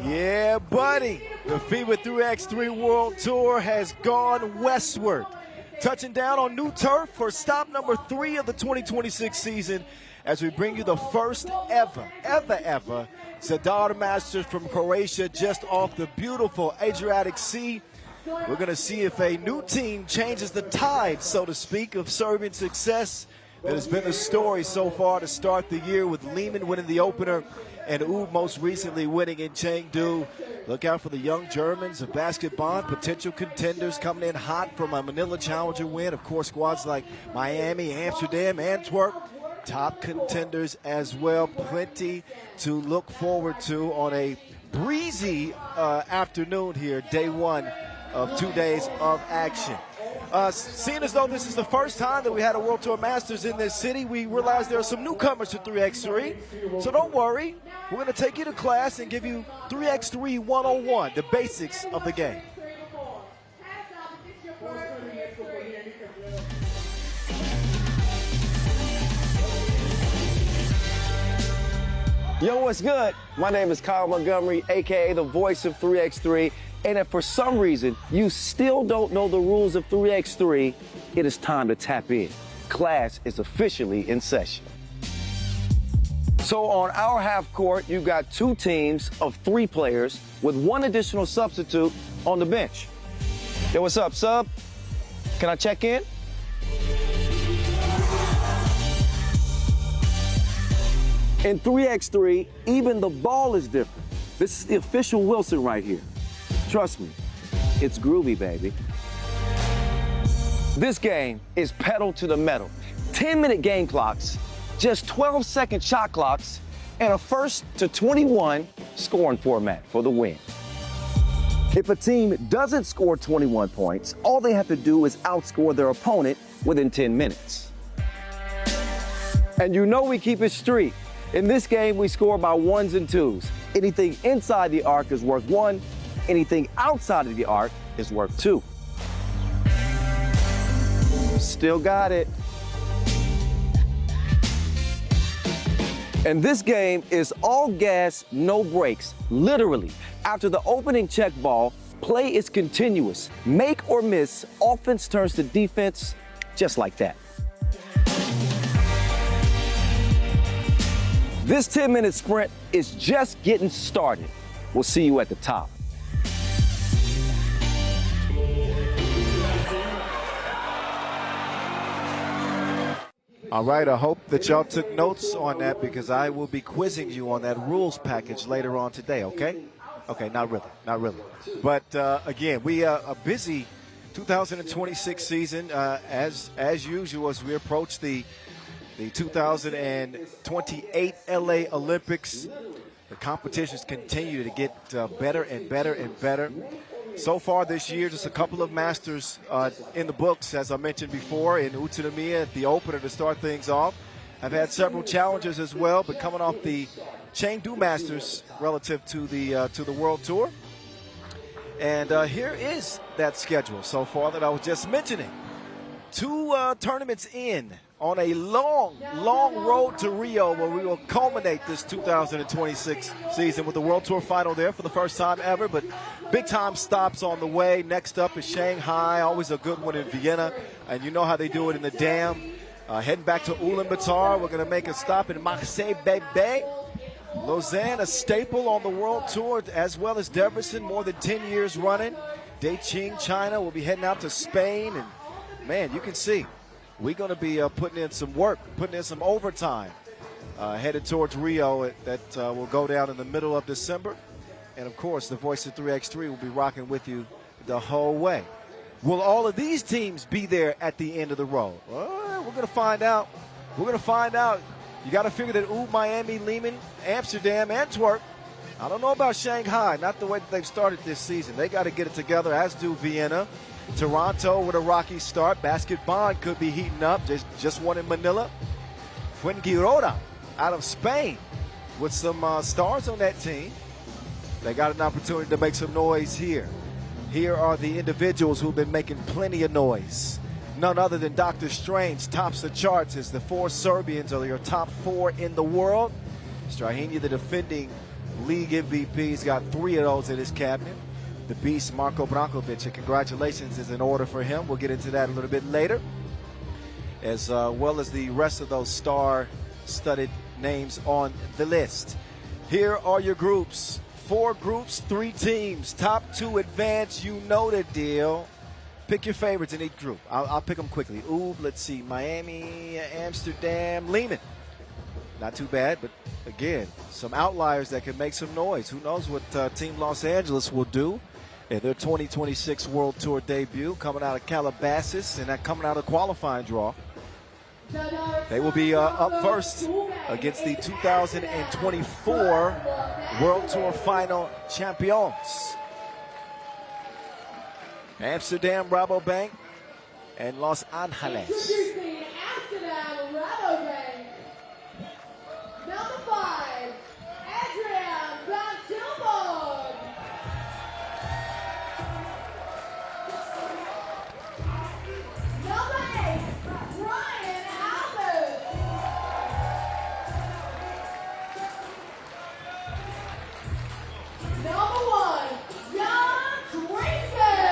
Yeah, buddy. The FIBA 3x3 World Tour has gone westward. Touching down on new turf for stop number 3 of the 2026 season as we bring you the first ever Zadar Masters from Croatia just off the beautiful Adriatic Sea. We're going to see if a new team changes the tide, so to speak, of Serbian success. That has been the story so far to start the year, with Liman winning the opener and Ub most recently winning in Chengdu. Look out for the young Germans of Bonn, potential contenders coming in hot from a Manila Challenger win. Of course, squads like Miami, Amsterdam, Antwerp, top contenders as well. Plenty to look forward to on a breezy afternoon here, day one of 2 days of action. Seeing as though this is the first time that we had a World Tour Masters in this city, we realize there are some newcomers to 3x3. So don't worry, we're going to take you to class and give you 3x3 101, the basics of the game. Yo, what's good? My name is Kyle Montgomery, aka the voice of 3x3. And if for some reason you still don't know the rules of 3x3, it is time to tap in. Class is officially in session. So on our half court, you've got 2 teams of 3 players with 1 additional substitute on the bench. Yo, what's up, sub? Can I check in? In 3x3, even the ball is different. This is the official Wilson right here. Trust me, it's groovy, baby. This game is pedal to the metal. 10-minute game clocks, just 12-second shot clocks, and a first to 21 scoring format for the win. If a team doesn't score 21 points, all they have to do is outscore their opponent within 10 minutes. And you know we keep it street. In this game, we score by 1s and 2s. Anything inside the arc is worth 1. Anything outside of the arc is worth 2. Still got it. And this game is all gas, no brakes. Literally, after the opening check ball, play is continuous. Make or miss, offense turns to defense, just like that. This 10-minute sprint is just getting started. We'll see you at the top. All right, I hope that y'all took notes on that, because I will be quizzing you on that rules package later on today, okay? Okay, not really. But again, we are a busy 2026 season, as usual, as we approach the 2028 LA Olympics. The competitions continue to get better and better and better. So far this year, just a couple of Masters in the books, as I mentioned before, in Utsunomiya, the opener to start things off. I've had several challenges as well, but coming off the Chengdu Masters relative to the World Tour. And here is that schedule so far that I was just mentioning. 2 tournaments in on a long road to Rio, where we will culminate this 2026 season with the World Tour final there for the first time ever. But big-time stops on the way. Next up is Shanghai, always a good one in Vienna. And you know how they do it in the Dam. Heading back to Ulaanbaatar, we're going to make a stop in Marseille, Bébé. Lausanne, a staple on the World Tour, as well as Debrecen, more than 10 years running. Beijing, China, we'll be heading out to Spain. And, man, you can see we're going to be putting in some work, putting in some overtime, headed towards Rio. That will go down in the middle of December. And, of course, the voice of 3x3 will be rocking with you the whole way. Will all of these teams be there at the end of the road? Well, we're going to find out. We're going to find out. You got to figure that Miami, Liman, Amsterdam, Antwerp. I don't know about Shanghai, not the way that they've started this season. They got to get it together, as do Vienna. Toronto with a rocky start. Bonn could be heating up. Just won in Manila. Fuengirola out of Spain with some stars on that team. They got an opportunity to make some noise here. Here are the individuals who've been making plenty of noise. None other than Dr. Strange tops the charts as the 4 Serbians are your top 4 in the world. Strahinja, the defending league MVP. He's got 3 of those in his cabinet. The beast, Marko Brankovic, and congratulations is in order for him. We'll get into that a little bit later, as well as the rest of those star-studded names on the list. Here are your groups. 4 groups, 3 teams. Top 2 advance. You know the deal. Pick your favorites in each group. I'll pick them quickly. Let's see. Miami, Amsterdam, Liman. Not too bad, but again, some outliers that can make some noise. Who knows what Team Los Angeles will do in their 2026 World Tour debut, coming out of Calabasas and that coming out of qualifying draw. They will be up first against the 2024 World Tour Final champions, Amsterdam RABOBANK and Los Angeles. Introducing Amsterdam RABOBANk. Number 5, Adrian van Tilburg. Number 8, Brian Albert. Number 1, Jan Drinker.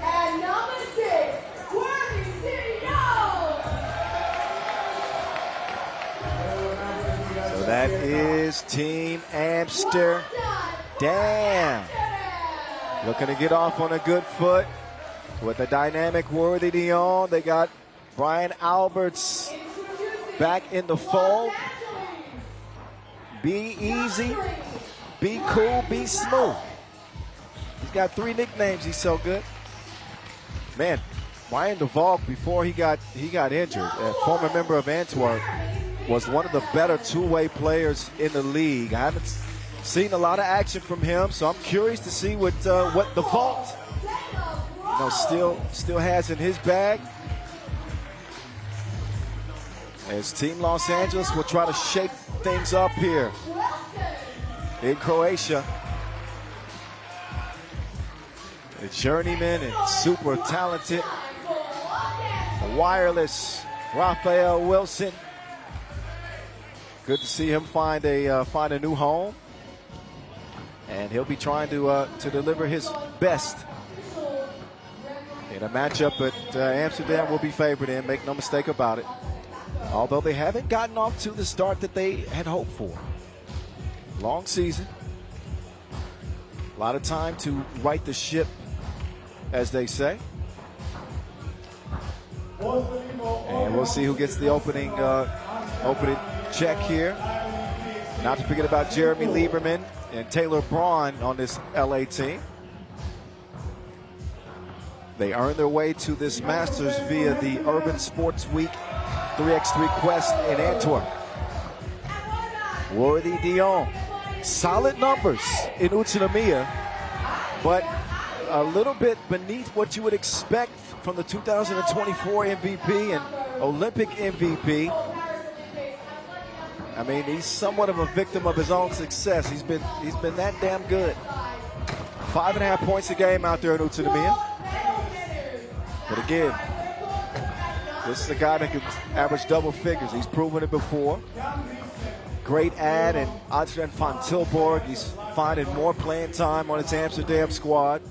And number 6, Worthy City. So that is Team Amsterdam. Looking to get off on a good foot with a dynamic Worthy Dion. They got Brian Alberts back in the fold. Be easy, be cool, be smooth. He's got 3 nicknames. He's so good. Man, Brian de Valk, before he got injured, a former member of Antwerp, was one of the better 2-way players in the league. I haven't seen a lot of action from him, so I'm curious to see what de Valk still has in his bag. As Team Los Angeles will try to shake things up here in Croatia. A journeyman and super talented wireless Raphael Wilson. Good to see him find a new home, and he'll be trying to deliver his best in a matchup that Amsterdam will be favored in. Make no mistake about it. Although they haven't gotten off to the start that they had hoped for. Long season, a lot of time to right the ship, as they say. And we'll see who gets the opening check here. Not to forget about Jeremy Lieberman and Taylor Braun on this LA team. They earned their way to this Masters via the Urban Sports Week 3x3 Quest in Antwerp. Worthy Dion, solid numbers in Utsunomiya, but a little bit beneath what you would expect from the 2024 MVP and Olympic MVP. I mean, he's somewhat of a victim of his own success. He's been that damn good. 5.5 points a game out there in Utsunomiya. But again, this is a guy that can average double figures. He's proven it before. Great ad, and Adrian van Tilburg, he's finding more playing time on his Amsterdam squad.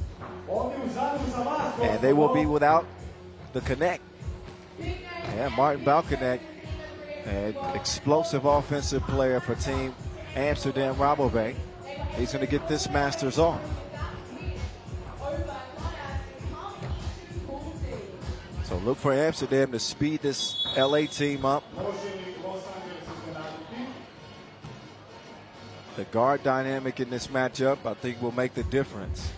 And they will be without the connect. Yeah, Martin Balconnect, an explosive offensive player for Team Amsterdam RABOBANK. He's going to get this Masters off. So look for Amsterdam to speed this LA team up. The guard dynamic in this matchup, I think, will make the difference.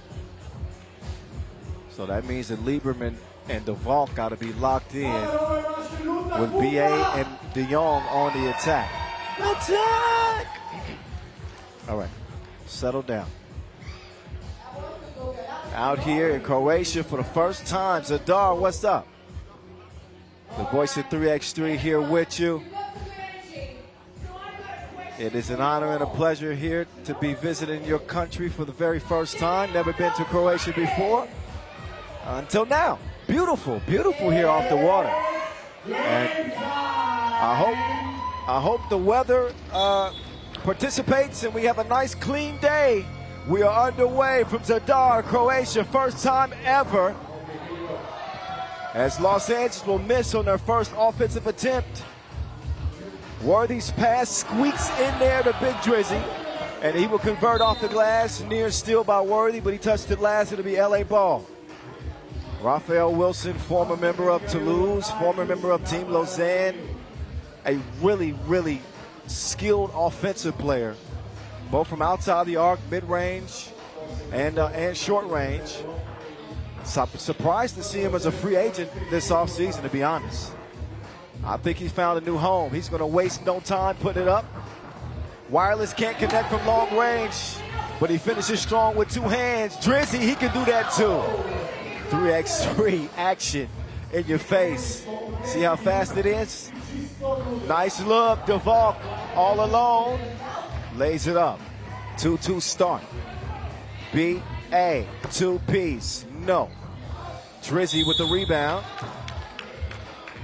So that means that Lieberman and de Valk got to be locked in with BA and De Jong on the attack. Attack! All right, settle down. Out here in Croatia for the first time, Zadar, what's up? The voice of 3x3 here with you. It is an honor and a pleasure here to be visiting your country for the very first time. Never been to Croatia before. Until now. Beautiful, beautiful here off the water. And I hope the weather participates and we have a nice clean day. We are underway from Zadar, Croatia, first time ever, as Los Angeles will miss on their first offensive attempt. Worthy's pass squeaks in there to Big Drizzy, and he will convert off the glass. Near steal by Worthy, but he touched it last. It'll be LA ball. Raphael Wilson, former member of Toulouse, former member of Team Lausanne, a really, really skilled offensive player, both from outside the arc, mid-range, and short range. Surprised to see him as a free agent this offseason, to be honest. I think he's found a new home. He's going to waste no time putting it up. Wireless can't connect from long range, but he finishes strong with two hands. Drizzy, he can do that too. 3x3 action in your face. See how fast it is? Nice look. DeValk all alone. Lays it up. 2-2 start. B-A, two-piece. No. Drizzy with the rebound.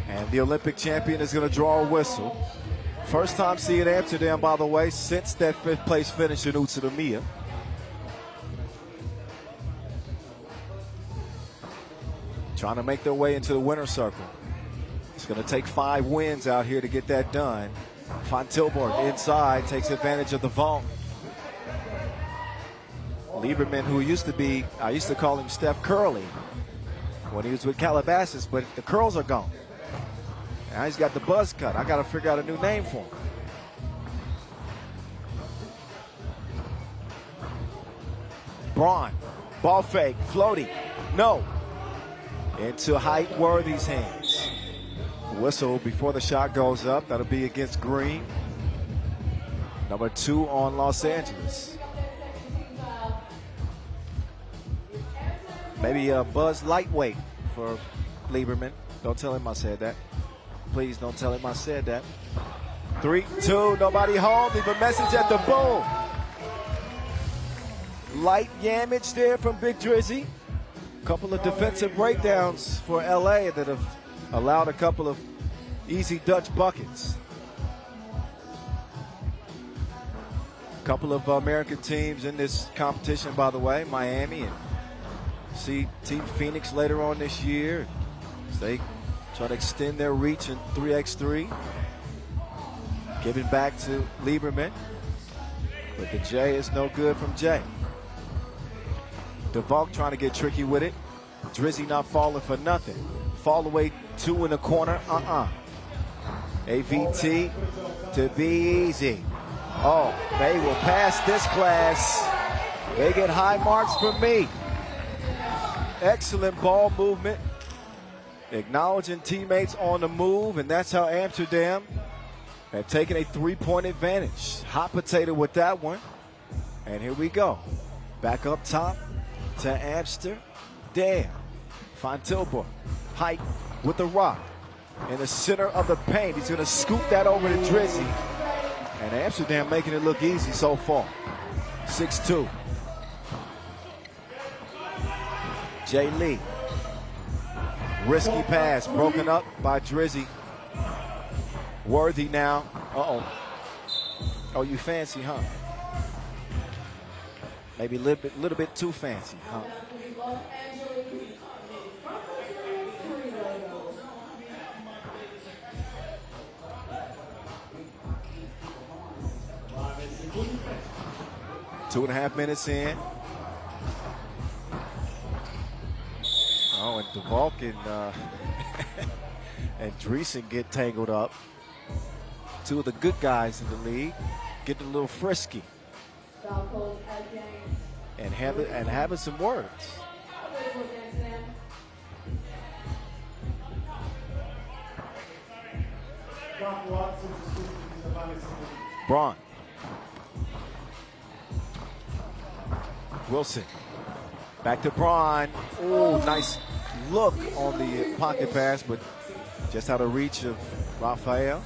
And the Olympic champion is going to draw a whistle. First time seeing Amsterdam, by the way, since that fifth place finish in Utsunomiya. Trying to make their way into the winner's circle. It's going to take 5 wins out here to get that done. Van Tilburg inside takes advantage of the vault. Lieberman, who used to be, I used to call him Steph Curly when he was with Calabasas, but the curls are gone. Now he's got the buzz cut. I got to figure out a new name for him. Braun, ball fake, floating, no. Into Height Worthy's hands. Whistle before the shot goes up. That'll be against Green. Number 2 on Los Angeles. Maybe a buzz lightweight for Lieberman. Don't tell him I said that. Please don't tell him I said that. 3-2, nobody home. Leave a message at the boom. Light yamage there from Big Drizzy. Couple of defensive breakdowns for LA that have allowed a couple of easy Dutch buckets. Couple of American teams in this competition, by the way, Miami, and see Team Phoenix later on this year. They try to extend their reach in 3x3. Giving back to Lieberman, but the J is no good from Jay. DeValk trying to get tricky with it. Drizzy not falling for nothing. Fall away 2 in the corner. AVT to be easy. Oh, they will pass this class. They get high marks from me. Excellent ball movement. Acknowledging teammates on the move, and that's how Amsterdam have taken a 3-point advantage. Hot potato with that one. And here we go. Back up top to Amsterdam. Van Tilburg. Height with the rock in the center of the paint. He's going to scoop that over to Drizzy. And Amsterdam making it look easy so far. 6-2. Jay Lee. Risky pass broken up by Drizzy. Worthy now. Oh, you fancy, huh? Maybe a little bit too fancy, huh? Two and a half minutes in. Oh, and DeValk and Dreesen get tangled up. Two of the good guys in the league getting a little frisky. And having some words. Braun. Wilson. Back to Braun. Oh, nice look on the pocket pass, but just out of reach of Raphael.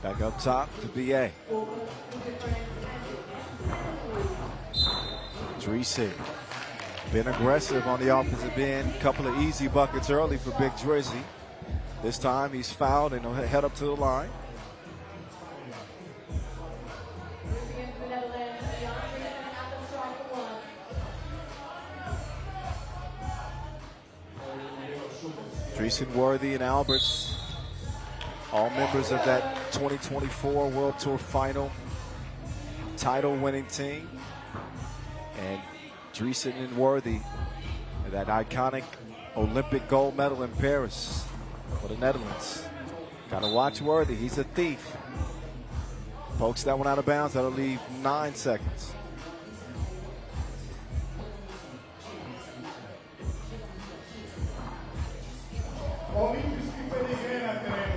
Back up top to BA. Dreesen been aggressive on the offensive end. Couple of easy buckets early for Big Drizzy. This time he's fouled and he'll head up to the line. Dreesen, Worthy, and Alberts, all members of that 2024 World Tour Final title-winning team. And Dreesen and Worthy, that iconic Olympic gold medal in Paris for the Netherlands. Gotta watch Worthy, he's a thief. Pokes that one out of bounds, that'll leave 9 seconds.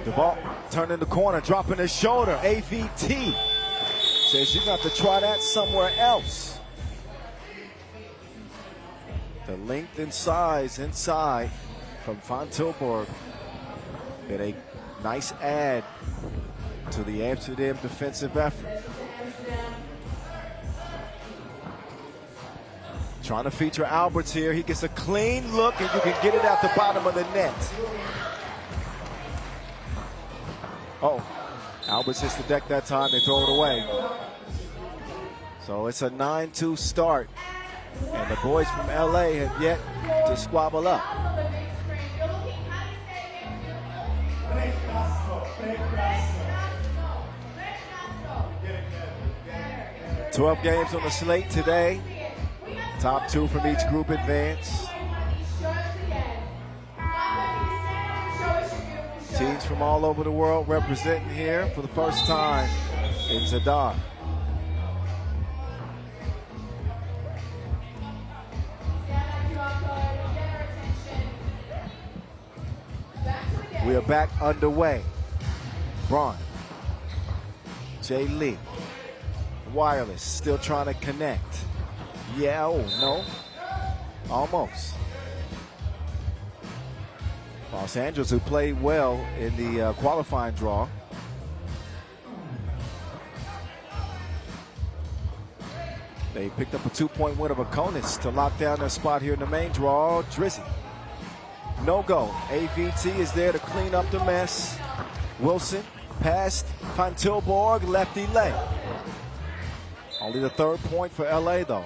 DeVault turning the corner, dropping his shoulder. AVT says you got to try that somewhere else. The length and size inside from Van Tilburg been a nice add to the Amsterdam defensive effort. Trying to feature Alberts here. He gets a clean look and you can get it at the bottom of the net. Oh, Alberts hits the deck that time. They throw it away. So it's a 9-2 start. And the boys from LA have yet to squabble up. 12 games on the slate today. Top 2 from each group advance. Teams from all over the world representing here for the first time in Zadar. We are back underway. Braun, Jay Lee, wireless, still trying to connect. Yeah, oh, no, almost. Los Angeles, who played well in the qualifying draw. They picked up a 2-point win of Akonis to lock down their spot here in the main draw. Drizzy, no go. AVT is there to clean up the mess. Wilson past Van Tilburg, lefty leg. Only the 3rd point for LA though.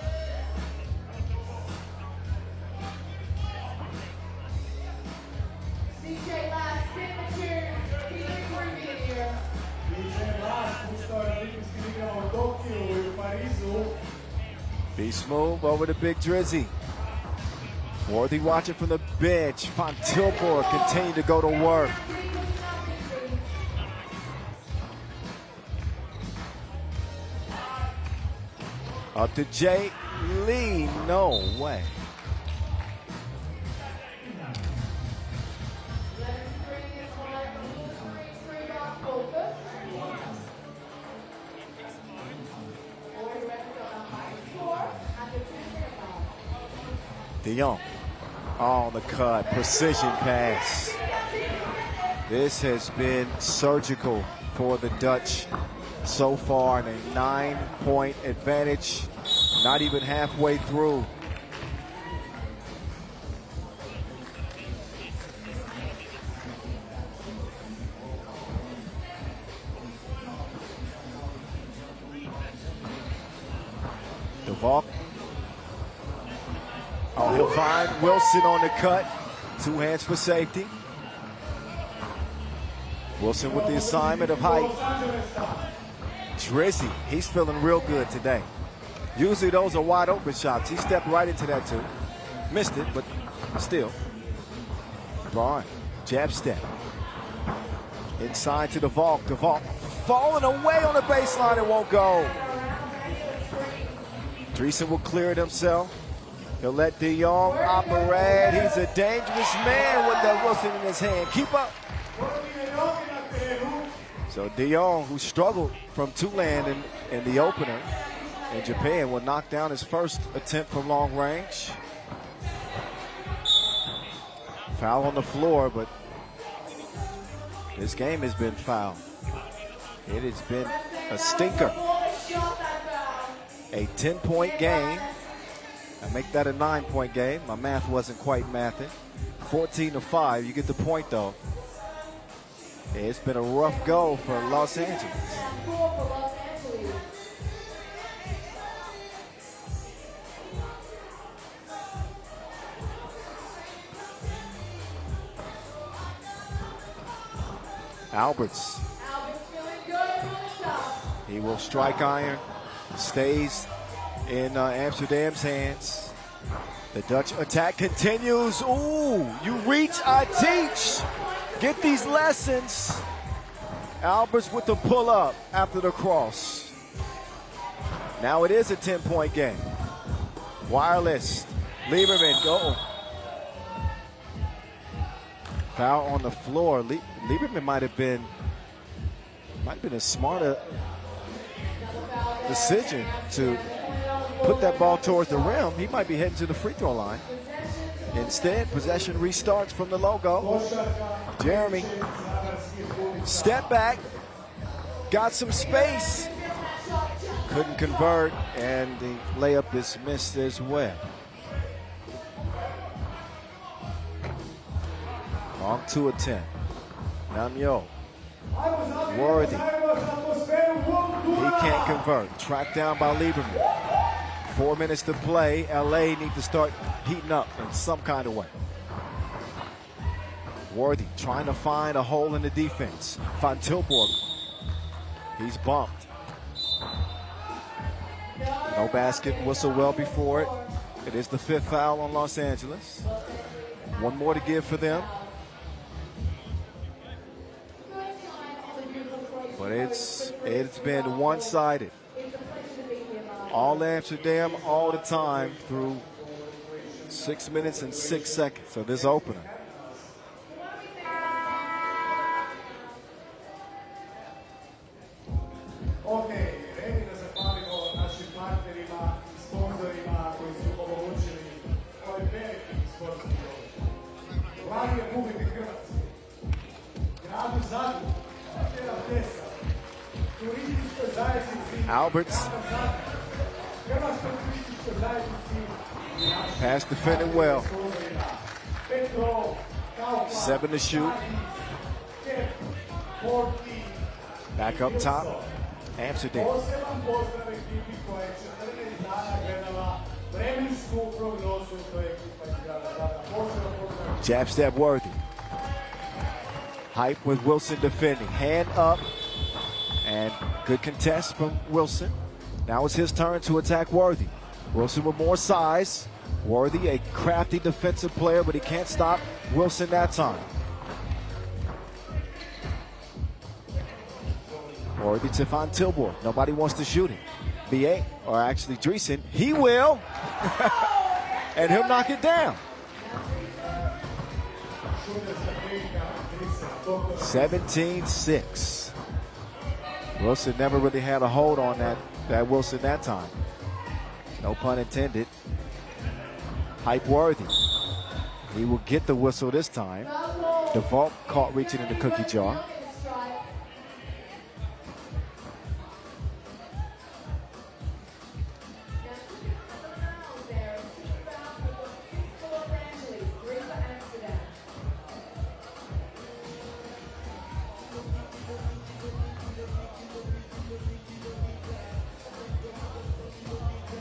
Beast move over to Big Drizzy. Worthy watching from the bench. Van Tilburg continue to go to work. Up to Jay Lee. No way. De Jong on the cut, precision pass. This has been surgical for the Dutch so far, and a 9-point advantage, not even halfway through. DeVault. Oh, he'll find Wilson on the cut. 2 hands for safety. Wilson with the assignment of height. Drizzy, he's feeling real good today. Usually those are wide open shots. He stepped right into that too. Missed it, but still. Braun, jab step. Inside to DeVault. DeVault falling away on the baseline, it won't go. Dreesen will clear it himself. He'll let De Jong operate. He's a dangerous man with that Wilson in his hand. Keep up. So De Jong, who struggled from Tulane in the opener in Japan, will knock down his first attempt from long range. Foul on the floor, but this game has been foul. It has been a stinker. A 10-point game. And make that a 9-point game. My math wasn't quite mathing. 14-5. You get the point, though. It's been a rough go for Los Angeles. Alberts. He will strike iron. Stays in Amsterdam's hands. The Dutch attack continues. Ooh, you reach, I teach. Get these lessons. Alberts with the pull-up after the cross. Now it is a 10-point game. Wireless. Lieberman, go. Foul on the floor. Lieberman might have been a smarter decision to put that ball towards the rim. He might be heading to the free throw line. Instead, possession restarts from the logo. Jeremy, step back, got some space, couldn't convert, and the layup is missed as well. On 2 of 10. Namyo. Worthy. He can't convert. Tracked down by Lieberman. 4 minutes to play. LA need to start heating up in some kind of way. Worthy trying to find a hole in the defense. Van Tilburg. He's bumped. No basket whistle well before it. It is the 5th foul on Los Angeles. One more to give for them. But it's been one-sided. All Amsterdam all the time through 6 minutes and 6 seconds of this opener. Okay, reći da zahvalimo našim partnerima i sponzorima koji su omogućili ovaj veliki sportski događaj. Vladi Republike Hrvatske, gradu Zadru, Hotela Plesa, turističkoj zajednici Alberts. Hrvatskoj turističkoj zajednici, Pass defended well. 7 to shoot. Back up top. Amsterdam. Poseban pozdrav ekipi koja je 14 dana gledala vremensku prognozu, to je ekipa iz grada Zadra. Poseban pozdrav. Jab step Worthy. Hype with Wilson defending. Hand up. And good contest from Wilson. Now it's his turn to attack Worthy. Wilson with more size. Worthy, a crafty defensive player, but he can't stop Wilson that time. Worthy to Van Tilburg. Nobody wants to shoot him. BA, or actually Dreesen, he will. And he'll knock it down. 17-6. Wilson never really had a hold on that Wilson that time. No pun intended. Hype Worthy. He will get the whistle this time. DeVault caught reaching in the cookie jar.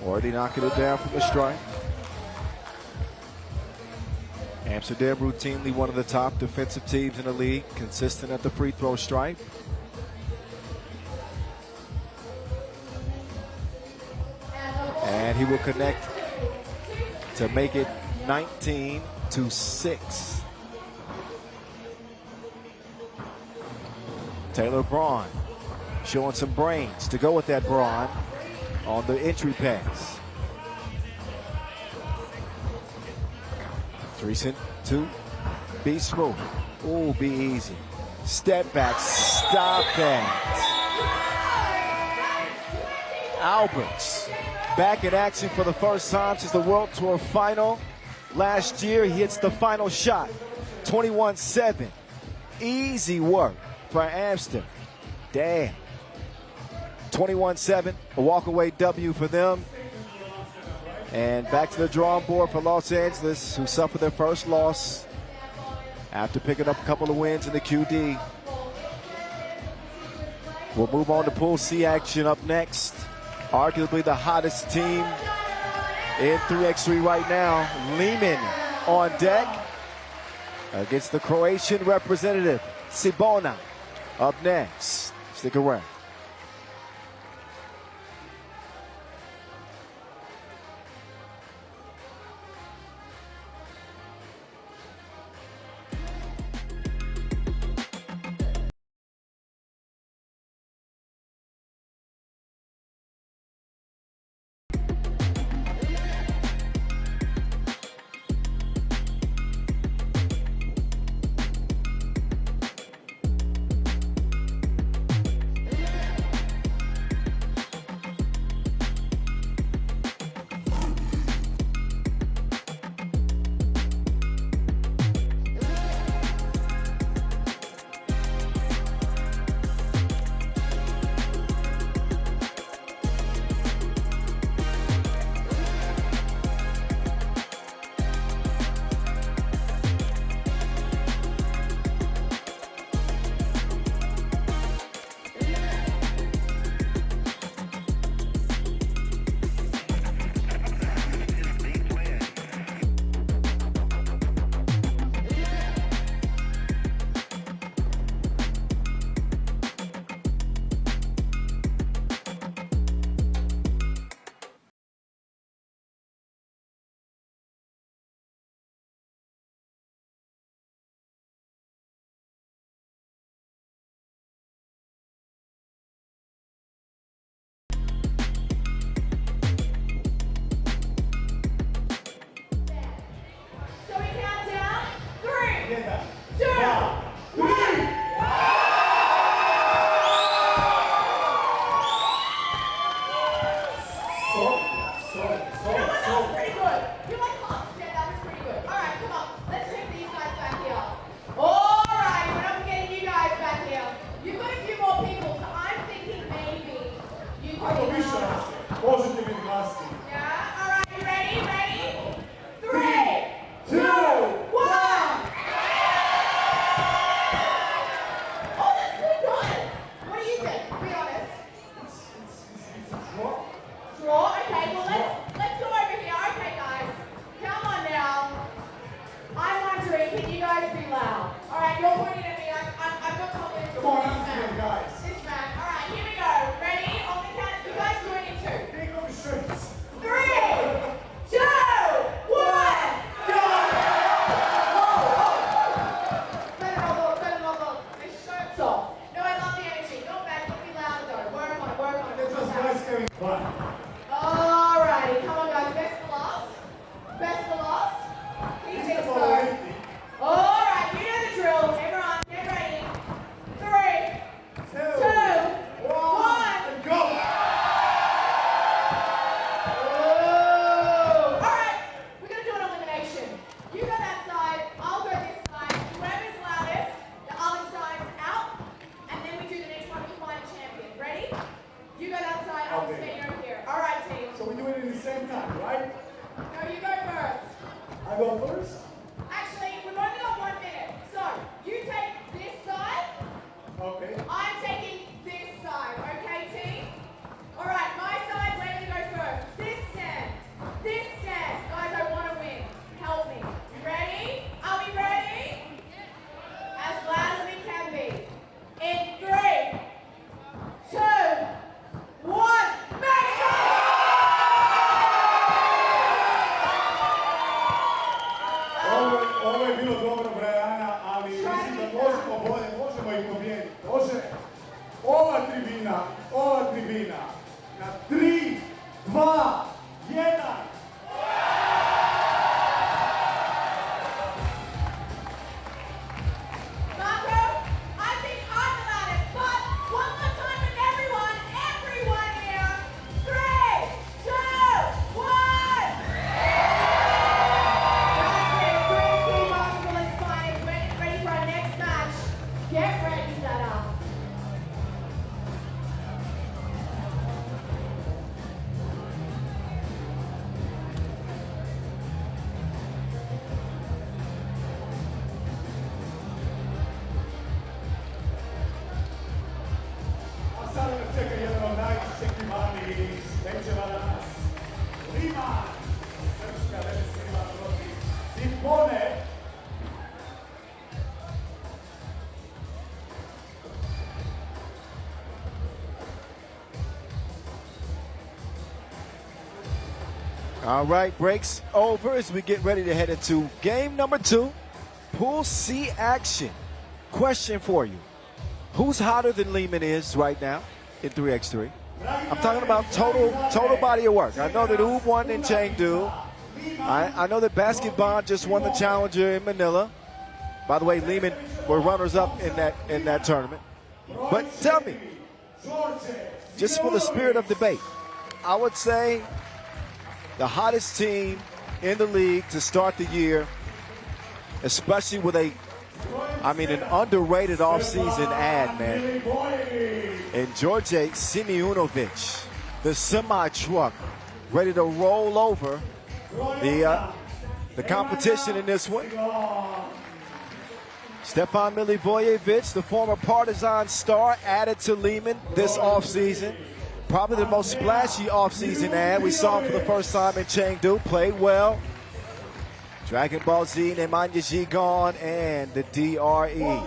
Worthy knocking it down from the strike. Amsterdam routinely one of the top defensive teams in the league, consistent at the free throw stripe. And he will connect to make it 19-6. Taylor Braun showing some brains to go with that Braun on the entry pass. Dreesen to be smooth. Ooh, be easy. Step back, stop that. Alberts back in action for the first time since the World Tour final. Last year, he hits the final shot. 21-7. Easy work for Amsterdam. Damn. 21-7, a walk-away W for them. And back to the drawing board for Los Angeles, who suffered their first loss after picking up a couple of wins in the QD. We'll move on to Pool C action up next. Arguably the hottest team in 3x3 right now. Liman on deck against the Croatian representative, Cibona, up next. Stick around. So we count down. 3, 2, 1. That was pretty good. You like hops? Yeah, that was pretty good. All right, come on. Let's take these guys back here. All right, we're not getting you guys back here. You've got a few more people, so I'm thinking maybe you could Ako više be nas je. Možete biti glasni. Yeah, all right, you ready? Ready? 3, 2, 1. Oh, that's pretty good. What do you think? Be honest. It's a draw. Draw. Okay, well let's go over here. Okay, guys, come on now. I'm wondering, can you guys be loud? All right, you're pointing at me. I've got confidence. Come on, in let's this go, man. guys. This man. All right, here we go. Ready? On the count. You guys doing it too. Take off your shirts. 3, 2, 1. Go! Better not look. This shirt's off. No, I love the energy. Not bad. Don't be loud though. Work on it. They're just guys having fun. Alrighty, come on guys. Best for last. Best for last. He This thinks is so. all empty. Alright, you know the drill. Everyone, get ready. 3, 2, 1. And go! Alright, we're gonna do an elimination. You go that side, I'll go this side. Whoever's loudest, the other side's out. And then we do the next one, we find a champion. Ready? You go that side, I'll Okay. stay over here. Alright, team. So we do it in the same time, right? No, you go first. I go first? Actually, we've only got 1 minute. So, you take this side, Okay. I'm taking this side. Okay, team? Alright, my side, we're gonna go first. This stand. This stand. Guys, I wanna win. Help me. You ready? Are we ready? As loud as we can be. In 3, 2, 1. Make some Ovo je bilo dobro, Brajana, ali mislim da možemo bolje, možemo i pobijediti. Može? Ova tribina, na 3, 2, 1. Marco, I think I'm the loudest, but one more time with everyone here. 3, 2, 1. That's it, great team basketball is fine. Ready for our next match. Get ready, Zadar. All right, breaks over as we get ready to head into game number 2. Pool C action. Question for you. Who's hotter than Liman is right now in 3x3? I'm talking about total body of work. I know that U won in Chengdu. I know that Basketball just won the Challenger in Manila. By the way, Liman were runners-up in that tournament. But tell me, just for the spirit of debate, I would say the hottest team in the league to start the year, especially with an underrated offseason ad, man. And George Simeonovic, the semi-truck, ready to roll over the competition in this one. Stefan Milivojevic, the former Partizan star, added to Liman this offseason. Probably the most splashy offseason ad. We saw him for the first time in Chengdu, played well. Dragon Ball Z, Nemanja Gigon, and the DRE.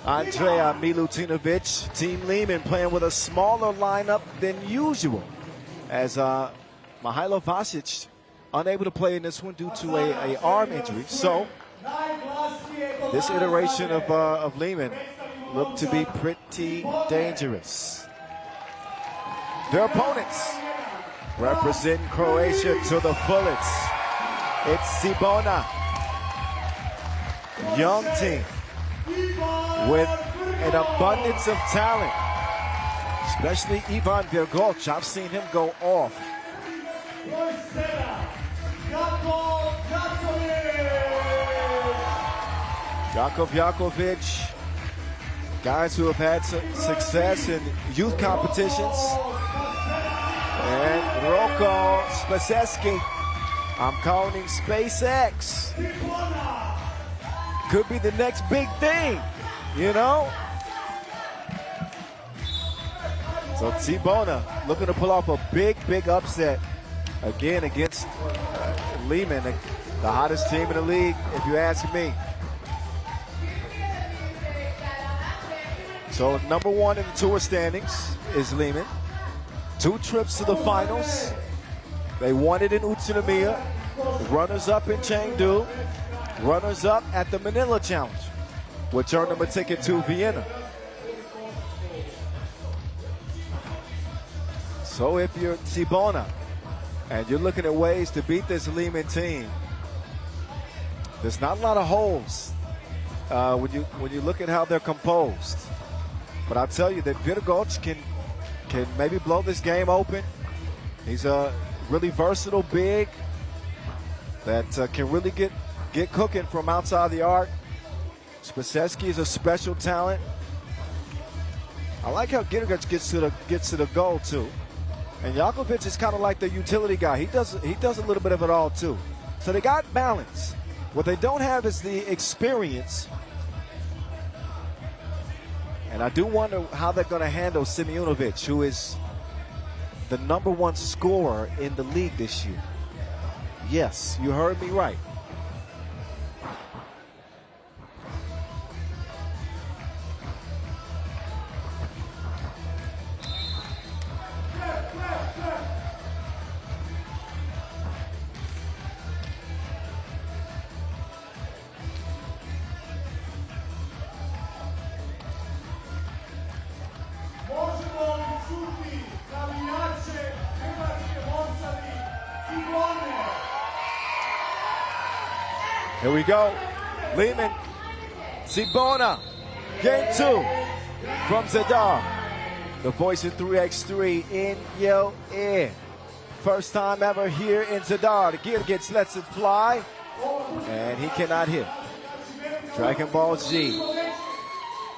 Andrea Milutinovic, Team Liman playing with a smaller lineup than usual, as Mihailo Vasic unable to play in this one due to a arm injury. So this iteration of Liman looked to be pretty dangerous. Their opponents representing Croatia to the fullest. It's Cibona, young team with an abundance of talent, especially Ivan Virgoc. I've seen him go off. Jakov Jakovic, guys who have had success in youth competitions. And Roko Spaseski, I'm calling him SpaceX. Could be the next big thing, you know? So Cibona looking to pull off a big upset again against Liman, the hottest team in the league, if you ask me. So number 1 in the tour standings is Liman. 2 trips to the finals. They won it in Utsunomiya, runners-up in Chengdu, runners-up at the Manila Challenge, which earned them a ticket to Vienna. So if you're Cibona and you're looking at ways to beat this Liman team, there's not a lot of holes when you look at how they're composed. But I'll tell you that Virgoc can maybe blow this game open. He's a really versatile big that can really get cooking from outside the arc. Spaseski is a special talent. I like how Virgoc gets to the goal too. And Jakovic is kind of like the utility guy. He does a little bit of it all too. So they got balance. What they don't have is the experience. And I do wonder how they're going to handle Simeonovic, who is the number 1 scorer in the league this year. Yes, you heard me right. Here we go. Liman, Cibona, game 2 from Zadar. The voice of 3x3 in your ear. First time ever here in Zadar. The gear gets lets it fly, and he cannot hit. Dragon Ball Z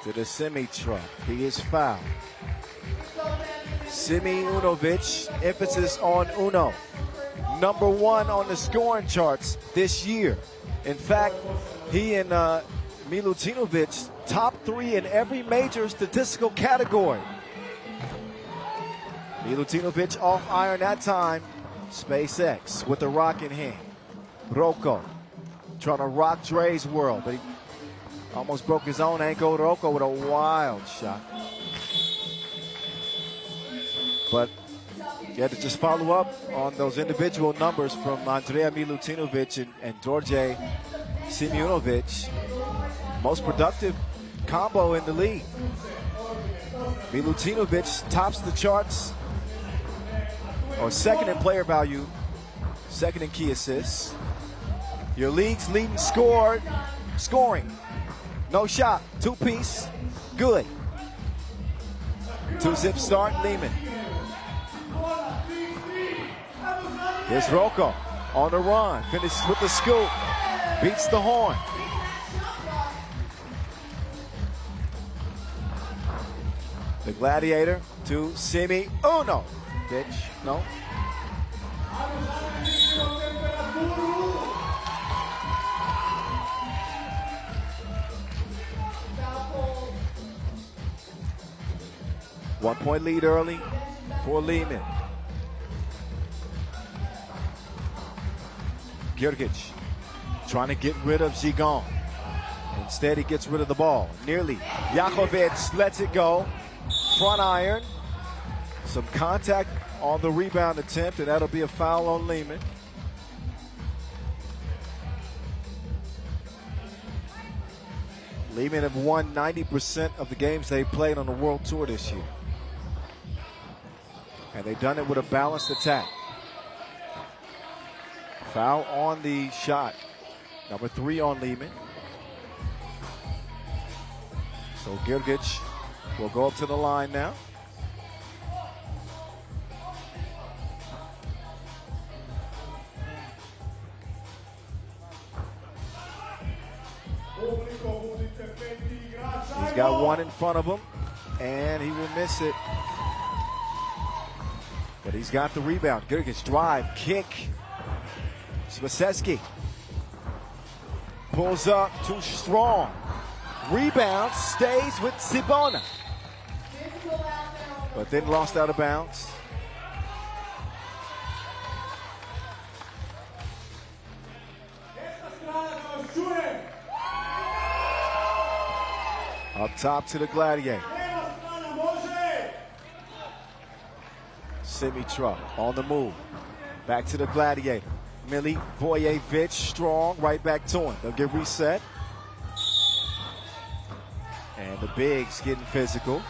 to the semi-truck. He is fouled. Simeonovic, emphasis on Uno. Number 1 on the scoring charts this year. In fact, he and Milutinovic top 3 in every major statistical category. Milutinovic off iron that time. SpaceX with the rock in hand. Roko trying to rock Dre's world, but he almost broke his own ankle. Roko with a wild shot. But You had to just follow up on those individual numbers from Andrea Milutinovic and George Simunovic. Most productive combo in the league. Milutinovic tops the charts, or second in player value, second in key assists. Your league's leading scoring. No shot, two-piece, good. Two-zip start, Liman. Here's Rocco on the run, finishes with the scoop, beats the horn. The Gladiator to Simi Uno. Bitch, no. One-point lead early for Liman. Gjurgic trying to get rid of Zigon. Instead, he gets rid of the ball. Nearly. Jakovic lets it go. Front iron. Some contact on the rebound attempt, and that'll be a foul on Liman. Liman have won 90% of the games they played on the World Tour this year. And they've done it with a balanced attack. Foul on the shot. Number 3 on Liman. So Gjurgic will go up to the line now. He's got one in front of him, and he will miss it. But he's got the rebound. Gjurgic drive, kick. Svaseski pulls up, too strong. Rebound, stays with Cibona. But then lost out of bounds. Up top to the Gladiator. Simi-Truck on the move. Back to the Gladiator. Milivojevic strong, right back to him. They'll get reset. And the bigs getting physical.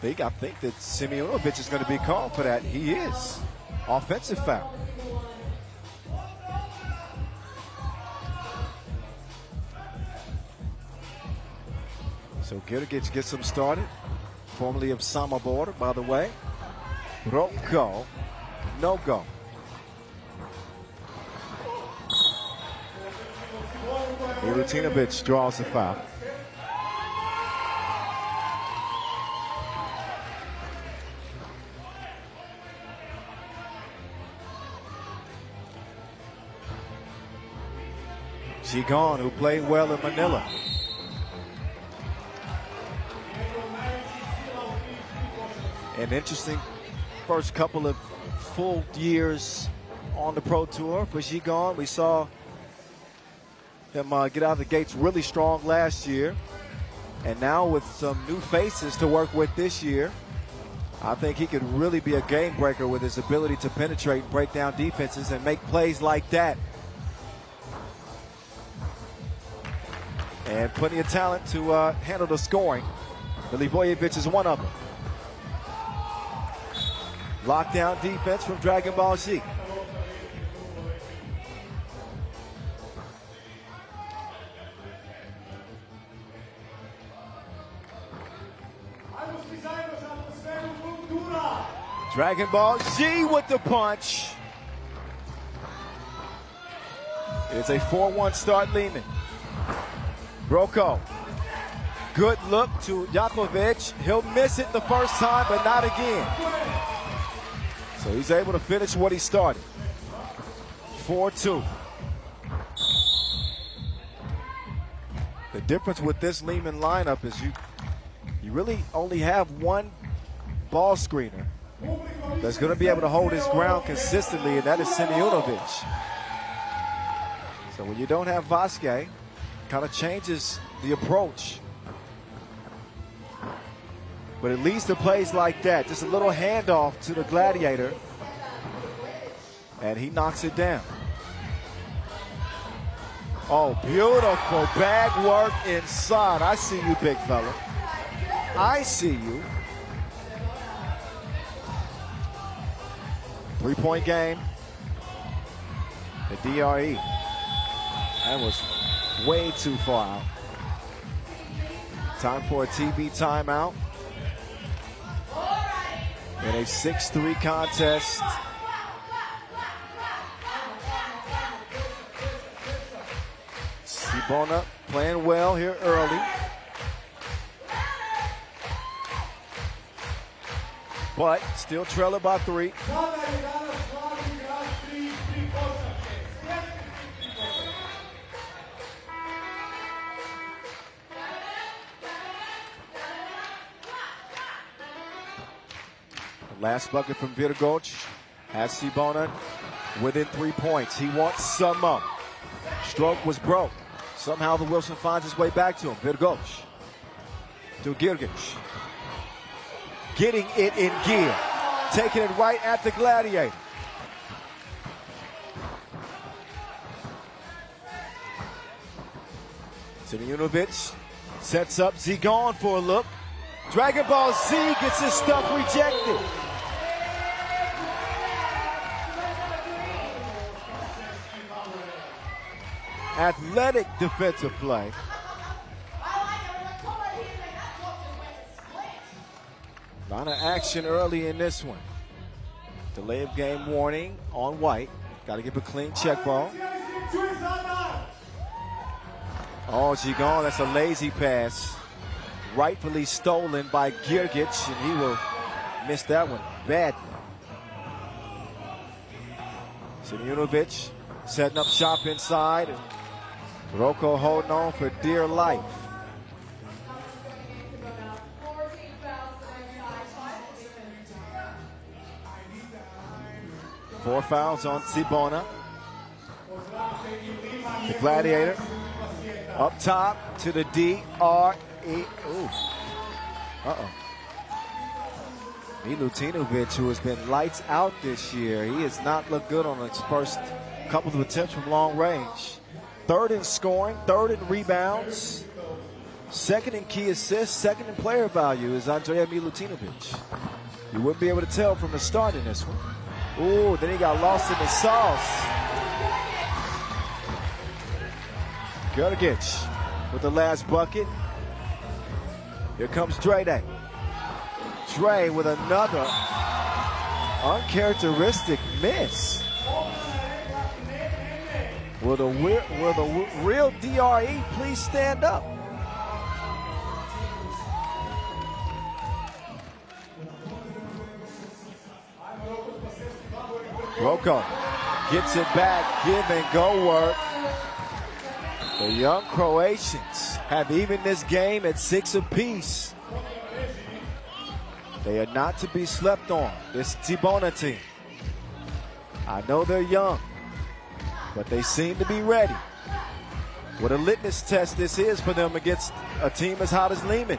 I think that Simunovic is going to be called for that. He is. Offensive foul. So Gjurgic gets him started. Formerly of Samobor, by the way. Rocco, no go. Milutinovic draws the foul. Zigon, who played well in Manila. An interesting first couple of full years on the Pro Tour for Zigon. We saw him get out of the gates really strong last year. And now with some new faces to work with this year, I think he could really be a game breaker with his ability to penetrate and break down defenses and make plays like that. And plenty of talent to handle the scoring. Milivojevic is one of them. Lockdown defense from Dragon Ball Z. Dragon Ball Z with the punch. It's a 4-1 start, Liman. Rocco. Good look to Jakovic. He'll miss it the first time, but not again. So he's able to finish what he started. 4-2. The difference with this Liman lineup is you really only have one ball screener that's going to be able to hold his ground consistently, and that is Simunovic. So when you don't have Vasquez, kind of changes the approach. But it leads to plays like that. Just a little handoff to the Gladiator. And he knocks it down. Oh, beautiful bag work inside. I see you, big fella. I see you. 3-point game. The DRE. That was way too far out. Time for a TV timeout. In a 6-3 contest. Cibona playing well here early. But still trailing by 3. Last bucket from Virgoc has Cibona within 3 points. He wants some up. Stroke was broke. Somehow the Wilson finds his way back to him. Virgoc to Girgic. Getting it in gear. Taking it right at the Gladiator. Simunovic sets up Zigon for a look. Dragon Ball Z gets his stuff rejected. Athletic defensive play. A lot of action early in this one. Delay of game warning on White. Got to give a clean check ball. Oh, Zigon, that's a lazy pass. Rightfully stolen by Girgic, and he will miss that one badly. Simunovic setting up shop inside. And Rocco holding on for dear life. Four fouls on Cibona. The Gladiator up top to the DRE. Ooh. Uh-oh. Milutinovic, who has been lights out this year, he has not looked good on his first couple of attempts from long range. Third in scoring, third in rebounds, second in key assists, second in player value is Andrea Milutinovic. You wouldn't be able to tell from the start in this one. Ooh, then he got lost in the sauce. Girgic with the last bucket. Here comes Dre. Dre with another uncharacteristic miss. Will the real DRE please stand up? Rocco gets it back, give and go work. The young Croatians have evened this game at 6 apiece. They are not to be slept on, this Cibona team. I know they're young, but they seem to be ready. What a litmus test this is for them against a team as hot as Liman.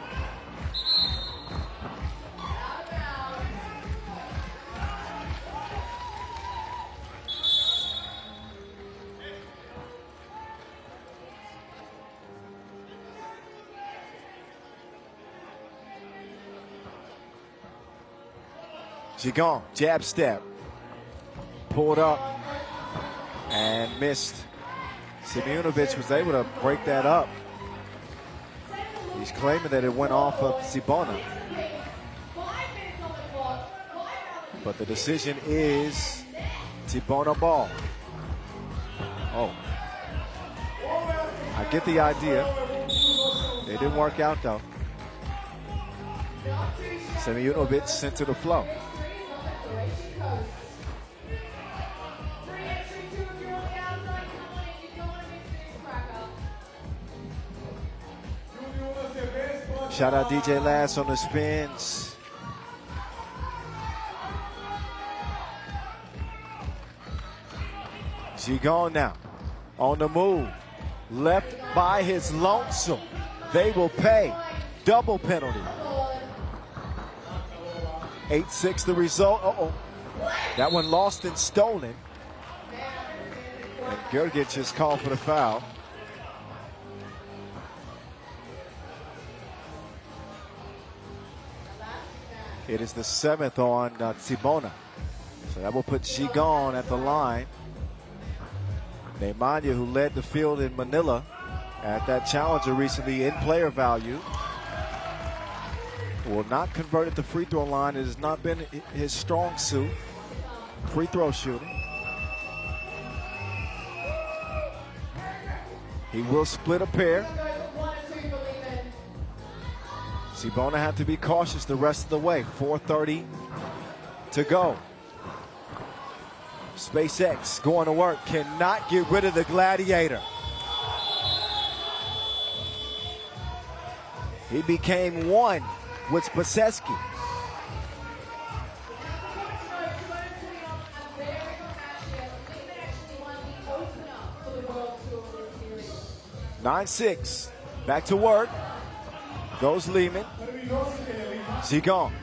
Zigon, jab step, pulled up and missed. Simunovic was able to break that up. He's claiming that it went off of Cibona. But the decision is Cibona ball. Oh. I get the idea. It didn't work out though. Simunovic sent to the flow. Shout out DJ Lass on the spins. Zigon now on the move. Left by his lonesome. They will pay. Double penalty. 8-6 the result. That one lost and stolen. And Gergic is called for the foul. It is the 7th on Cibona. So that will put Gigon at the line. Nemanja, who led the field in Manila at that challenger recently in player value, will not convert at the free throw line. It has not been his strong suit, free throw shooting. He will split a pair. Cibona had to be cautious the rest of the way. 4:30 to go. SpaceX going to work, cannot get rid of the Gladiator. He became one with Spaseski. Nine 6, back to work. Goes Liman. Gigon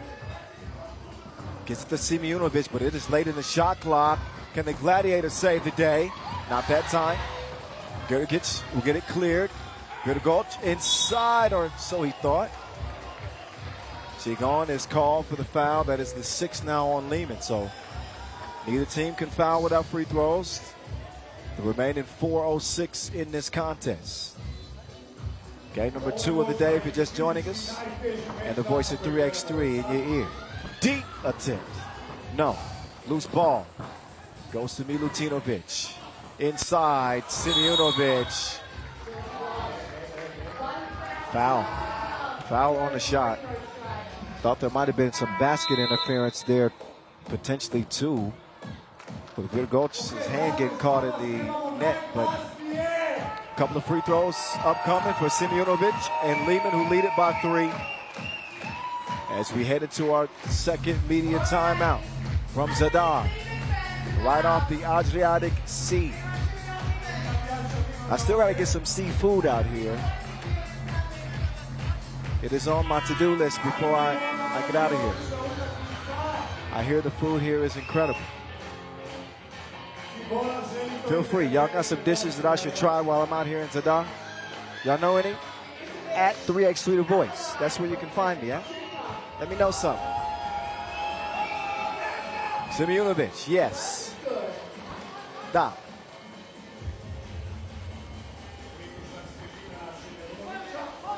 gets it to Simeonovic, but it is late in the shot clock. Can the Gladiator save the day? Not that time. Gergic will get it cleared. Gergic inside, or so he thought. Gigon is called for the foul. That is the 6th now on Liman. So neither team can foul without free throws. The remaining 4:06 in this contest. Game number 2 of the day if you're just joining us. And the voice of 3x3 in your ear. Deep attempt. No. Loose ball. Goes to Milutinovic. Inside, Simeonovic. Foul. Foul on the shot. Thought there might have been some basket interference there, potentially too. With Gergic's hand getting caught in the net, but a couple of free throws upcoming for Simeonovic and Liman, who lead it by 3. As we head into our second media timeout from Zadar, right off the Adriatic Sea. I still got to get some seafood out here. It is on my to-do list before I get out of here. I hear the food here is incredible. Feel free. Y'all got some dishes that I should try while I'm out here in Zadar? Y'all know any? At 3x3 The Voice. That's where you can find me, huh? Let me know something. Simeonovic, yes. Da.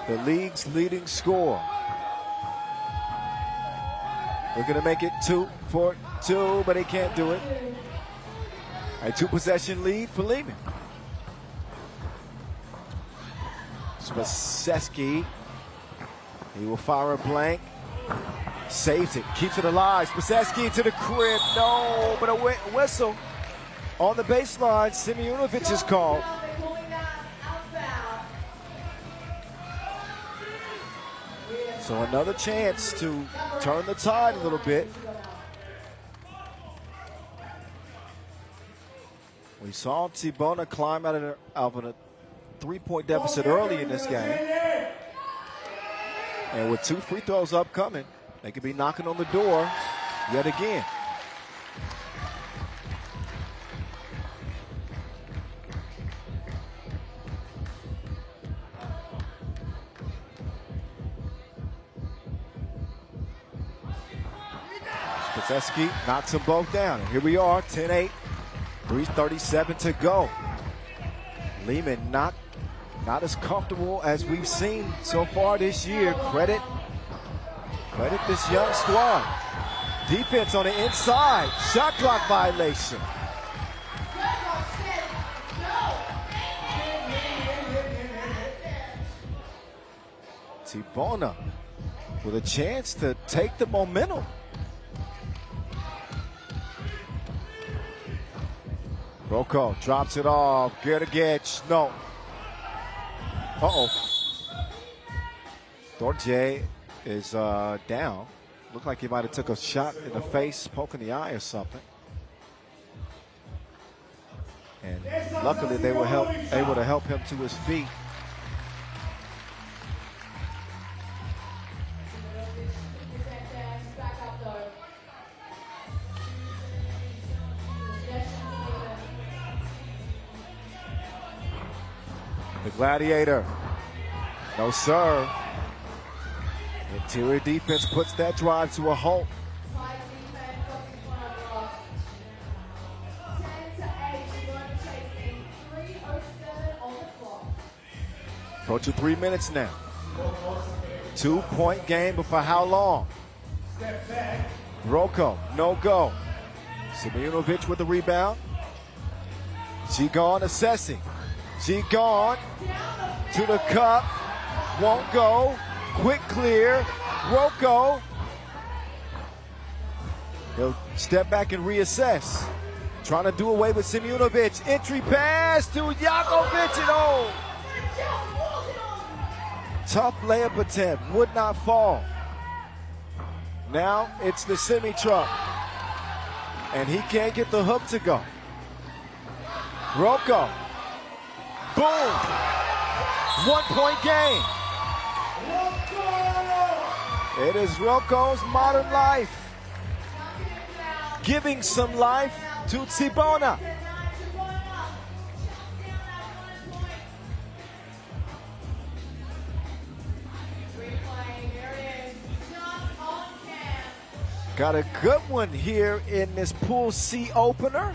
The league's leading scorer. We're going to make it 2-4-2, but he can't do it. A 2-possession lead for Liman. Spaseski. He will fire a blank. Saves it. Keeps it alive. Spaseski to the crib. No, but a whistle on the baseline. Simeonovic is called. So another chance to turn the tide a little bit. We saw Cibona climb out of a 3-point deficit early in this game. And with 2 free throws upcoming, they could be knocking on the door yet again. Spaseski knocks them both down. And here we are, 10-8. 3:37 to go. Liman not as comfortable as we've seen so far this year. Credit this young squad. Defense on the inside. Shot clock violation. Cibona with a chance to take the momentum. Rocco drops it off. Gergic, no. Dorje is down. Looked like he might have took a shot in the face, poking the eye or something. And luckily they were able to help him to his feet. The Gladiator. No, sir. Interior defense puts that drive to a halt. Side defense of Cibona. 10-8, Cibona chasing. 3:07 on the clock. Approaching 3 minutes now. 2-point game, but for how long? Rocco, no go. Simunovic with the rebound. She gone, assessing. She gone to the cup. Won't go. Quick clear. Rocco. He'll step back and reassess. Trying to do away with Simunovic. Entry pass to Jakovic and oh! Tough layup attempt. Would not fall. Now it's the semi-truck. And he can't get the hook to go. Rocco. Boom! 1-point game. It is Rocco's modern life. Giving some life to Cibona. Got a good one here in this Pool C opener.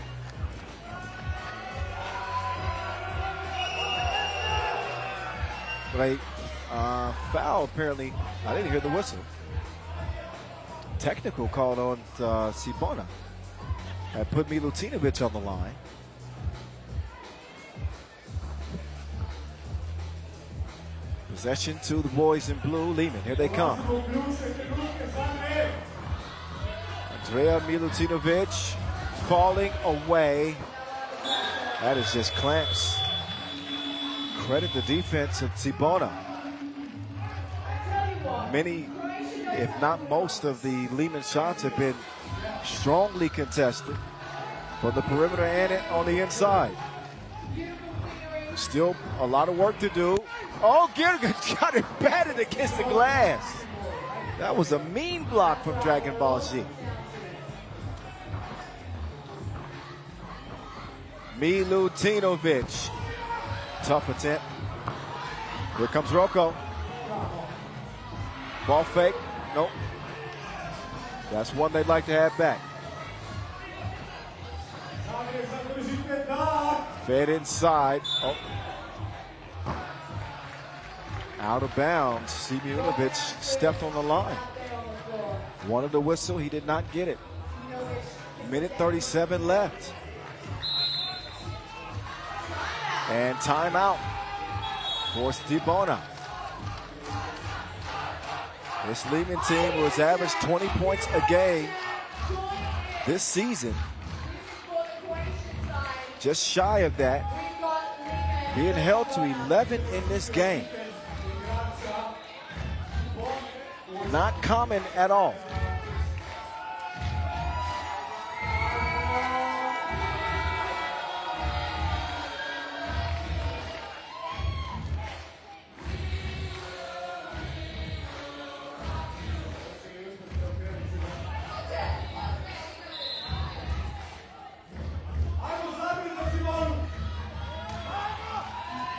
But a foul, apparently. I didn't hear the whistle. Technical called on Cibona. That put Milutinovic on the line. Possession to the boys in blue. Liman, here they come. Andrea Milutinovic falling away. That is just clamps. Credit the defense of Cibona. Many, if not most, of the Liman shots have been strongly contested from the perimeter and on the inside. Still a lot of work to do. Oh, Gergen got it batted against the glass. That was a mean block from Dragon Ball Z. Milutinovic. Tough attempt. Here comes Rocco. Ball fake. Nope. That's one they'd like to have back. Fed inside. Oh. Out of bounds. Simunovic stepped on the line. Wanted the whistle. He did not get it. Minute 37 left. And timeout for Cibona. This Liman team was averaged 20 points a game this season. Just shy of that. Being held to 11 in this game. Not common at all.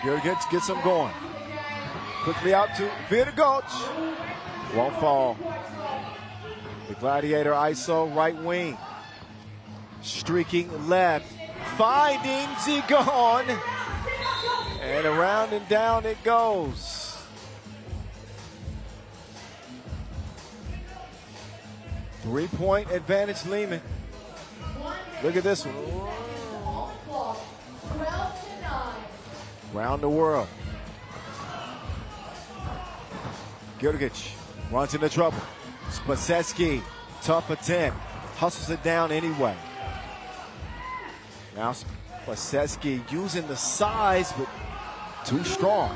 Gergen gets him going. Quickly out to Vidagoc. Won't fall. The Gladiator ISO right wing. Streaking left. Finding Zigon. And around and down it goes. Three-point advantage, Liman. Look at this one. 12-9. Round the world. Gergic runs into trouble. Spacecki, tough attempt. Hustles it down anyway. Now Spacecki using the size, but too strong.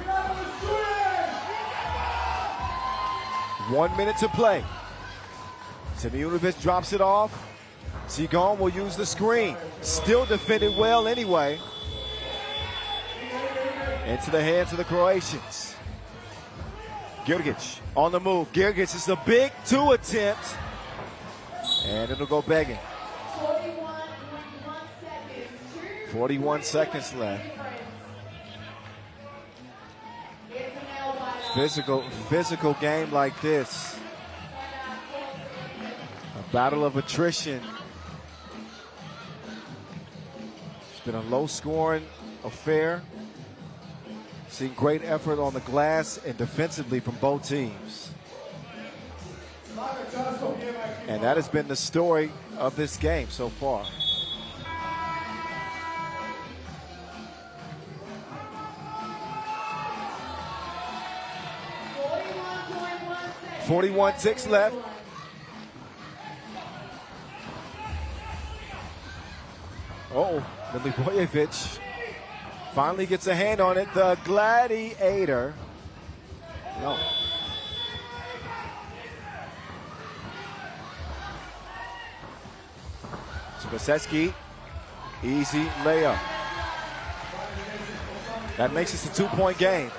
1 minute to play. Simunovic drops it off. Zigon will use the screen. Still defended well anyway. Into the hands of the Croatians. Gergic on the move. Gergic is a big two attempt. And it'll go begging. 41 seconds left. Physical game like this. A battle of attrition. It's been a low-scoring affair. Seen great effort on the glass and defensively from both teams. And that has been the story of this game so far. 41-6 left. Oh, Milivojevic finally gets a hand on it. The Gladiator. No. Spaseski, easy layup. That makes this a 2-point game.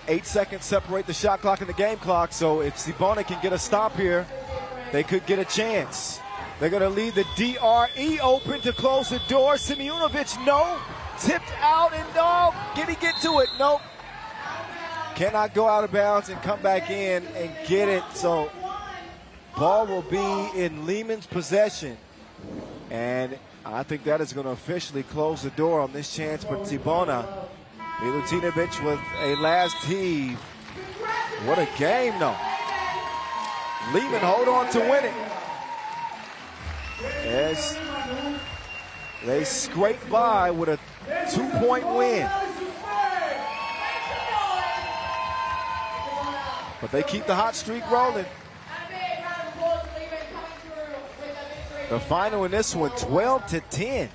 8 seconds separate the shot clock and the game clock, so if Cibona can get a stop here, they could get a chance. They're going to leave the DRE open to close the door. Simunovic, no. Tipped out and no. Can he get to it? Nope. Cannot go out of bounds and come back in and get it. So ball will be in Liman's possession. And I think that is going to officially close the door on this chance for Cibona. Milutinovic with a last heave. What a game, though. Liman hold on to win it. As they scrape by with a 2-point win. But they keep the hot streak rolling. The final in this one, 12-10.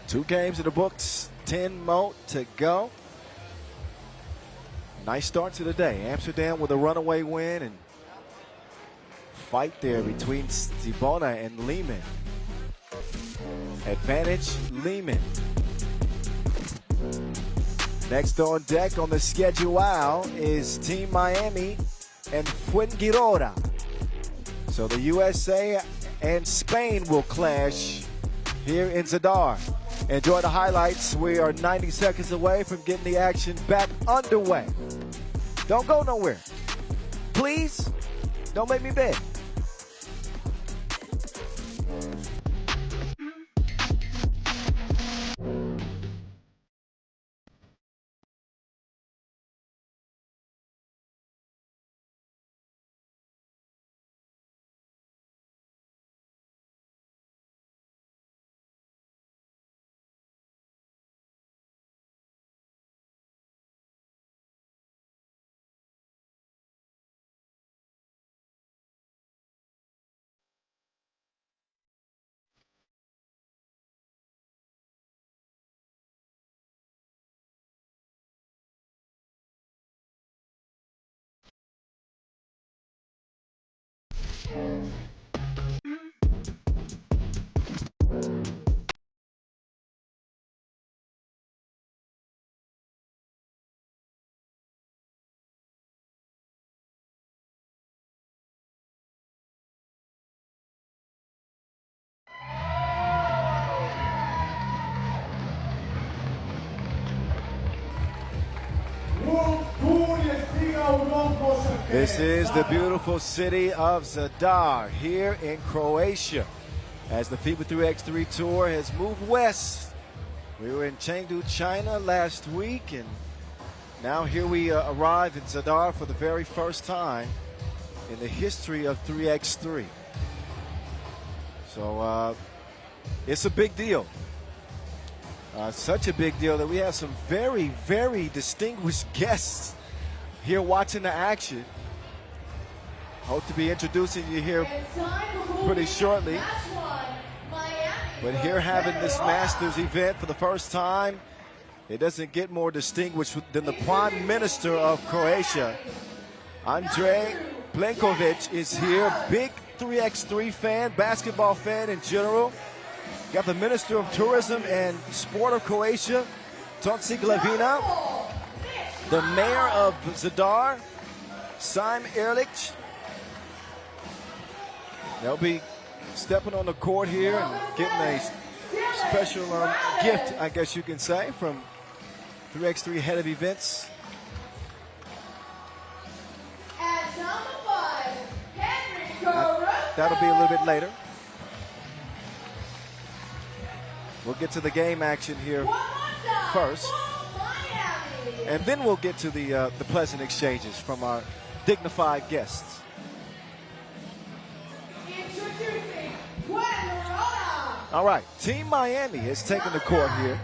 Two games in the books, 10 more to go. Nice start to the day. Amsterdam with a runaway win and fight there between Cibona and Liman. Advantage Liman. Next on deck on the schedule is Team Miami and Fuengirola. So the USA and Spain will clash here in Zadar. Enjoy the highlights. We are 90 seconds away from getting the action back underway. Don't go nowhere. Please, don't make me beg. This is the beautiful city of Zadar here in Croatia as the FIBA 3x3 tour has moved west. We were in Chengdu, China last week, and now here we arrive in Zadar for the very first time in the history of 3x3. So it's a big deal. Such a big deal that we have some very, very distinguished guests here watching the action. Hope to be introducing you here pretty shortly. But here having this Masters event for the first time, it doesn't get more distinguished than the Prime Minister of Croatia. Andrej Plenković is here, big 3x3 fan, basketball fan in general. Got the Minister of Tourism and Sport of Croatia, Tonci Glavina. The Mayor of Zadar, Sim Erlich. They'll be stepping on the court here and getting a special gift, I guess you can say, from 3x3 Head of Events. And number 5, Henry Caruso. That'll be a little bit later. We'll get to the game action here first, and then we'll get to the pleasant exchanges from our dignified guests. Introducing Fuengirola. All right, Team Miami has taken the court here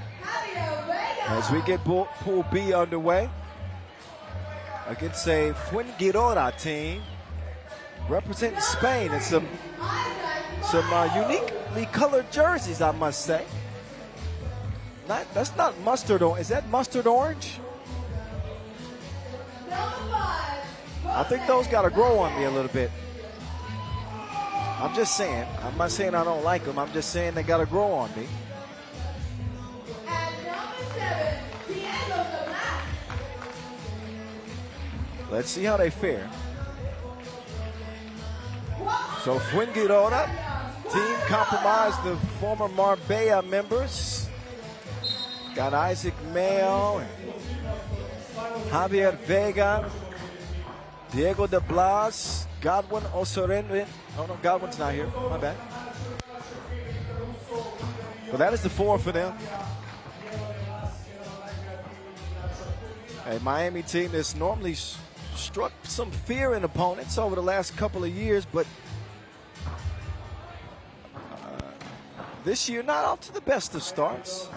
as we get Pool B underway against a Fuengirola team representing Spain and some uniquely colored jerseys, I must say. That's not mustard orange. Is that mustard orange? I think those got to grow on me a little bit. I'm just saying. I'm not saying I don't like them. I'm just saying they got to grow on me. And number 7, Diego Zadar. Let's see how they fare. So Fuengirola team compromised the former Marbella members. Got Isaac Mayo, and Javier Vega, Diego de Blas, Godwin Osorio. Oh no, Godwin's not here. My bad. Well, that is the 4 for them. A Miami team that's normally struck some fear in opponents over the last couple of years, but this year not off to the best of starts.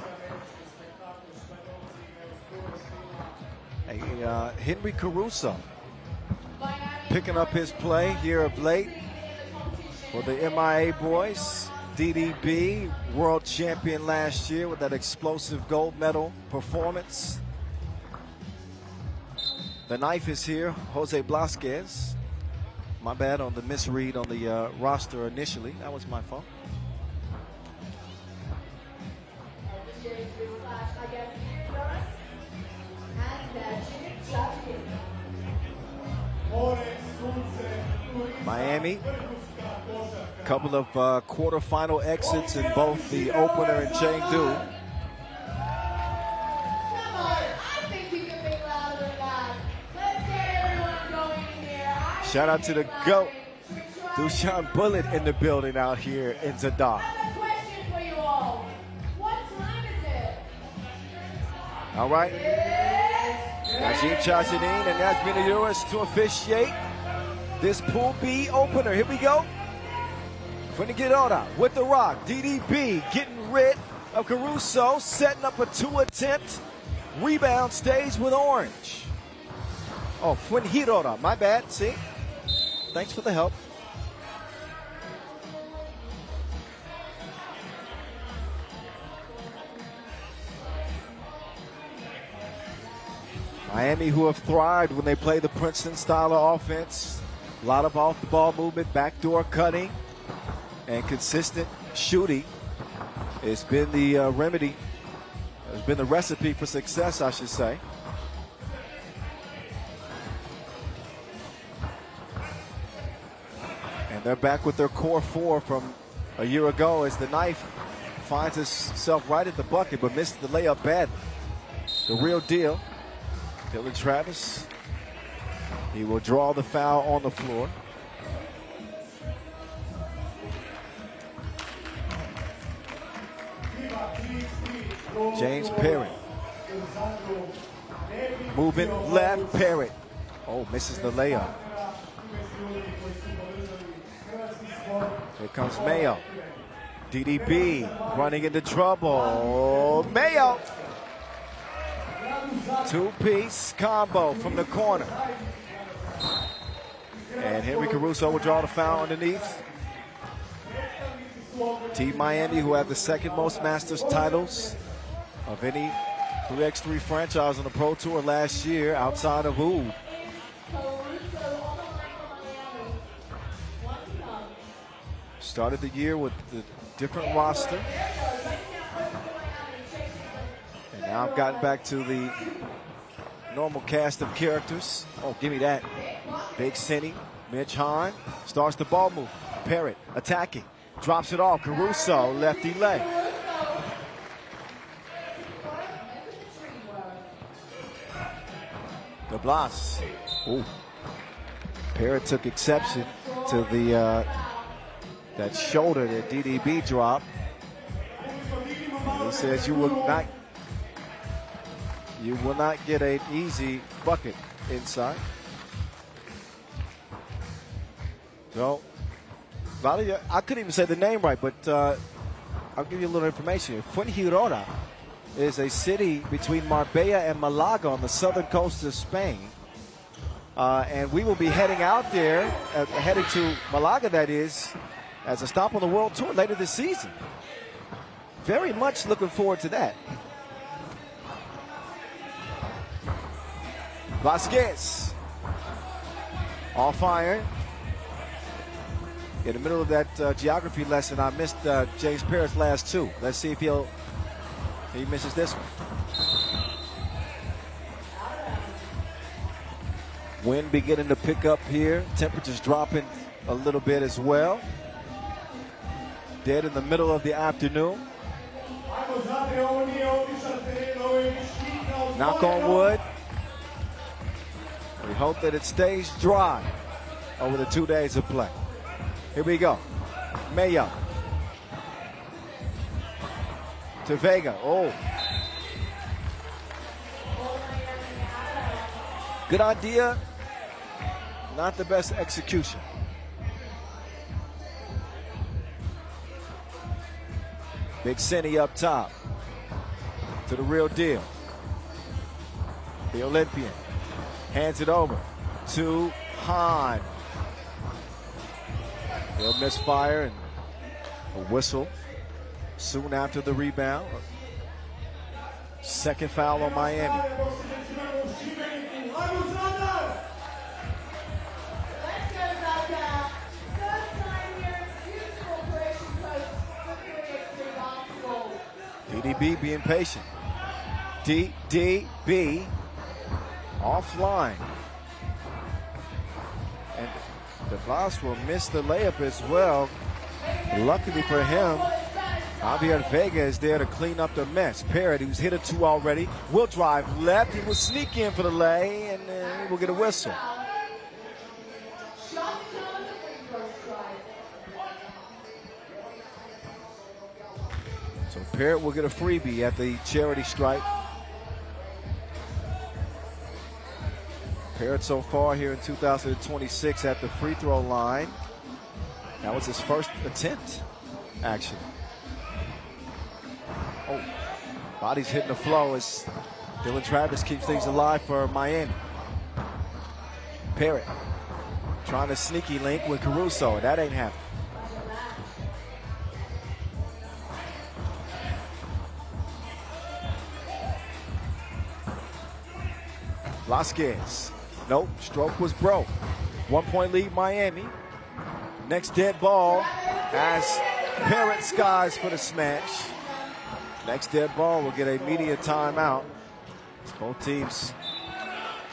Henry Caruso picking up his play here of late for the MIA boys. DDB, world champion last year with that explosive gold medal performance. The knife is here, Jose Blasquez. My bad on the misread on the roster initially. That was my fault. Miami, a couple of quarterfinal exits in both the opener and Chengdu. Come on, I think you can be louder than that. Let's get everyone going here. Shout out to the GOAT, Dushan Bullet in the building out here in Zadar. I have a question for you all. What time is it? All right. Najim Chachadin and Nazmina Uris to officiate this Pool B opener. Here we go. Fuengirola with the rock. DDB getting rid of Caruso, setting up a 2 attempt. Rebound stays with orange. Oh, Fuengirola, my bad. See? Thanks for the help. Miami, who have thrived when they play the Princeton style of offense. A lot of off-the-ball movement, backdoor cutting, and consistent shooting. It's been the remedy. It's been the recipe for success, I should say. And they're back with their core 4 from a year ago as the knife finds itself right at the bucket, but missed the layup bad. The real deal. Dylan Travis, he will draw the foul on the floor. James Parrott. Moving left, Parrott. Oh, misses the layup. Here comes Mayo. DDB running into trouble. Mayo. 2-piece combo from the corner. And Henry Caruso will draw the foul underneath. Team Miami, who have the second most Masters titles of any 3x3 franchise on the Pro Tour last year, outside of who? Started the year with the different roster. And now I've gotten back to the normal cast of characters. Oh, give me that. Big Cindy, Mitch Hahn starts the ball move. Parrott attacking. Drops it off. Caruso, lefty leg. De Blas. Ooh. Parrott took exception to the that shoulder that DDB dropped. And he says you will not get an easy bucket inside. So, I couldn't even say the name right, but I'll give you a little information here. Fuengirola is a city between Marbella and Malaga on the southern coast of Spain. And we will be heading out there, heading to Malaga, that is, as a stop on the World Tour later this season. Very much looking forward to that. Vasquez. Off iron. In the middle of that geography lesson, I missed James Parrott's last two. Let's see if he misses this one. Wind beginning to pick up here. Temperatures dropping a little bit as well. Dead in the middle of the afternoon. Knock on wood. We hope that it stays dry over the 2 days of play. Here we go. Mayo. To Vega. Oh. Good idea. Not the best execution. Big Cindy up top. To the real deal. The Olympian. Hands it over to Hahn. He'll misfire and a whistle soon after the rebound. Second foul on Miami. Let's go, Zadar. First time here, beautiful Croatian coast for 3x3 basketball. DDB being patient. DDB offline. And De Blas will miss the layup as well. Luckily for him, Javier Vega is there to clean up the mess. Parrott, who's hit a two already, will drive left. He will sneak in for the lay, and he will get a whistle. So Parrott will get a freebie at the charity stripe. Parrott so far here in 2026 at the free throw line. That was his first attempt, actually. Oh, body's hitting the flow as Dylan Travis keeps things alive for Miami. Parrott trying to sneaky link with Caruso, and that ain't happening. Vasquez. Nope, stroke was broke. 1 point lead Miami. Next dead ball as Parrott skies for the smash. Next dead ball will get a media timeout. Both teams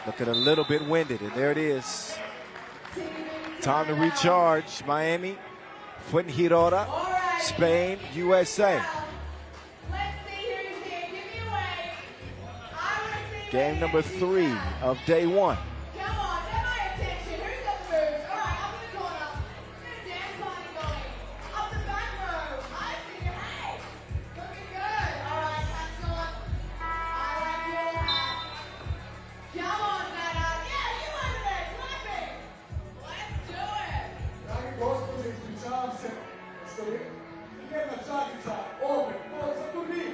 looking a little bit winded, and there it is. Time to recharge. Miami, Fuengirola, Spain, USA. Game number 3 of day 1. Come on, get my attention. Who's got the moves? All right, up in the corner. There's a dance party going. Up the back row. I see you. Hey, looking good. All right, that's on. I like your hat. Come on, Zadar. Yeah, you over there, clapping. Let's do it. Dragi gospodi, ispričavam se što je jedna čakica opet, za turnir,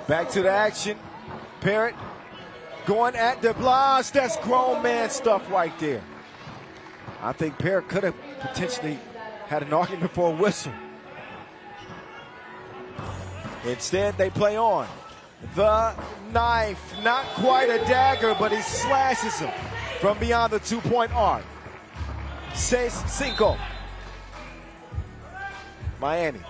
Back to the action. Parrott going at De Blas. That's grown man stuff right there. I think Parrott could have potentially had an argument for a whistle. Instead, they play on. The knife, not quite a dagger, but he slashes him from beyond the 2-point arc. 6-5. Miami.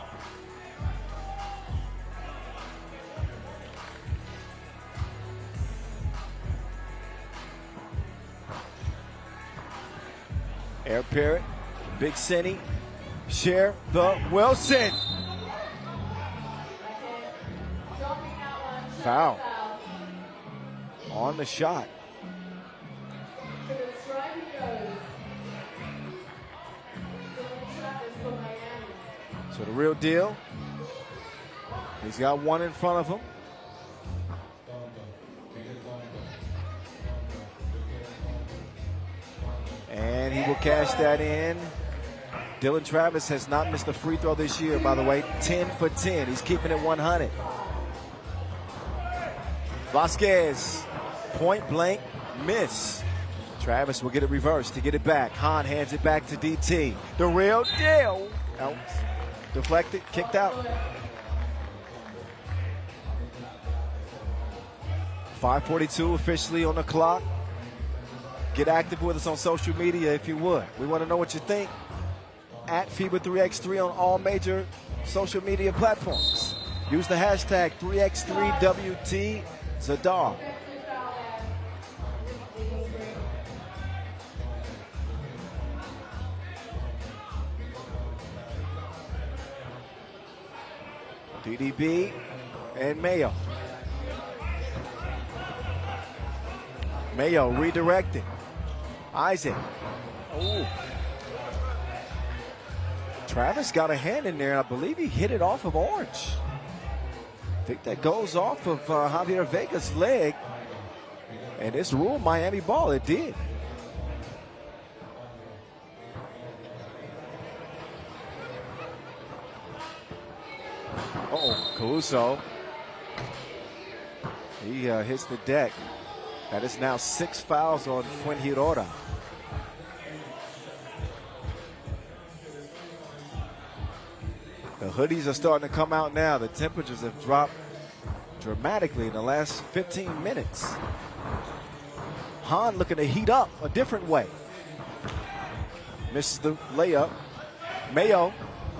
Air Parrott, Big Cindy, share the Wilson. Foul on the shot. So the real deal, he's got one in front of him. And he will cash that in. Dylan Travis has not missed a free throw this year, by the way. 10 for 10. He's keeping it 100. Vasquez, point blank miss. Travis will get it reversed to get it back. Hahn hands it back to DT. The real deal. Out. Deflected, kicked out. 5:42 officially on the clock. Get active with us on social media if you would. We want to know what you think. At FIBA 3x3 on all major social media platforms. Use the hashtag 3x3WT Zadar. DDB and Mayo. Mayo redirected. Isaac. Ooh. Travis got a hand in there, and I believe he hit it off of Orange. I think that goes off of Javier Vega's leg. And it's ruled Miami ball. It did. Uh-oh, Caruso. He hits the deck. That is now 6 fouls on Fuengirola. The hoodies are starting to come out now. The temperatures have dropped dramatically in the last 15 minutes. Hahn looking to heat up a different way. Misses the layup. Mayo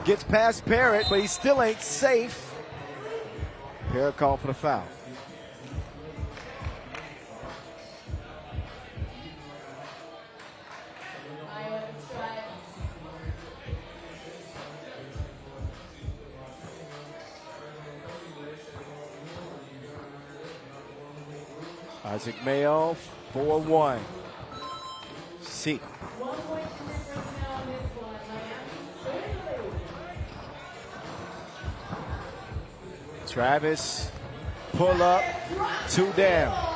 gets past Parrott, but he still ain't safe. Parrott called for the foul. Isaac Mayo, 4-1. See. Travis, pull up, 2 down.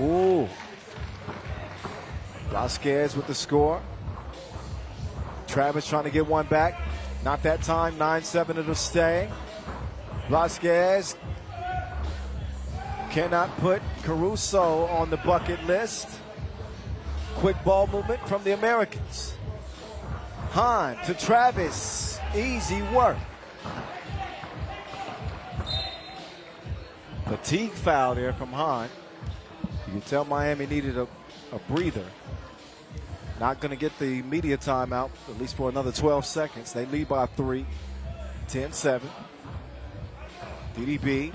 Ooh. Vasquez with the score. Travis trying to get one back. Not that time. 9-7 it'll stay. Vasquez cannot put Caruso on the bucket list. Quick ball movement from the Americans. Hahn to Travis. Easy work. Fatigue foul there from Hahn. You can tell Miami needed a breather. Not going to get the media timeout, at least for another 12 seconds. They lead by 3, 10-7. DDB.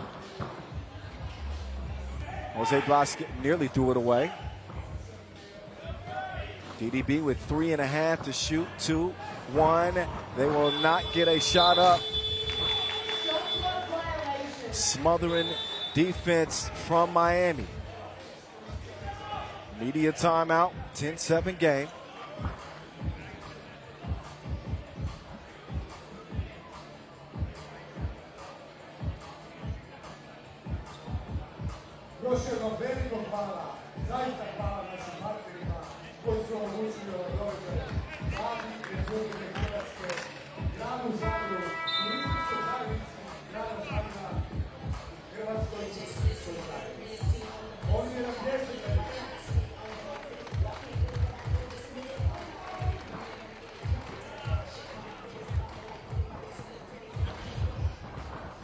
Jose Blasquez nearly threw it away. DDB with 3.5 to shoot. 2-1. They will not get a shot up. Smothering defense from Miami. Media timeout, 10-7 game. Još jednom veliko hvala, zaista hvala našim partnerima koji su omogućili ovaj događaj. Vladi Republike Hrvatske, gradu Zadru, turističkoj zajednici grada Zadra, Hrvatskoj turističkoj zajednici. Ovdje nam desete.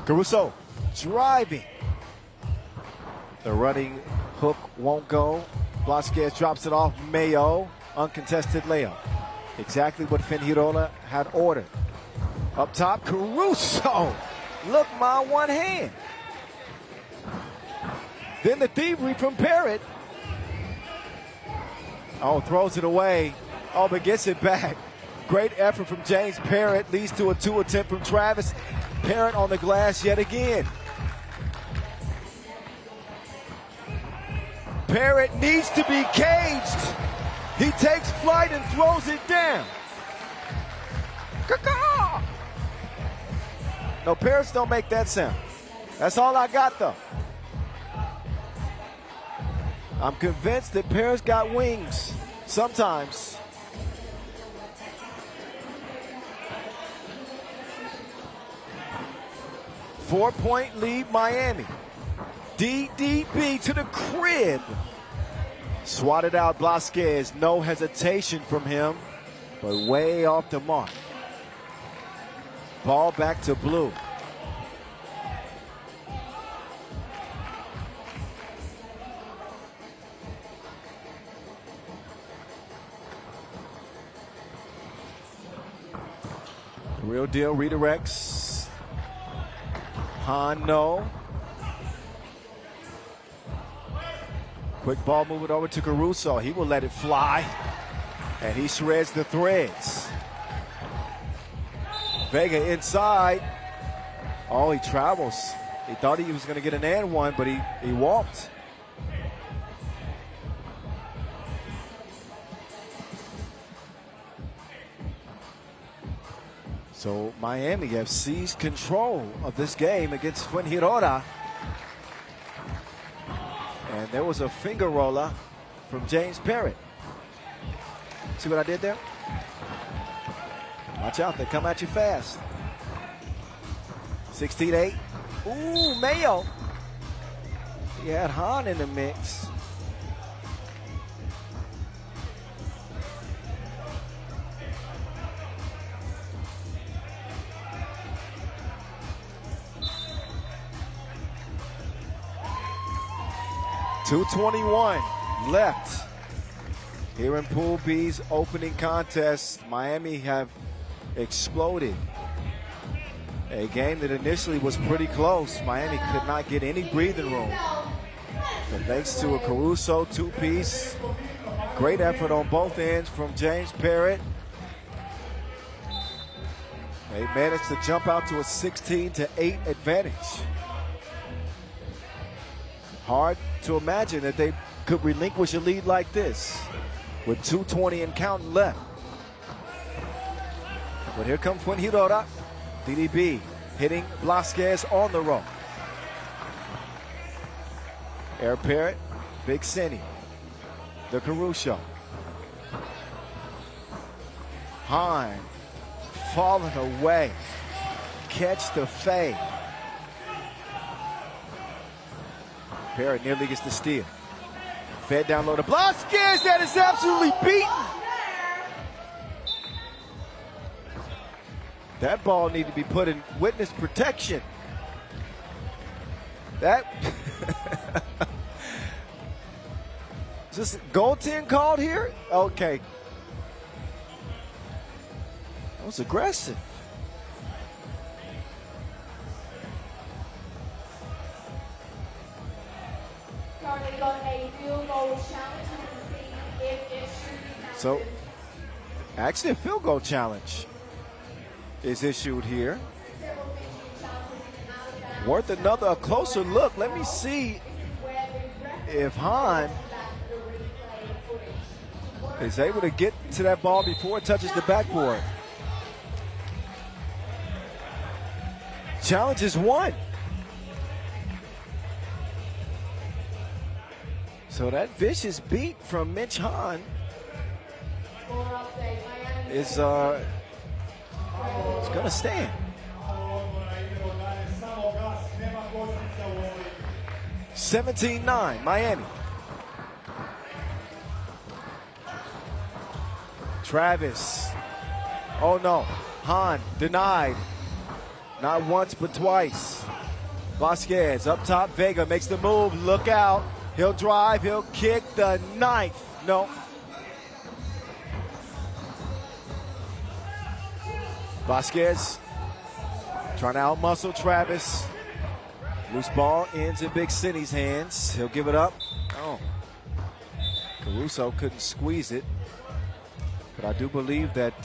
Caruso driving. The running hook won't go. Blasquez drops it off. Mayo, uncontested layup. Exactly what Fuengirola had ordered. Up top, Caruso. Look, my one hand. Then the thievery from Parrott. Oh, throws it away. Oh, but gets it back. Great effort from James Parrott. Leads to a 2 attempt from Travis. Parrott on the glass yet again. Parrott needs to be caged. He takes flight and throws it down. Caw-caw! No, Parrots don't make that sound. That's all I got, though. I'm convinced that Parrots got wings sometimes. Four-point lead, Miami. DDB to the crib. Swatted out Blasquez. No hesitation from him, but way off the mark. Ball back to Blue. Real deal redirects. Han, no. Quick ball moving over to Caruso. He will let it fly. And he shreds the threads. Vega inside. Oh, he travels. He thought he was going to get an and one, but he walked. So Miami have seized control of this game against Fuengirola. And there was a finger roller from James Parrott. See what I did there? Watch out, they come at you fast. 16-8. Ooh, Mayo. He had Han in the mix. .221 left here in Pool B's opening contest. Miami have exploded. A game that initially was pretty close. Miami could not get any breathing room. But thanks to a Caruso two-piece, great effort on both ends from James Parrott. They managed to jump out to a 16-8 advantage. Hard to imagine that they could relinquish a lead like this with 2:20 and counting left. But here comes Fuengirola. DDB hitting Blasquez on the roll. Air Parrott, Big Cinny, the Caruso. Hine falling away. Catch the fade. Parrott nearly gets the steal. Fed down low to Blasquez. That is absolutely beaten. That ball needed to be put in witness protection. That. Is this goaltend called here? Okay. That was aggressive. So, actually a field goal challenge is issued here. Worth a closer look. Let me see if Han is able to get to that ball before it touches the backboard. Challenge is won. So that vicious beat from Mitch Han is going to stand. 17-9, Miami. Travis. Oh no, Han denied. Not once but twice. Blasquez up top, Vega makes the move, look out. He'll drive, he'll kick the ninth. No. Vasquez trying to outmuscle Travis. Loose ball ends in Big Cindy's hands. He'll give it up. Oh. Caruso couldn't squeeze it. But I do believe that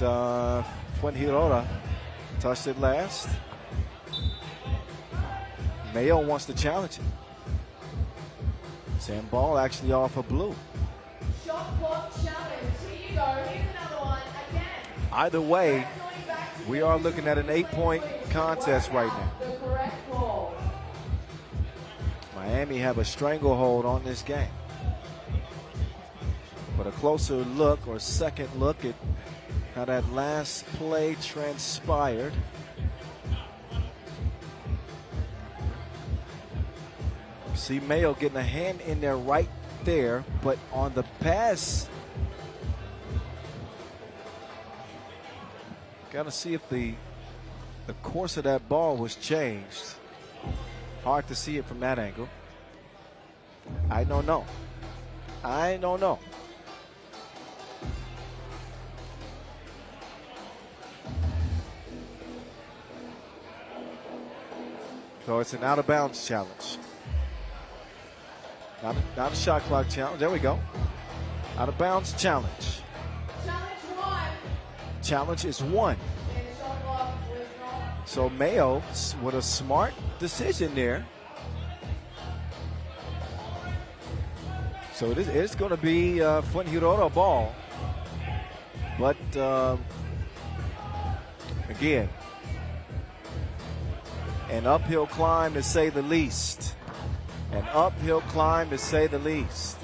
Fuengirola touched it last. Mayo wants to challenge it. Sand ball actually off of blue. Shot clock challenge. Here you go. Here's another one again. Either way, we are looking at an 8-point contest right now. The correct call. Miami have a stranglehold on this game. But a closer look or second look at how that last play transpired. See Mayo getting a hand in there right there, but on the pass, got to see if the course of that ball was changed. Hard to see it from that angle. I don't know. I don't know. So it's an out of bounds challenge. Not a shot clock challenge. There we go. Out of bounds challenge. Challenge one. Challenge is 1. And the shot clock was not. So Mayo with a smart decision there. So it is going to be Fuengirola ball. But again, an uphill climb to say the least. An uphill climb to say the least.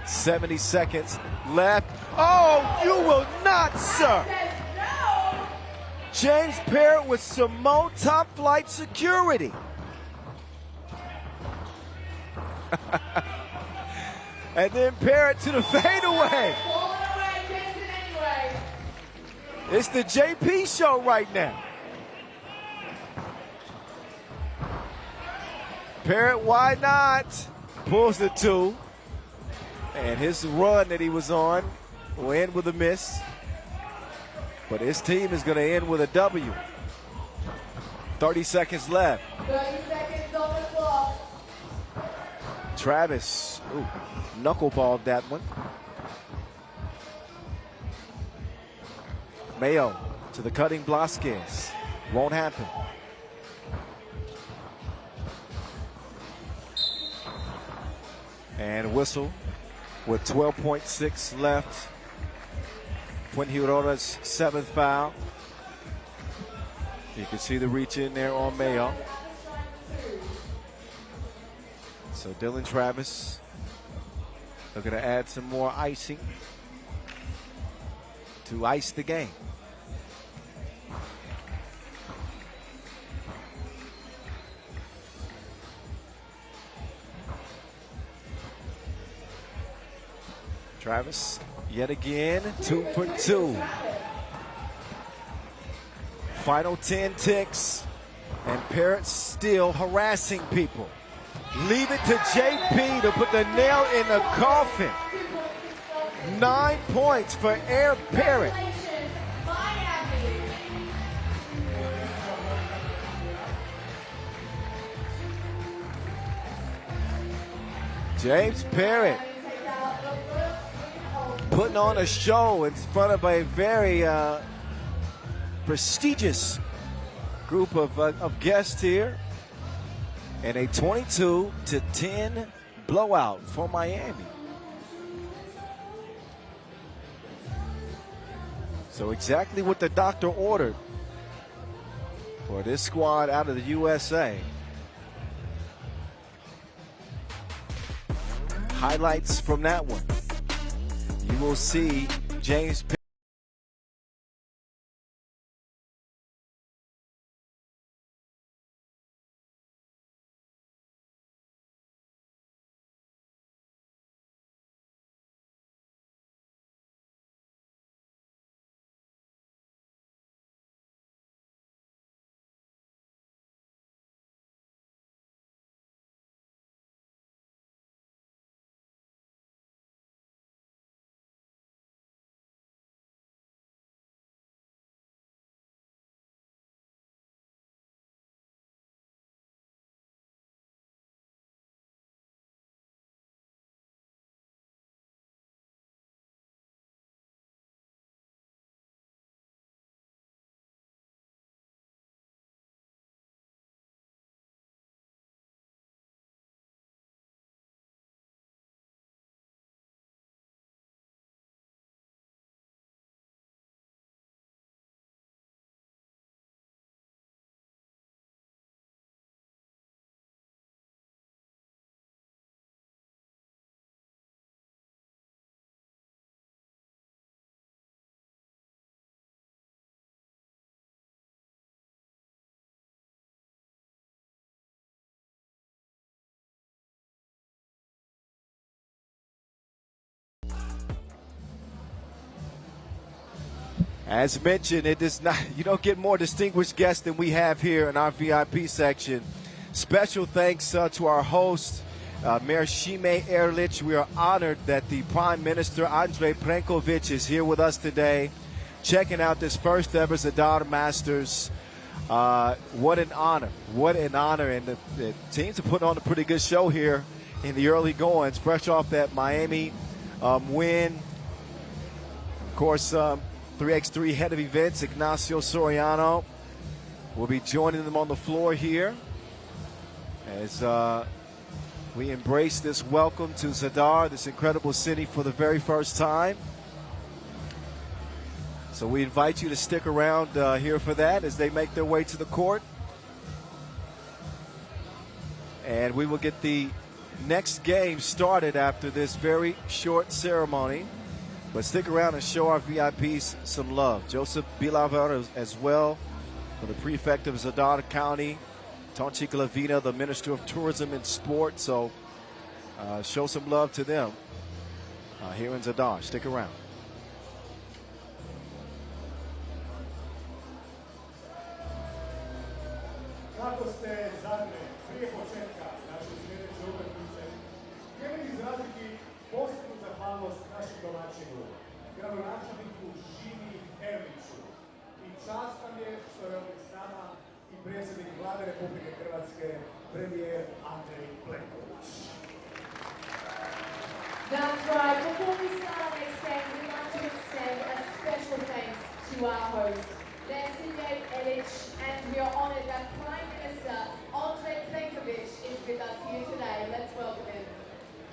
70 seconds left. Oh, you will not, sir. Says no. James Parrott with Simone top flight security. And then Parrott to the fadeaway. Ball away, Jason anyway. It's the JP show right now. Parrott, why not? Pulls the 2. And his run that he was on will end with a miss. But his team is going to end with a W. 30 seconds left. 30 seconds on the clock. Travis, knuckleballed that one. Mayo to the cutting Blasquez. Won't happen. And whistle with 12.6 left. Fuengirora's 7th foul. You can see the reach in there on Mayo. So Dylan Travis looking to add some more icing to ice the game. Travis, yet again, 2 for 2. Final 10 ticks, and Parrott still harassing people. Leave it to JP to put the nail in the coffin. 9 points for Air Parrott. Congratulations, Miami. James Parrott putting on a show in front of a very prestigious group of guests here. And a 22-10 blowout for Miami. So exactly what the doctor ordered for this squad out of the USA. Highlights from that one. You will see James As mentioned, it is not, you don't get more distinguished guests than we have here in our VIP section. Special thanks to our host, Mayor Šime Erlich. We are honored that the Prime Minister, Andrej Plenković, is here with us today, checking out this first ever Zadar Masters. What an honor. What an honor. And the teams are putting on a pretty good show here in the early goings, fresh off that Miami win. Of course, 3x3 head of events, Ignacio Soriano, will be joining them on the floor here as we embrace this welcome to Zadar, this incredible city, for the very first time. So we invite you to stick around here for that as they make their way to the court. And we will get the next game started after this very short ceremony. But stick around and show our VIPs some love. Joseph Bilaver as well, for the prefect of Zadar County. Tonči Glavina, the Minister of Tourism and Sport. So show some love to them here in Zadar. Stick around. Kako ste zadnje, prije početka naše sljedeće utakmice, htjeli izraziti posebnu zahvalnost našem domaćinu, gradonačelniku Šimi Erliću. I čast nam je što je ovdje s nama i predsjednik Vlade Republike Hrvatske, premijer Andrej Plenković. That's right. Before we start our next game, we'd like to extend a special thanks to our host, Šime Erlich, and we are honored that Prime Minister Andrej Plenković is with us here today. Let's welcome him.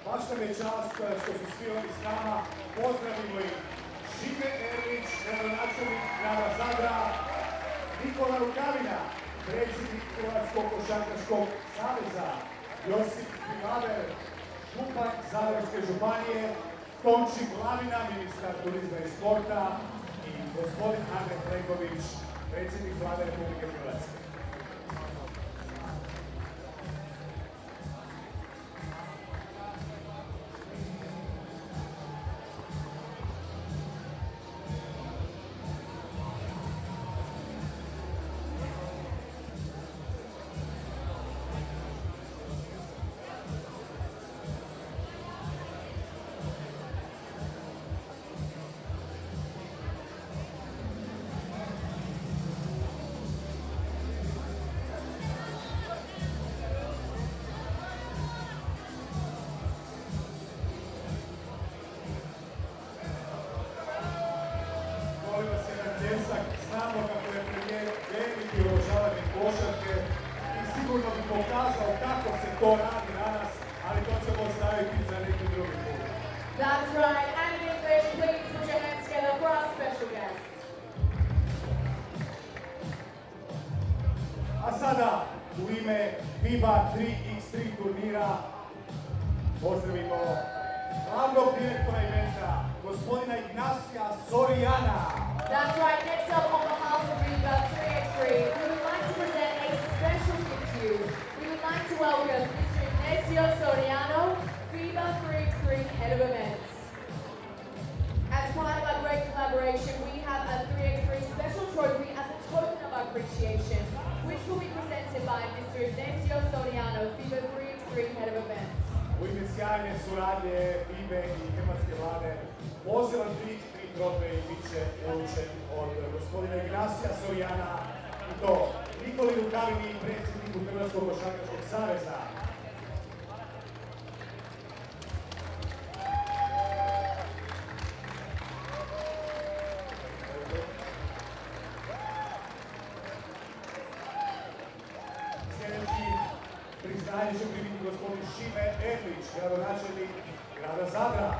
Baš nam je čast što su svi ovdje s nama. Pozdravimo ih. Šime Erlich, gradonačelnik grada Zadra, Nikola Rukavina, predsjednik Hrvatskog košarkaškog saveza, Josip Bilaver, župan Zadarske županije, Tonči Glavina, ministar turizma i sporta, i gospodin Andrej Plenković, predsjednik Vlade Republike Hrvatske. Znamo kako je premijer veliki obožavanje košarke i sigurno bi pokazao kako se to radi danas, ali to ćemo ostaviti za neki drugi put. That's right. And in English, please put your hands together for our special guest. A sada u ime FIBA 3x3 turnira pozdravimo glavnog direktora eventa, gospodina Ignacija Sorijana. That's right. Next up, on behalf of FIBA 3x3, we would like to present a special gift to you. We would like to welcome Mr. Ignacio Soriano, FIBA 3x3 Head of Events. As part of our great collaboration, we have a 3x3 special trophy as a token of our appreciation, which will be presented by Mr. Ignacio Soriano, FIBA 3x3 Head of Events. U ime sjajne suradnje FIBA i Hrvatske vlade, poseban 3x3 trofej bit će uručen od gospodina Ignacija Sorijana, i to Nikoli Rukavini, predsjedniku Hrvatskog košarkaškog saveza. Sljedeći priznanje će primiti gospodin Šime Erlich, gradonačelnik grada Zadra.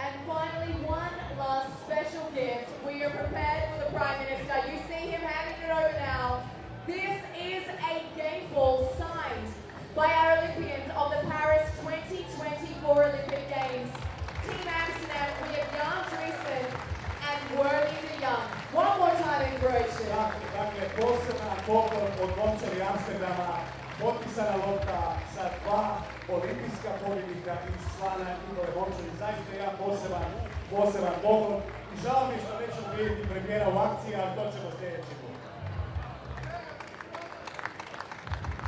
And finally, one last special gift. We are prepared for the Prime Minister. You see him handing it over now. This is a game ball signed by our Olympians of the Paris 2024 Olympic Games. Team Amsterdam, we have Jan Driessen and Worthy de Young. One more time in Croatia. Dakle, posebna poklon od momčadi Amsterdama, potpisana lopta sa 2 olimpijska pobjednika iz člana njihove momčadi. Zaista jedan poseban poklon. I žao mi je što nećemo vidjeti premijera u akciji, ali to ćemo sljedeći put.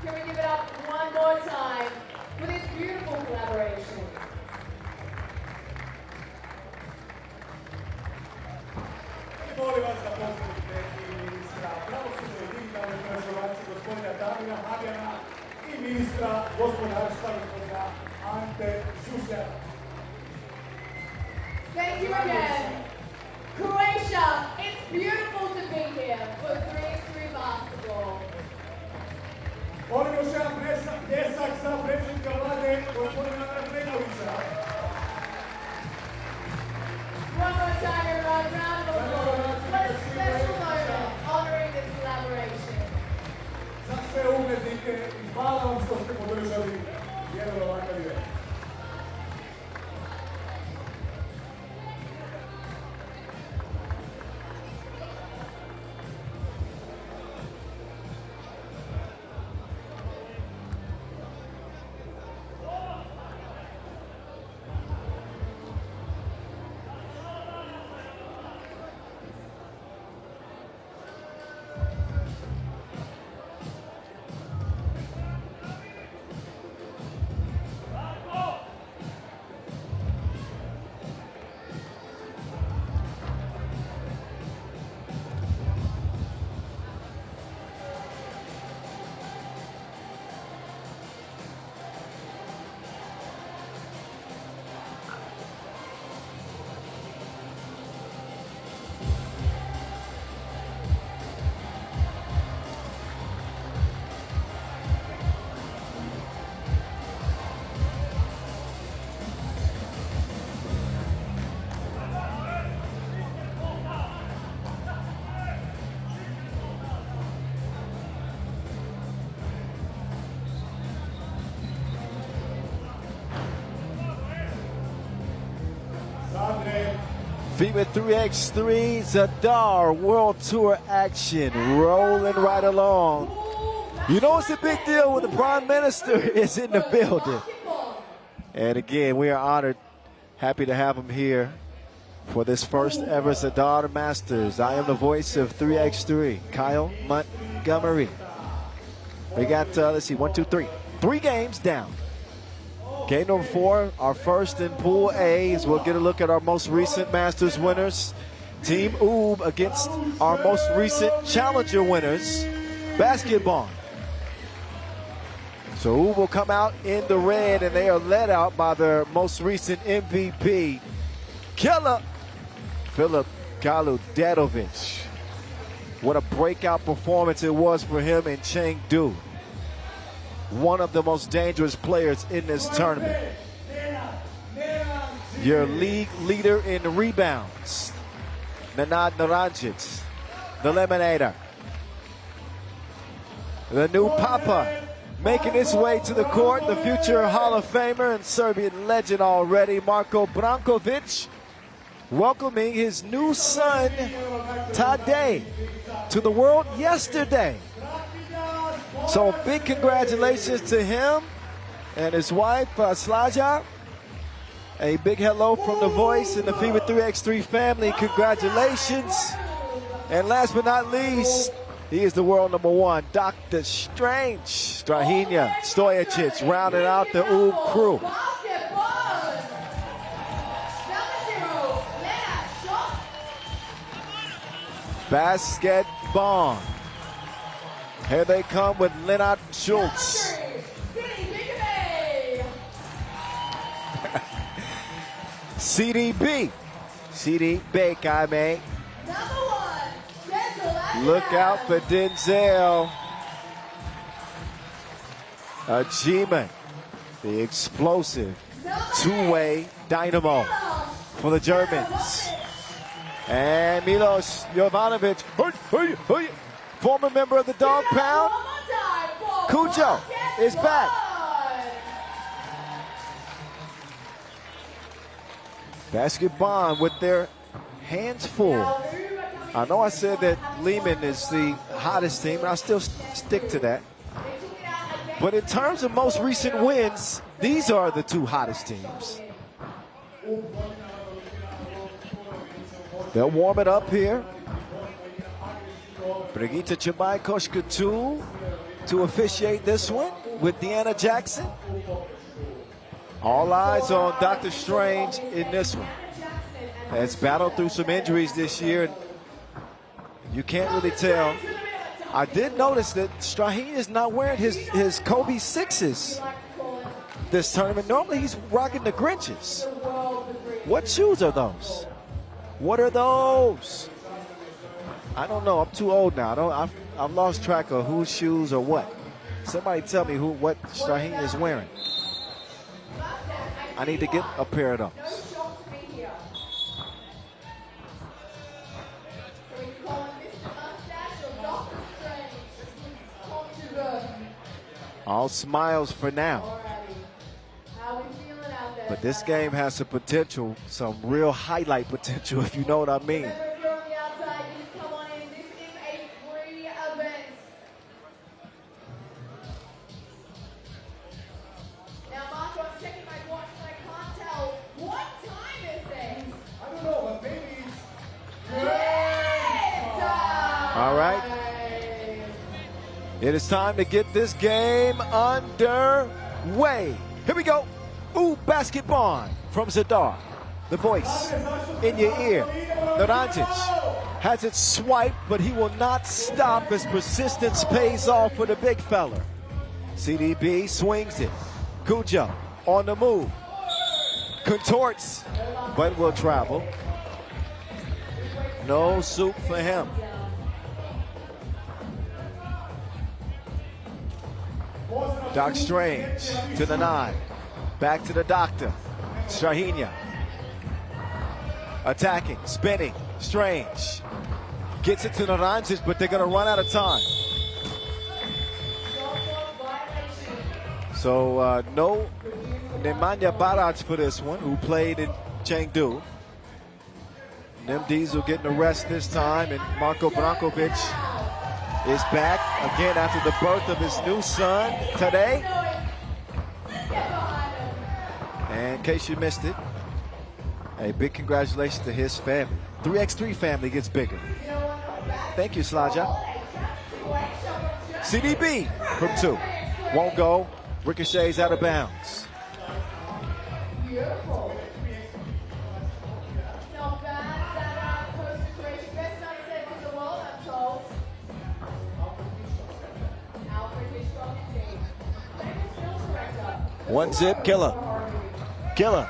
Can we give it up one more time for this beautiful collaboration? I molim vas da pozdravite i ministra pravosuđa i digitalne transformacije gospodina Damira Habjana i ministra gospodarstva gospodina Ante Žusjara. Thank you again. Croatia, it's beautiful to be here for 3x3 basketball. Molim još jedan pljesak za predsjednika vlade gospodina Plenkovića. One more time, everyone. Round of applause. What a special moment honoring this collaboration. Za sve uglednike i hvala vam što ste podržali jedan ovakav event. FIBA 3x3 Zadar World Tour action rolling right along. You know it's a big deal when the Prime Minister is in the building. And again, we are honored, happy to have him here for this first ever Zadar Masters. I am the voice of 3x3, Kyle Montgomery. We got, let's see, 1, 2, 3. 3 games down. Game number 4, our first in Pool A, as we'll get a look at our most recent Masters winners. Team Oob against our most recent Challenger winners, Basketball. So Oob will come out in the red, and they are led out by their most recent MVP, Killer Filip Galudadovic. What a breakout performance it was for him in Chengdu. One of the most dangerous players in this tournament. Your league leader in rebounds, Nenad Naranjic, the Eliminator. The new Papa making his way to the court, the future Hall of Famer and Serbian legend already, Marko Brankovic, welcoming his new son, Tadej, to the world yesterday. So big congratulations to him and his wife, Slaja. A big hello from the voice and the FIBA 3x3 family. Congratulations. And last but not least, he is the world #1, Dr. Strange. Strahinja Stojicic rounding out the Oob crew. Basketball. Here they come with Lennart Schultz. CDB. CDB, Kaime. Look out for Denzel. Liman, the explosive two-way dynamo for the Germans. And Milos Jovanovic, former member of the Dog Pound. Cujo is back. Basketball with their hands full. I know I said that Liman is the hottest team, and I still stick to that. But in terms of most recent wins, these are the two hottest teams. They'll warm it up here. Brigitte Chimay-Koshka to officiate this one with Deanna Jackson. All eyes on Dr. Strange in this one. Has battled through some injuries this year. You can't really tell. I did notice that Strahin is not wearing his Kobe 6s this tournament. Normally he's rocking the Grinches. What shoes are those? What are those? I don't know. I'm too old now. I've lost track of whose shoes or what. Somebody tell me what Strahin is wearing. I need to get a pair of those. All smiles for now. But this game has some potential, some real highlight potential, if you know what I mean. All right. It is time to get this game underway. Here we go. Ooh, basketball from Zadar. The voice in your ear. Naranjic has it swiped, but he will not stop as persistence pays off for the big fella. CDB swings it. Kuja on the move. Contorts, but will travel. No soup for him. Doc Strange to the 9. Back to the doctor. Strahinja. Attacking, spinning. Strange. Gets it to Naranjic, but they're going to run out of time. So no Nemanja Barac for this one, who played in Chengdu. Nemdiz will get an arrest this time, and Marko Brankovic is back again after the birth of his new son today. And in case you missed it, a big congratulations to his family. 3x3 family gets bigger. Thank you, Slaja. CDB from 2. Won't go. Ricochets out of bounds. Beautiful. One zip, Killer. Killer.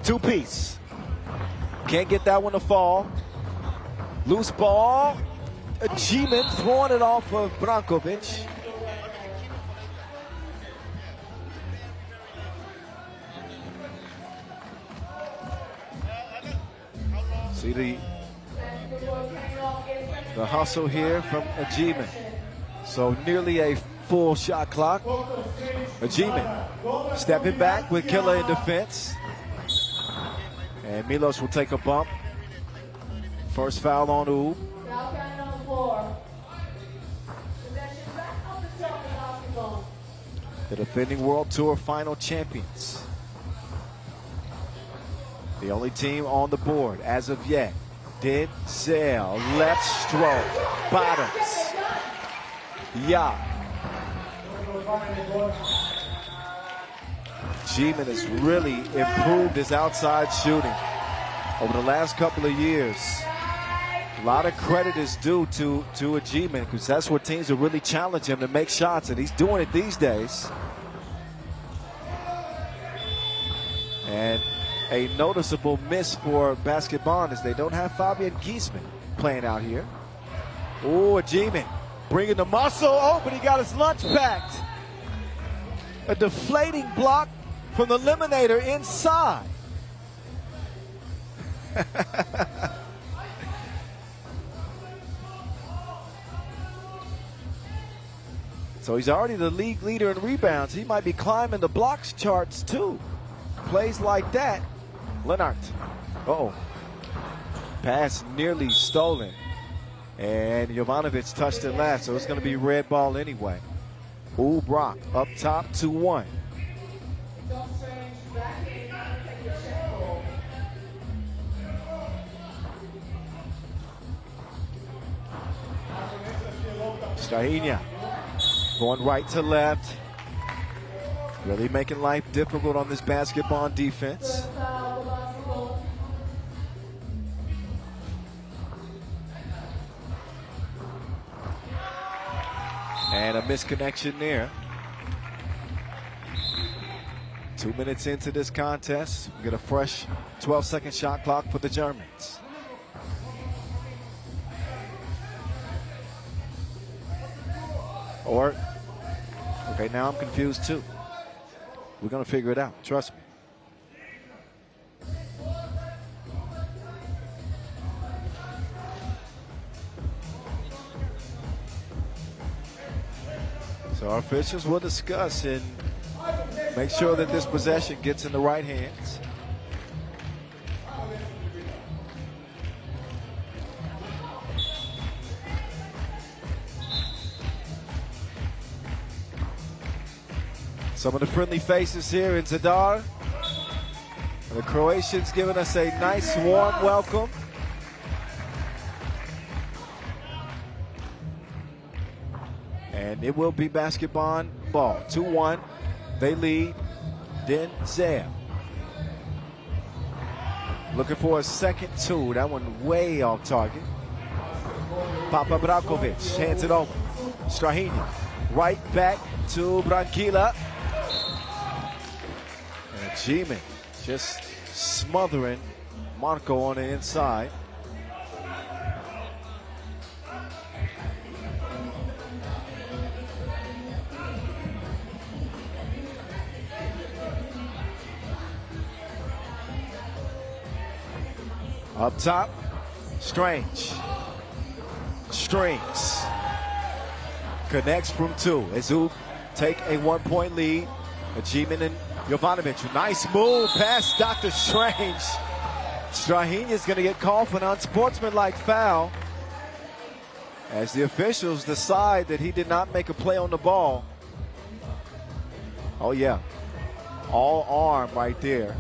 2-piece. Can't get that one to fall. Loose ball. G-Man throwing it off of Brankovic. See the hustle here from G-Man. So nearly a full shot clock. G-Man stepping back with Killer in defense. And Milos will take a bump. First foul on Oob. The defending World Tour final champions. The only team on the board as of yet. Denzel, left stroke, bottoms. Yeah. G-Man has really improved his outside shooting over the last couple of years. A lot of credit is due to a G-Man, because that's where teams will really challenge him to make shots, and he's doing it these days. And a noticeable miss for basketball is they don't have Fabian Giesman playing out here. Oh, a G-Man bringing the muscle. Oh, but he got his lunch packed. A deflating block from the Eliminator inside. So he's already the league leader in rebounds. He might be climbing the blocks charts too. Plays like that. Lennart. Uh-oh. Pass nearly stolen. And Jovanovic touched it last, so it's going to be red ball anyway. Brock up top, 2-1. Strahinja going right to left. Really making life difficult on this basketball defense. And a misconnection there. 2 minutes into this contest, we get a fresh 12-second shot clock for the Germans. Or, okay, now I'm confused too. We're going to figure it out, trust me. So our officials will discuss and make sure that this possession gets in the right hands. Some of the friendly faces here in Zadar. The Croatians giving us a nice warm welcome. And it will be basketball ball. 2-1. They lead. Then Zeb. Looking for a second two. That one way off target. Papa Brakovic hands it over. Strahinja. Right back to Branquilla. And G-Man just smothering Marco on the inside. Up top, Strange. Strings. Connects from two. Azub take a 1-point lead. G-Man and Jovanovic. Nice move past Dr. Strange. Strahinja is going to get called for an unsportsmanlike foul as the officials decide that he did not make a play on the ball. Oh, yeah. All arm right there.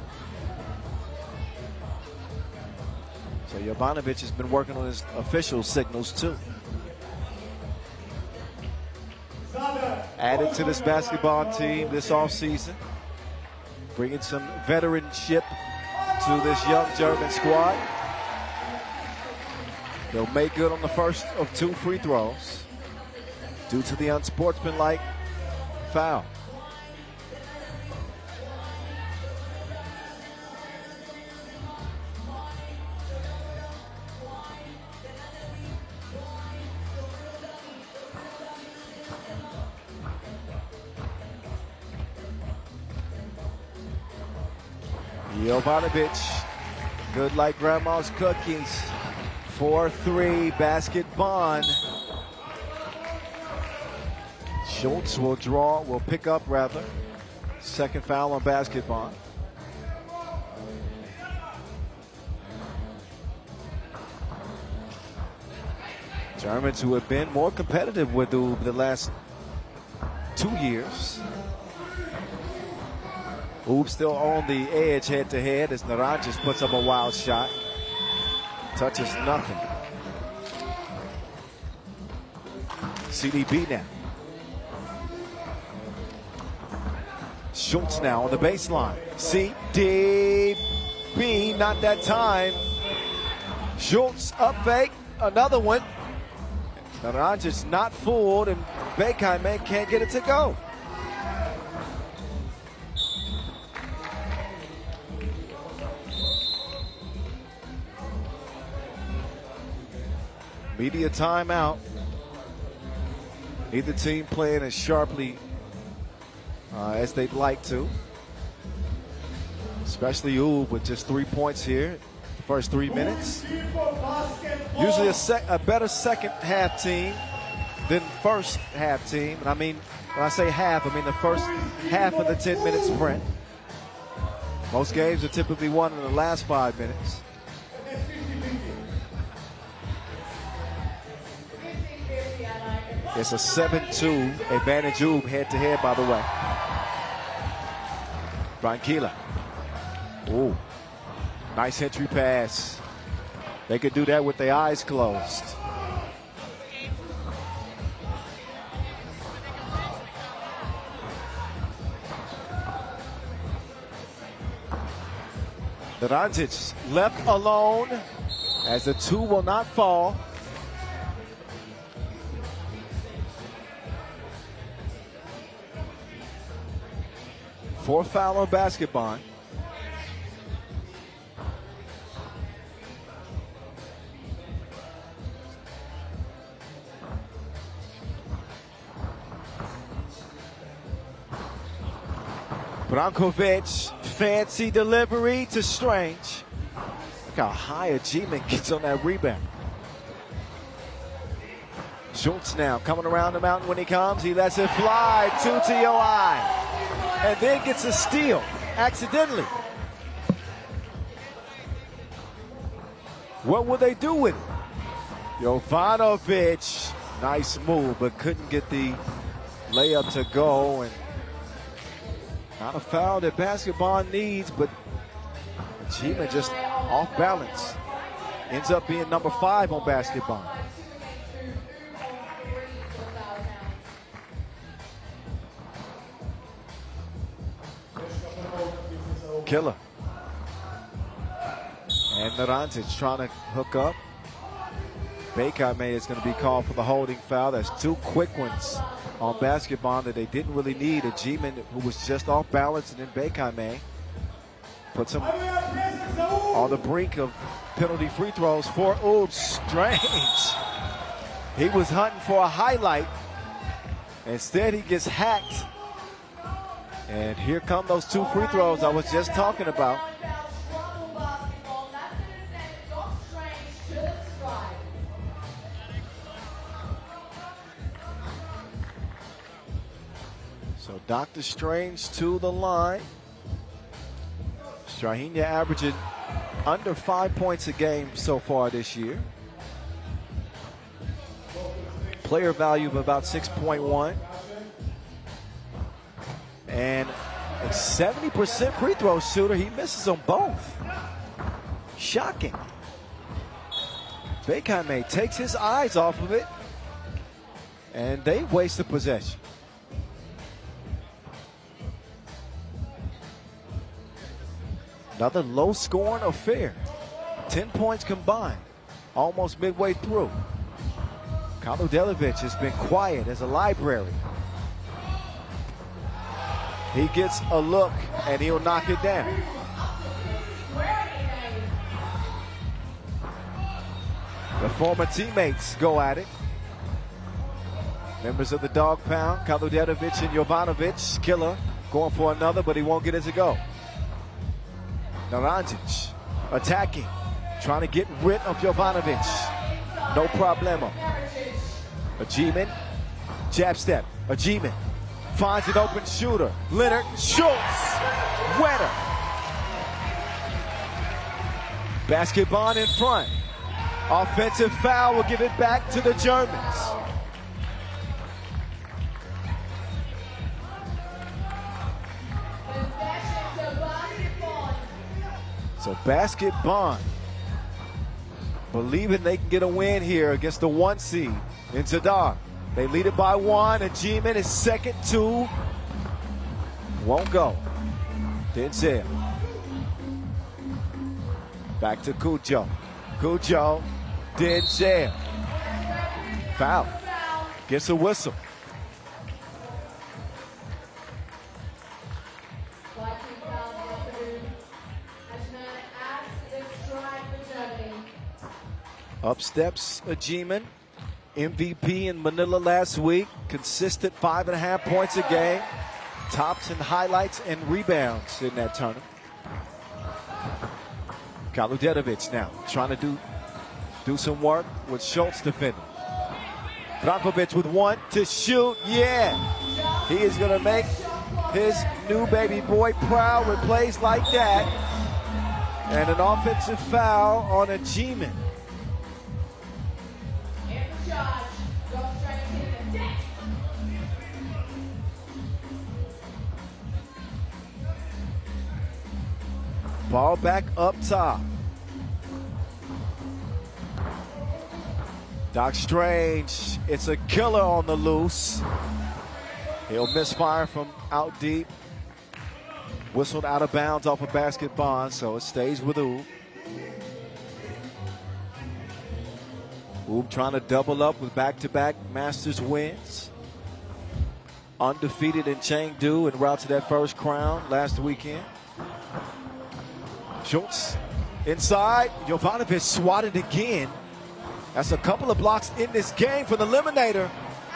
So Jovanovic has been working on his official signals too. Added to this basketball team this offseason, bringing some veteranship to this young German squad. They'll make good on the first of 2 free throws due to the unsportsmanlike foul. Jovanovic, good like grandma's cookies. 4-3 basket Bonn. Schultz will pick up rather. Second foul on basket Bonn. Germans who have been more competitive with the last 2 years. Oob still on the edge head-to-head as Naranjas puts up a wild shot. Touches nothing. CDB now. Schultz now on the baseline. CDB, not that time. Schultz up fake, another one. Naranjas not fooled, and Beekheim can't get it to go. Media timeout. Neither team playing as sharply as they'd like to. Especially Oob with just 3 points here. First 3 minutes. Usually a better second half team than first half team. And I mean, when I say half, I mean the first half of the 10-minute sprint. Most games are typically won in the last 5 minutes. It's a 7-2 advantage Oob head-to-head, by the way. Branquilla. Ooh, nice entry pass. They could do that with their eyes closed. Dragic left alone as the 2 will not fall. Fourth foul on basketball. Brankovic, fancy delivery to Strange. Look how high Achievement gets on that rebound. Schultz now coming around the mountain when he comes. He lets it fly to TOI. And then gets a steal, accidentally. What will they do with it? Jovanovic, nice move, but couldn't get the layup to go. And not a foul that basketball needs, but Achievement just off balance. Ends up being number 5 on basketball. Killer. And Naranjic trying to hook up. Bekame is going to be called for the holding foul. That's 2 quick ones on basketball that they didn't really need. Achievement, who was just off balance, and then Bekame puts him on the brink of penalty free throws for Oob. Strange. He was hunting for a highlight. Instead, he gets hacked. And here come those 2 free throws I was just talking about. So Dr. Strange to the line. Strahinja averaging under 5 points a game so far this year. Player value of about 6.1. And a 70% free throw shooter. He misses on both. Shocking. Bekame takes his eyes off of it, and they waste the possession. Another low-scoring affair. 10 points combined, almost midway through. Kaludelevic has been quiet as a library. He gets a look, and he'll knock it down. The former teammates go at it. Members of the Dog Pound, Kaludelevic and Jovanovic. Killer going for another, but he won't get it to go. Naranjic attacking, trying to get rid of Jovanovic. No problemo. Achievement, jab step. Achievement finds an open shooter. Leonard Schultz, wetter. Basketball in front. Offensive foul will give it back to the Germans. So basketball believing they can get a win here against the 1 seed in Zadar. They lead it by 1. Achievement is second, 2. Won't go. Denzel. Back to Cujo. Cujo. Denzel. Foul. Gets a whistle. Up steps Achievement. MVP in Manila last week. Consistent 5.5 points a game. Tops in highlights and rebounds in that tournament. Kaludelevic now trying to do some work with Schultz defending. Brankovic with 1 to shoot. Yeah, he is going to make his new baby boy proud with plays like that. And an offensive foul on Achievement. Ball back up top. Doc Strange, it's a killer on the loose. He'll misfire from out deep. Whistled out of bounds off a basket Bonn, so it stays with Oob. Oob trying to double up with back-to-back Masters wins. Undefeated in Chengdu en route to that first crown last weekend. Schultz inside. Jovanovic swatted again. That's a couple of blocks in this game for the Eliminator.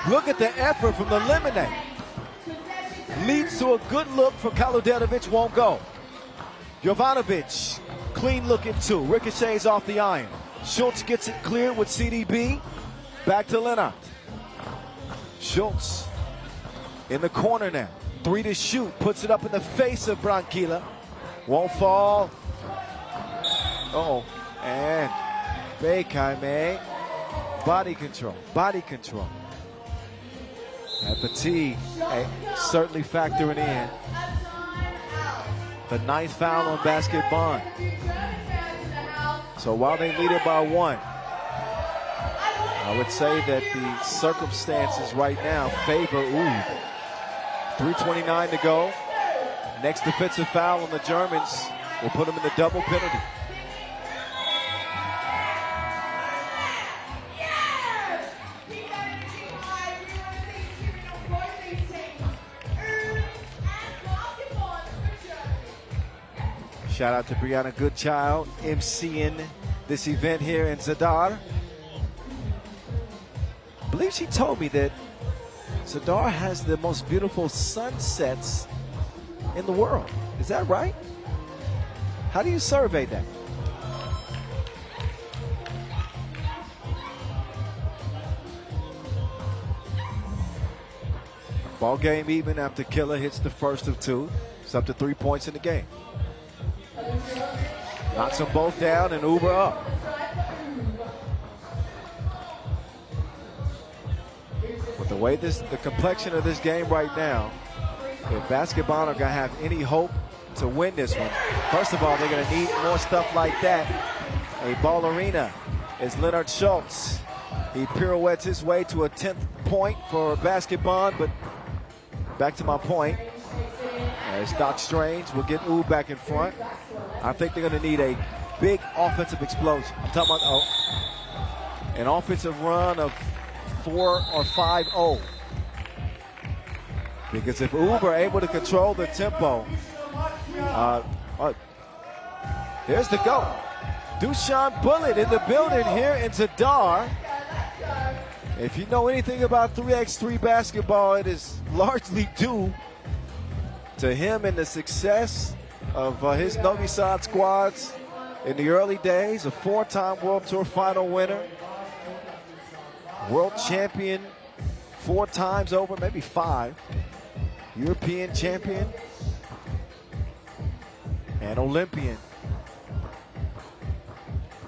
Look at the effort from the Eliminator. Leads to a good look for Kaludenovic, won't go. Jovanovic, clean looking two. Ricochets off the iron. Schultz gets it cleared with CDB. Back to Leonard. Schultz in the corner now. 3 to shoot. Puts it up in the face of Branquilla. Won't fall. Uh-oh. And Beikaime. Body control. Body control. And fatigue certainly factoring in. The 9th foul on basket Bonn. So while they lead it by 1, I would say that the circumstances right now favor Oob. 3:29 to go. Next defensive foul on the Germans will put them in the double penalty. Shout out to Brianna Goodchild, emceeing this event here in Zadar. I believe she told me that Zadar has the most beautiful sunsets in the world. Is that right? How do you survey that? Ball game even after Killer hits the first of 2. It's up to 3 points in the game. Knocks them both down and Uber up. With the way the complexion of this game right now, if basketball are going to have any hope to win this one, first of all, they're going to need more stuff like that. A ballerina is Leonard Schultz. He pirouettes his way to a 10th point for basketball, but back to my point, as Doc Strange will get Oob back in front. I think they're going to need a big offensive explosion. I'm talking about an offensive run of 4 or 5-0. Because if Oob are able to control the tempo, here's the go. Dushan Bullet in the building here in Zadar. If you know anything about 3x3 basketball, it is largely due to him and the success of his Novi Sad squads in the early days. A 4-time World Tour final winner, world champion 4 times over, maybe 5, European champion, and Olympian.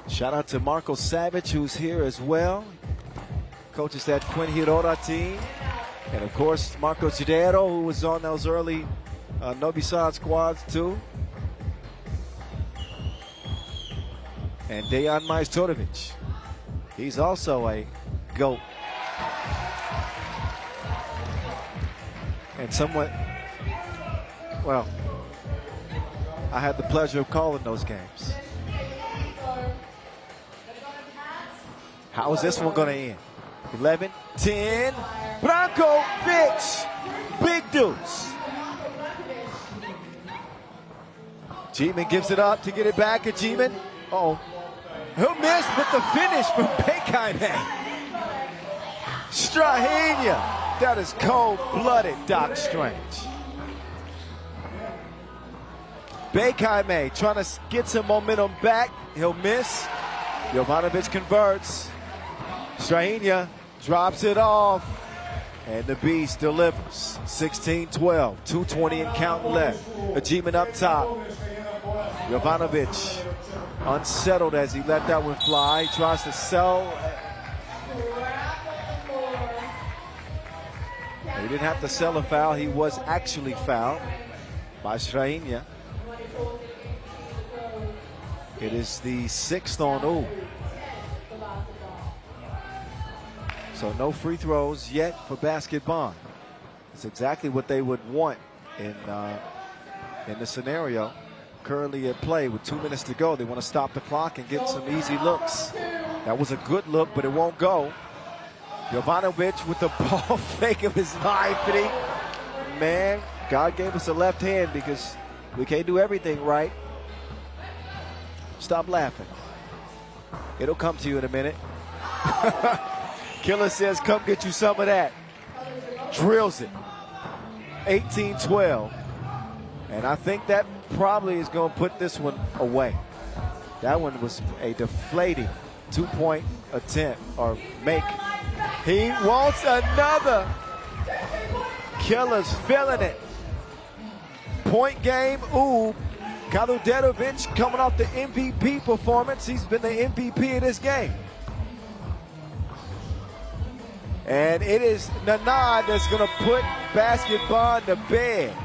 Shout out to Marco Savage, who's here as well. Coaches that Fuengirola team. And of course, Marco Cidero, who was on those early Novi Sad squads too. And Dejan Majstorovic. He's also a GOAT. And somewhat, well, I had the pleasure of calling those games. How is this one going to end? 11-10. Brankovic. Big deuce. G-Man gives it up to get it back at G-Man. Oh, he'll miss, but the finish from Beikaime. Strahinja. That is cold-blooded, Doc Strange. Beikaime trying to get some momentum back. He'll miss. Jovanovic converts. Strahinja drops it off. And the Beast delivers. 16-12. 2:20 and counting left. Ajiman up top. Jovanovic unsettled as he let that one fly. He tries to sell. He didn't have to sell a foul. He was actually fouled by Shrainia. It is the 6th on U. So no free throws yet for Basket Bonn. It's exactly what they would want in the scenario currently at play with 2 minutes to go. They want to stop the clock and get some easy looks. That was a good look, but it won't go. Jovanovic with the ball fake of his life. Man, God gave us a left hand because we can't do everything right. Stop laughing. It'll come to you in a minute. Killer says, come get you some of that. Drills it. 18-12. And I think that probably is going to put this one away. That one was a deflating 2-point attempt or make. He wants another. Killer's feeling it. Point game. Ooh. Kaludetovic coming off the MVP performance. He's been the MVP of this game. And it is Nanad that's going to put Basket Bonn to bed.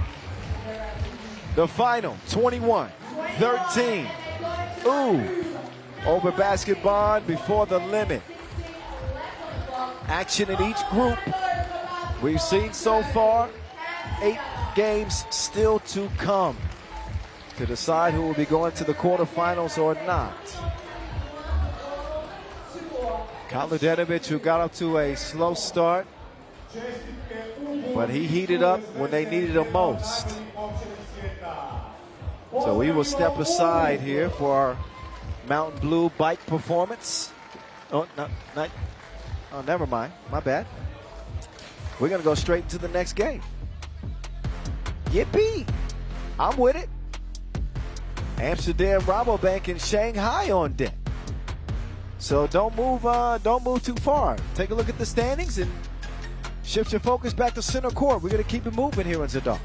The final, 21-13. Ooh, over Basket Bonn before the limit. Action in each group. We've seen so far 8 games still to come to decide who will be going to the quarterfinals or not. Kaludetovic, who got up to a slow start, but he heated up when they needed him most. So we will step aside here for our Mountain Blue bike performance. Oh, oh, never mind. My bad. We're going to go straight into the next game. Yippee! I'm with it. Amsterdam, RABOBANK, and Shanghai on deck. So don't move too far. Take a look at the standings and shift your focus back to center court. We're going to keep it moving here in Zadar.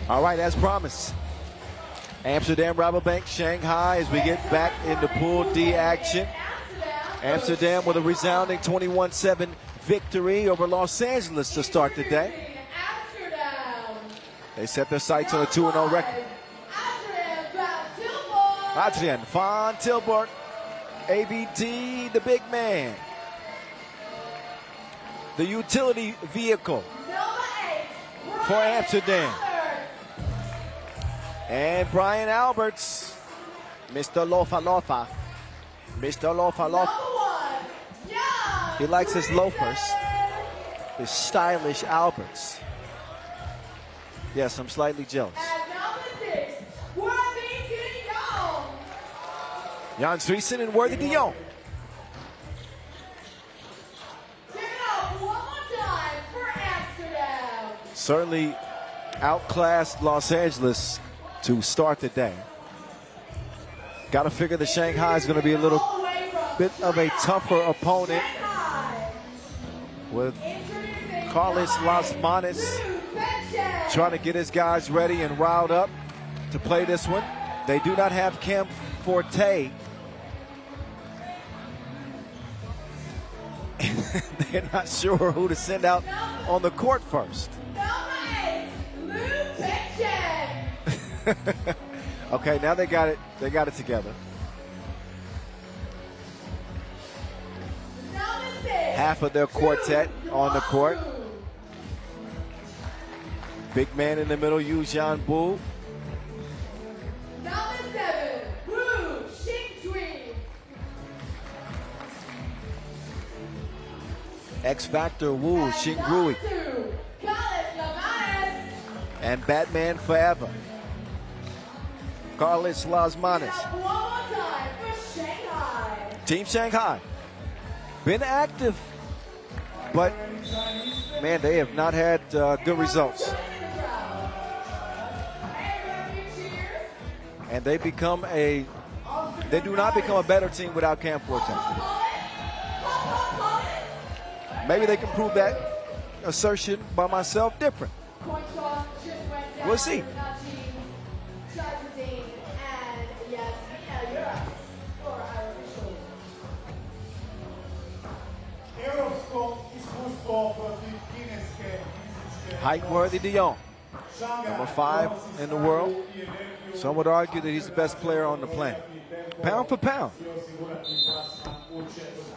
All right, as promised, Amsterdam, RABOBANK, Shanghai as we get back into Pool D action. Amsterdam with a resounding 21-7 victory over Los Angeles to start the day. They set their sights on a 2-0 record. Adrian van Tilburg, ABT, the big man. The utility vehicle for Amsterdam. And Brian Alberts, Mr. Lofa Lofa. Mr. Lofa Lofa. He likes his loafers, his stylish Alberts. Yes, I'm slightly jealous. Jan Driesen and Worthy de Jong. Certainly outclassed Los Angeles to start the day. Got to figure that Shanghai is going to be a little bit of a tougher opponent with Carlos Las Manos trying to get his guys ready and riled up to play this one. They do not have Cam Forte. They're not sure who to send out on the court first. Okay, now they got it. They got it together. Half of their quartet on the court. Big man in the middle, Yu Jian Bu. Number 7, Wu Xingtui. X Factor Wu Xingrui. And Batman Forever, Carlos Las Manos. One more time for Shanghai. Team Shanghai. Been active, but man, they have not had good results. And they do not become a better team without Cam Forte. Maybe they can prove that assertion by myself different. We'll see. Height-worthy De Jong, number 5 in the world. Some would argue that he's the best player on the planet. Pound for pound.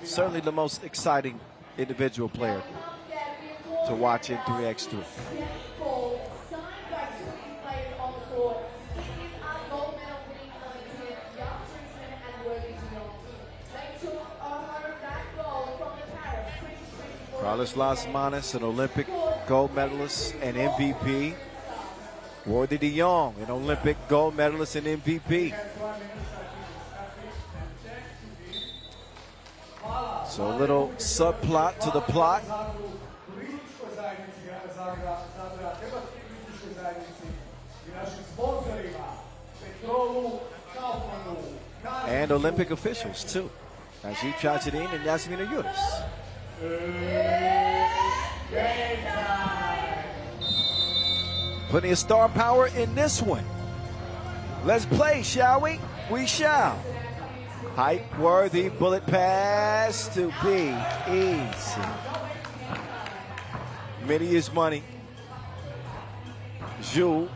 Certainly the most exciting individual player to watch in 3x3. Carlos Las Manos, an Olympic gold medalist and MVP. Worthy De Jong, an Olympic gold medalist and MVP. So a little subplot to the plot. And Olympic officials too. Najib Chachadine and Yasmina Yunus. Plenty of star power in this one. Let's play, shall we? We shall. Height-worthy bullet pass to be easy. Many is money. Zhu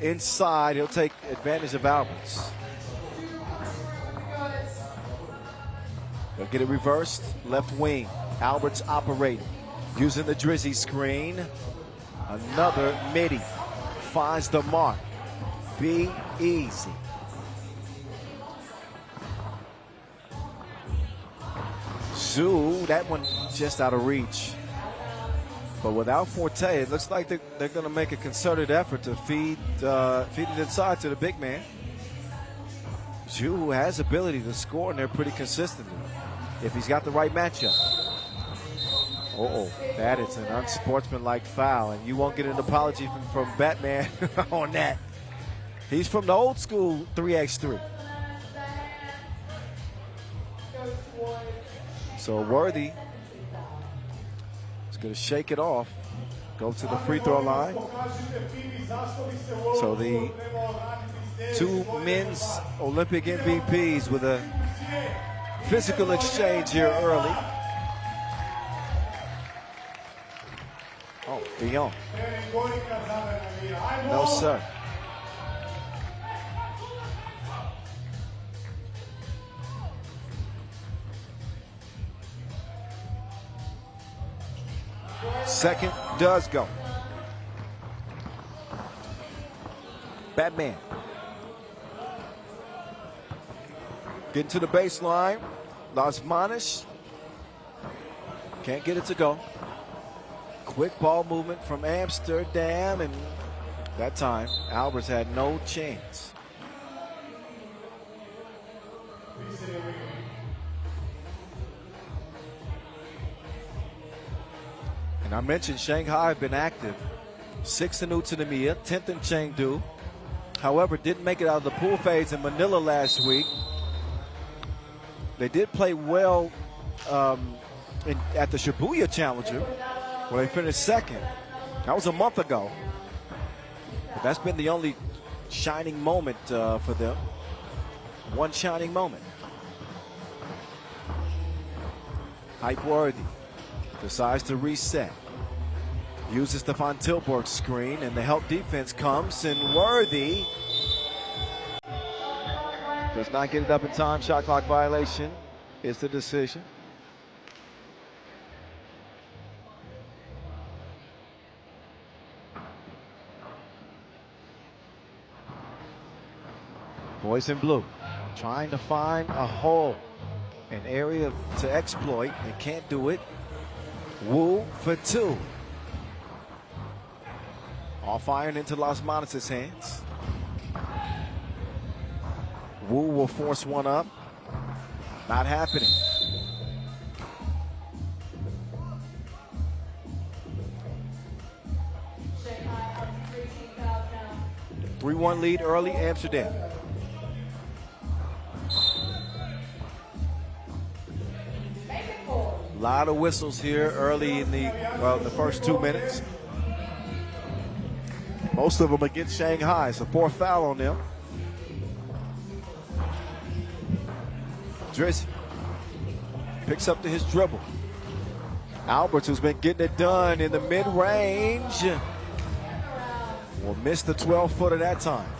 inside. He'll take advantage of Alberts. They'll get it reversed. Left wing. Alberts operating. Using the Drizzy screen. Another midi. Finds the mark. Be easy. Zhu, that one just out of reach. But without Forte, it looks like they're going to make a concerted effort to feed it inside to the big man. Zhu has ability to score, and they're pretty consistently if he's got the right matchup. That is an unsportsmanlike foul, and you won't get an apology from Batman on that. He's from the old school 3x3. So Worthy is going to shake it off, go to the free throw line. So the two men's Olympic MVPs with a physical exchange here early. Oh, De Jong. No, sir. Second does go. Batman. Getting to the baseline. Las Manos. Can't get it to go. Quick ball movement from Amsterdam, and that time Alberts had no chance. And I mentioned Shanghai have been active. 6th in Utsunomiya, 10th in Chengdu. However, didn't make it out of the pool phase in Manila last week. They did play well at the Shibuya Challenger, where they finished second. That was a month ago. But that's been the only shining moment for them. One shining moment. Hype Worthy decides to reset. Uses the Van Tilburg screen, and the help defense comes, and Worthy does not get it up in time. Shot clock violation is the decision. Boys in blue trying to find a hole, an area to exploit. They can't do it. Wu for two. Off iron into Las Manas' hands. Wu will force one up. Not happening. Shanghai up 13,000 now. 3-1 lead early, Amsterdam. Make it 4. A lot of whistles here early in the first 2 minutes. Most of them against Shanghai. It's a 4th foul on them. Drizzy picks up to his dribble. Alberts, who's been getting it done in the mid-range, will miss the 12-footer that time.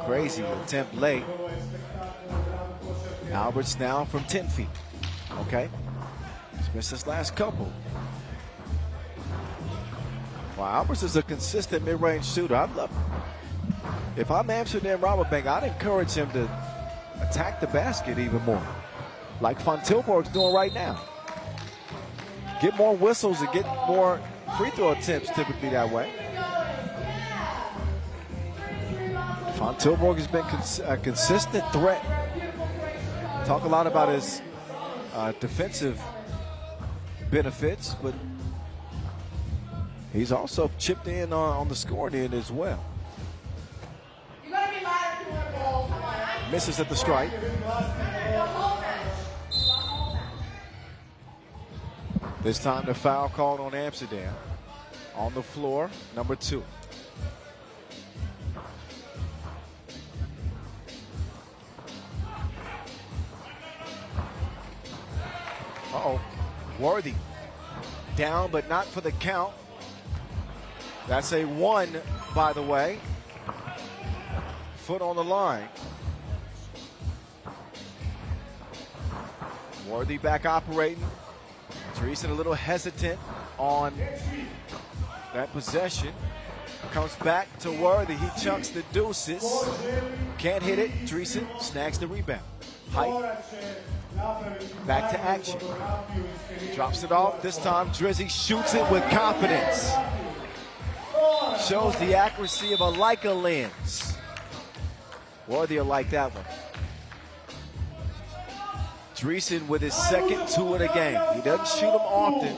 Crazy attempt late. Alberts now from 10 feet. Okay. He's missed his last couple. Well, Alberts is a consistent mid-range shooter. I'd love, if I'm Amsterdam RABOBANK, I'd encourage him to attack the basket even more, like Van Tilburg's doing right now. Get more whistles and get more free throw attempts, typically that way. Van Tilburg has been a consistent threat. Talk a lot about his defensive benefits, but he's also chipped in on the scoring end as well. You gotta be louder if you want a ball. Come on. Misses at the strike. The whole match. The whole match. This time the foul called on Amsterdam. On the floor, number 2. Uh-oh. Worthy down, but not for the count. That's a 1, by the way. Foot on the line. Worthy back operating. Teresa a little hesitant on that possession. Comes back to Worthy. He chunks the deuces. Can't hit it. Teresa snags the rebound. Height. Back to action. Drops it off. This time Drizzy shoots it with confidence. Shows the accuracy of a Leica lens. Worthy will like that one. Dreesen with his second 2 of the game. He doesn't shoot them often,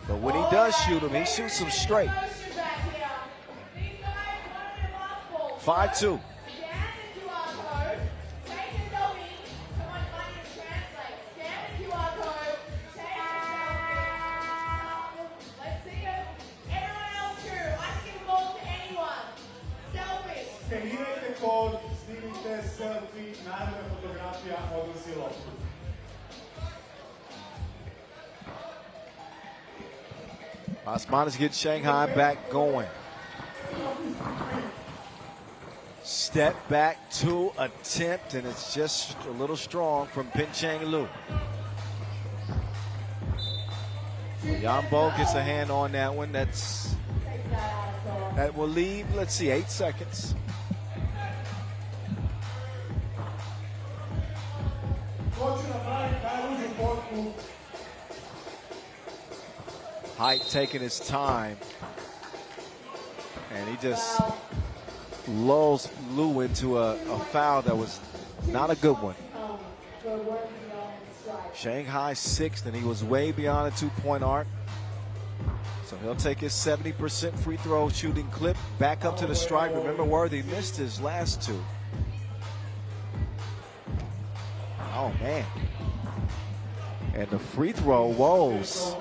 but when he does shoot them, he shoots them straight. 5-2. Skenirajte kod, snimite selfie, najbolja fotografija, odnosi loptu. Las Manas get Shanghai back going. Step back 2 attempt, and it's just a little strong from Pinchang Lu. Yambo gets a hand on that one. That will leave, let's see, 8 seconds. Height taking his time, and he just lulls Lou into a foul that was not a good one. Shanghai 6th, and he was way beyond a 2-point arc. So he'll take his 70% free throw shooting clip back up to the stripe. Remember, Worthy missed his last two. Oh, man. And the free throw woes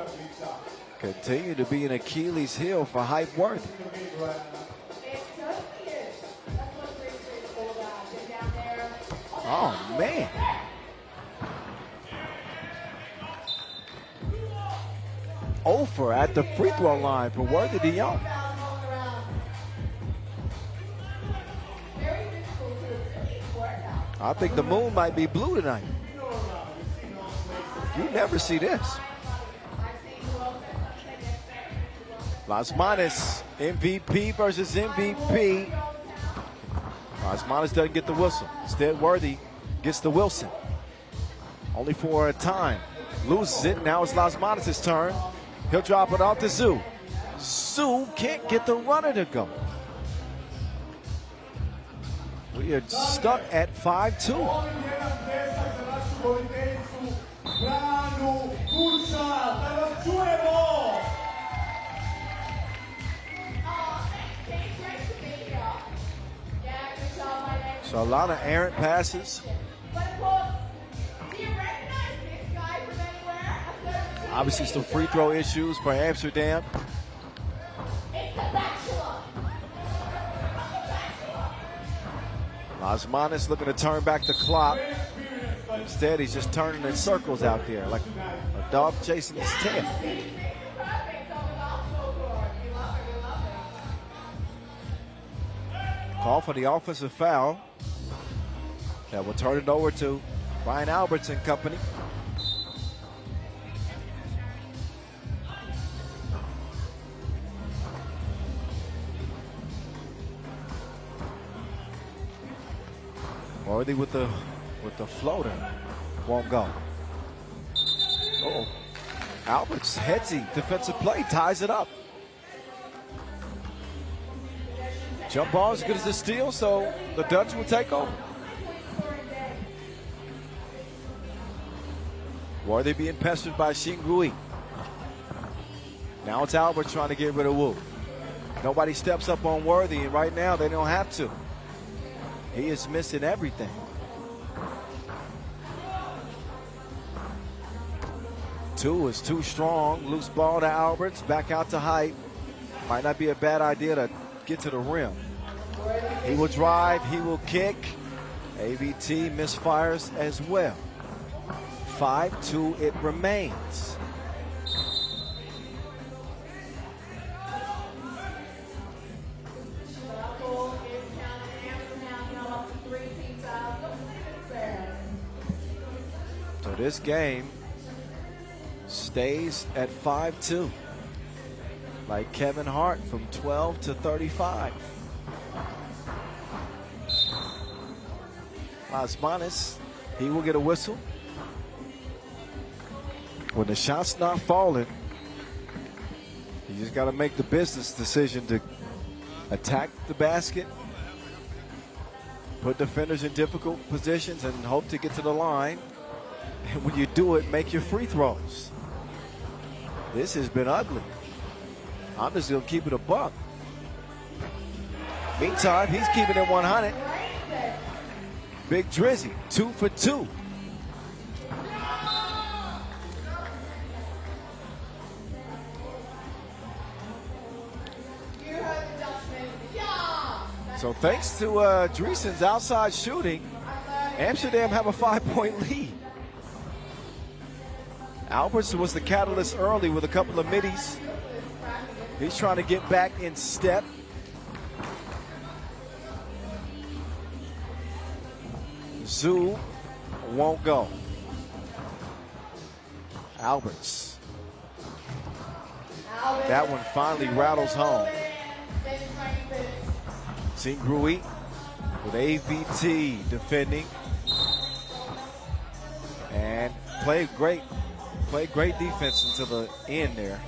continue to be an Achilles heel for Hype Worthy. Oh, man. Over at the free throw line for Worthy de Jong. I think the moon might be blue tonight. You never see this. Las Manos, MVP versus MVP. Las Manos doesn't get the whistle. Instead, Worthy gets the Wilson. Only for a time. Loses it. Now it's Las Manos' turn. He'll drop it off to Zoo. Zoo can't get the runner to go. We are stuck at 5-2. So a lot of errant passes. Obviously some free throw issues for Amsterdam. Las Manos looking to turn back the clock. Instead, he's just turning in circles out there like a dog chasing his tail. Call for the offensive foul. That will turn it over to Brian Alberts and company. Worthy with the floater. Won't go. Uh-oh. Alberts headsy defensive play, ties it up. Jump ball as good as the steal, so the Dutch will take over. Worthy being pestered by Xingrui. Now it's Albert trying to get rid of Wu. Nobody steps up on Worthy, and right now they don't have to. He is missing everything. Two is too strong. Loose ball to Alberts. Back out to Hype. Might not be a bad idea to get to the rim. He will drive. He will kick. AVT misfires as well. 5-2 it remains. So this game stays at 5-2. Like Kevin Hart from 12 to 35. Las Manos, he will get a whistle. When the shot's not falling, you just got to make the business decision to attack the basket, put defenders in difficult positions, and hope to get to the line. And when you do it, make your free throws. This has been ugly. I'm just going to keep it a buck. Meantime, he's keeping it 100. Big Drizzy, 2 for 2. So thanks to Dreesen's outside shooting, Amsterdam have a 5-point lead. Alberts was the catalyst early with a couple of middies. He's trying to get back in step. Zoo won't go. Alberts. That one finally rattles home. Xingrui with AVT defending. And played great defense until the end there.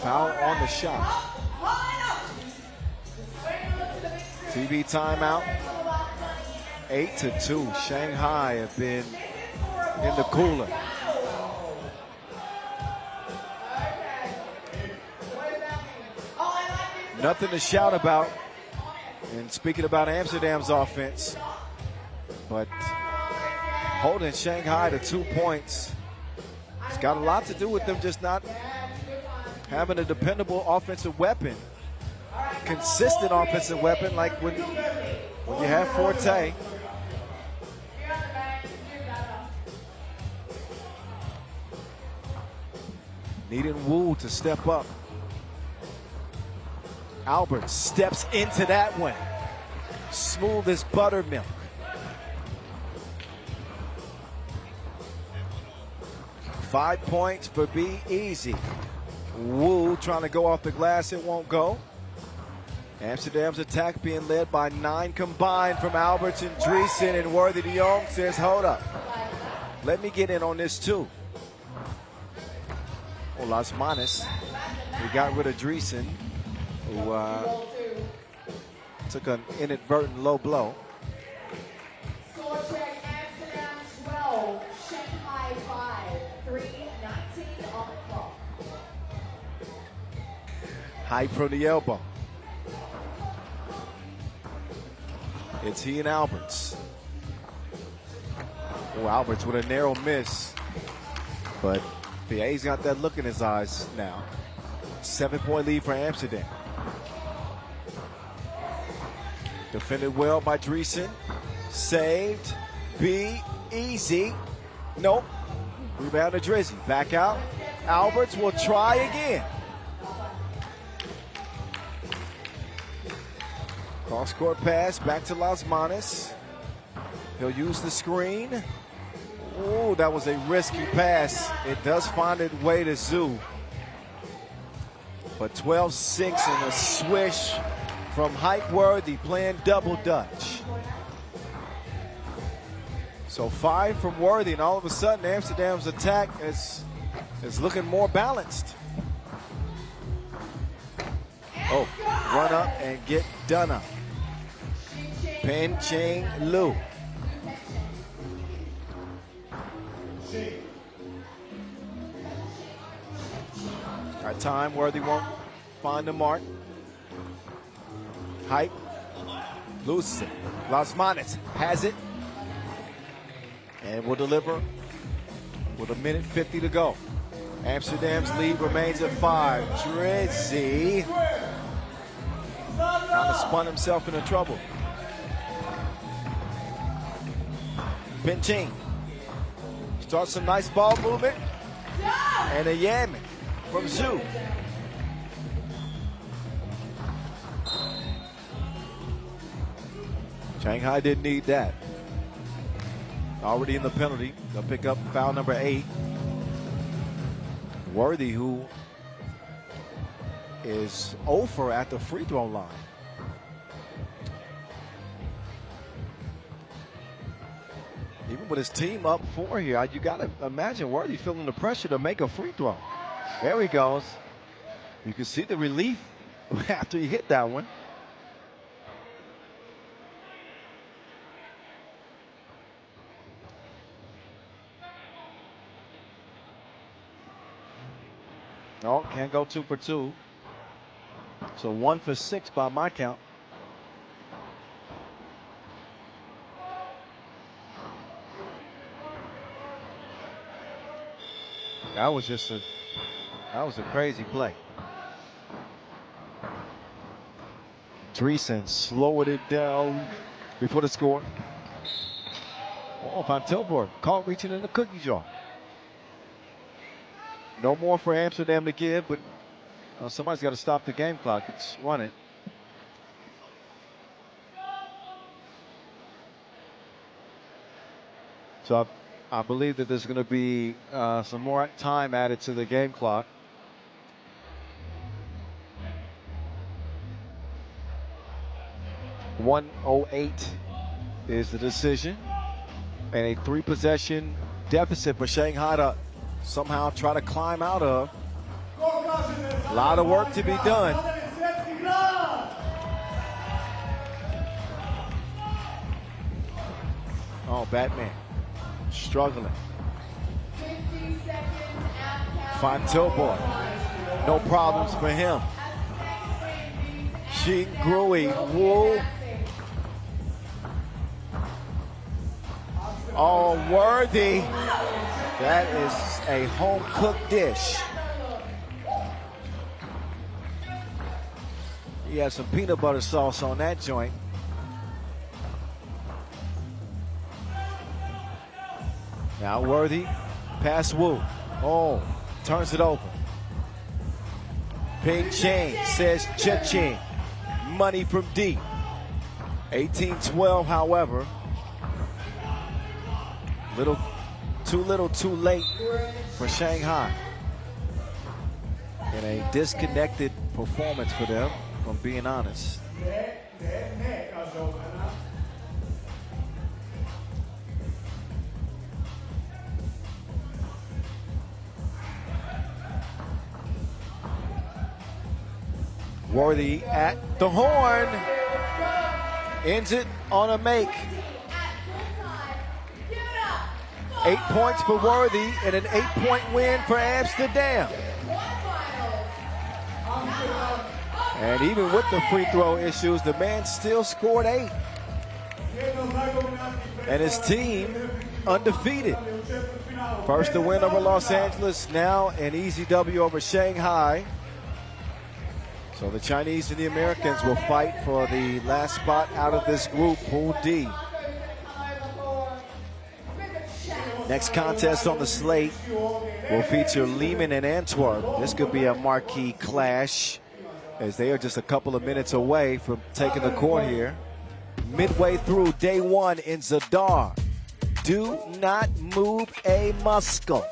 Foul on the shot. TV timeout. 8-2. Shanghai have been in the cooler. Nothing to shout about. And speaking about Amsterdam's offense, but holding Shanghai to 2 points, it's got a lot to do with them just not having a dependable offensive weapon, consistent offensive weapon like when you have Forte. Needing Wu to step up. Albert steps into that one. Smooth as buttermilk. Five points for Be Easy. Wu trying to go off the glass, it won't go. Amsterdam's attack being led by 9 combined from Alberts and Dreesen, and Worthy de Jong says, hold up. Let me get in on this too. Well, Las Manas, we got rid of Dreesen, who took an inadvertent low blow. Score check, Amsterdam 12, Shanghai 5, 3:19 on the clock. High from the elbow. It's he and Alberts. Oh, Alberts with a narrow miss, but PA's got that look in his eyes now. 7-point lead for Amsterdam. Defended well by Dreesen. Saved. Be Easy. Nope. Rebound to Drizzy. Back out. Alberts will try again. Cross-court pass back to Las Manas. He'll use the screen. Oh, that was a risky pass. It does find its way to Zoo. But 12-6 and a swish from Hype Worthy playing double Dutch. So 5 from Worthy, and all of a sudden Amsterdam's attack is looking more balanced. Oh, run up and get done up. Pen Ching Lu. Our time, Worthy won't find the mark. Hype. Loses it. Las Manas has it. And will deliver with 1:50 to go. Amsterdam's lead remains at 5. Drizzy kind of spun himself into trouble. Pinching starts some nice ball movement. And a yamming from Zhu. Shanghai didn't need that. Already in the penalty. They'll pick up foul number 8. Worthy, who is over at the free throw line. Even with his team up 4 here, you got to imagine Worthy feeling the pressure to make a free throw. There he goes. You can see the relief after he hit that one. No, can't go 2 for 2. So 1 for 6 by my count. That was a crazy play. Dreesen slowed it down before the score. Oh, Van Tilburg caught reaching in the cookie jar. No more for Amsterdam to give, but somebody's got to stop the game clock. It's running. So I believe that there's going to be some more time added to the game clock. .108 is the decision. And a 3-possession deficit for Shanghai to somehow try to climb out of. A lot of work to be done. Oh, Batman struggling. Van Tilburg, no problems for him. Xingrui Wu. All worthy. That is a home-cooked dish. He has some peanut butter sauce on that joint. Now Worthy, pass Wu. Oh, turns it over. Ping Chang says cha-ching. Money from deep. 18-12, however. Too little, too late for Shanghai. And a disconnected performance for them, from being honest. Worthy at the horn. Ends it on a make. 8 points for Worthy and an 8-point win for Amsterdam. And even with the free throw issues, the man still scored 8. And his team undefeated. First a win over Los Angeles, now an easy W over Shanghai. So the Chinese and the Americans will fight for the last spot out of this group, Pool D. Next contest on the slate will feature Liman and Antwerp. This could be a marquee clash, as they are just a couple of minutes away from taking the court here. Midway through day one in Zadar. Do not move a muscle.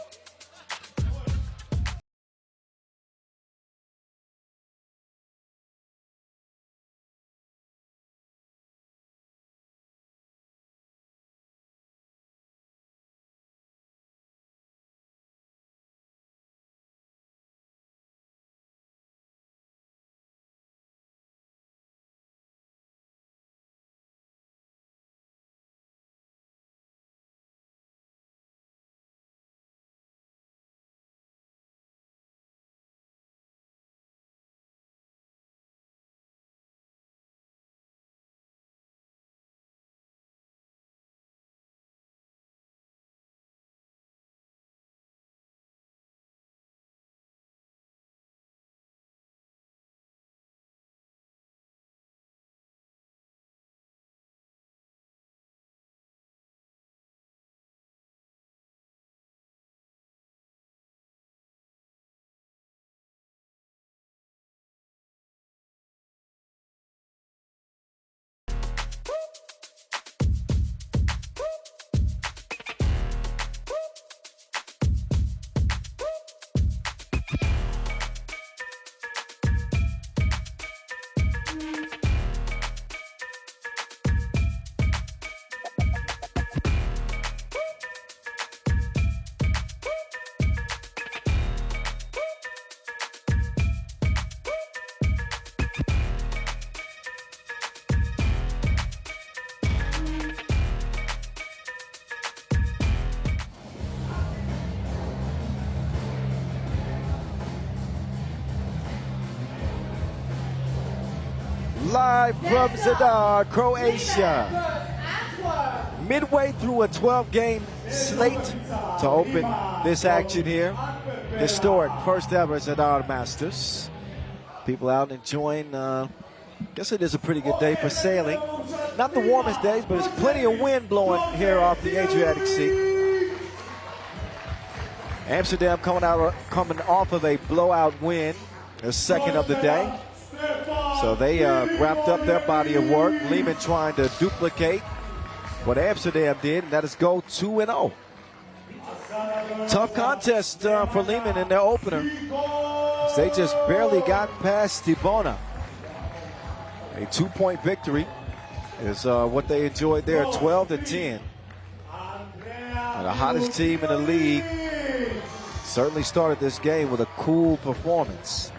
Live from Zadar, Croatia. Midway through a 12-game slate to open this action here. Historic first ever Zadar Masters. People out enjoying, guess it is a pretty good day for sailing. Not the warmest days, but there's plenty of wind blowing here off the Adriatic Sea. Amsterdam coming off of a blowout win, the second of the day. So they wrapped up their body of work. Liman trying to duplicate what Amsterdam did, and that is go 2-0. Tough contest for Liman in their opener. They just barely got past Cibona. A 2-point victory is what they enjoyed there, 12-10. And the hottest team in the league certainly started this game with a cool performance.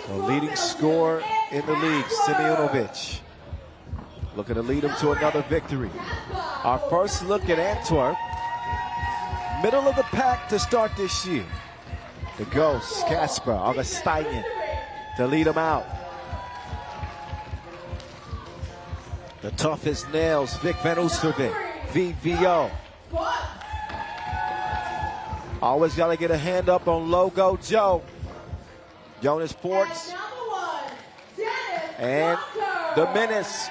The leading scorer in the league, Simeonovic, looking to lead him to another victory. Our first look at Antwerp. Middle of the pack to start this year. The Ghost, Casper Augustinian to lead them out. The toughest nails, Vic Van Oostervik, VVO. Always got to get a hand up on Logo Joe. Jonas Forts. And the menace,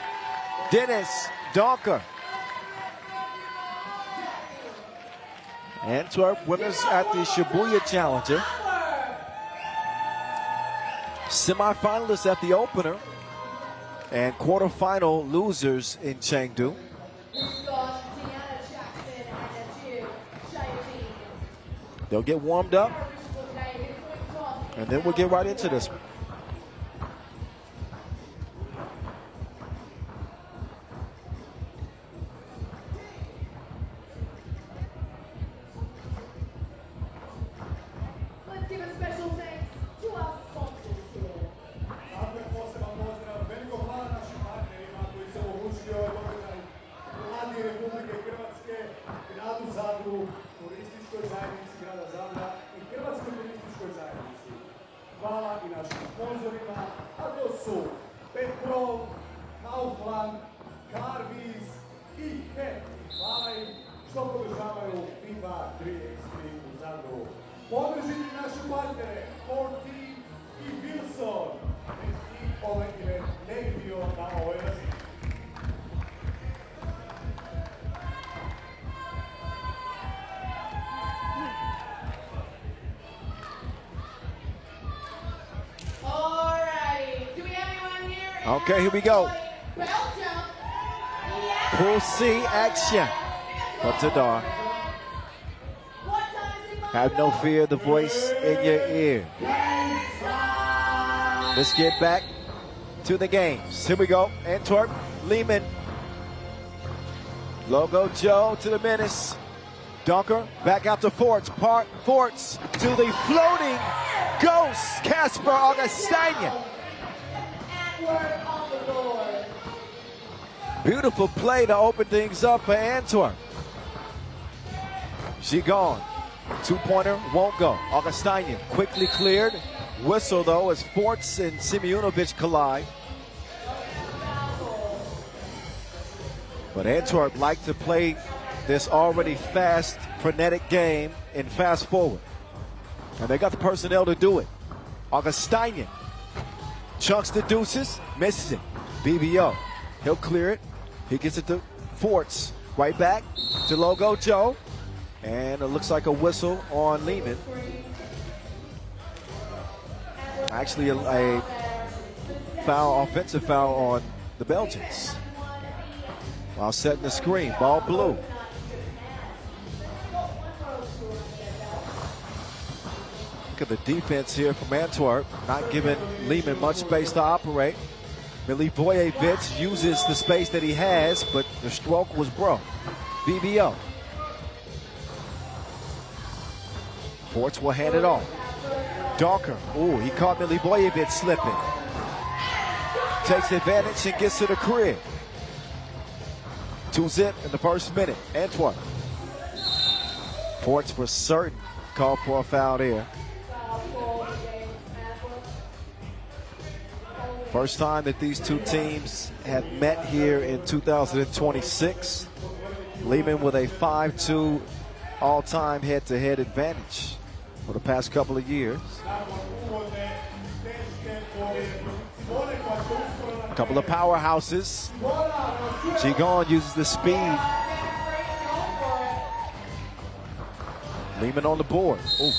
Dennis Donker. Antwerp winners at the Shibuya Challenger. Semi-finalists at the opener. And quarterfinal losers in Chengdu. They'll get warmed up. And then we'll get right into this one. FIBA 3x3 u Zadru. Podržite naše partnere, Forti i Wilson. I ovaj event ne bi bio na ovoj razini. Okay, here we go. Pool C action for Zadar. Have no fear, the voice in your ear. Let's get back to the games. Here we go. Antwerp, Liman. Logo Joe to the menace. Dunker back out to Forts. Forts to the floating ghost, Casper Augustinian. Beautiful play to open things up for Antwerp. She gone. Two-pointer won't go. Augustinian quickly cleared. Whistle, though, as Forts and Simeonovic collide. But Antwerp like to play this already fast, frenetic game and fast forward. And they got the personnel to do it. Augustinian chunks the deuces, misses it. BBO, he'll clear it. He gets it to Forts. Right back to Logo Joe. And it looks like a whistle on Liman. Actually, a foul, offensive foul on the Belgians. While setting the screen, ball blue. Look at the defense here from Antwerp, not giving Liman much space to operate. Milivojevic uses the space that he has, but the stroke was broke. BBO. Forts will hand it off. Donker, ooh, he caught Milivojevic slipping. Takes advantage and gets to the crib. 2-zip in the first minute, Antwerp. Forts for certain called for a foul there. First time that these two teams have met here in 2026. Liman with a 5-2 all-time head-to-head advantage for the past couple of years. A couple of powerhouses. Gigon uses the speed. Liman on the board. Ooh.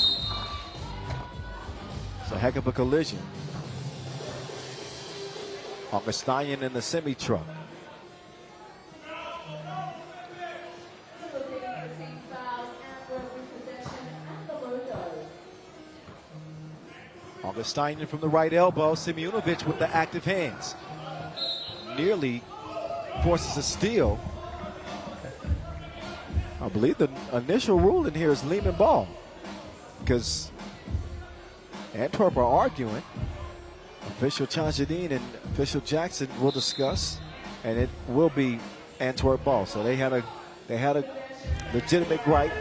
It's a heck of a collision. Augustinian in the semi-truck. Augustinian from the right elbow. Simeonovic with the active hands. Nearly forces a steal. I believe the initial rule in here is Liman ball, because Antwerp are arguing. Official Chanjadine and official Jackson will discuss, and it will be Antwerp ball. So they had a legitimate gripe.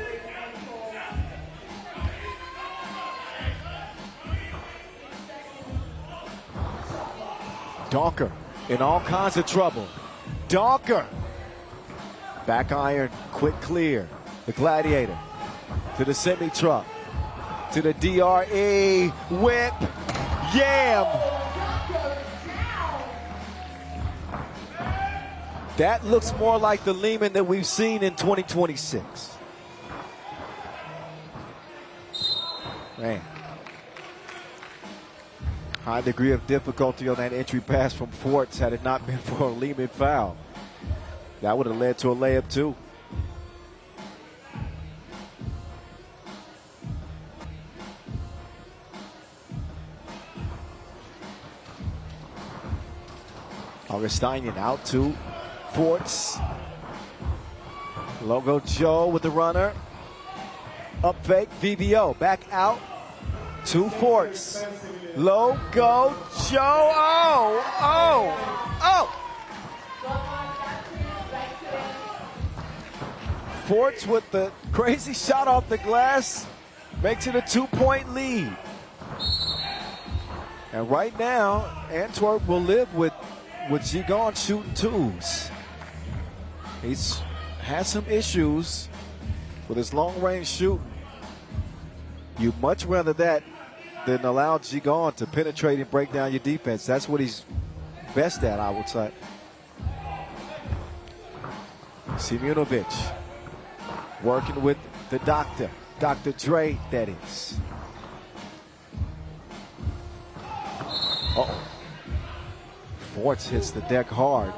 Donker in all kinds of trouble. Donker. Back iron, quick clear. The Gladiator to the semi-truck. To the DRE. Whip. Yam. That looks more like the Liman that we've seen in 2026. Man. High degree of difficulty on that entry pass from Forts had it not been for a Liman foul. That would have led to a layup too. Augustinian out to Forts. Logo Joe with the runner. Up fake, VBO back out to Forts. Logo Joe. Oh. Forts with the crazy shot off the glass makes it a 2-point lead. And right now, Antwerp will live with Gigon shooting twos. He's had some issues with his long-range shooting. You'd much rather that than allow Gigon to penetrate and break down your defense. That's what he's best at, I would say. Simunovic working with the doctor, Dr. Dre, that is. Uh-oh. Forts hits the deck hard.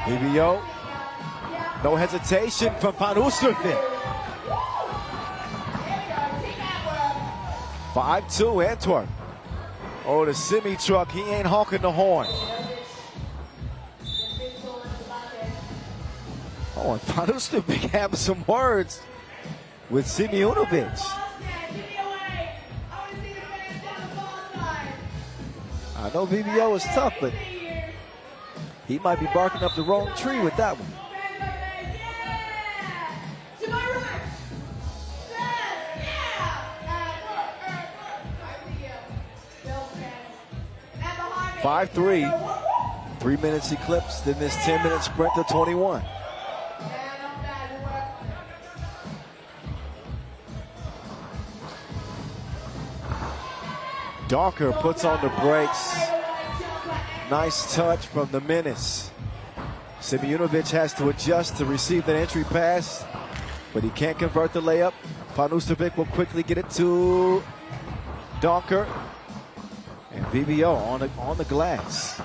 BBO, no hesitation from Van Oosterveen. 5-2 Antwerp. Oh, the semi-truck, he ain't honking the horn. Oh, and Van Oosterveen having some words with Simunovic. I know BBO is tough, but he might be barking up the wrong tree with that one. To my right. 5-3. 3 minutes eclipsed in this 10-minute sprint to 21. Donker puts on the brakes. Nice touch from the menace. Simunovic has to adjust to receive the entry pass, but he can't convert the layup. Van Oosterveen will quickly get it to Donker. And VBO on the glass.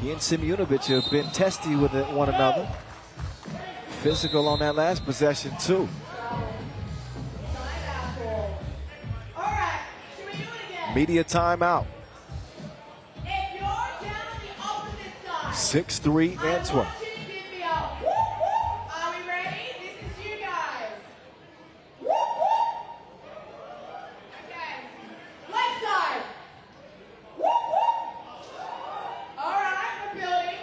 He and Simunovic have been testy with one another. Physical on that last possession too. Media timeout. 6-3 Antwerp. Are we ready? This is you guys. Okay. Left side. All right, we're building.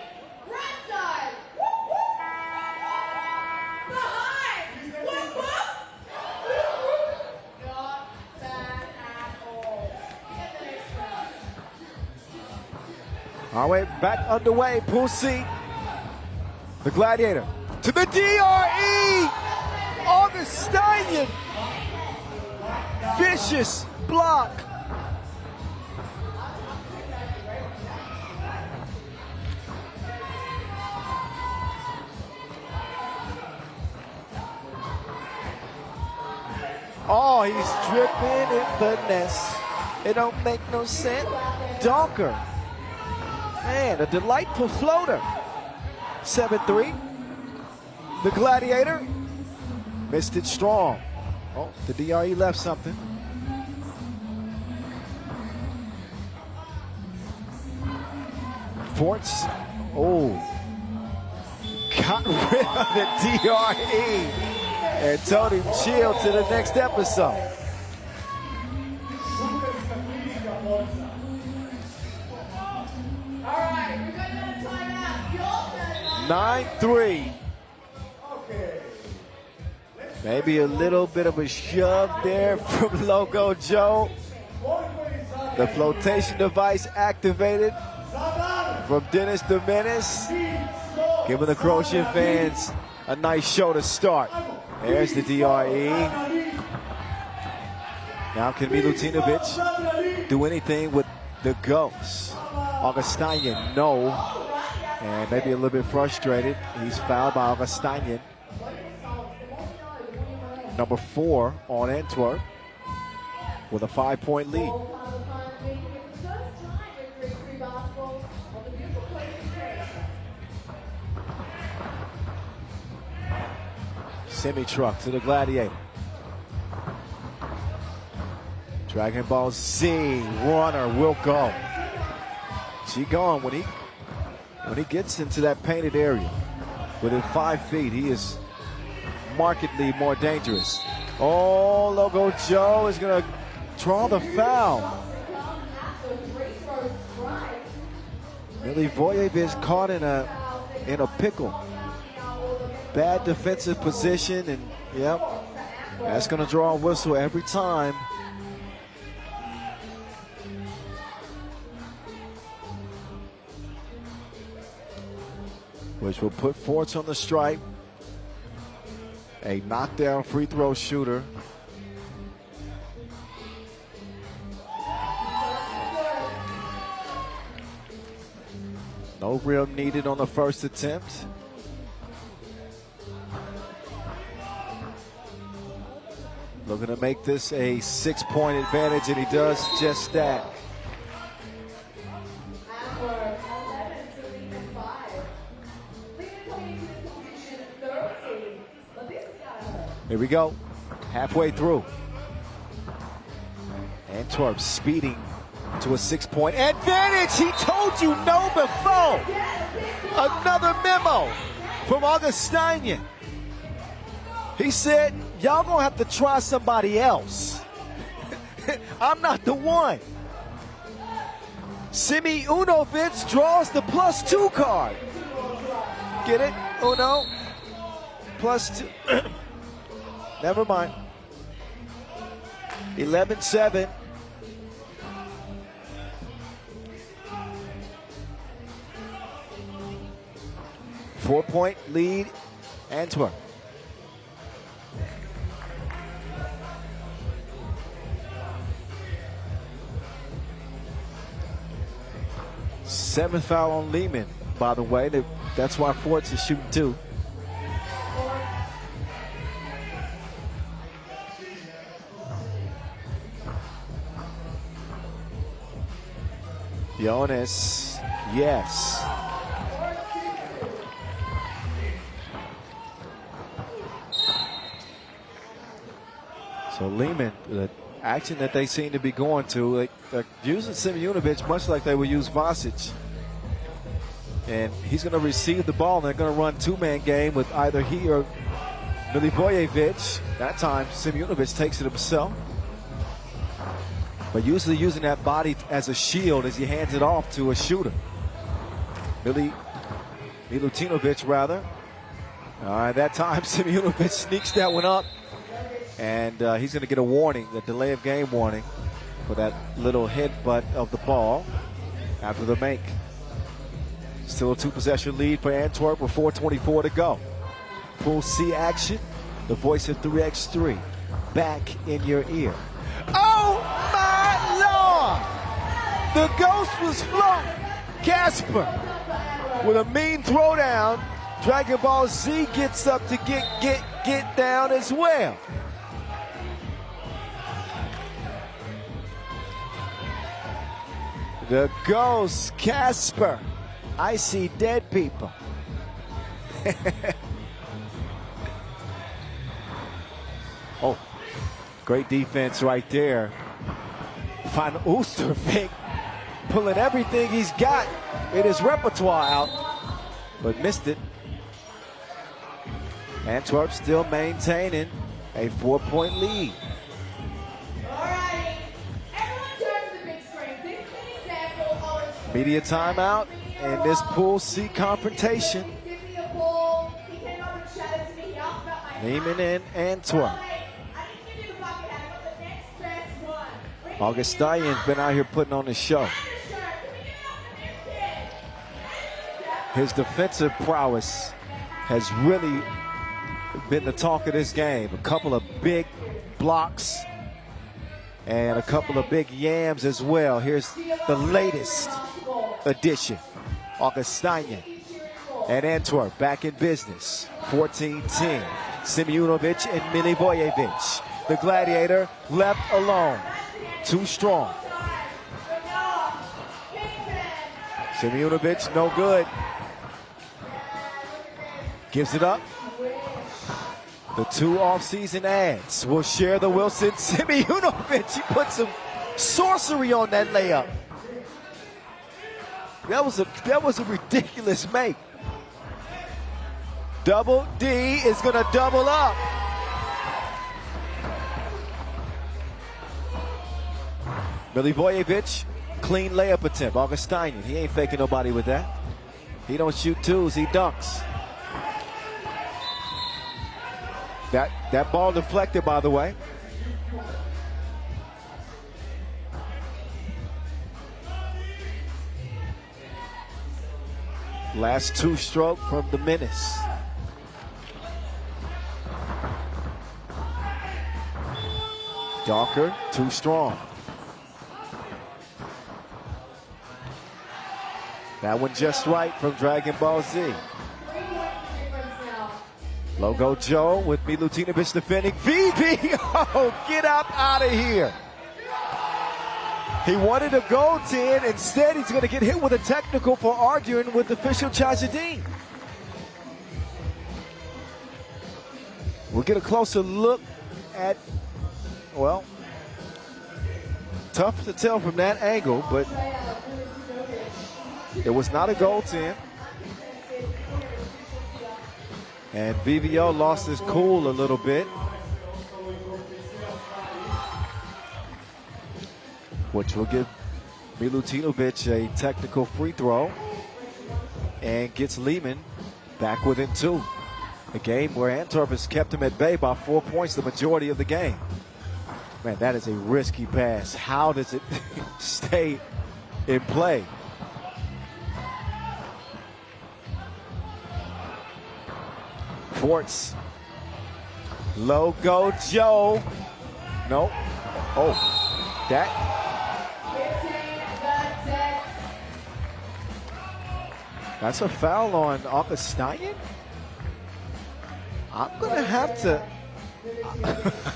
Right side. Behind. Whoop, whoop. Not bad at all. Get the next round. All right, back underway. Pool C. The Gladiator to the DRE. Augustinian. Vicious block. Oh, he's dripping in finesse. It don't make no sense. Donker. Man, a delightful floater. 7-3. The Gladiator missed it strong. Oh, the DRE left something. Forts. Oh. got rid of the DRE and told him chill to the next episode. All right, we're going to timeout. Your turn, Mom. 9-3. Maybe a little bit of a shove there from Logo Joe. The flotation device activated from Dennis the Menace, giving the Croatian fans a nice show to start. There's the DRE. Now can Milutinovic do anything with the ghost? Augustinian, no. And maybe a little bit frustrated. He's fouled by Augustinian. Number 4 on Antwerp with a 5-point lead. Semi-truck to the Gladiator. Dragon Ball Z runner will go. She gone when he gets into that painted area. Within 5 feet, he is markedly more dangerous. Oh, Logo Joe is going to draw the foul. Milivojevic caught in a pickle. Bad defensive position, and yep, that's going to draw a whistle every time. Which will put Forts on the stripe. A knockdown free throw shooter. No rim needed on the first attempt. Looking to make this a 6-point advantage, and he does just that. Here we go, halfway through. Antwerp speeding to a 6-point advantage. He told you no before. Another memo from Augustinian. He said, y'all gonna have to try somebody else. I'm not the one. Unovic draws the +2 card. Get it, Uno? +2. Never mind. 11-7. Four-point lead, Antwerp. Seventh foul on Liman, by the way. That's why Forts is shooting 2. Jonas, yes. So Liman, the action that they seem to be going to, they're using Simeonovic much like they would use Vasic. And he's going to receive the ball, and they're going to run 2-man game with either he or Milivojevic. That time, Simeonovic takes it himself. But usually using that body as a shield as he hands it off to a shooter. Milutinovic, rather. All right, that time, Simeonovic sneaks that one up. And he's going to get a warning, the delay of game warning, for that little headbutt of the ball after the make. Still a 2-possession lead for Antwerp with 4:24 to go. Pool C action, the voice of 3x3, back in your ear. Oh my Lord! The ghost was floating. Casper with a mean throwdown. Dragon Ball Z gets up to get down as well. The ghost, Casper. I see dead people. Oh, great defense right there. Van Oostervik pulling everything he's got in his repertoire out, but missed it. Antwerp still maintaining a 4-point lead. Alrighty. Everyone turn to the big screen. This is an example of a Media timeout in this Pool C confrontation. Give me a ball. He came up and chatted to me. He asked about my Liman and Antwerp. I didn't give you the bucket hat. I got the next best one. Bring Augustinian's been out here putting on a show. the shirt. Can we give it up for this kid? His defensive prowess has really been the talk of this game. A couple of big blocks and a couple of big yams as well. Here's the latest addition. Augustinian and Antwerp back in business. 14-10. Simeonovic and Milivojevic. The Gladiator left alone. Too strong. Simeonovic, no good. Gives it up. The 2 off-season ads will share the Wilson. Simeonovic, he put some sorcery on that layup. That was a ridiculous make. Double D is going to double up. Milivojevic, clean layup attempt. Augustinian, he ain't faking nobody with that. He don't shoot twos, he dunks. That ball deflected, by the way. Last 2 stroke from the menace. Docker, too strong. That one just right from Dragon Ball Z. Logo Joe with Milutinovic defending. VV, oh, get up out of here. He wanted a goaltend. Instead, he's going to get hit with a technical for arguing with official Chazadine. We'll get a closer look at, well, tough to tell from that angle, but it was not a goaltend. And VVO lost his cool a little bit, which will give Milutinovic a technical free throw and gets Liman back within 2. A game where Antwerp has kept him at bay by 4 points the majority of the game. Man, that is a risky pass. How does it stay in play? Forts. Logo Joe. No. Oh, that. That's a foul on Augustinian? I'm going to have to.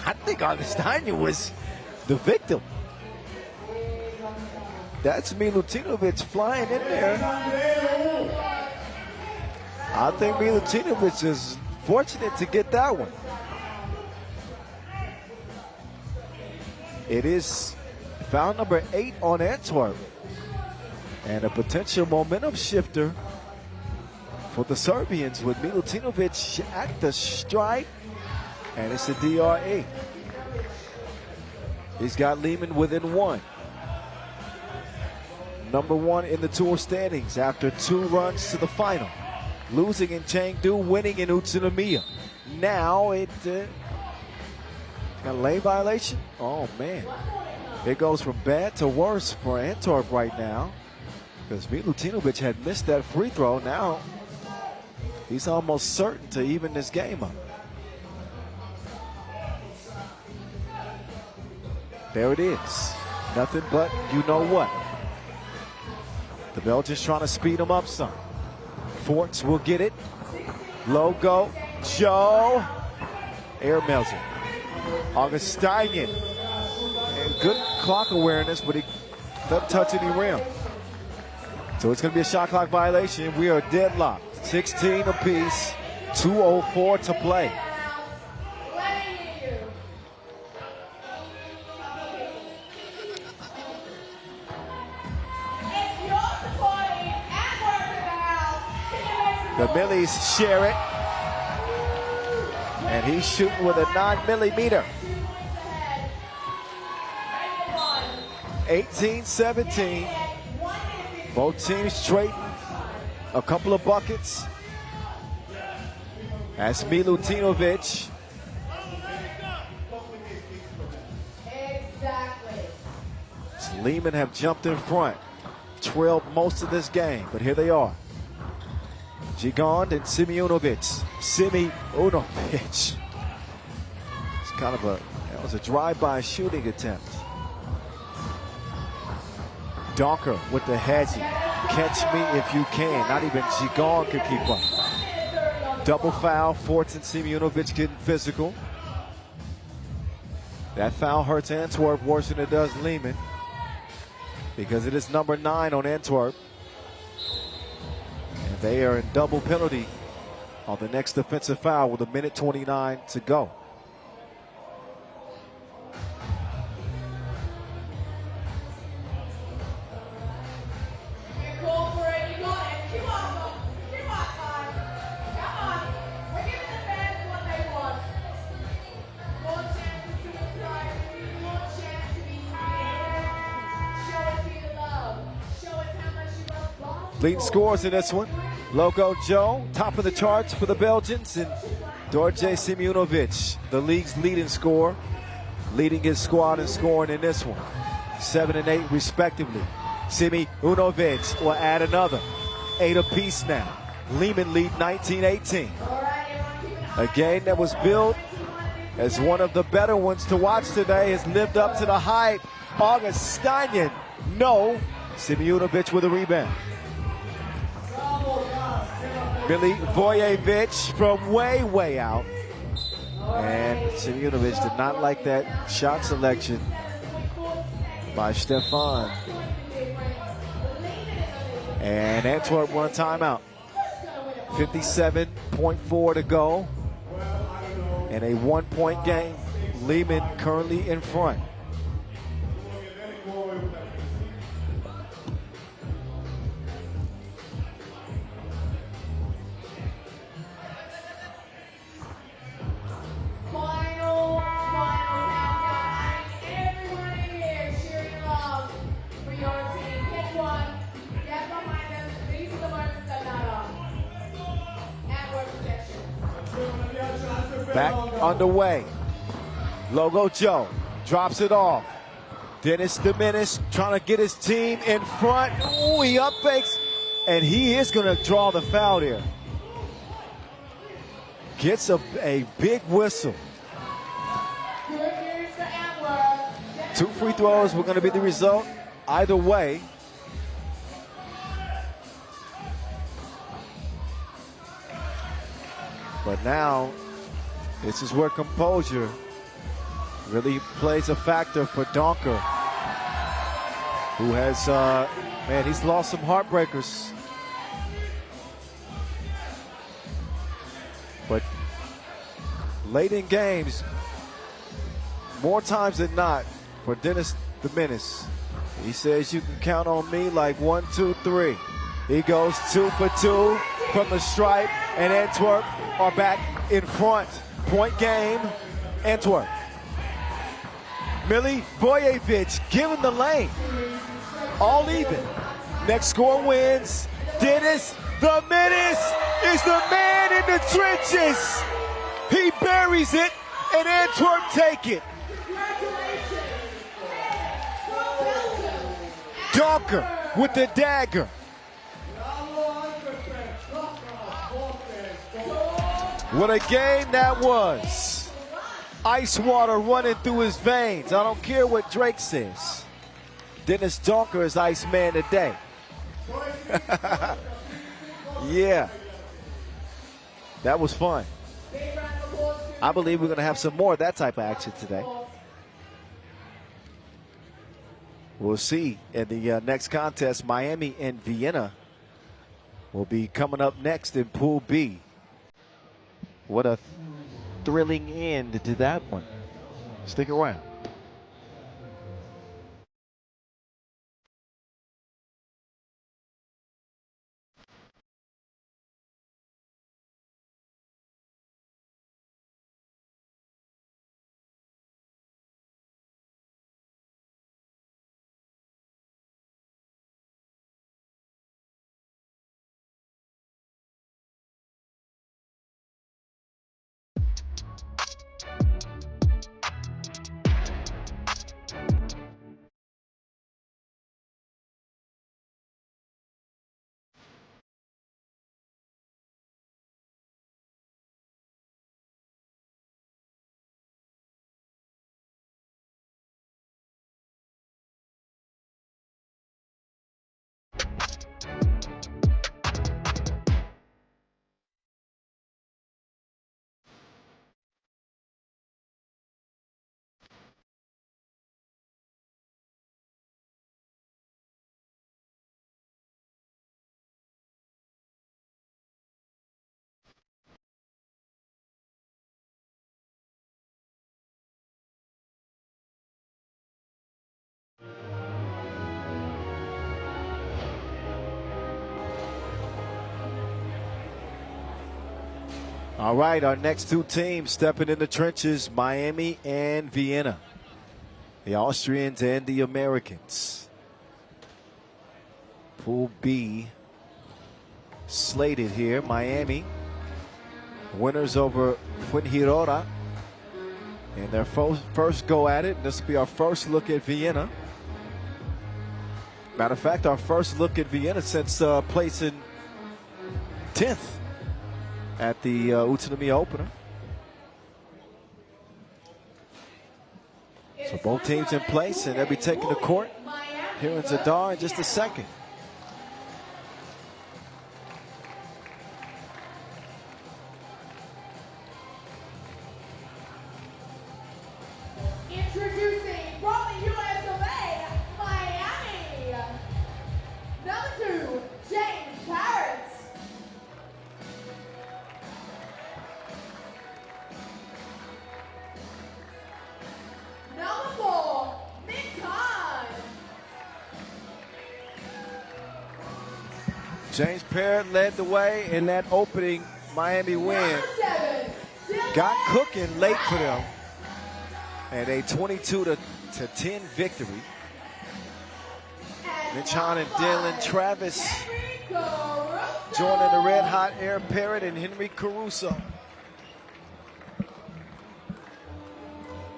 I think Augustinian was the victim. That's Milutinovic flying in there. I think Milutinovic is fortunate to get that one. It is foul number 8 on Antwerp. And a potential momentum shifter for the Serbians with Milutinovic at the stripe. And it's a DRE. He's got Liman within 1. Number 1 in the tour standings after 2 runs to the final. Losing in Chengdu, winning in Utsunomiya. Now it got a lane violation. Oh man, it goes from bad to worse for Antwerp right now because Milutinovic had missed that free throw. Now he's almost certain to even this game up. There it is. Nothing but you know what. The Belgians trying to speed him up some. Forts will get it. Logo Joe. Air mails it. Augustinian. And good clock awareness, but he doesn't touch any rim. So it's going to be a shot clock violation. We are deadlocked. 16 apiece. 2:04 to play. The Millies share it. And he's shooting with a 9mm. 18-17. Both teams trading a couple of buckets. That's Milutinovic. Exactly. Liman have jumped in front, trailed most of this game, but here they are. Gigond and Simeonovic. Simeonovic. It's kind of that was a drive-by shooting attempt. Donker with the hezzy. Catch me if you can. Not even Gigond could keep up. Double foul, Fortin Simeonovic getting physical. That foul hurts Antwerp worse than it does Liman, because it is number 9 on Antwerp. And they are in double penalty on the next defensive foul with 1:29 to go. Leading scores in this one. Logo Joe, top of the charts for the Belgians, and Dorje Simeonovic, the league's leading scorer, leading his squad in scoring in this one. 7 and 8 respectively. Simeonovic will add another. 8 apiece now. Liman lead 19-18. A game that was billed as one of the better ones to watch today has lived up to the hype. Augustinian, no. Simeonovic with a rebound. Milivojevic from way out. And Simeonovic did not like that shot selection by Stefan. And Antwerp won a timeout. 57.4 to go. And a 1-point game. Liman currently in front. Back underway. Logo Joe drops it off. Dennis Dominis trying to get his team in front. Ooh, he up fakes, and he is going to draw the foul here. Gets a big whistle. 2 free throws were going to be the result either way. But now, this is where composure really plays a factor for Donker, who has, man, he's lost some heartbreakers. But late in games, more times than not, for Dennis Dominis, he says you can count on me like 1, 2, 3. He goes 2 for 2 from the stripe, and Antwerp are back in front. Point game, Antwerp. Milivojevic giving the lane. All even. Next score wins. Dennis Dominis is the man in the trenches. He buries it, and Antwerp take it. Donker with the dagger. What a game that was. Ice water running through his veins. I don't care what Drake says. Dennis Donker is Iceman today. Yeah. That was fun. I believe we're going to have some more of that type of action today. We'll see in the next contest. Miami and Vienna will be coming up next in Pool B. What a thrilling end to that one. Stick around. All right, our next two teams stepping in the trenches, Miami and Vienna. The Austrians and the Americans. Pool B slated here. Miami, winners over Fuengirola in their first go at it. This will be our first look at Vienna. Matter of fact, our first look at Vienna since placing 10th at the Utsunomiya opener. So both teams in place, and they'll be taking the court here in Zadar in just a second. Introducing from the US of A, Miami, number 2, James Parrott. Number 4, Minton. James Parrott led the way in that opening Miami win. Number 7, Got cooking late for them. And a 22-10 victory. Minton and Dylan Travis joining the red hot Aaron Parrott and Henry Caruso.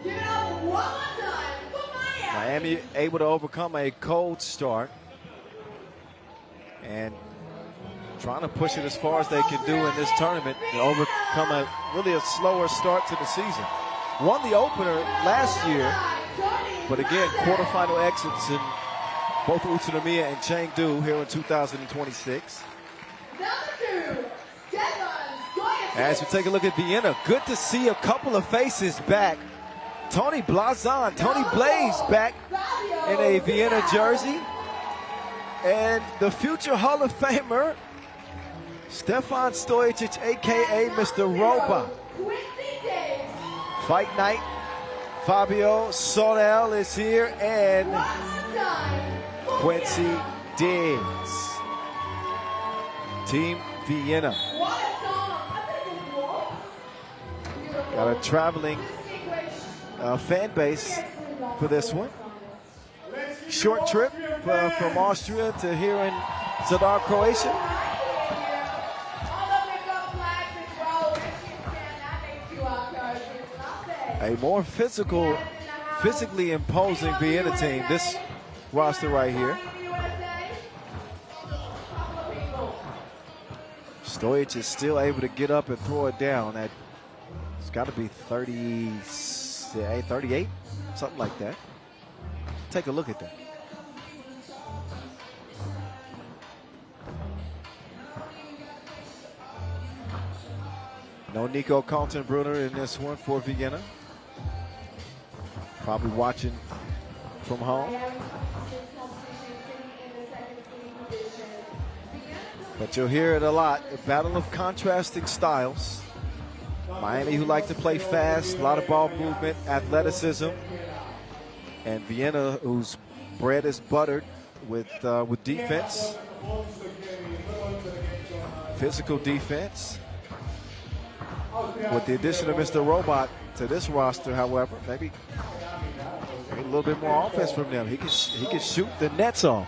Give it up one more time for Miami. Miami able to overcome a cold start and trying to push it as far as they can do in this tournament and overcome a really a slower start to the season. Won the opener last year, but again, quarterfinal exits in both Utsunomiya and Chengdu here in 2026. As we take a look at Vienna, good to see a couple of faces back. Tony Blaze back in a Vienna jersey. And the future Hall of Famer, Stefan Stojacic, a.k.a. Mr. Robot. Fight night, Fabio Sorel is here, and Quincy Diggs. Team Vienna. Got a traveling fan base for this one. Short trip from Austria to here in Zadar, Croatia. A more physically imposing Vienna team, this roster right here. Stojic is still able to get up and throw it down. It's got to be 38, something like that. Take a look at that. No Nico Kaltenbrunner in this one for Vienna. Probably watching from home. But you'll hear it a lot. A battle of contrasting styles. Miami, who like to play fast, a lot of ball movement, athleticism. And Vienna, whose bread is buttered with defense. Physical defense. With the addition of Mr. Robot to this roster, however, maybe a little bit more offense from them. He can shoot the nets off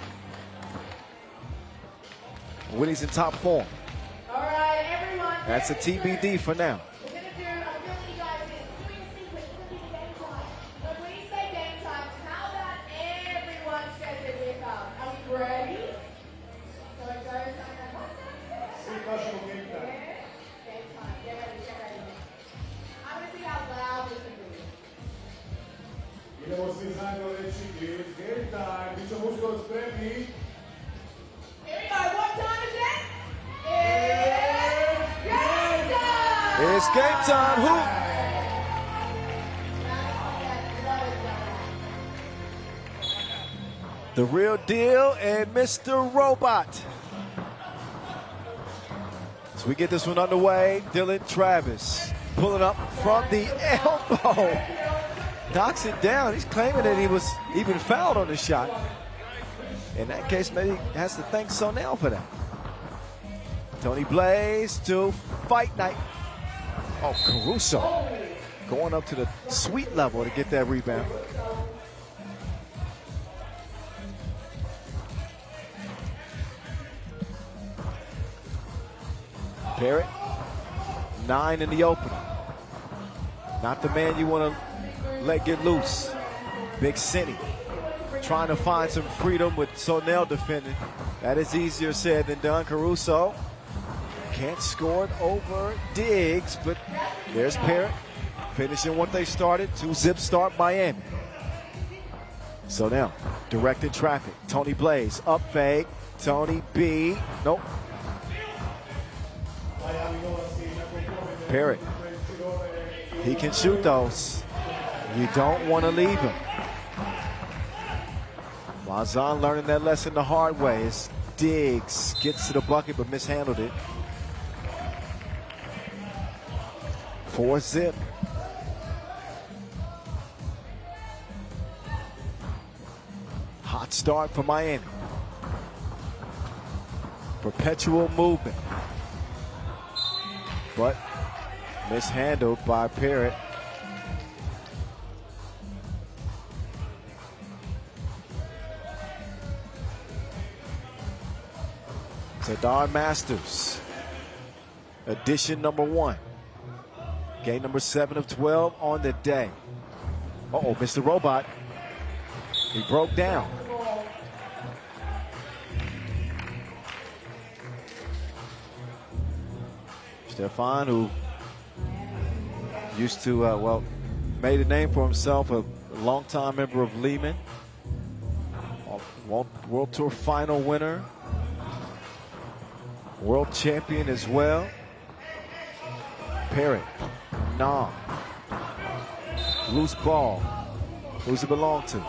when he's in top form. All right, everyone. That's a TBD for now. We're going to do, I'm filling you guys in. Doing a sequence, it's going to be game time. When we say game time, how about everyone says it with us? Are we ready? So it goes like that. Game time. Get ready, get ready. I'm going to see how loud we can be. Idemo svi zajedno reći game time, bit ćemo uskoro spremni. Here we go, what time is it? It's game time! It's game time. Who? The real deal and Mr. Robot. So we get this one underway. Dylan Travis pulling up from the elbow. Knocks it down. He's claiming that he was even fouled on the shot. In that case, maybe he has to thank Sonell for that. Tony Blaze to Fight Night. Oh, Caruso going up to the sweet level to get that rebound. Parrott, 9 in the opener. Not the man you want to let get loose. Big City trying to find some freedom with Sonell defending. That is easier said than done. Caruso can't score it over Diggs, but there's Parrott finishing what they started. 2-zip start Miami. So now, directed traffic. Tony Blaze, up fake. Tony B, nope. Parrott, he can shoot those. You don't want to leave him. Lazan learning that lesson the hard way as Diggs gets to the bucket but mishandled it. 4-zip. Hot start for Miami. Perpetual movement. But mishandled by Parrott. Zadar Masters, edition number 1. Game number 7 of 12 on the day. Uh-oh, Mr. Robot. He broke down. Stefan, who used to, made a name for himself, a longtime member of Liman, World Tour final winner, world champion as well. Parrott, nah. Loose ball. Who's it belong to?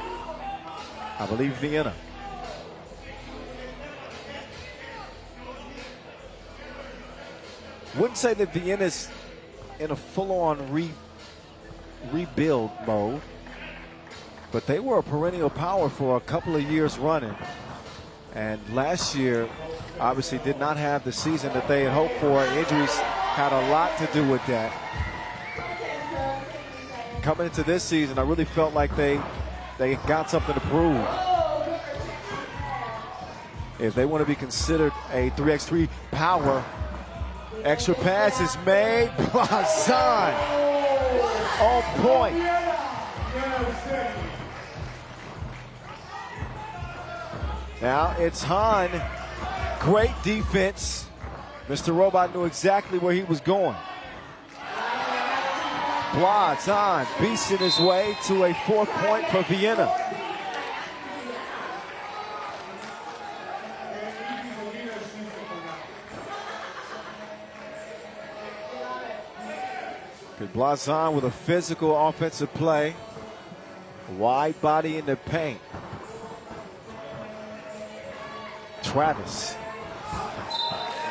I believe Vienna. Wouldn't say that Vienna's in a full-on rebuild mode, but they were a perennial power for a couple of years running. And last year, obviously did not have the season that they had hoped for. Injuries had a lot to do with that. Coming into this season, I really felt like they got something to prove. If they want to be considered a 3x3 power, extra pass is made. Blazon on point. Now it's Hahn. Great defense. Mr. Robot knew exactly where he was going. Blazon beasting his way to a 4-point for Vienna. Good Blazon with a physical offensive play. Wide body in the paint. Travis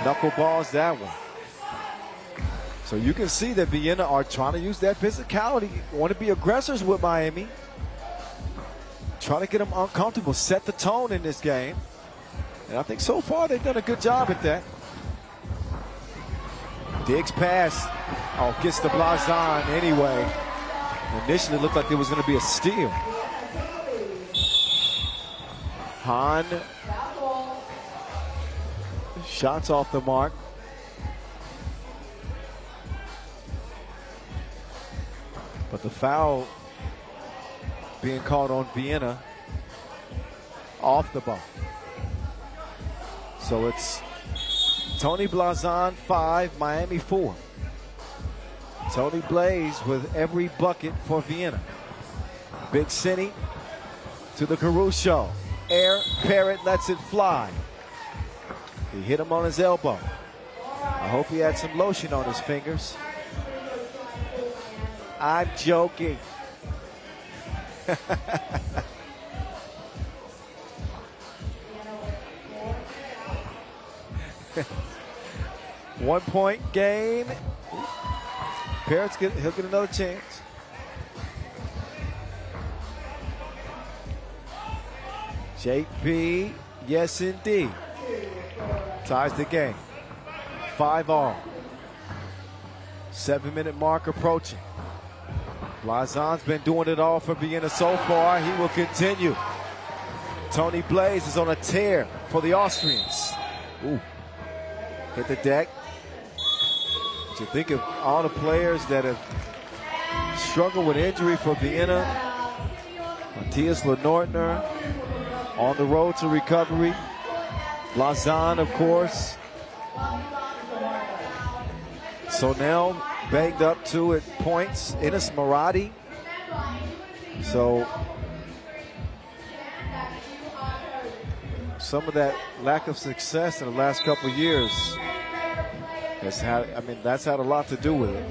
knuckleballs that one. So you can see that Vienna are trying to use that physicality, want to be aggressors with Miami, trying to get them uncomfortable, set the tone in this game. And I think so far they've done a good job at that. Diggs pass, gets the Blazon anyway. Initially looked like it was going to be a steal. Hahn, shots off the mark. But the foul being called on Vienna off the ball. So it's Tony Blazon 5, Miami 4. Tony Blaze with every bucket for Vienna. Big City to the Caruso. Air, Parrott lets it fly. He hit him on his elbow. I hope he had some lotion on his fingers. I'm joking. One-point game. Parrott's he'll get another chance. JP, yes indeed. Ties the game. 5 all. 7-minute mark approaching. Blazon's been doing it all for Vienna so far. He will continue. Tony Blaze is on a tear for the Austrians. Ooh. Hit the deck. But you think of all the players that have struggled with injury for Vienna. Matthias Lenortner on the road to recovery. Blazon, of course. Sonel banged up too at points. Enes Maradi. So some of that lack of success in the last couple of years has had, I mean, that's had a lot to do with it.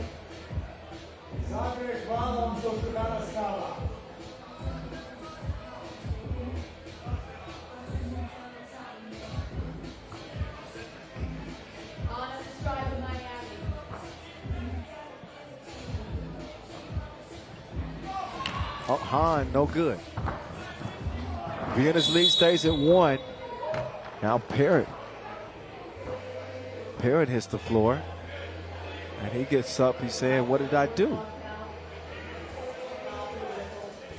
Oh, Hahn, no good. Vienna's lead stays at 1. Now Parrott. Parrott hits the floor. And he gets up, he's saying, what did I do?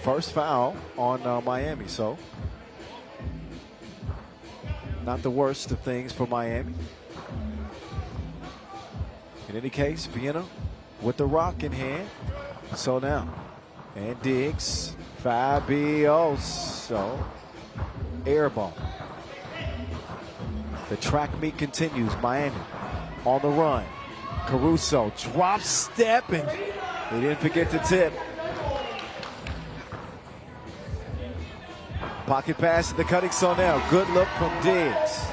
First foul on Miami, so not the worst of things for Miami. In any case, Vienna with the rock in hand. So now, and Diggs, Fabioso, air ball. The track meet continues. Miami on the run. Caruso drop step, and he didn't forget to tip. Pocket pass to the cutting Sonel. Good look from Diggs.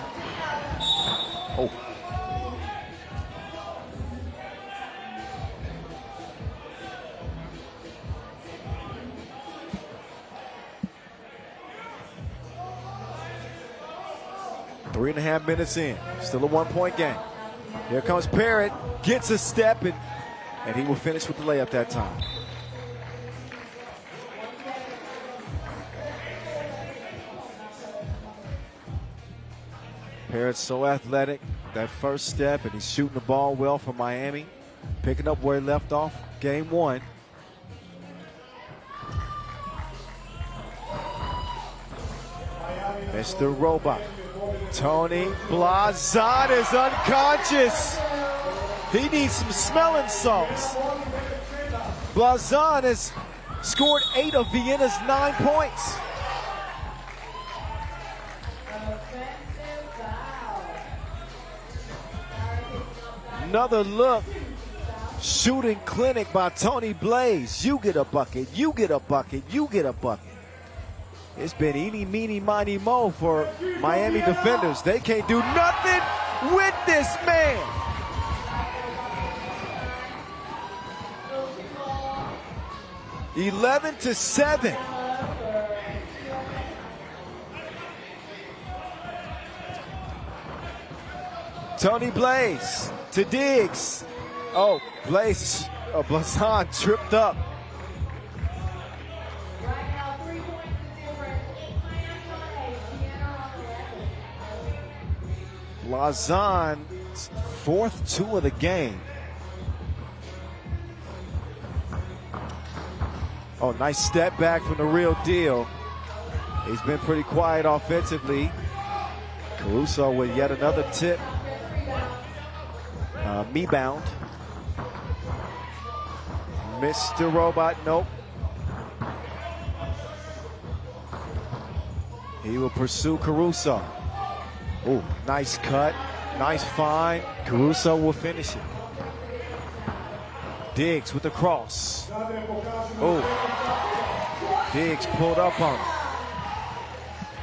Oh. Three and a half minutes in. Still a 1-point game. Here comes Parrott. Gets a step, and he will finish with the layup that time. Parrott's so athletic. That first step, and he's shooting the ball well for Miami. Picking up where he left off game 1. Mr. Robot. Tony Blazon is unconscious. He needs some smelling salts. Blazon has scored 8 of Vienna's 9 points. Another look. Shooting clinic by Tony Blaze. You get a bucket, you get a bucket, you get a bucket. It's been eeny, meeny, miny, mo for Miami defenders. They can't do nothing with this man. (11-7). Tony Blaze to Diggs. Oh, Blaze, Blazon tripped up. Blazon's 4th 2 of the game. Oh, nice step back from the real deal. He's been pretty quiet offensively. Caruso with yet another tip. Me-bound. Mr. Robot, nope. He will pursue Caruso. Oh, nice cut, nice find. Caruso will finish it. Diggs with the cross. Oh, Diggs pulled up on him.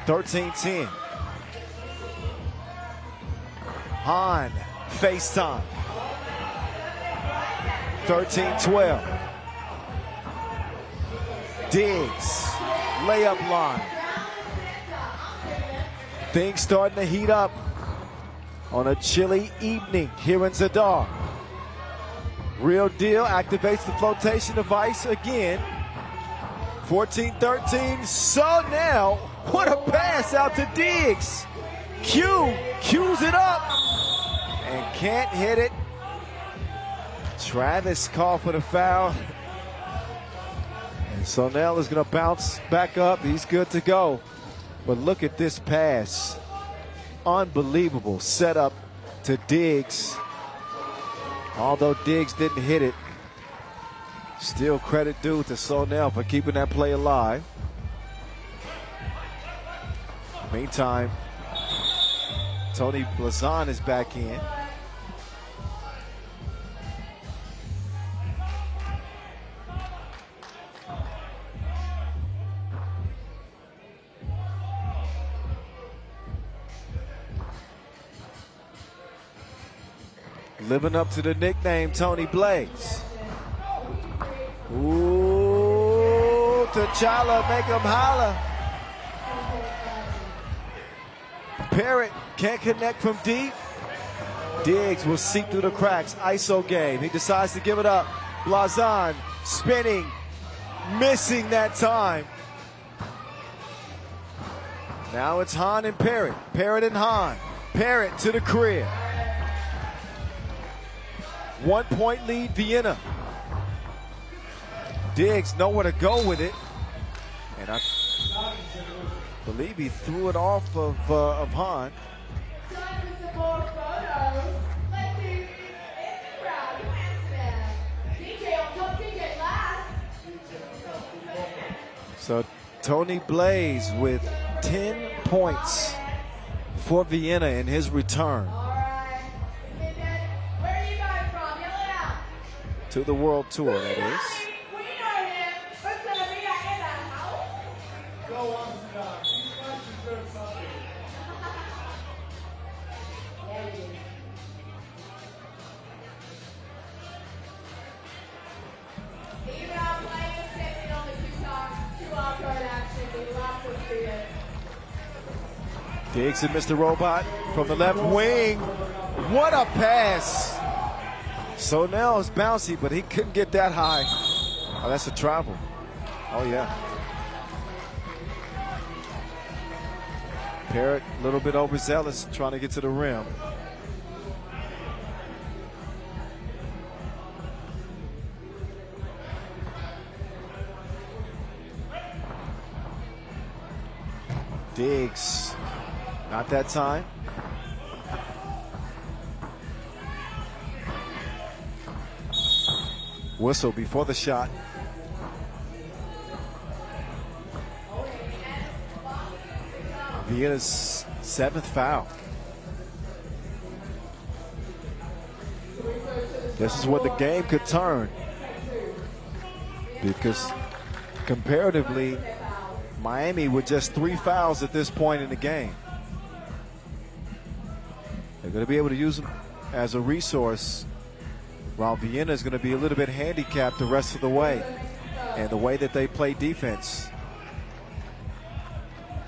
13-10. Hahn, FaceTime. 13-12. Diggs, layup line. Things starting to heat up on a chilly evening here in Zadar. Real deal activates the flotation device again. 14-13. So now, what a pass out to Diggs. Q cues it up and can't hit it. Travis called for the foul. And Sonell is going to bounce back up. He's good to go. But look at this pass. Unbelievable setup to Diggs. Although Diggs didn't hit it, still credit due to Sonell for keeping that play alive. Meantime, Tony Blazon is back in. Living up to the nickname, Tony Blaze. Ooh, T'Challa, make him holler. Parrott can't connect from deep. Diggs will seep through the cracks. ISO game. He decides to give it up. Blazon spinning, missing that time. Now it's Hahn and Parrott. Parrott and Hahn. Parrott to the crib. 1 point lead, Vienna. Diggs nowhere to go with it. And I believe he threw it off of Hahn. Time for some more photos. Let's see who's in the crowd. Amsterdam. DJ on top, DJ last. So Tony Blaze with 10 points for Vienna in his return. All right. Where are you guys from? Yell it out. To the World Tour, that is. We know him. What's gonna be in the house? Go Amsterdam. These guys deserve something. Even our players stepping on the two-hour card action. We love to see it. Diggs and Mr. Robot from the left wing. What a pass. Sonell is bouncy, but he couldn't get that high. Oh, that's a travel. Oh, yeah. Parrott, a little bit overzealous, trying to get to the rim. Diggs, not that time. Whistle before the shot. Vienna's 7th foul. This is what the game could turn, because comparatively, Miami with just 3 fouls at this point in the game. They're going to be able to use them as a resource, while Vienna is going to be a little bit handicapped the rest of the way, and the way that they play defense.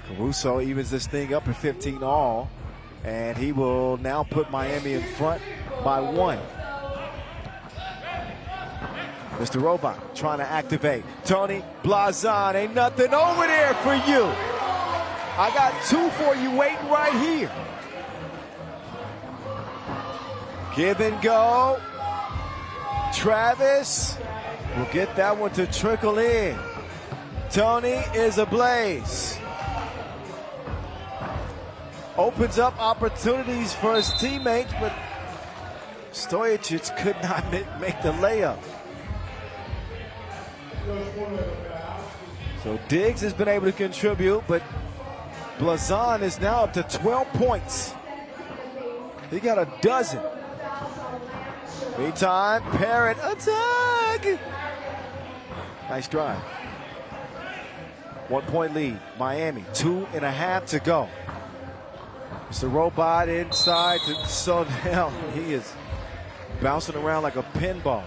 Caruso evens this thing up at 15 all, and he will now put Miami in front by 1. Mr. Robot trying to activate. Tony Blazon, ain't nothing over there for you. I got 2 for you waiting right here. Give and go. Travis will get that one to trickle in. Tony is ablaze. Opens up opportunities for his teammates, but Stojacic could not make the layup. So Diggs has been able to contribute, but Blazon is now up to 12 points. He got a dozen. Meantime, Parrott attack. Nice drive. 1 point lead, Miami, 2.5 to go. It's the Robot inside to Sonell. He is bouncing around like a pinball.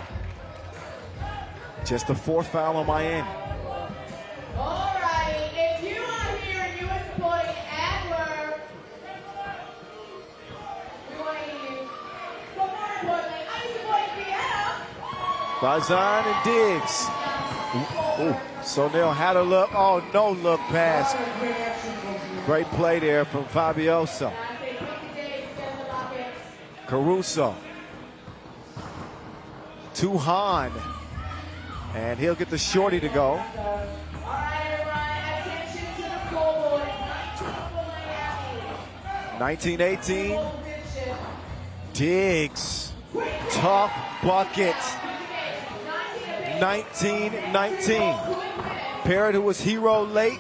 Just the 4th foul on Miami. All right, if you are here and you are supporting Antwerp, we want to hear you. But more importantly, are you supporting Vienna? Blazon and Diggs. Ooh, Sonell had a look. Oh, no look pass. Great play there from Fabioso. to Han. And he'll get the shorty to go. All right, everyone, attention to the scoreboard. 19-18. Diggs. Tough bucket. 19-19. Parrott, who was hero late,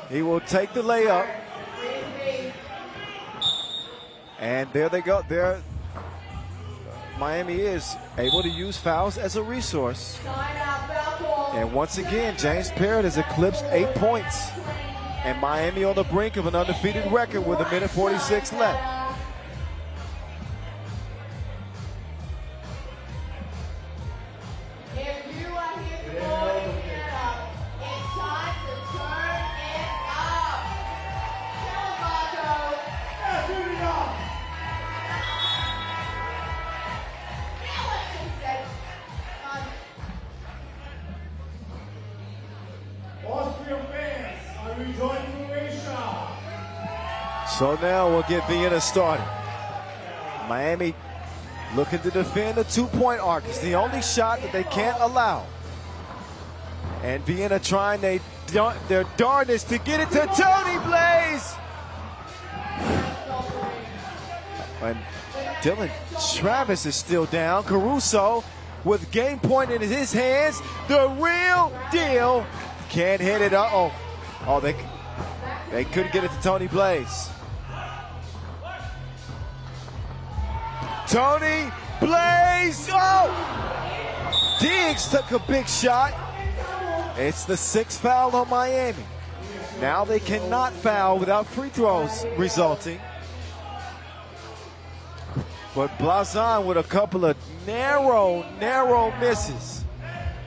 he will take the layup. And there they go. There, Miami is able to use fouls as a resource. And once again, James Parrott has eclipsed 8 points. And Miami on the brink of an undefeated record with 1:46 left. So now we'll get Vienna started. Miami looking to defend the 2-point arc. It's the only shot that they can't allow. And Vienna trying their darndest to get it to Tony Blaze. And Dylan Travis is still down. Caruso with game point in his hands. The real deal. Can't hit it. Uh-oh. Oh, they couldn't get it to Tony Blaze. Tony Blaze. Oh! Diggs took a big shot. It's the 6th foul on Miami. Now they cannot foul without free throws resulting. But Blazon with a couple of narrow misses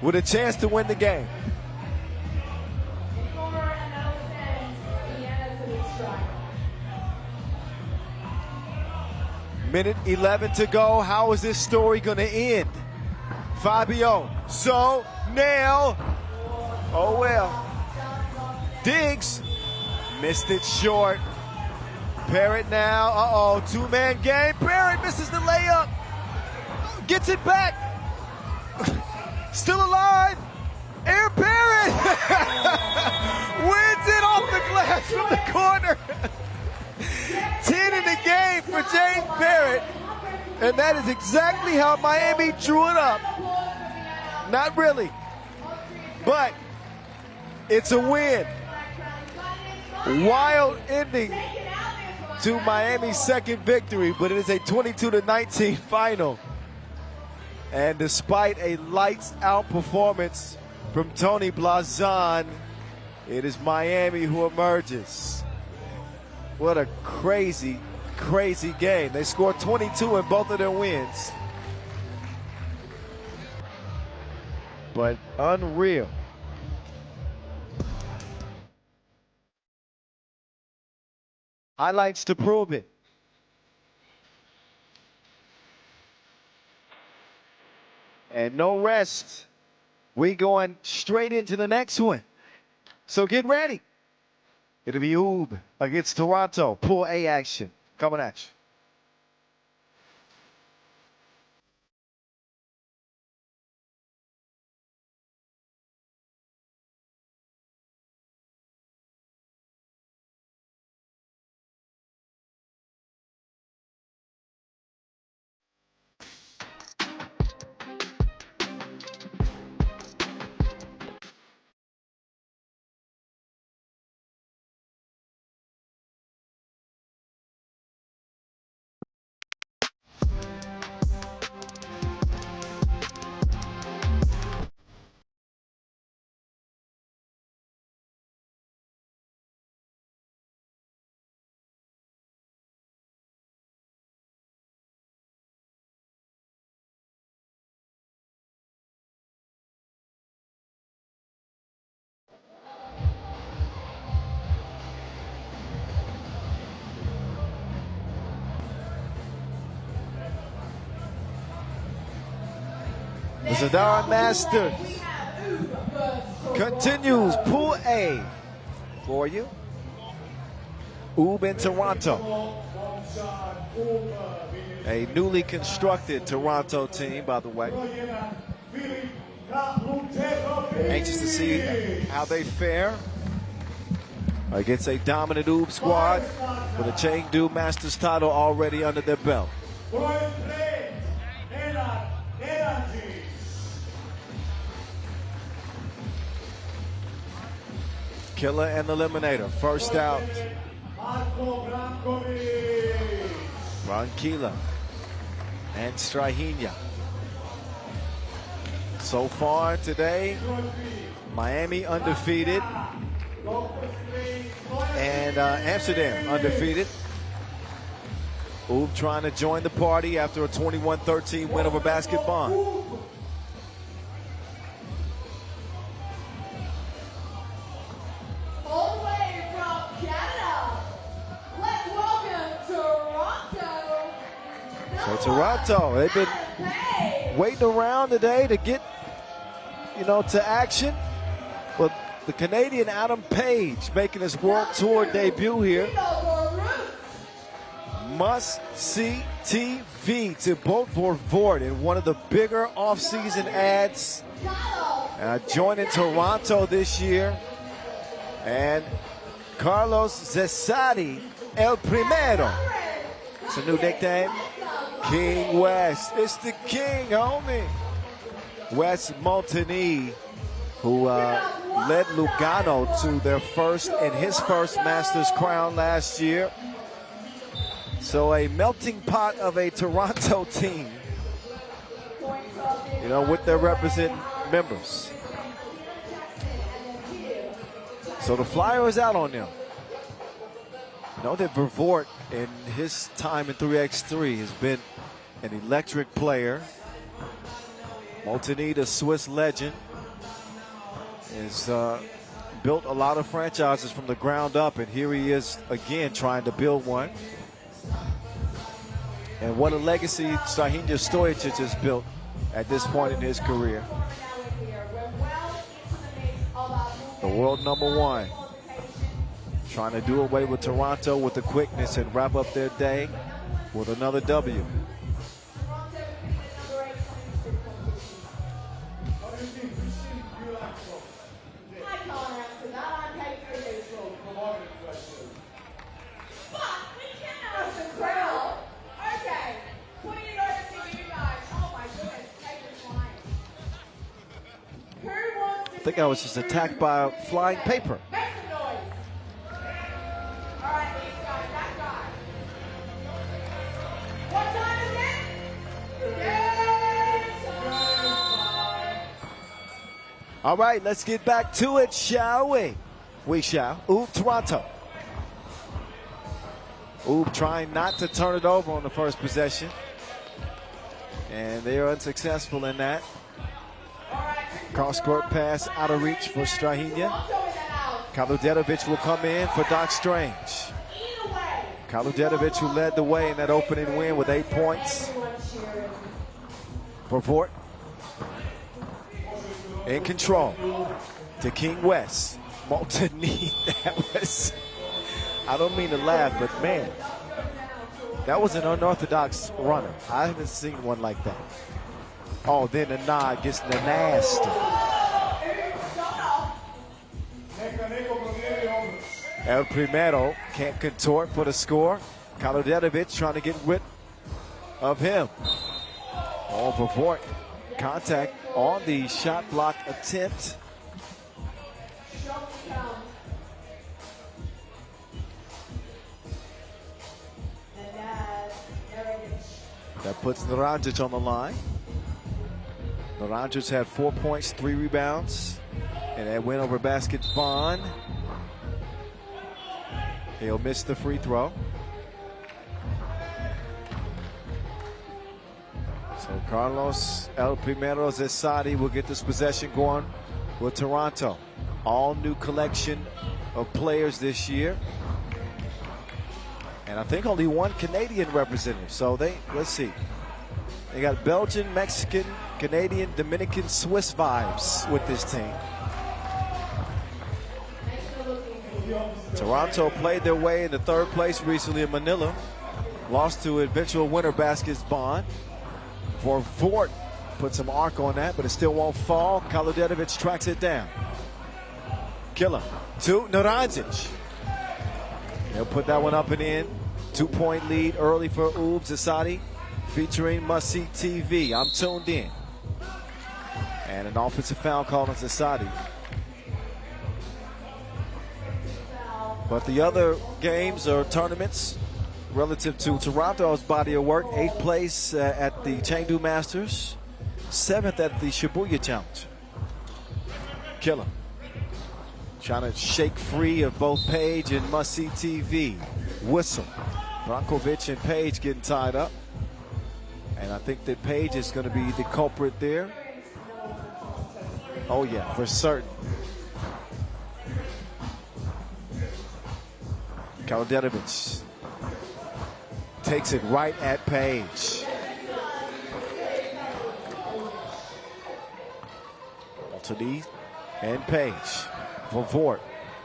with a chance to win the game. Minute 11 to go. How is this story going to end? Fabio. So, nail. Oh, well. Diggs missed it short. Parrott now. Uh-oh. 2-man game. Parrott misses the layup. Gets it back. Still alive. Air Parrott. Wins it off the glass from the corner. 10 in the game for James Parrott. And that is exactly how Miami drew it up. Not really. But it's a win. Wild ending to Miami's second victory, but it is a 22-19 final. And despite a lights-out performance from Tony Blazon, it is Miami who emerges. What a crazy, crazy game. They scored 22 in both of their wins. But unreal. Highlights to prove it. And no rest. We going straight into the next one. So get ready. It'll be Oob against Toronto. Pool A action. Coming at you. The Zadar Masters continues Pool A for you. Oob in Toronto. A newly constructed Toronto team, by the way. Anxious to see how they fare against a dominant Oob squad with a Chengdu Masters title already under their belt. Killer and Eliminator. First out. Rankila and Strahinja. So far today, Miami undefeated and Amsterdam undefeated. Oob trying to join the party after a 21-13 win over Basket Bonn. Toronto, they've been waiting around today to get, to action. But the Canadian Adam Page making his World Tour debut here. Must-see TV to vote for Vort in one of the bigger off-season ads. Joining Toronto this year. And Carlos Zesati, El Primero. It's a new nickname. King West, it's the king, homie. Wes Montagny, who led Lugano to their his first Masters crown last year. So a melting pot of a Toronto team, with their representing members. So the flyer is out on them. Know that Vervoort in his time in 3x3 has been an electric player. Montagny, the Swiss legend, has built a lot of franchises from the ground up, and here he is again trying to build one. And what a legacy Strahinja Stojicic has built at this point in his career. The world #1. Trying to do away with Toronto with the quickness and wrap up their day with another W. I think I was just attacked by a flying paper. All right, let's get back to it, shall we? We shall. Oob, Toronto. Oob trying not to turn it over on the first possession. And they are unsuccessful in that. Cross-court pass out of reach for Strahinja. Kaludetovic will come in for Doc Strange. Kaludetovic, who led the way in that opening win with 8 points. For Vort. In control to King West. Montagny, that was, I don't mean to laugh, but man, that was an unorthodox runner. I haven't seen one like that. Oh, then the nod gets the nasty. El Primero can't contort for the score. Kaludetovic trying to get rid of him. All for Vort. Contact on the shot block attempt. That puts Naranjic on the line. Naranjic had 4 points, 3 rebounds, and that win over Basket Bonn. He'll miss the free throw. So Carlos El Primero Zesati will get this possession going with Toronto. All new collection of players this year. And I think only one Canadian representative. So let's see. They got Belgian, Mexican, Canadian, Dominican, Swiss vibes with this team. Toronto played their way into third place recently in Manila. Lost to eventual winner baskets Bonn. For Fort, put some arc on that, but it still won't fall. Kaludetovic tracks it down. Killer to Naranjic. He'll put that one up and in. 2-point lead early for Zadar, featuring Must See TV. I'm tuned in. And an offensive foul call on Zadar. But the other games or tournaments relative to Toronto's body of work, 8th place at the Chengdu Masters, 7th at the Shibuya Challenge. Killer. Trying to shake free of both Page and Must See TV. Whistle. Brankovic and Page getting tied up. And I think that Page is going to be the culprit there. Oh yeah, for certain. Kaludetovic takes it right at Page. Alternate and Page. Vavort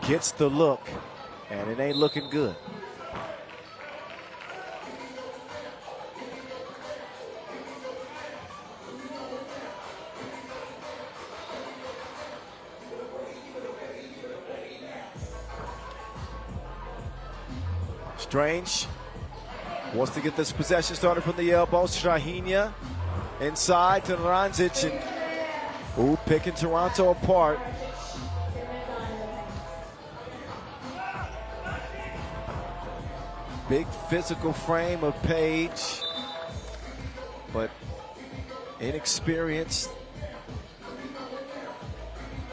gets the look, and it ain't looking good. Strange wants to get this possession started from the elbow. Strahinja inside to Naranjic, and picking Toronto apart. Big physical frame of Page, but inexperienced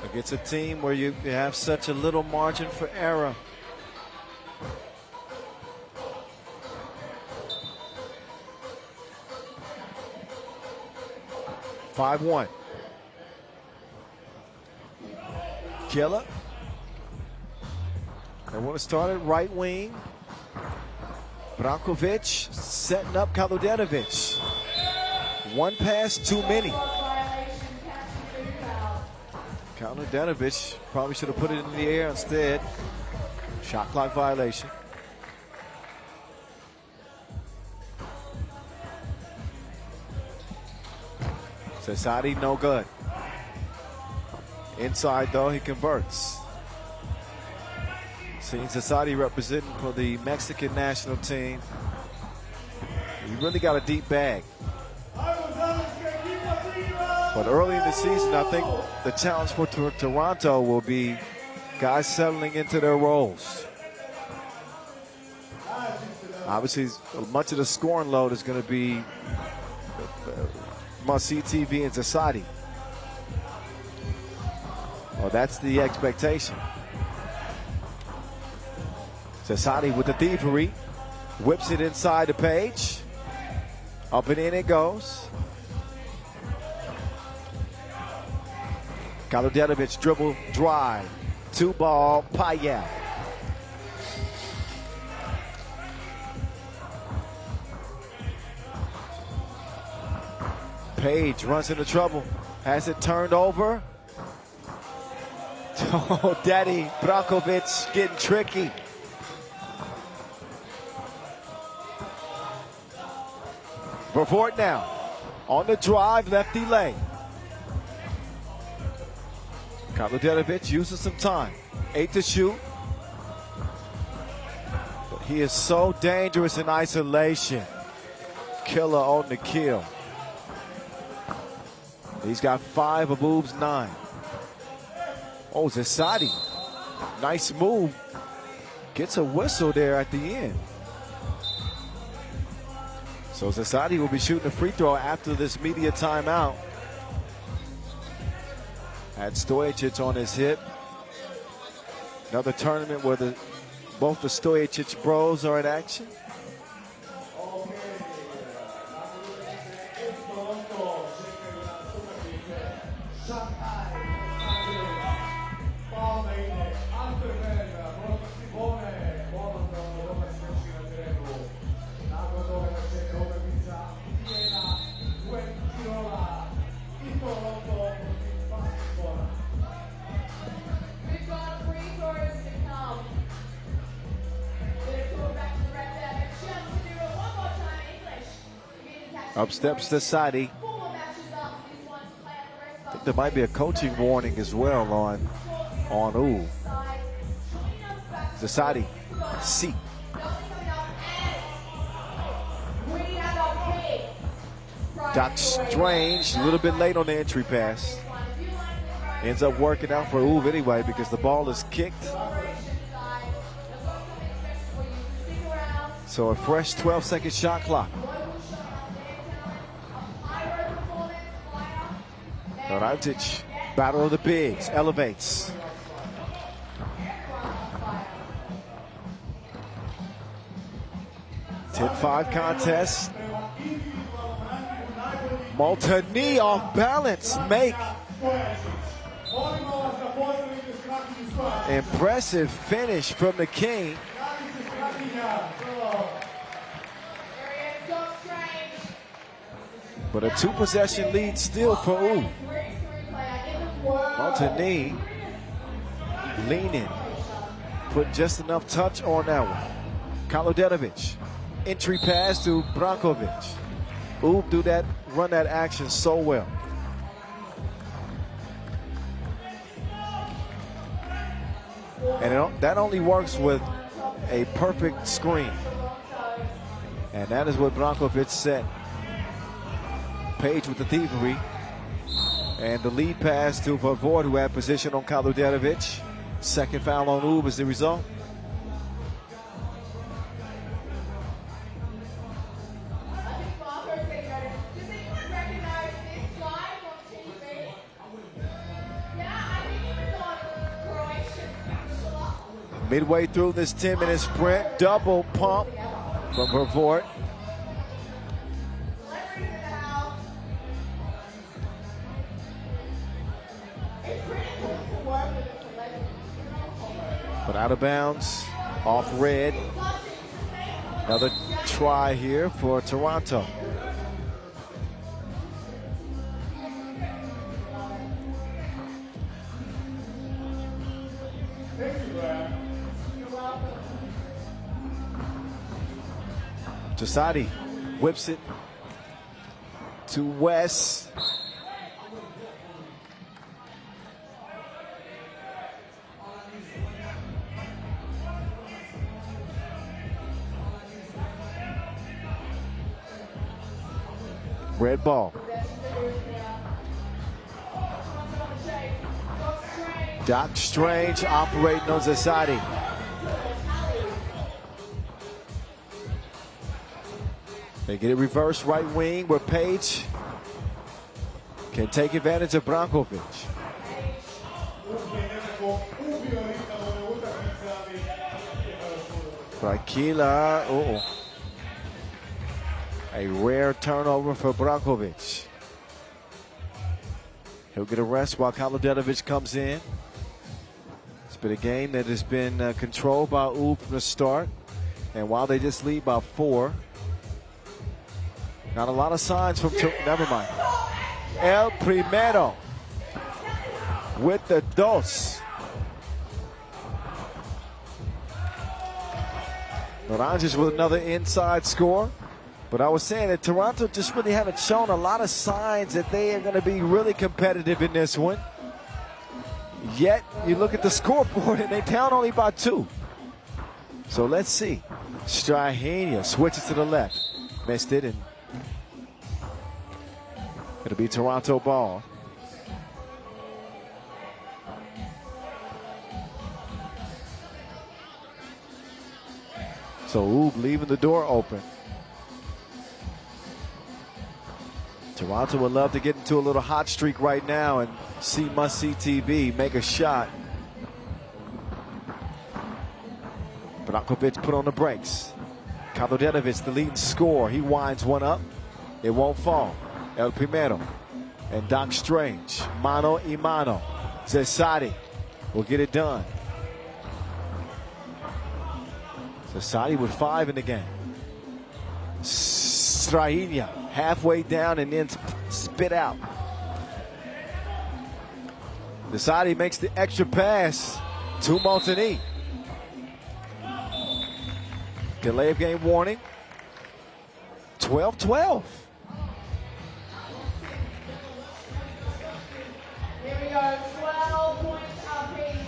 against a team where you have such a little margin for error. (5-1). Killer. They want to start at right wing. Brankovic setting up Kaludetovic. One pass too many. Kaludetovic probably should have put it in the air instead. Shot clock violation. Zadar no good. Inside though, he converts. Seeing Zadar representing for the Mexican national team. He really got a deep bag. But early in the season, I think the challenge for Toronto will be guys settling into their roles. Obviously, much of the scoring load is going to be Must See TV and Zadar. Well, that's the expectation. Zadar with the thievery, whips it inside the Page. Up and in it goes. Kaludetovic dribble drive. 2-ball, Payet. Page runs into trouble. Has it turned over. Oh, Daddy Brankovic getting tricky. Vavort now on the drive, lefty lane. Kaludetovic uses some time. 8 to shoot. But he is so dangerous in isolation. Killer on the kill. He's got 5 of Boob's 9. Oh, Zadar. Nice move. Gets a whistle there at the end. So Zadar will be shooting a free throw after this media timeout. Had Stojacic on his hip. Another tournament where both the Stojacic bros are in action. We've got free throws to come. We're going back to the red there, but just to do it one more Up steps Zasadi. I think there might be a coaching warning as well on Ooh. Zasadi, C. Doc Strange, a little bit late on the entry pass. Ends up working out for Ooh anyway because the ball is kicked. So a fresh 12-second shot clock. Dorantic, battle of the bigs, elevates. (10-5) contest. Malta-knee off balance, make. Impressive finish from the King. But a 2-possession lead still for Ooh. Malta-knee leaning, put just enough touch on that one. Kaludenovic, entry pass to Brankovic. Ooh, run that action so well. And that only works with a perfect screen. And that is what Brankovic set. Page with the thievery. And the lead pass to Vavord, who had position on Kaludenovic. Second foul on Oob is the result. Midway through this 10-minute sprint, double pump from Vavord. But out of bounds, off red. Another try here for Toronto. Zasadi whips it to West. Red ball. Doc Strange operating on Zasadi. They get it reversed right wing where Page can take advantage of Brankovic. Rakila, a rare turnover for Brankovic. He'll get a rest while Kaludenovic comes in. It's been a game that has been controlled by Oob from the start. And while they just lead by 4, not a lot of signs from, never mind. El Primero with the dos. Naranjas with another inside score. But I was saying that Toronto just really haven't shown a lot of signs that they are going to be really competitive in this one. Yet, you look at the scoreboard and they down only by 2. So let's see. Strahenia switches to the left. Missed it, and it'll be Toronto ball. So Oob leaving the door open. Toronto would love to get into a little hot streak right now and see must-see TV, make a shot. Brankovic put on the brakes. Kaludenovic, the leading scorer. He winds one up. It won't fall. El Primero and Doc Strange. Mano y mano. Zasadi will get it done. Zasadi with 5 in the game. Strahenia halfway down and then spit out. Zasadi makes the extra pass to Malta-knee. Delay of game warning. 12-12. go. 12 points apiece.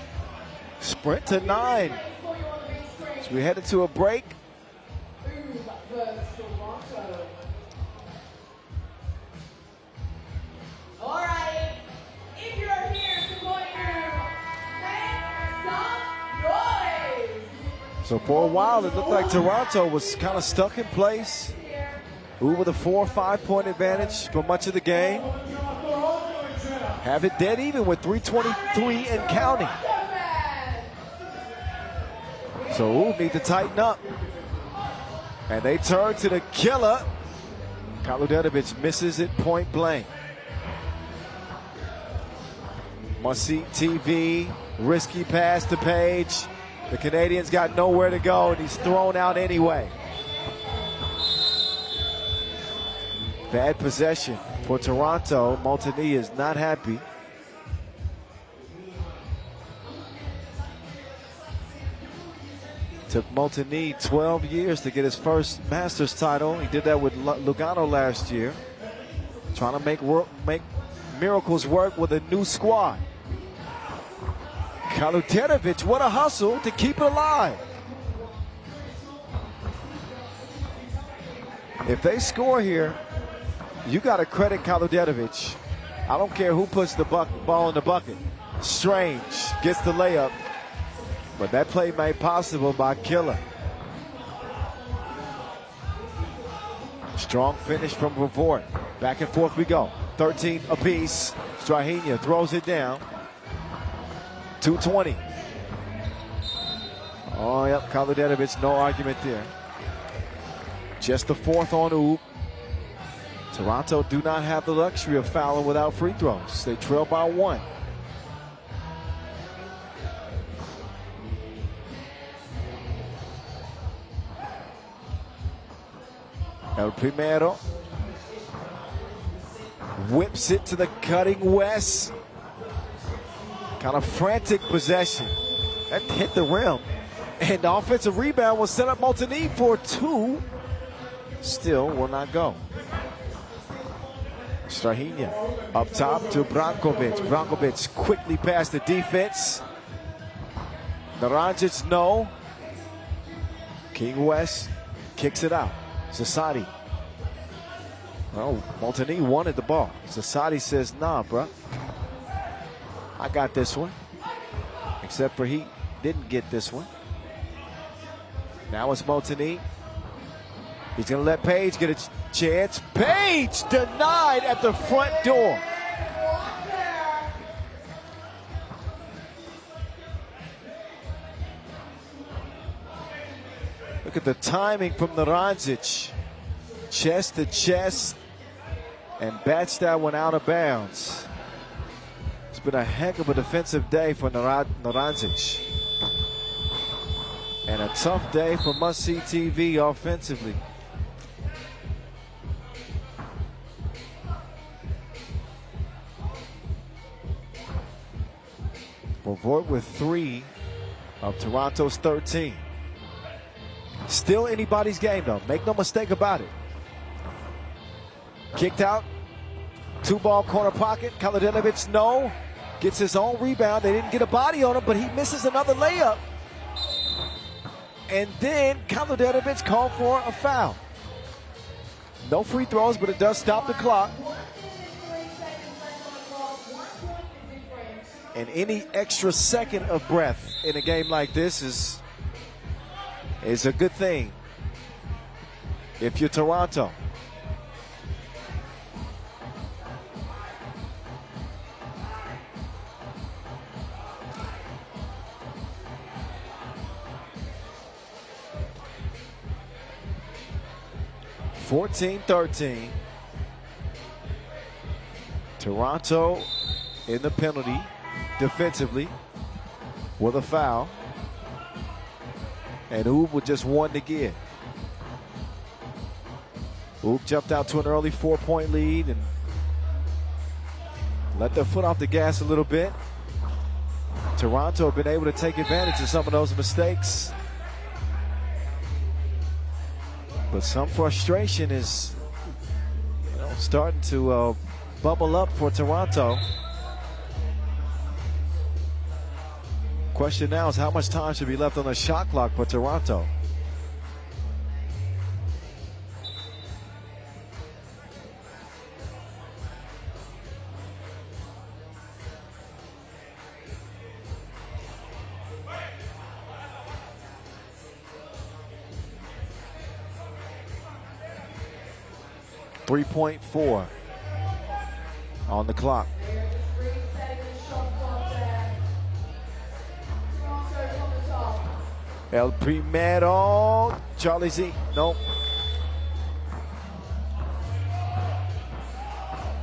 Sprint to 9. For you on the big screen. So we headed to a break. Ooh, versus Toronto. Alrighty. If you're here supporting you, make some noise. So for a while, it looked like Toronto was kind of stuck in place. Ooh, with a 4 or 5 point advantage for much of the game. Have it dead even with 3:23 and counting. So Ooh need to tighten up. And they turn to the killer. Kaludenovic misses it point blank. Must-see TV, risky pass to Page. The Canadians got nowhere to go, and he's thrown out anyway. Bad possession for Toronto. Montigny is not happy. Took Montigny 12 years to get his first Masters title. He did that with Lugano last year. Trying to make miracles work with a new squad. Kaludenovic, what a hustle to keep it alive. If they score here, you got to credit Kaludenovic. I don't care who puts the ball in the bucket. Strange gets the layup, but that play made possible by Killer. Strong finish from Revort. Back and forth we go. 13 apiece. Strahinja throws it down. 2:20. Oh, yep, Kaludenovic, no argument there. Just the 4th on Oob. Toronto do not have the luxury of fouling without free throws. They trail by 1. El Primero whips it to the cutting West. Kind of frantic possession. That hit the rim. And the offensive rebound was set up Montigny for 2. Still will not go. Strahinja up top to Brankovic. Brankovic quickly past the defense. Naranjic, no. King West kicks it out. Zasadi. Oh, Montigny wanted the ball. Zasadi says, nah, bruh. I got this one. Except for he didn't get this one. Now it's Montigny. He's going to let Page get a chance. Page denied at the front door. Look at the timing from Naranjic. Chest to chest. And bats that one out of bounds. It's been a heck of a defensive day for Naranjic. And a tough day for Must-See TV offensively. Revort with 3 of Toronto's 13. Still anybody's game, though. Make no mistake about it. Kicked out. 2-ball corner pocket. Kaludenovic, no. Gets his own rebound. They didn't get a body on him, but he misses another layup. And then Kaludenovic called for a foul. No free throws, but it does stop the clock. And any extra second of breath in a game like this is a good thing if you're Toronto. (14-13). Toronto in the penalty defensively with a foul. And Oob with just 1 to give. Oob jumped out to an early 4-point lead and let their foot off the gas a little bit. Toronto have been able to take advantage of some of those mistakes. But some frustration is starting to bubble up for Toronto. Question now is how much time should be left on the shot clock for Toronto? .4 on the clock. El Primero, Charlie Z, no.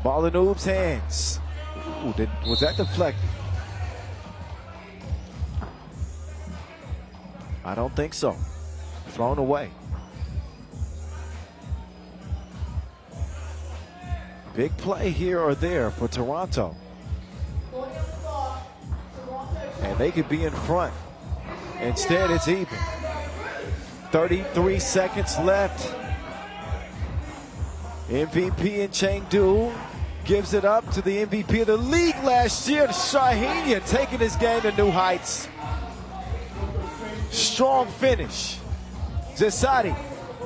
Ball in Oob's hands. Ooh, was that deflected? I don't think so. Thrown away. Big play here or there for Toronto. And they could be in front. Instead, it's even. 33 seconds left. MVP in Chengdu gives it up to the MVP of the league last year, Shaheen, taking his game to new heights. Strong finish. Zasadi,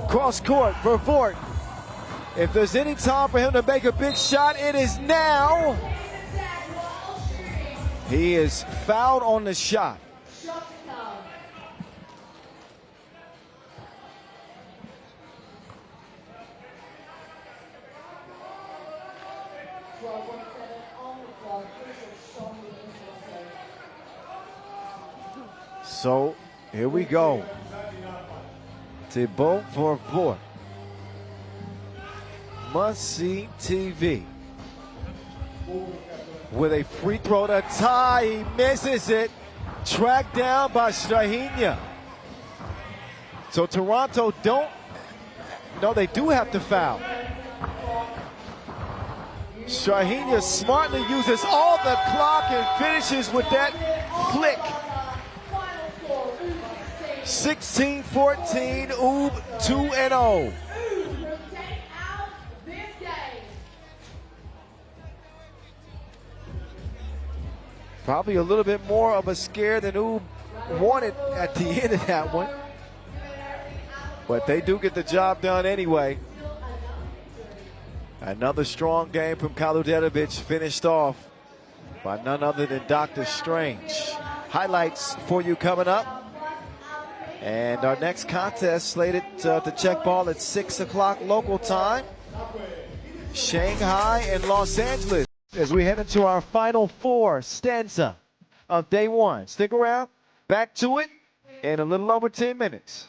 cross court, Vervoort. If there's any time for him to make a big shot, it is now. He is fouled on the shot. So here we go. Thibaut Vervoort. Must-see TV. With a free throw to tie, he misses it. Tracked down by Shaheen. So Toronto they do have to foul. Shaheen smartly uses all the clock and finishes with that flick. 16-14, Oob 2-0. Probably a little bit more of a scare than Oob wanted at the end of that one. But they do get the job done anyway. Another strong game from Kaludetovic, finished off by none other than Dr. Strange. Highlights for you coming up. And our next contest slated to check ball at 6 o'clock local time. Shanghai and Los Angeles. As we head into our final four stanza of day one. Stick around, back to it in a little over 10 minutes.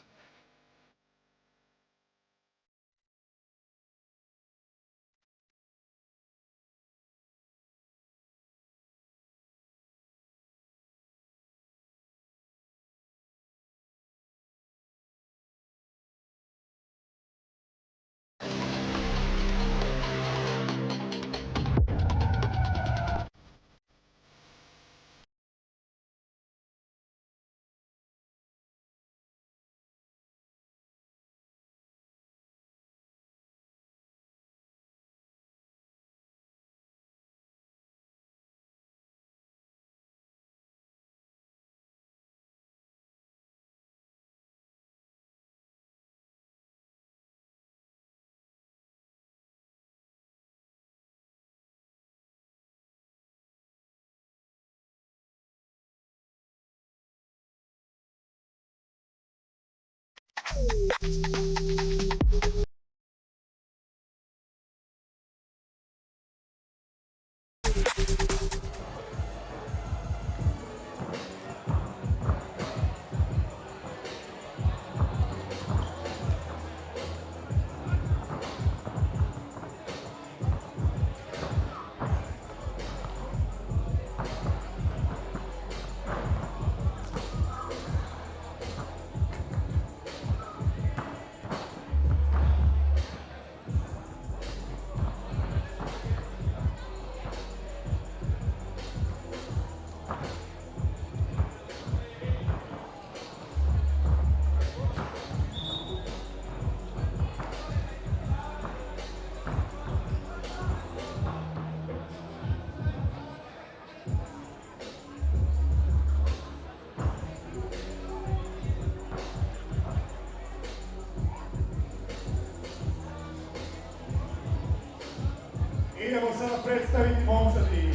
predstaviti momčadi.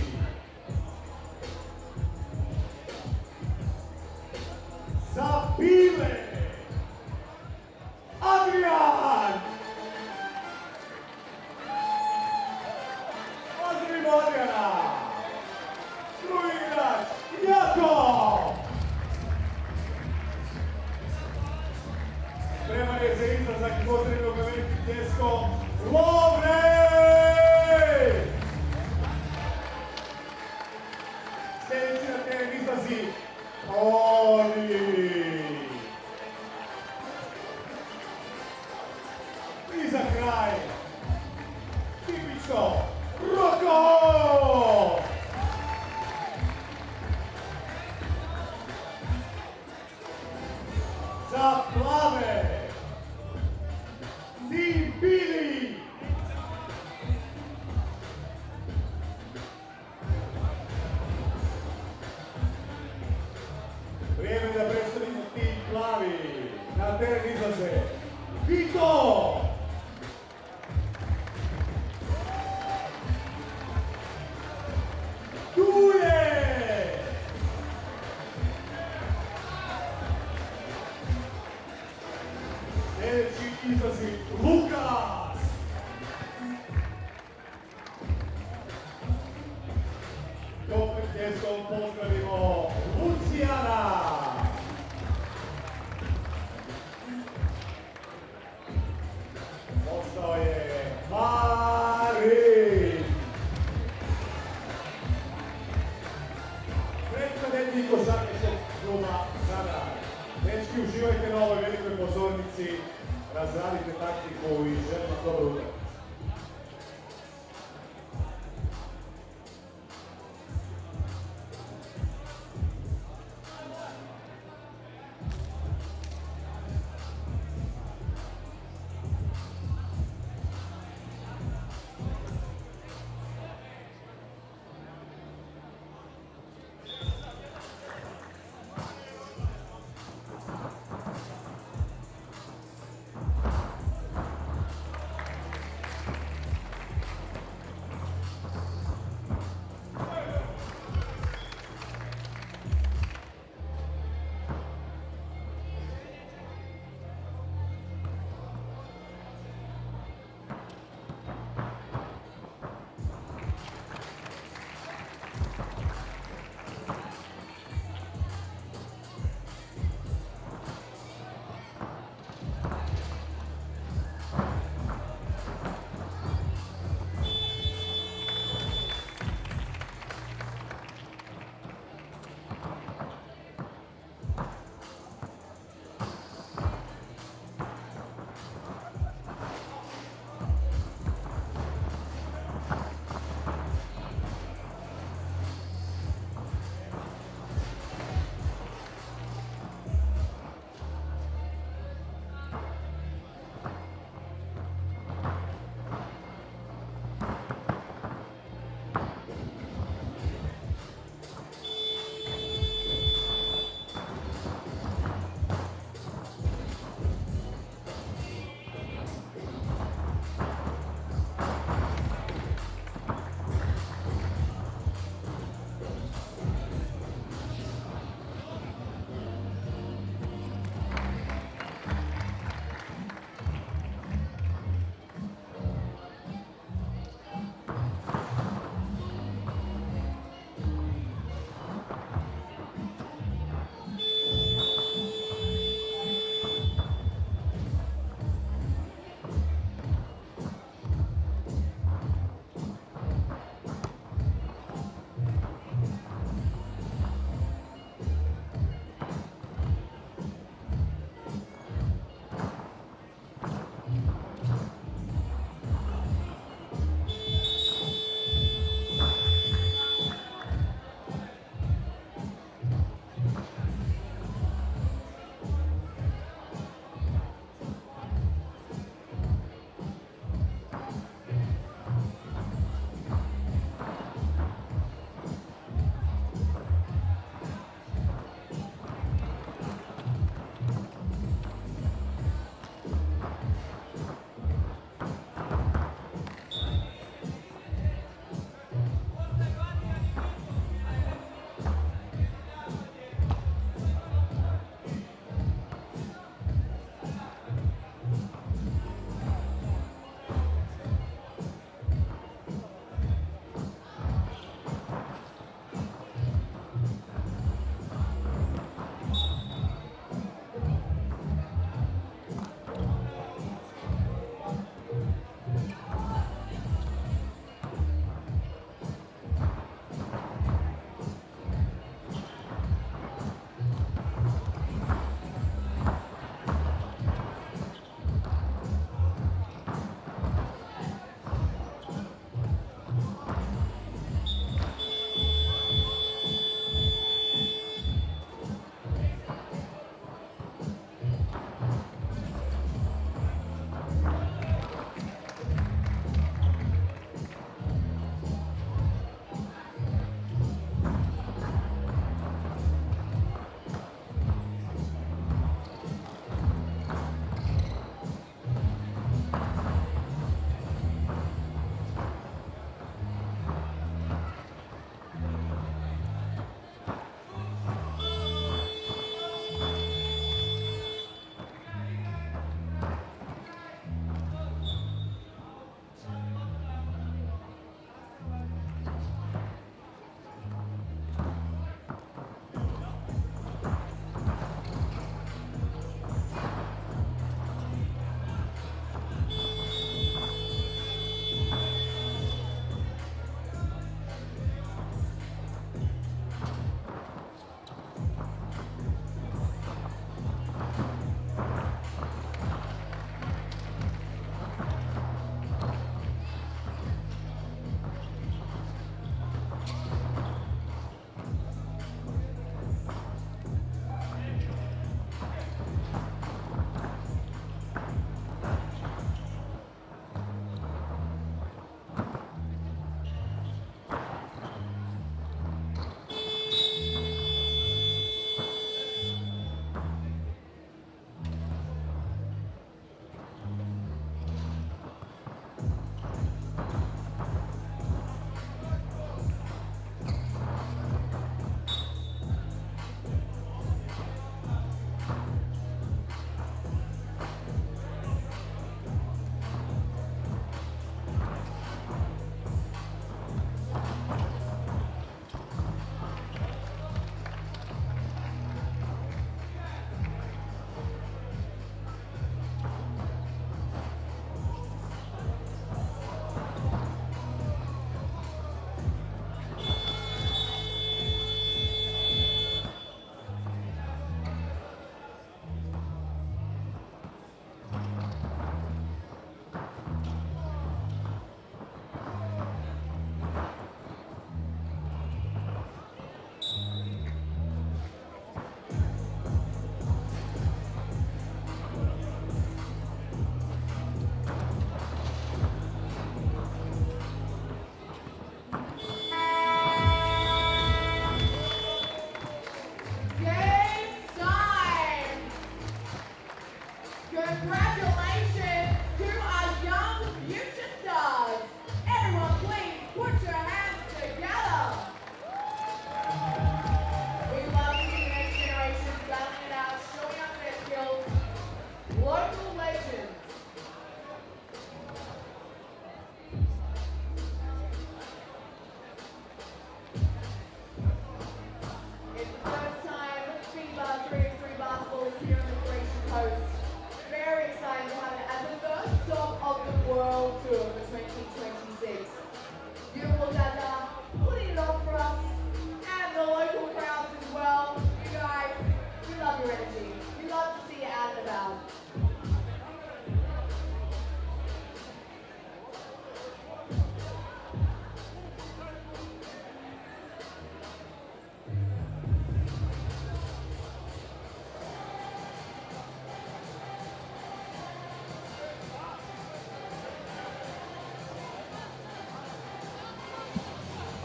Za Bile, Adrian! Pozdravimo Adriana! Drugi igrač, Jako! Spreman je za izlazak i pozdravimo ga velikim pljeskom, Lovrej! Sljedeći na teren izlazi Oni! I za kraj, tipično, Roko! Za plave, Team Bili! Vrijeme da predstavimo tim plavi. Na teren izlaze Vito! Duje! Sljedeći izlazi Lukas! Dobrim pljeskom pozdravimo Lucijana! Ostao je Marin! Predstavljeni košarkaškog kluba Zadar. Dečki, uživajte na ovoj velikoj pozornici, razradite taktiku i želim vam dobro utakmicu.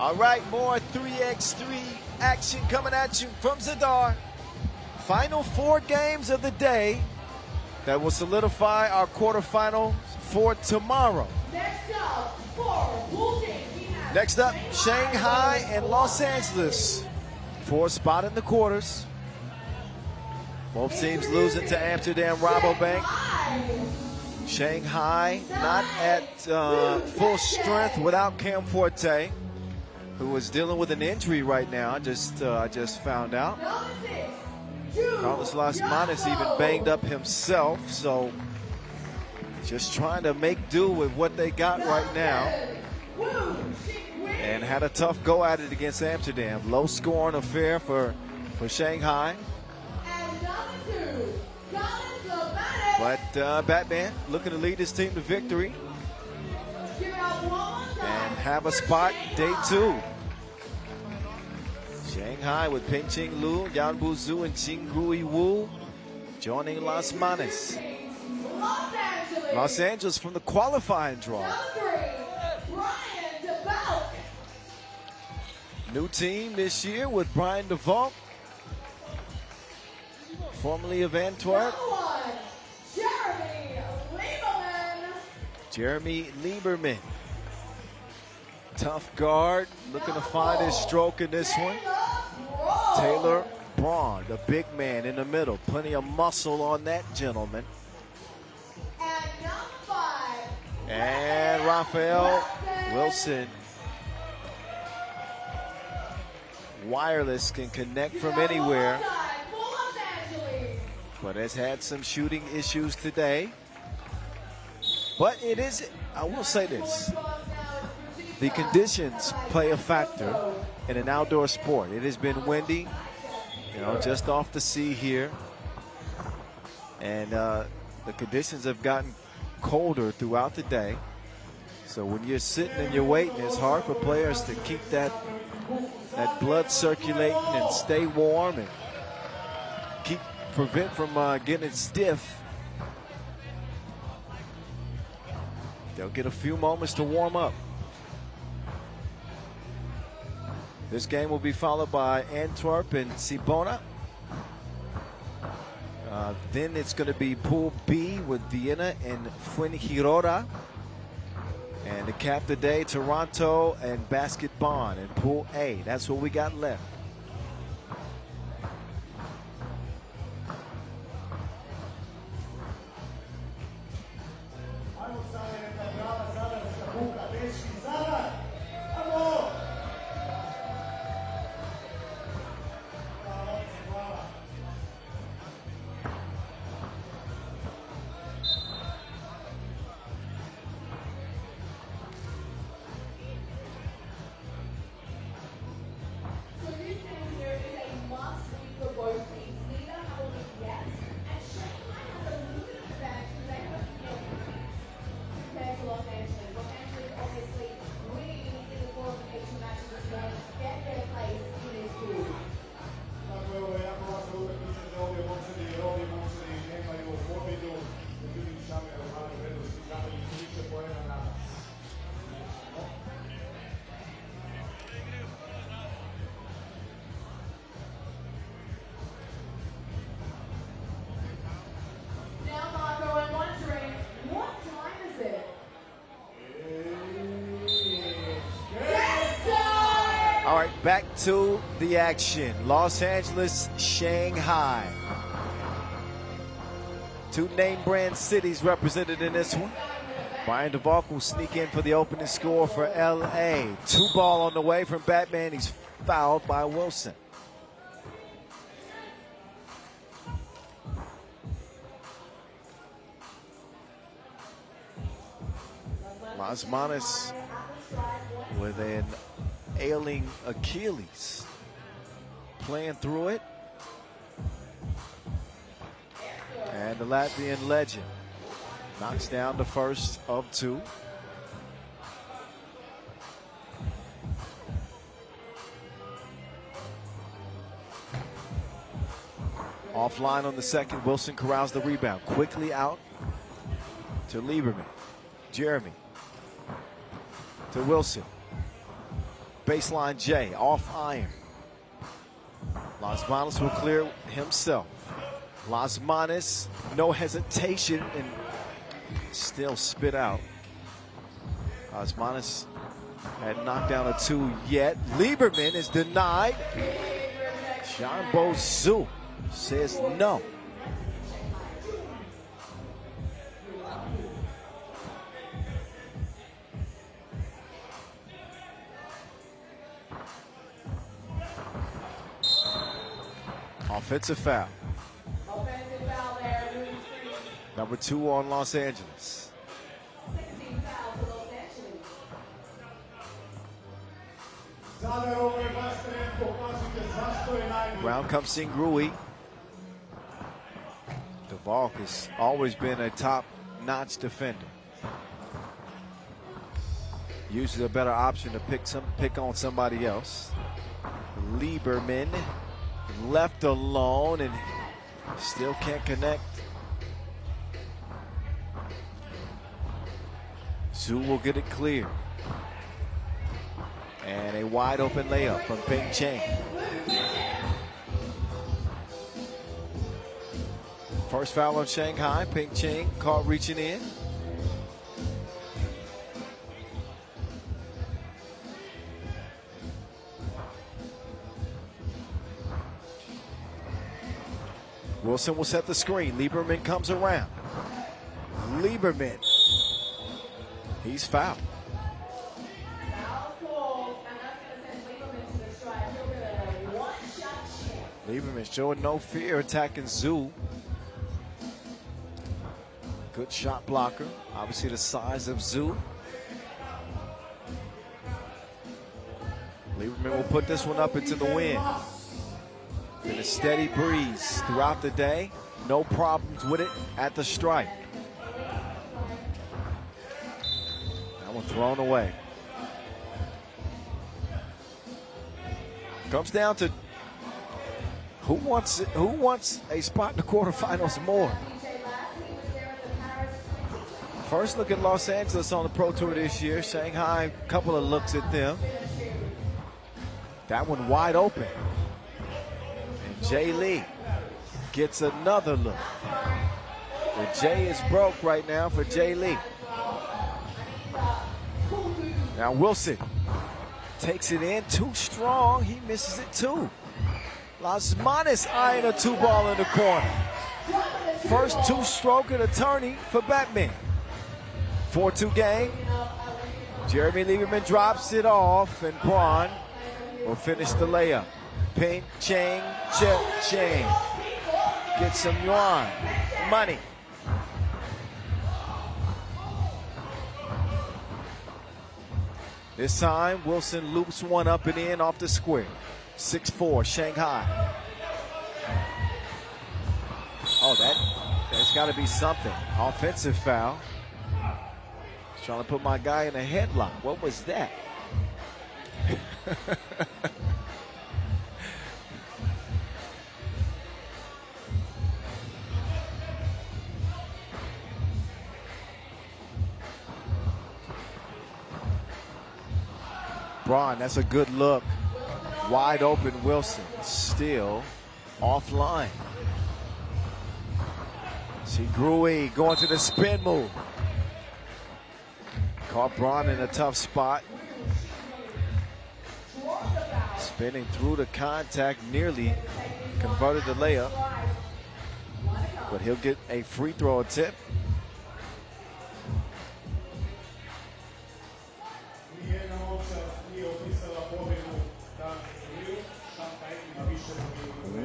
All right, more 3x3 action coming at you from Zadar. Final 4 games of the day that will solidify our quarterfinals for tomorrow. Next up, Shanghai and Los Angeles for a spot in the quarters. Both teams losing to Amsterdam RABOBANK. Shanghai not at full strength without Cam Forte, who is dealing with an injury right now. I just found out. Carlos Lasmanis even banged up himself, so just trying to make do with what they got right now. And had a tough go at it against Amsterdam. Low scoring affair for Shanghai. But Batman looking to lead his team to victory and have a spot day 2. Shanghai with Pengqing Lu, Yanbu Zhu, and Jingui Wu joining Lasmanis. Los Angeles from the qualifying draw. New team this year with Brian DeValk, formerly of Antwerp. Jeremy Lieberman. Tough guard, looking to find his stroke in this one. Taylor Braun, the big man in the middle. Plenty of muscle on that gentleman. And Raphael Wilson. Wireless, can connect from anywhere, but has had some shooting issues today. But it is, I will say this, the conditions play a factor in an outdoor sport. It has been windy, just off the sea here. And the conditions have gotten colder throughout the day. So when you're sitting and you're waiting, it's hard for players to keep that blood circulating and stay warm and prevent from getting stiff. They'll get a few moments to warm up. This game will be followed by Antwerp and Cibona. Then it's going to be Pool B with Vienna and Fuengirola. And to cap the day, Toronto and Basket Bonn in Pool A. That's what we got left. All right, back to the action. Los Angeles, Shanghai. 2 name brand cities represented in this one. Brian DeValk will sneak in for the opening score for LA. 2 ball on the way from Batman. He's fouled by Wilson. Lasmanis with an ailing Achilles, playing through it. And the Latvian legend knocks down the first of 2. Offline on the second, Wilson corrals the rebound. Quickly out to Lieberman. Jeremy to Wilson. baseline J, off iron. Lasmanis will clear himself. Lasmanis, no hesitation, and still spit out. Lasmanis had knocked down a 2 yet. Lieberman is denied. Jean-Bo Zhu says no. Offensive foul. Offensive foul there. Number 2 on Los Angeles. 16 fouls for Los Angeles. Zadar, ovo je vaš tren, pokažite zašto je najbolji. Round comes Singrui. DeValk has always been a top-notch defender. Usually a better option to pick on somebody else. Lieberman left alone and still can't connect. Zhu will get it clear. And a wide open layup from Peng Cheng. First foul on Shanghai. Peng Cheng caught reaching in. Wilson will set the screen. Lieberman comes around. Lieberman. He's fouled. Foul called, and that's going to send Lieberman to the strike. He'll get a one-shot chance. Lieberman showing no fear, attacking Zhu. Good shot blocker. Obviously the size of Zhu. Lieberman will put this one up into the wind. Been a steady breeze throughout the day. No problems with it at the strike. That one thrown away. Comes down to who wants a spot in the quarterfinals more. First look at Los Angeles on the Pro Tour this year. Shanghai, a couple of looks at them. That one wide open. Jay Lee gets another look. The Jay is broke right now for Jay Lee. Now Wilson takes it in too strong. He misses it too. Lasmanis eyeing a 2-ball in the corner. First 2-stroke and a tourney for Batman. 4-2 game. Jeremy Lieberman drops it off, and Braun will finish the layup. Peng Cheng, Cheng. Get some yuan, money. This time, Wilson loops one up and in off the square. 6-4, Shanghai. Oh, that's got to be something. Offensive foul. Trying to put my guy in a headlock. What was that? Braun, that's a good look. Wide open Wilson, still offline. See Grui going to the spin move. Caught Braun in a tough spot. Spinning through the contact, nearly converted the layup. But he'll get a free throw attempt.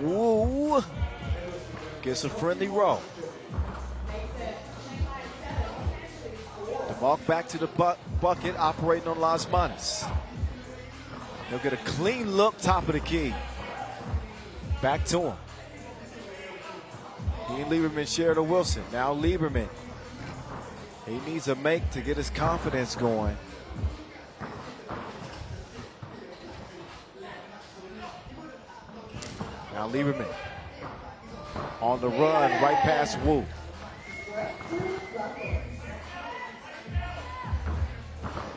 Woo! Gets a friendly roll. DeValk back to the bucket, operating on Lasmanis. He'll get a clean look, top of the key. Back to him. He and Lieberman share to Wilson. Now Lieberman. He needs a make to get his confidence going. Now Lieberman on the run, right past Wu.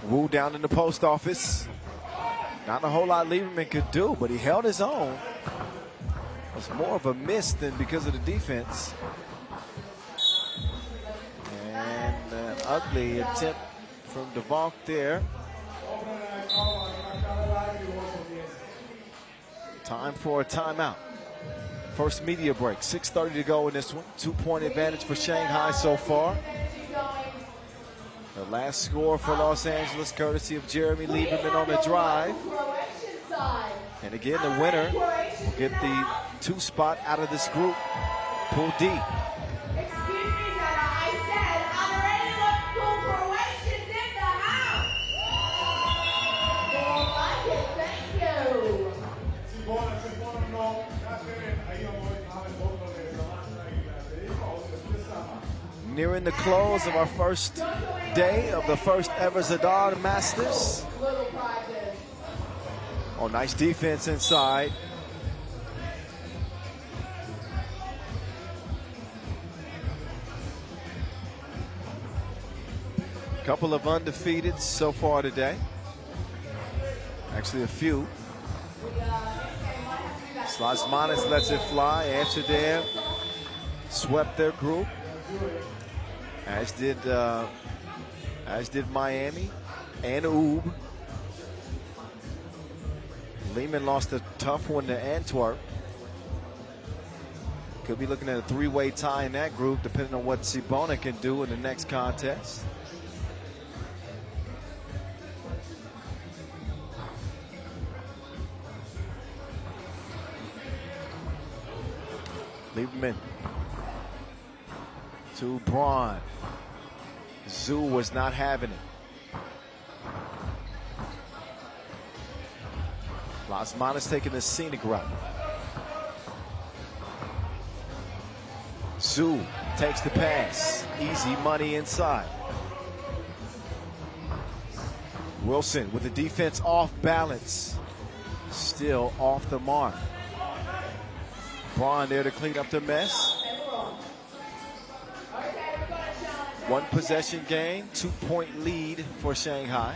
Wu down in the post office. Not a whole lot Lieberman could do, but he held his own. It was more of a miss than because of the defense. And an ugly attempt from DeVonk there. Time for a timeout. First media break, 6:30 to go in this one. 2-point advantage for Shanghai so far. The last score for Los Angeles, courtesy of Jeremy Lieberman on the drive. And again, the winner will get the 2 spot out of this group, Pool D. Excuse me, Zadar. I said, are there any local Croatians in the house? Don't like it. Thank you. Cibona će ponovno na teren, a imamo ovih male poklone za vaša igrateljica, ovdje s plesama. Nearing the close of our first day of the first ever Zadar Masters. Little prizes. Oh, nice defense inside. Couple of undefeated so far today. Actually, a few. Slasmanis lets it fly. Amsterdam swept their group, as did Miami and Oob. Liman lost a tough one to Antwerp. Could be looking at a 3-way tie in that group, depending on what Cibona can do in the next contest. Lieberman to Braun. Zoo was not having it. Lasmanis taking the scenic route. Zoo takes the pass. Easy money inside. Wilson with the defense off balance. Still off the mark. Braun there to clean up the mess. 1 possession game, 2-point lead for Shanghai.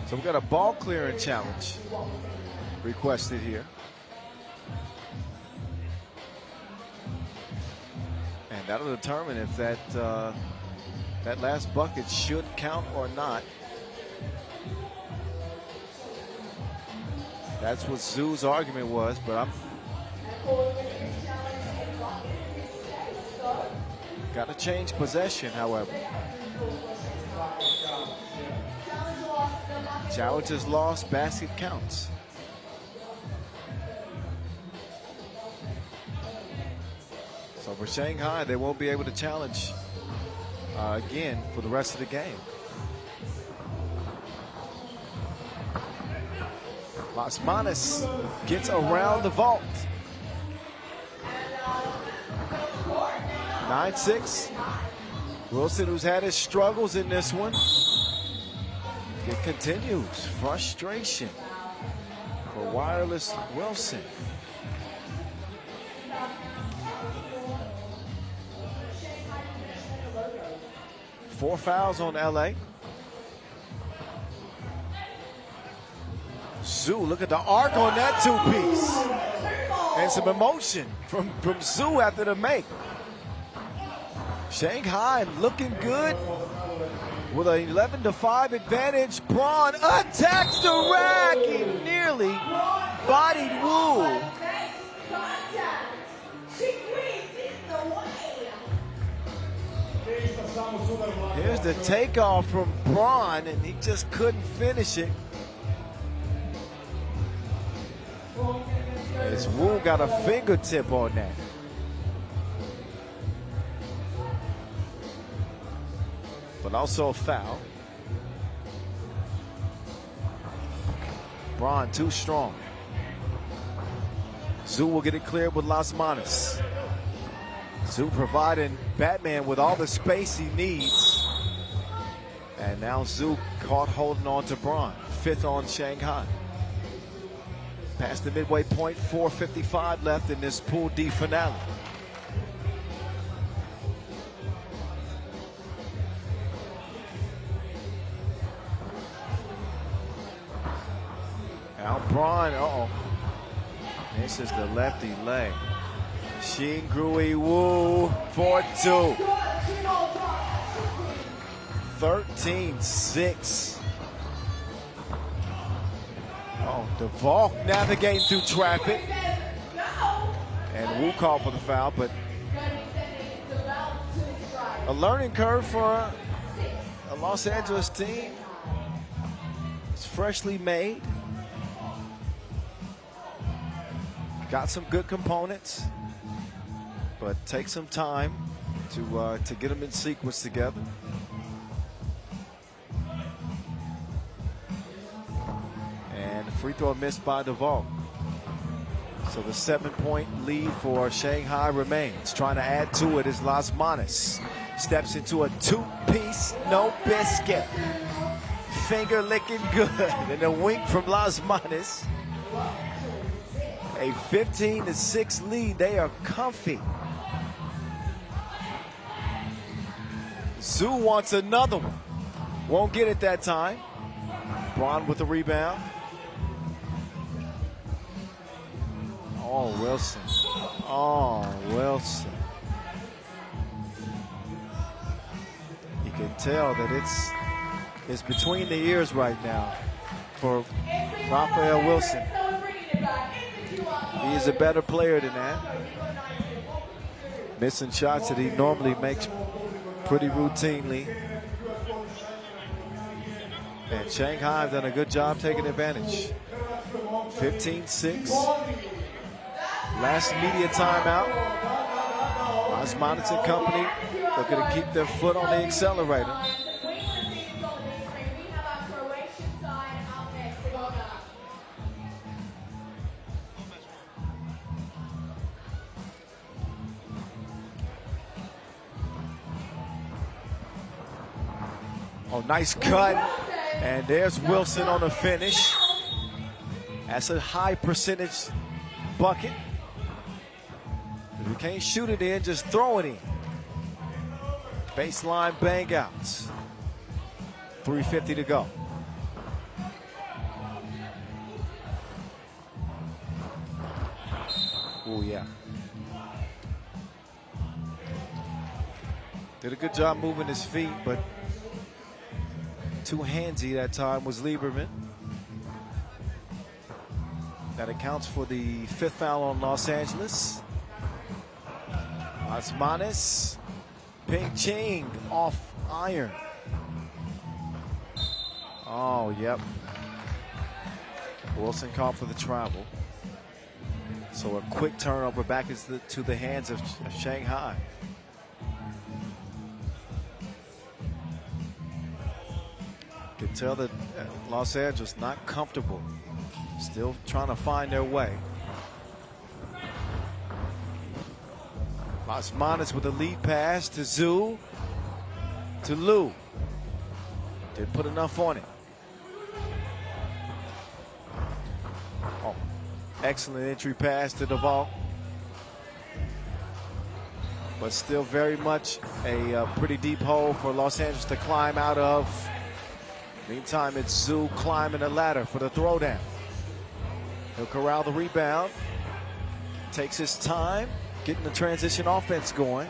So we've got a ball clearing challenge requested here. And that'll determine if that last bucket should count or not. That's what Zoo's argument was, but I'm got to change possession, however. Challenge is lost, basket counts. So for Shanghai, they won't be able to challenge again for the rest of the game. Lasmanis gets around the vault. 9-6. Wilson, who's had his struggles in this one. It continues. Frustration for Wireless Wilson. Four fouls on LA. Zoo, look at the arc on that 2-piece. And some emotion from Zoo after the make. Shanghai looking good with an 11-5 advantage. Braun attacks the rack. He nearly bodied Wu. Here's the takeoff from Braun, and he just couldn't finish it. As Wu got a fingertip on that. But also a foul. Braun too strong. Zoo will get it cleared with Lasmanis. Zhu providing Batman with all the space he needs. And now Zhu caught holding on to Braun. 5th on Shanghai. Past the midway point, 4:55 left in this Pool D finale. Now Braun, this is the lefty leg. Xin Grui Wu, 4-2. 13-6. DeValk navigating through traffic. And Wu called for the foul, but a learning curve for a Los Angeles team. It's freshly made. Got some good components, but take some time to get them in sequence together. And the free throw missed by DeValk. So the 7-point lead for Shanghai remains. Trying to add to it is Las Manas. Steps into a 2-piece, no biscuit. Finger licking good. And a wink from Las Manas. A 15-6 lead. They are comfy. Zhu wants another one. Won't get it that time. Braun with the rebound. Oh, Wilson. Oh, Wilson. You can tell that it's between the ears right now for Raphael Wilson. He is a better player than that. Missing shots that he normally makes pretty routinely. And Shanghai have done a good job taking advantage. 15-6. Last media timeout. Osmanitz and company looking to keep their foot on the accelerator. Oh, nice cut. And there's Wilson on the finish. That's a high percentage bucket. If you can't shoot it in, just throw it in. Baseline bang outs. 3:50 to go. Oh, yeah. Did a good job moving his feet, but too handsy that time was Lieberman. That accounts for the 5th foul on Los Angeles. Osmanis, Ping Ching off iron. Oh, yep. Wilson called for the travel. So a quick turnover back to the hands of Shanghai. You can tell that Los Angeles not comfortable. Still trying to find their way. Las Manas with a lead pass to Zhu. To Liu. Didn't put enough on it. Oh, excellent entry pass to DeValk. But still very much a pretty deep hole for Los Angeles to climb out of. Meantime, it's Zhu climbing the ladder for the throwdown. He'll corral the rebound. Takes his time, getting the transition offense going.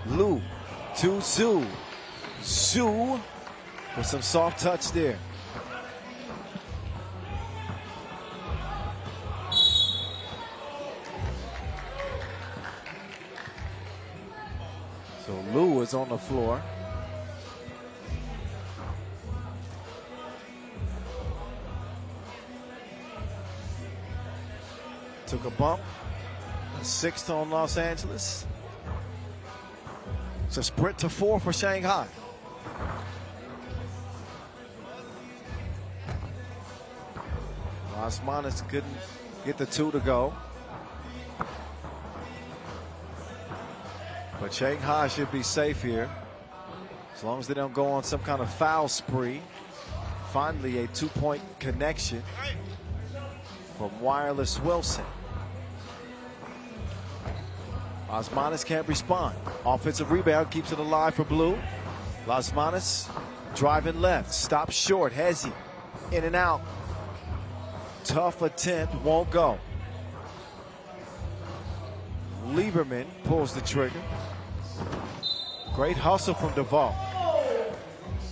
Liu to Zhu. Zhu with some soft touch there. So Liu is on the floor. Took a bump. 6th on Los Angeles. It's a sprint to 4 for Shanghai. Osmanis couldn't get the 2 to go. But Shanghai should be safe here, as long as they don't go on some kind of foul spree. Finally, a 2-point connection from Wireless Wilson. Osmanis can't respond. Offensive rebound keeps it alive for Blue. Osmanis driving left, stops short. Hezi in and out. Tough attempt, won't go. Lieberman pulls the trigger. Great hustle from Duval.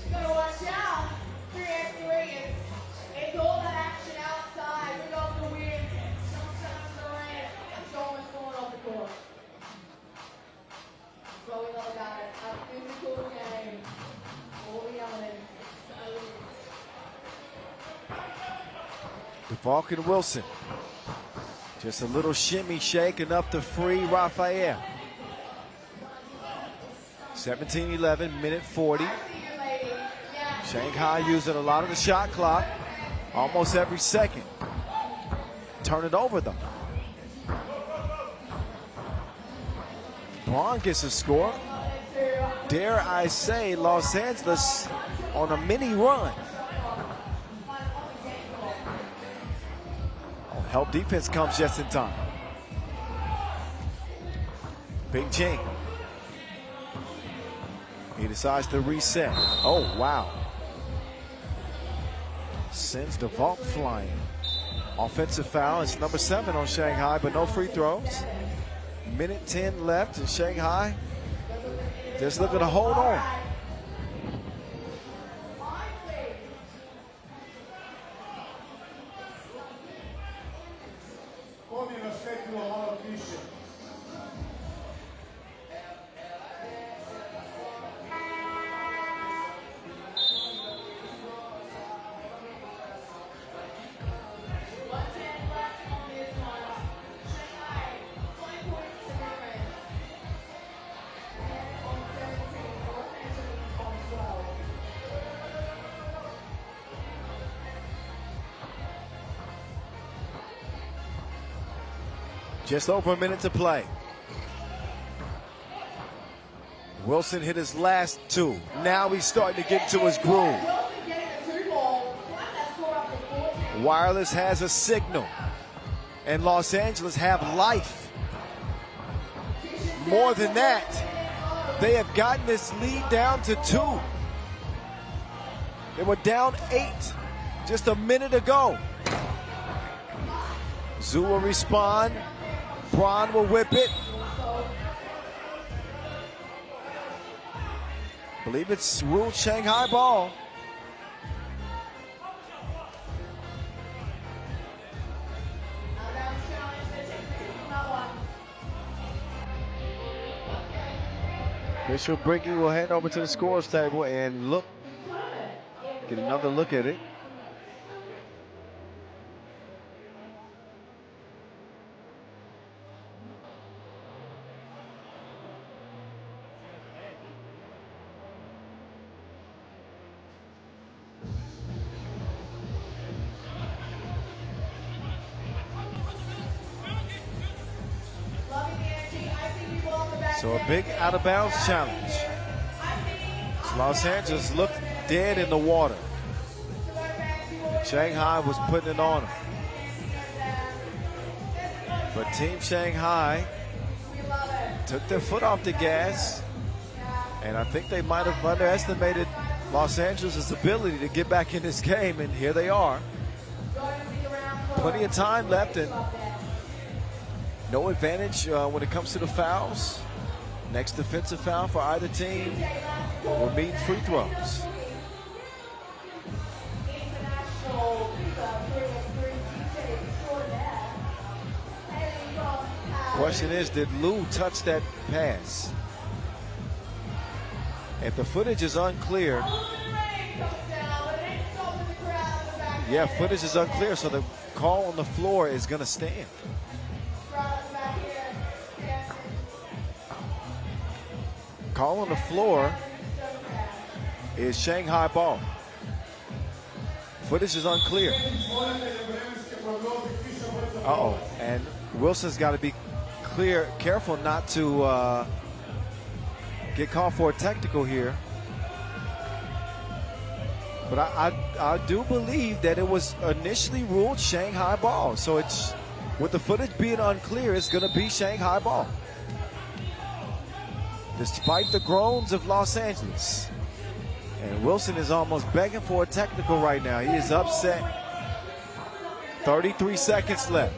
You gotta watch out. 3x3 it's all that action outside. We got the wind. Sometimes the rain. It's almost falling off the court. That's what we love about it. A physical game. All the elements. Duval and Wilson. Just a little shimmy shake, enough to free Raphael. 17-11, minute 40. Shanghai using a lot of the shot clock, almost every second. Turn it over though. Bonn gets a score. Dare I say, Los Angeles on a mini run. Help defense comes just in time. Big Jing. He decides to reset. Oh, wow. Sends the vault flying. Offensive foul. It's number 7 on Shanghai, but no free throws. Minute 10 left, and Shanghai just looking to hold on. Just over a minute to play. Wilson hit his last 2. Now he's starting to get into his groove. Wireless has a signal, and Los Angeles have life. More than that, they have gotten this lead down to 2. They were down 8 just a minute ago. Zoo will respond. Braun will whip it. I believe it's ruled Shanghai ball. Bishop Bricky will head over to the scores table and get another look at it. So a big out-of-bounds challenge. Los Angeles looked dead in the water. Shanghai was putting it on them. But Team Shanghai took their foot off the gas, and I think they might have underestimated Los Angeles' ability to get back in this game, and here they are. Plenty of time left, and no advantage when it comes to the fouls. Next defensive foul for either team will mean free throws. Question is, did Lou touch that pass? If the footage is unclear, yeah, footage is unclear, so the call on the floor is going to stand. Call on the floor is Shanghai ball. Footage is unclear. Uh-oh, and Wilson's got to be careful not to get called for a technical here. But I do believe that it was initially ruled Shanghai ball. So it's, with the footage being unclear, it's going to be Shanghai ball. Despite the groans of Los Angeles. And Wilson is almost begging for a technical right now. He is upset. 33 seconds left.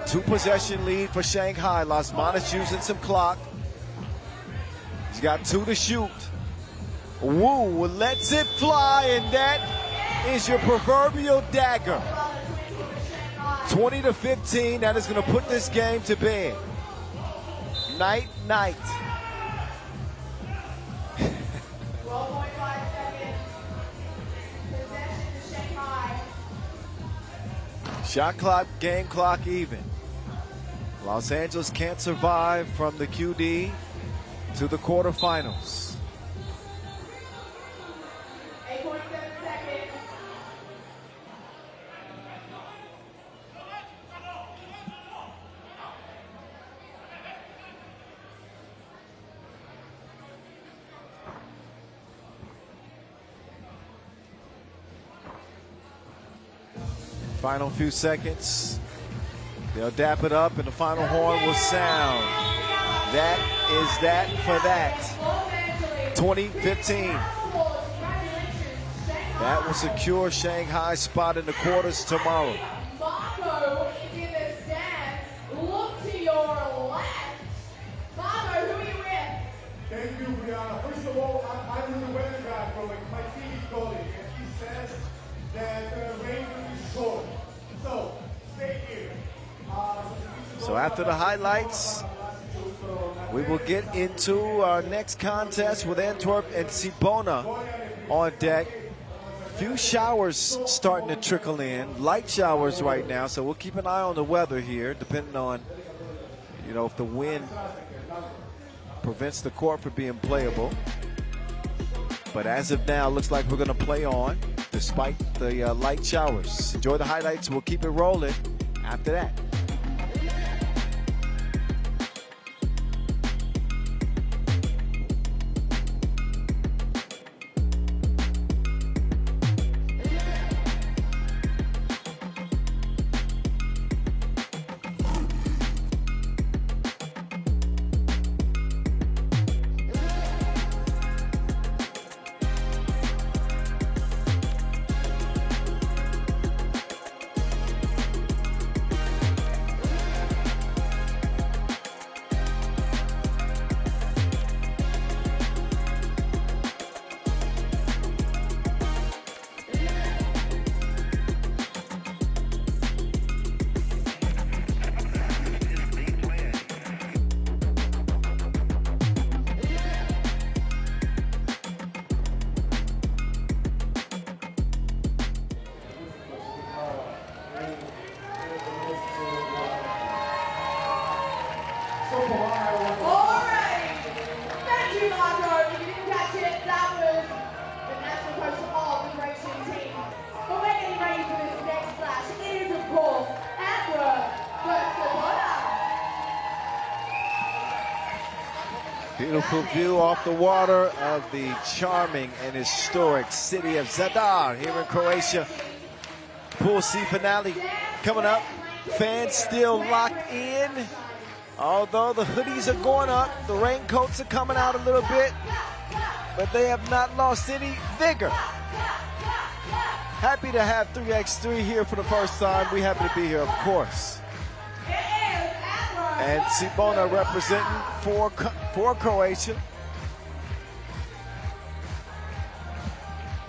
2-possession lead for Shanghai. Las Manas using some clock. He's got 2 to shoot. Wu lets it fly, and that is your proverbial dagger. 20 to 15. That is going to put this game to bed. Night, night. 12.5 seconds. Possession to Shanghai. Shot clock, game clock even. Los Angeles can't survive from the QD to the quarterfinals. 8.7 seconds. Final few seconds. They'll dap it up and the final horn will sound. That is that for that. 2015. That will secure Shanghai's spot in the quarters tomorrow. Marco is in the stands. Look to your left. Marco, who are you with? Thank you, Brianna. First of all, I'm with the weather guy from my TV colleague, and he says that the rain will be short. So, stay here. So after the highlights, we will get into our next contest with Antwerp and Cibona on deck. Few showers starting to trickle in, light showers right now, so we'll keep an eye on the weather here, depending on, you know, if the wind prevents the court from being playable. But as of now, looks like we're going to play on despite the light showers. Enjoy the highlights. We'll keep it rolling after that. Beautiful view off the water of the charming and historic city of Zadar here in Croatia. Pool C finale coming up. Fans still locked in. Although the hoodies are going up, the raincoats are coming out a little bit, but they have not lost any vigor. Happy to have 3x3 here for the first time. We happy to be here, of course. And Cibona representing for Croatia.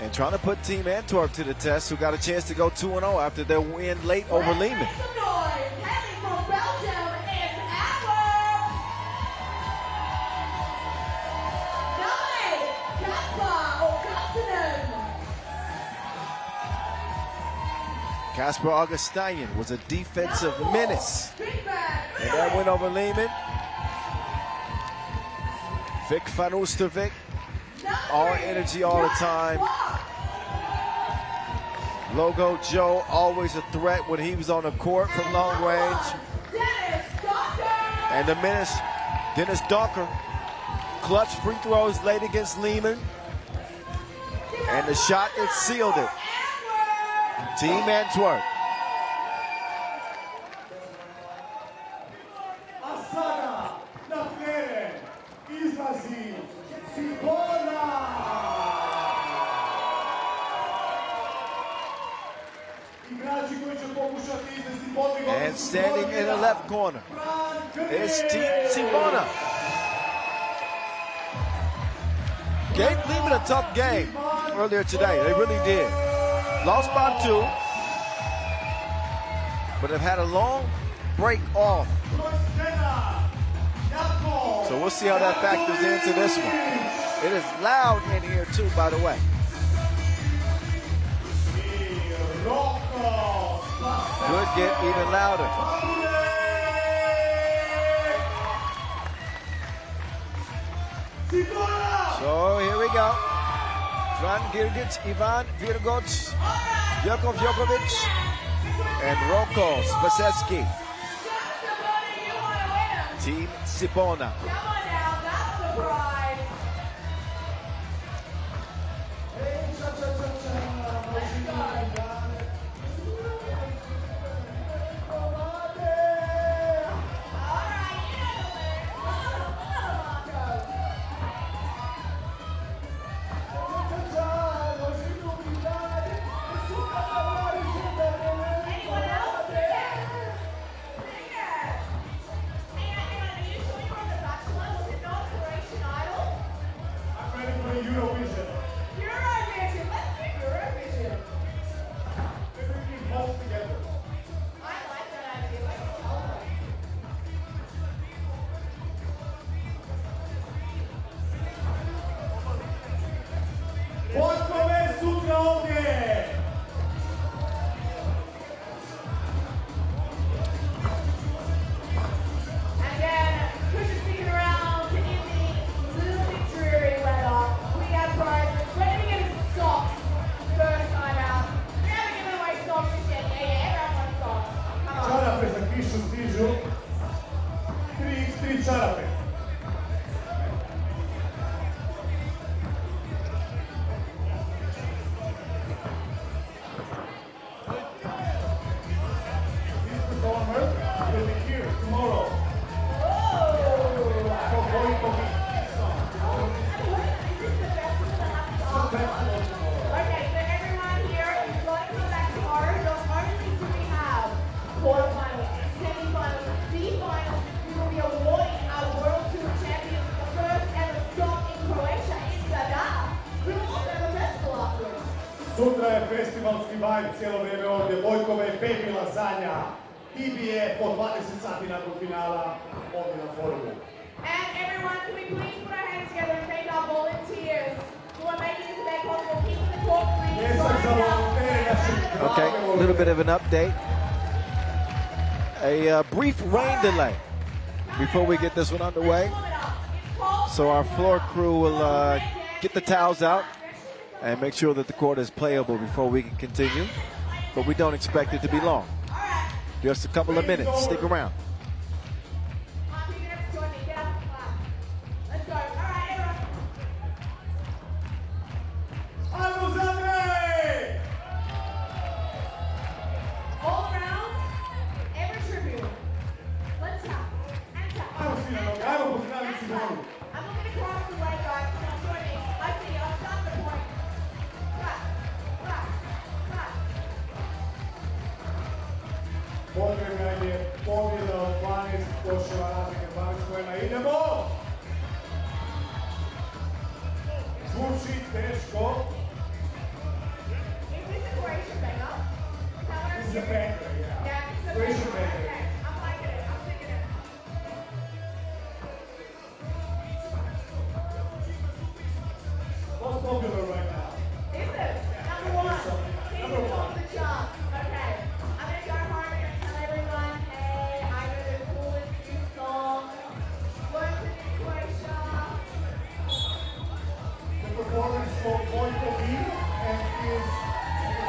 And trying to put Team Antwerp to the test, who got a chance to go 2-0 after their win late over Liman. Kasper Augustinian was a defensive menace. And that went over Liman. Vic van Oostervik, all energy all the time. Logo Joe, always a threat when he was on the court from long range. And the menace, Dennis Docker, clutch free throws late against Liman. And the shot that sealed it. Team Antwerp. A sada na teren izlazi Cibona. Igrači koji će pokušati izvesti podvig. And standing in the left corner is Team Cibona. Gave Liman a tough game earlier today. They really did. Lost by 2, but have had a long break off. So we'll see how that factors into this one. It is loud in here too, by the way. Could get even louder. So here we go. Fran Girgic, Ivan Virgoc, Jakov Jokovic, and Roko Spaseski. Team Cibona. Sutra je festivalski vibe cijelo vrijeme ovdje. Vojkova je pepila zadnja. IBF po 20 sati nakon finala ovdje na forumu. And everyone, can we please put our hands together and thank our volunteers who are making this event possible, keeping the court clean. Okay, a little bit of an update. A brief rain delay before we get this one underway. So our floor crew will get the towels out and make sure that the court is playable before we can continue. But we don't expect it to be long. Just a couple of minutes. Stick around. Potrebna je pobjeda od 12 koševa razlike, 12 pojena. Idemo! Zvuči teško. Is this a Croatian banger? This is a banger, yeah. Yeah, it's a Croatian banger. banger. Okay, I'm liking it. I'm thinking it. Most popular right now. Is it? Number one. He's the top of the charts. Okay. I'm going to go home and tell everyone, hey, I know the coolest new song. Works in Croatia. The performance for Vojko B and his team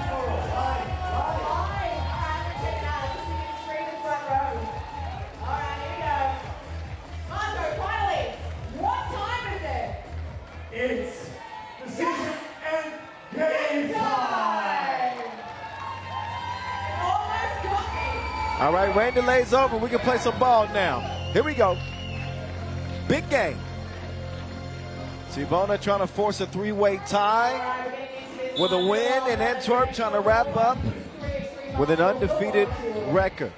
tomorrow. Bye. All right, rain delay's over. We can play some ball now. Here we go. Big game. Cibona trying to force a three-way tie with a win, and Antwerp trying to wrap up with an undefeated record.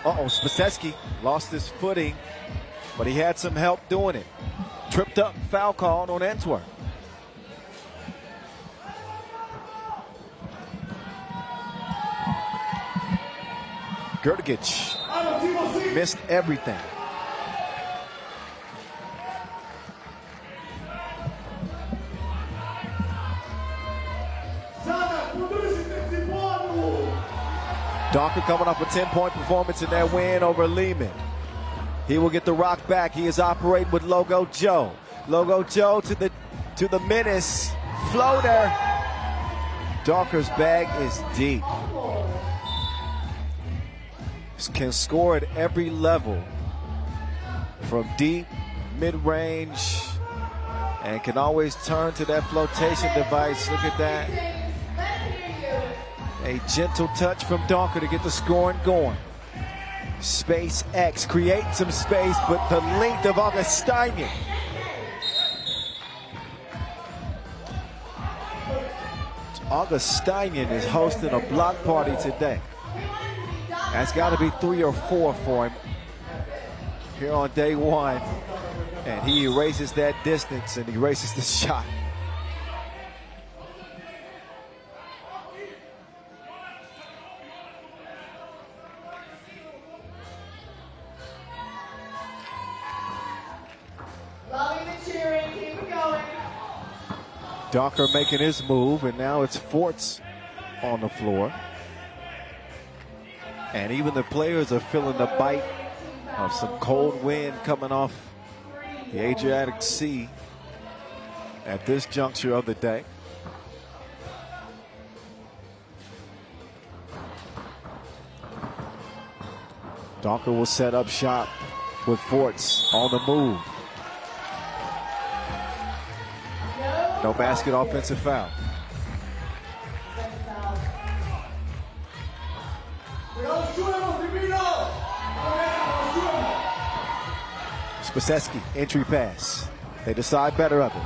Spacesky lost his footing, but he had some help doing it. Tripped up, foul called on Antwerp. Gerdigic missed everything. Donker coming off a 10-point performance in that win over Liman. He will get the rock back. He is operating with Logo Joe. Logo Joe to the menace. Floater. Donker's bag is deep. Can score at every level, from deep, mid-range, and can always turn to that flotation device. Look at that. A gentle touch from Donker to get the scoring going. Space X, create some space, but the length of Augustinian. Augustinian is hosting a block party today. That's got to be 3 or 4 for him here on day one. And he erases that distance and erases the shot. Loving the cheering, keep it going. Donker making his move, and now it's Forts on the floor. And even the players are feeling the bite of some cold wind coming off the Adriatic Sea at this juncture of the day. Donker will set up shop with Forts on the move. No basket, offensive foul. Spacesky, entry pass. They decide better of it.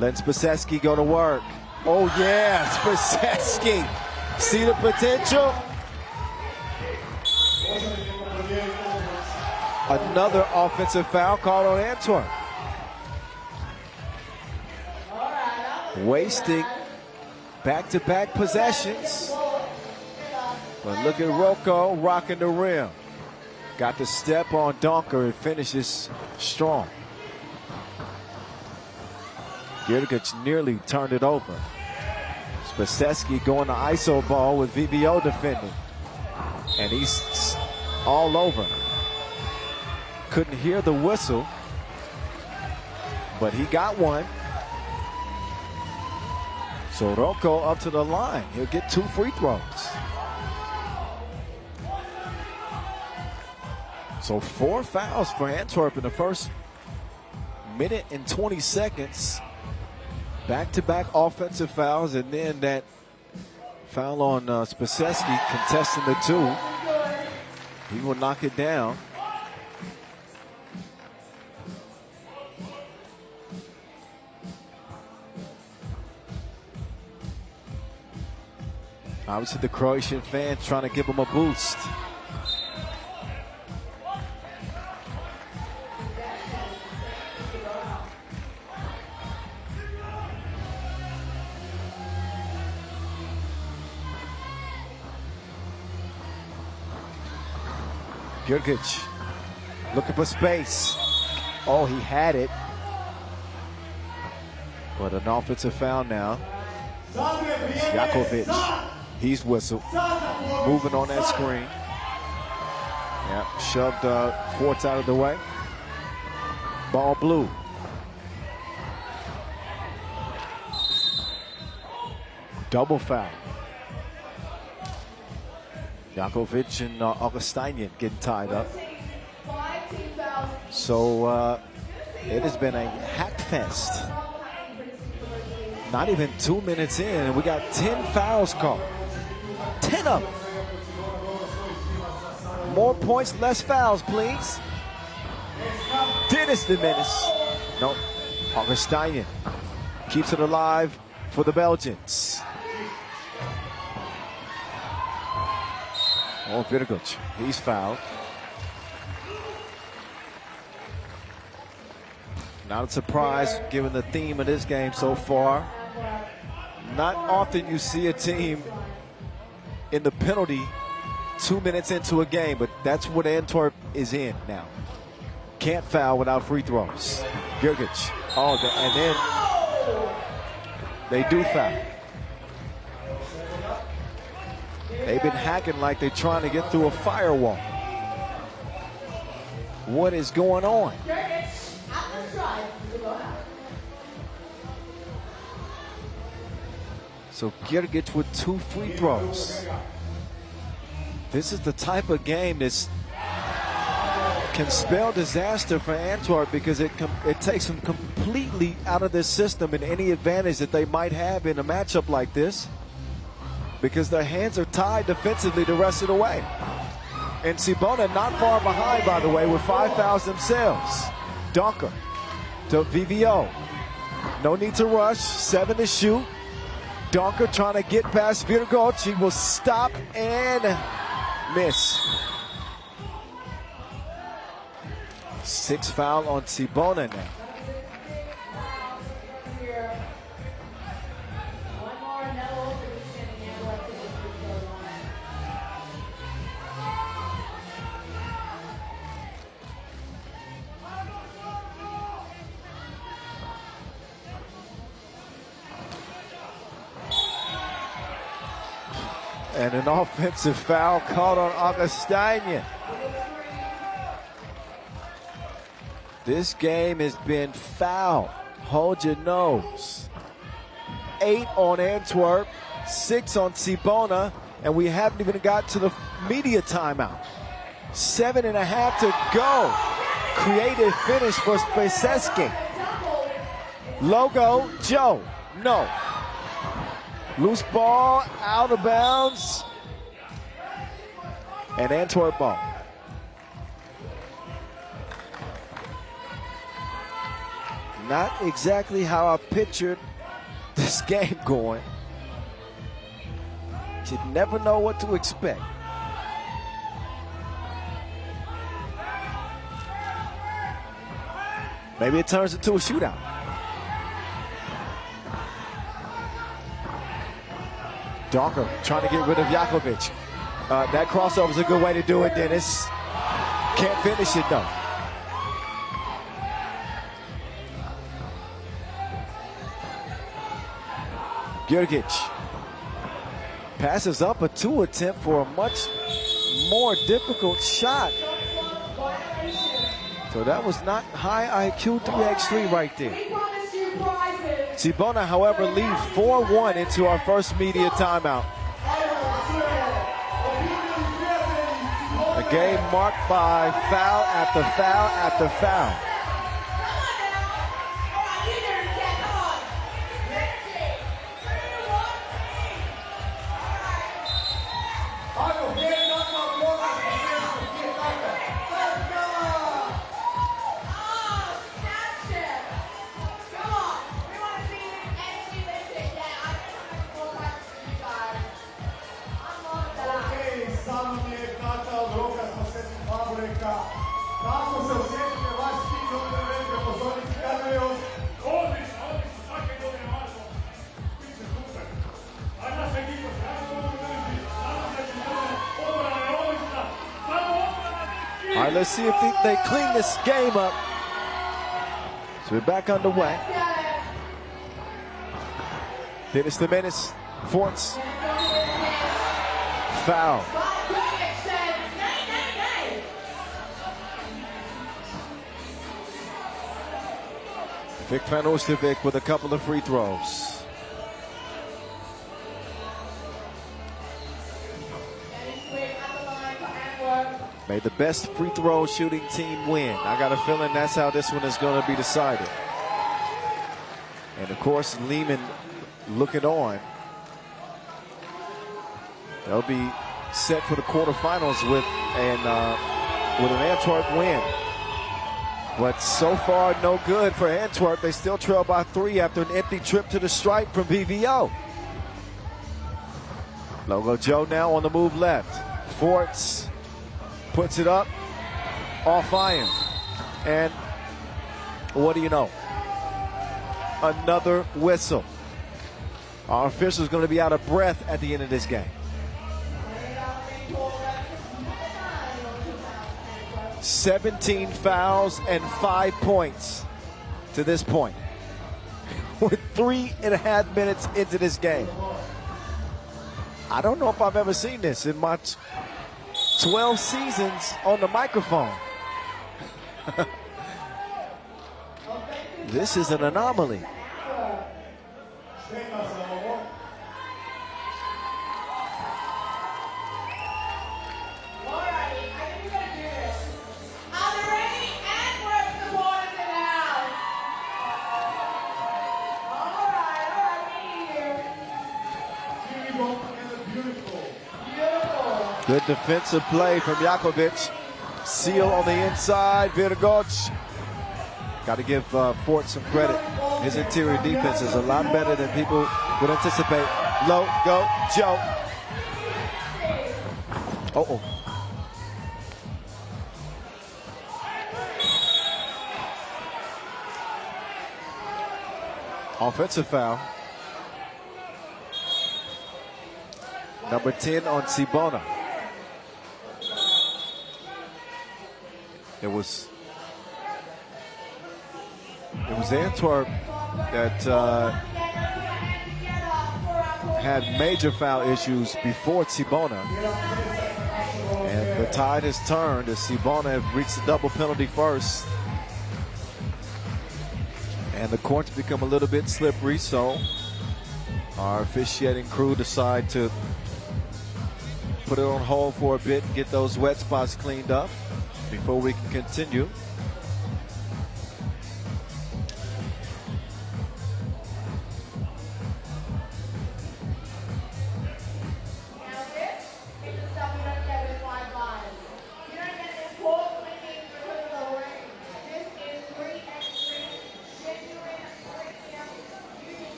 Let Spacesky go to work. Oh yeah, Spacesky. See the potential? Another offensive foul called on Antwerp. Wasting back-to-back possessions. But look at Rocco rocking the rim. Got the step on Donker and finishes strong. Gerdigic nearly turned it over. Spacesky going to ISO ball with VBO defending. And he's all over. Couldn't hear the whistle, but he got one. So Rocco up to the line. He'll get 2 free throws. So 4 fouls for Antwerp in the first minute and 20 seconds. Back-to-back offensive fouls, and then that foul on Spacesky contesting the 2. He will knock it down. Obviously the Croatian fans trying to give him a boost. Gerdigic looking for space. Oh, he had it. But an offensive foul now. Jakovic, he's whistled. Moving on that screen. Yeah, shoved Forts out of the way. Ball blue. Double foul. Jakovic and Augustinian getting tied up. So it has been a hack fest. Not even 2 minutes in, and we got 10 fouls called. 10 of them. More points, less fouls, please. Dennis the Menace. No, Augustinian keeps it alive for the Belgians. Oh, Virgoc, he's fouled. Not a surprise given the theme of this game so far. Not often you see a team in the penalty 2 minutes into a game, but that's what Antwerp is in now. Can't foul without free throws. Virgoc, and then they do foul. They've been hacking like they're trying to get through a firewall. What is going on? So Virgoc with 2 free throws. This is the type of game that can spell disaster for Antwerp because it takes them completely out of their system and any advantage that they might have in a matchup like this, because their hands are tied defensively the rest of the way. And Cibona not far behind, by the way, with 5 fouls themselves. Donker to VVO. No need to rush, 7 to shoot. Donker trying to get past Virgoc. He will stop and miss. 6 foul on Cibona now. And an offensive foul called on Augustinian. This game has been foul. Hold your nose. 8 on Antwerp, 6 on Cibona, and we haven't even got to the media timeout. 7.5 to go. Creative finish for Speseski. Logo, Joe, no. Loose ball, out of bounds, and Antwerp ball. Not exactly how I pictured this game going. You never know what to expect. Maybe it turns into a shootout. Donker trying to get rid of Jakovic. That crossover is a good way to do it, Dennis. Can't finish it, though. Virgoc passes up a 2 attempt for a much more difficult shot. So that was not high IQ 3x3 right there. Cibona, however, leads 4-1 into our first media timeout. A game marked by foul after foul after foul. All right, let's see if they clean this game up. So we're back underway. Dennis the Menace, Forts. Foul. Vic van Oosterwijk with a couple of free throws. May the best free throw shooting team win. I got a feeling that's how this one is going to be decided. And of course, Liman looking on. They'll be set for the quarterfinals with an Antwerp win. But so far, no good for Antwerp. They still trail by 3 after an empty trip to the stripe from BVO. Logo Joe now on the move left. Forts puts it up, off iron. And what do you know? Another whistle. Our official's going to be out of breath at the end of this game. 17 fouls and 5 points to this point. With 3.5 minutes into this game. I don't know if I've ever seen this in my 12 seasons on the microphone. This is an anomaly. Good defensive play from Jakovic. Seal on the inside. Virgoc. Got to give Fort some credit. His interior defense is a lot better than people would anticipate. Low, go, Joe. Uh-oh. Offensive foul. Number 10 on Cibona. It was Antwerp that had major foul issues before Cibona. And the tide has turned as Cibona have reached the double penalty first. And the courts become a little bit slippery, so our officiating crew decide to put it on hold for a bit and get those wet spots cleaned up before we can continue.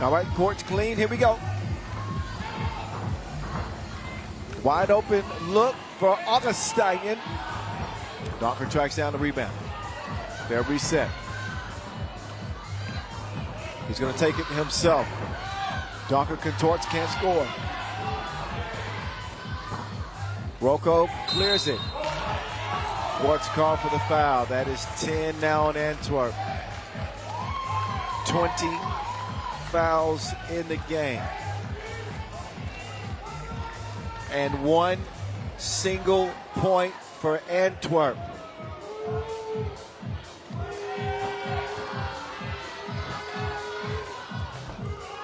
All right, court's clean. Here we go. Wide open look for Augustinian. Docker tracks down the rebound. Fair reset. He's going to take it himself. Docker contorts, can't score. Rocco clears it. Fort's called for the foul. That is 10 now on Antwerp. 20 fouls in the game. And 1 single point for Antwerp.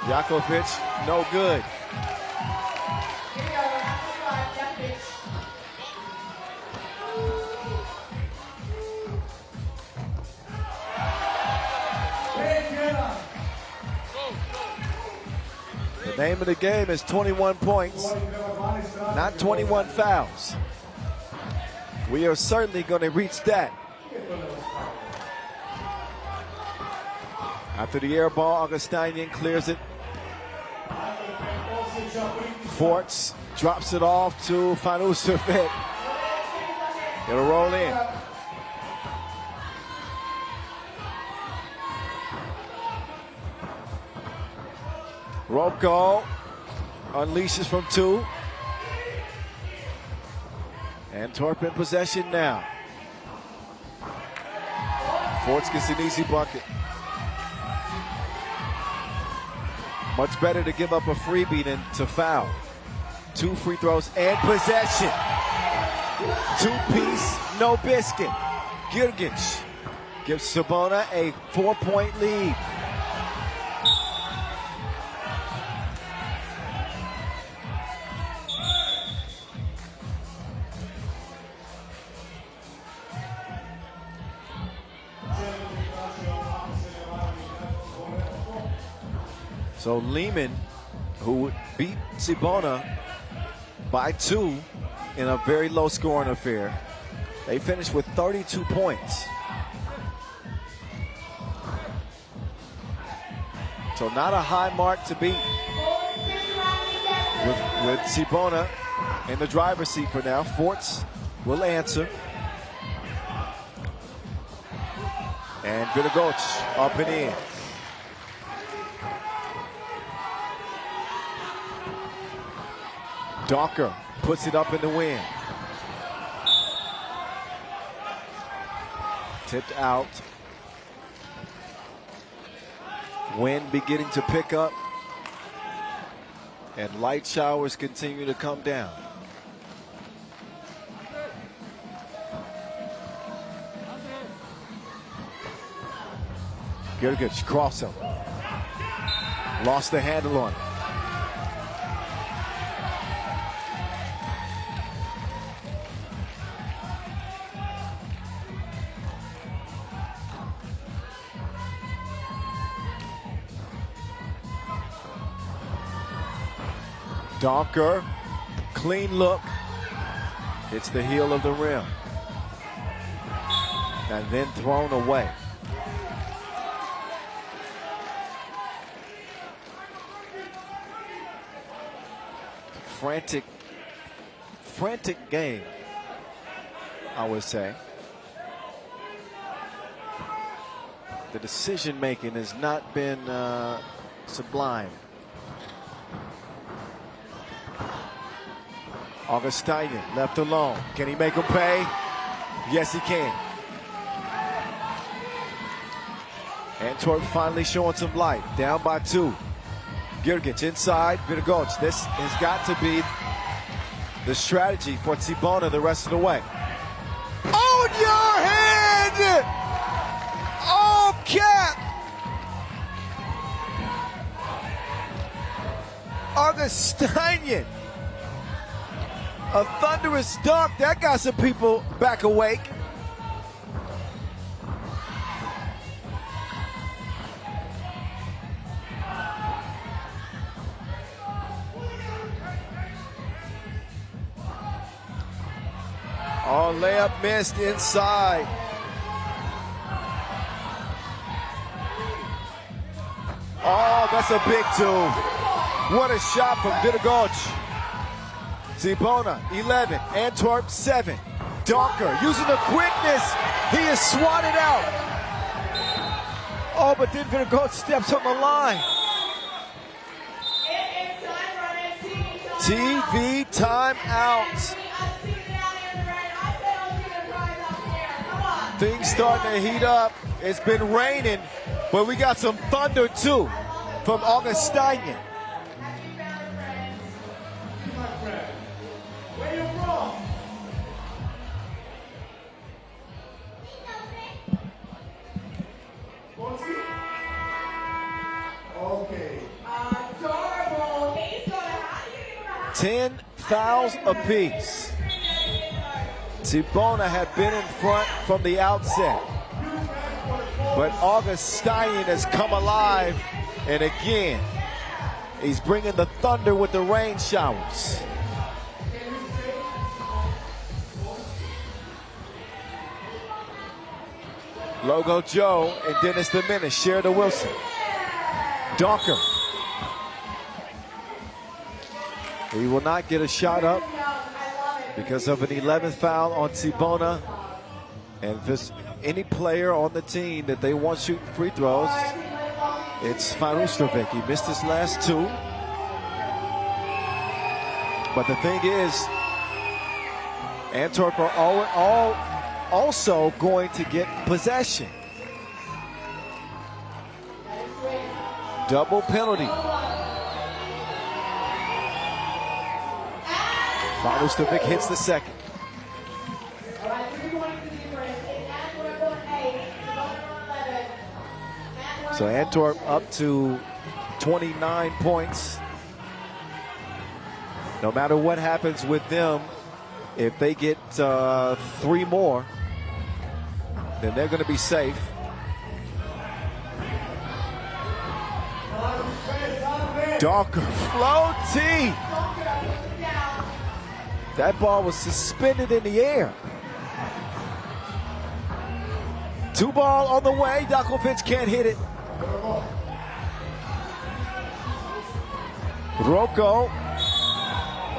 Jakovic, no good. The name of the game is 21 points, not 21 fouls. We are certainly going to reach that. After the air ball, Augustinian clears it. Forts drops it off to Fanu Servet. It'll roll in. Rocco unleashes from 2. Antwerp in possession now. Forts gets an easy bucket. Much better to give up a freebie than to foul. 2 free throws and possession. 2-piece, no biscuit. Girgic gives Cibona a 4-point lead. So Liman, who beat Cibona by 2 in a very low scoring affair, they finished with 32 points. So not a high mark to beat with Cibona in the driver's seat for now. Forts will answer. And Vidagoc up and in. Docker puts it up in the wind. Tipped out. Wind beginning to pick up. And light showers continue to come down. Gergic cross him. Lost the handle on it. Donker, clean look, hits the heel of the rim, and then thrown away. Frantic game, I would say. The decision making has not been sublime. Augustinian left alone. Can he make him pay? Yes, he can. Antwerp finally showing some life. Down by 2. Gergic inside. Vidagoc. This has got to be the strategy for Cibona the rest of the way. On your head! Oh, Cap! Augustinian. A thunderous dunk. That got some people back awake. Oh, layup missed inside. Oh, that's a big 2. What a shot from Vidagoc. Cibona, 11. Antwerp, 7. Donker using the quickness. He is swatted out. Oh, but then Vidagoc steps on the line. TV timeout. Things starting to heat up. It's been raining, but we got some thunder too from Augustinian. Okay. 10 fouls apiece. Cibona had been in front from the outset, but Augustinian has come alive, and again, he's bringing the thunder with the rain showers. Logo Joe and Dennis the Menace share the Wilson. Donker. He will not get a shot up because of an 11th foul on Cibona. And if there's any player on the team that they want shooting free throws, it's Fuengirola. He missed his last 2. But the thing is, Antwerp are all also going to get possession. Double penalty. Fuengirola hits the second. So Antwerp up to 29 points. No matter what happens with them, if they get 3 more, then they're going to be safe. Donker floaty. That ball was suspended in the air. 2 ball on the way. Dakovic can't hit it. Rocco.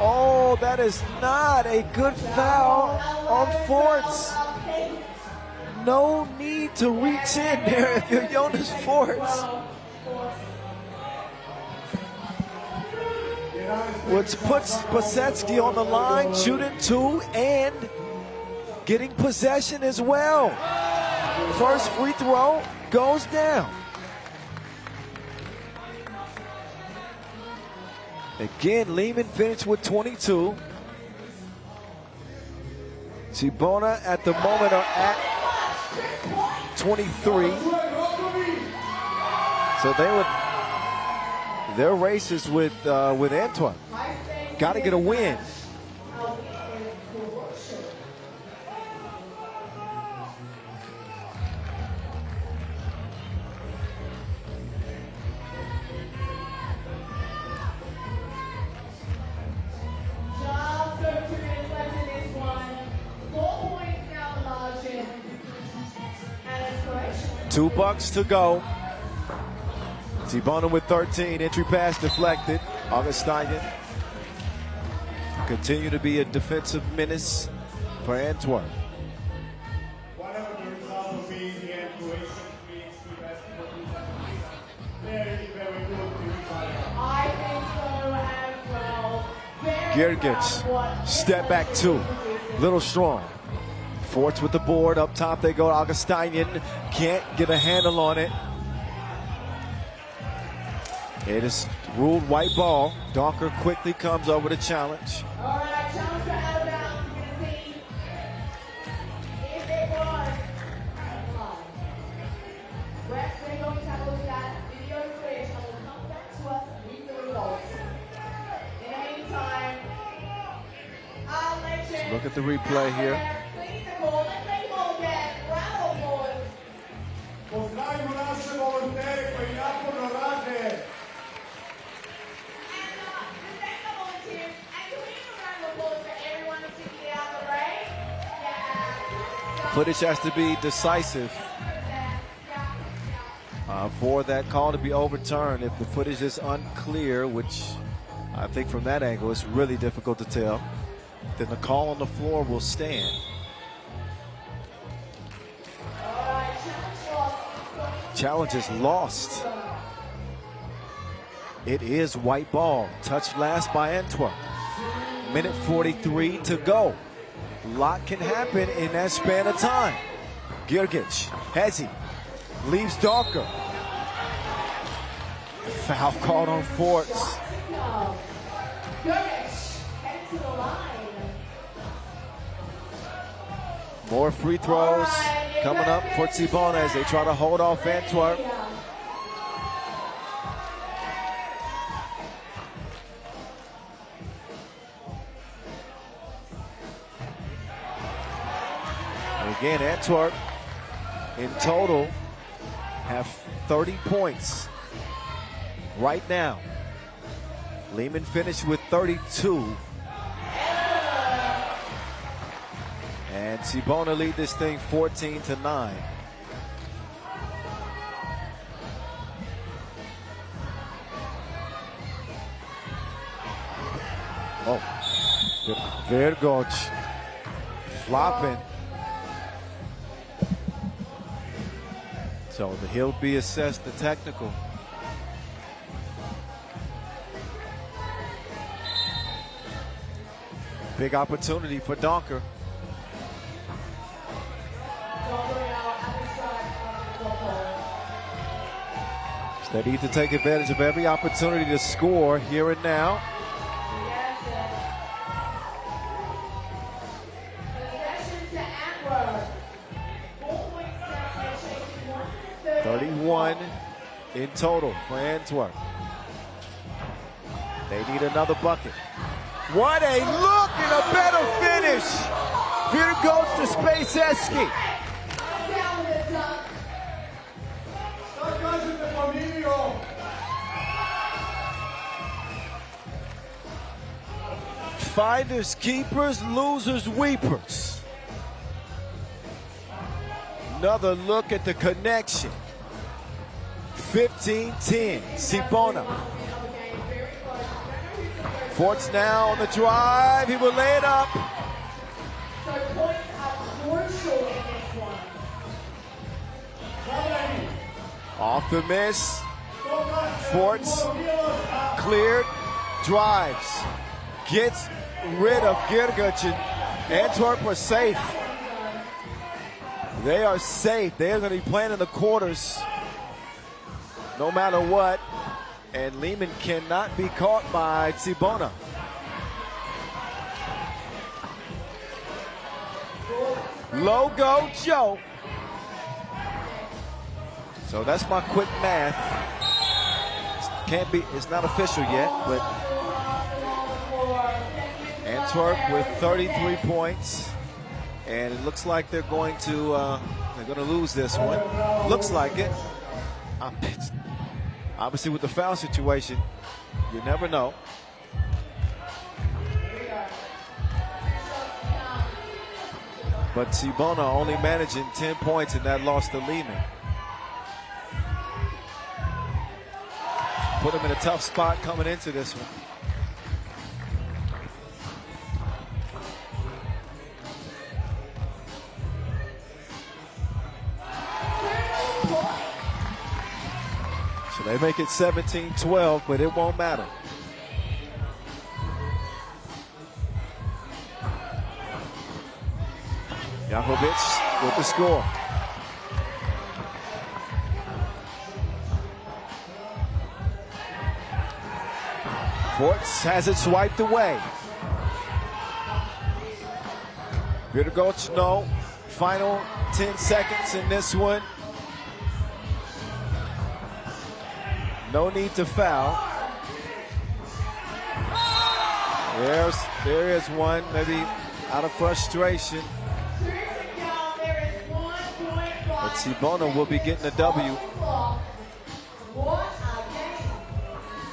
Oh, that is not a good foul on Forts. No need to reach in there if you're Jonas Forts. Which puts Pasetsky on the line, shooting 2 and getting possession as well. First free throw goes down. Again, Liman finished with 22. Cibona at the moment are at 23. So their races with Antwerp. Got to get a win. $2 to go. Cibona with 13. Entry pass deflected. Augustinian continue to be a defensive menace for Antwerp. Whatever the result will be in the end, Croatia being the basketball team. Very, very good. I think so as well. Gergic, step back 2. Little strong. Forts with the board. Up top they go. Augustinian can't get a handle on it. It is ruled white ball. Donker quickly comes over to challenge. All right, challenge for out of bounds. We're going to see if it was. We're going to have a look at video footage and we'll come back to us and read the results. In the meantime, our legend. Look at the replay here. Pozdravimo naše volontere koji naporno rade. Footage has to be decisive for that call to be overturned. If the footage is unclear, which I think from that angle it's really difficult to tell, then the call on the floor will stand. Challenge is lost. It is white ball. Touched last by Antwerp. Minute 43 to go. A lot can happen in that span of time. Gergic has he. Leaves Donker. Foul called on Forts. More free throws coming up for Cibona as they try to hold off Antwerp. And again, Antwerp in total have 30 points right now. Liman finished with 32. And Cibona lead this thing 14-9. Oh, Vergoc flopping. So he'll be assessed the technical. Big opportunity for Donker. They need to take advantage of every opportunity to score here and now. Possession to Antwerp. 31 in total for Antwerp. They need another bucket. What a look and a better finish. Here goes to Spaceski. Finders, keepers, losers, weepers. Another look at the connection. 15-10, Cibona. Forts now on the drive. He will lay it up. So points are crucial in this one. Off the miss. Forts cleared, drives, gets rid of Girgich. Antwerp are safe. They are safe. They are going to be playing in the quarters no matter what. And Liman cannot be caught by Cibona. Logo Joe. So that's my quick math. Can't be, it's not official yet, but Antwerp with 33 points. And it looks like they're going to lose this one. Looks like it. Obviously, with the foul situation, you never know. But Cibona only managing 10 points in that loss to Liman. Put him in a tough spot coming into this one. So they make it 17-12, but it won't matter. Jakovic with the score. Forts has it swiped away. Girgich, no. Final 10 seconds in this one. No need to foul. There is one, maybe out of frustration. But Cibona will be getting a W.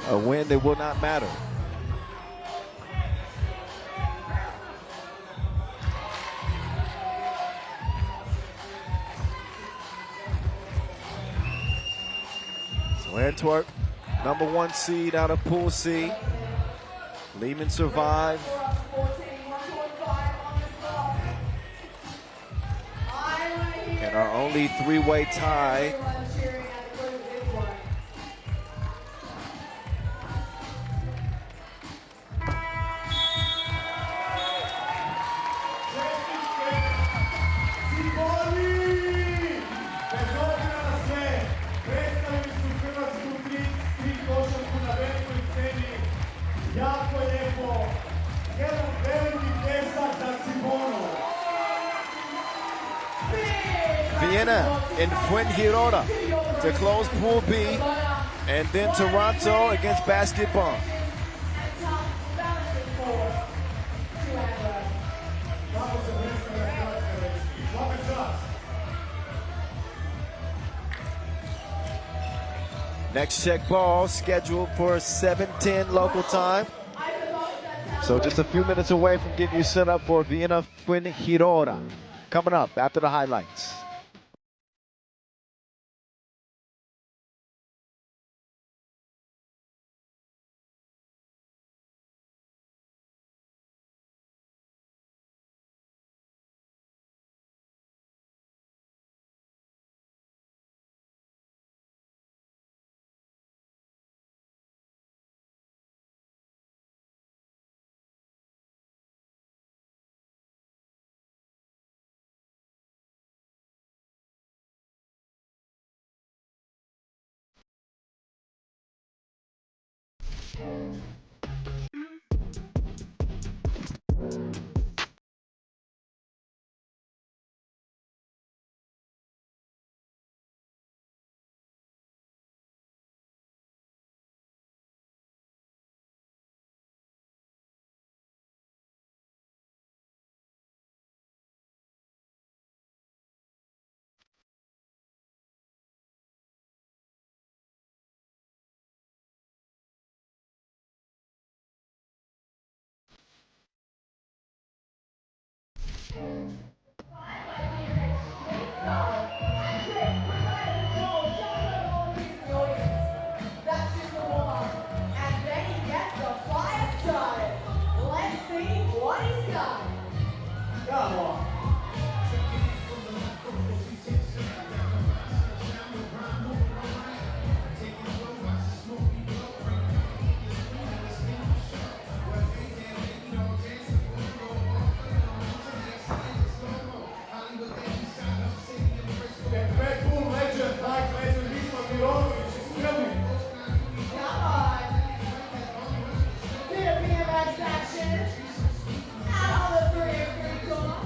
A win that will not matter. So Antwerp, #1 seed out of Pool C. Liman survived. And our only three-way tie. Vienna and Fuengirola to close Pool B, and then Toronto against Basketball. Next check ball scheduled for 7:10 local time. So just a few minutes away from getting you set up for Vienna Fuengirola. Coming up after the highlights. That's just the warm-up. And then he gets the fire started. Let's see what he's got. Come on. And Red Bull legend, like legend, Liman is filming. Come on. Bit of BMX action. Out on the 3x3 corner.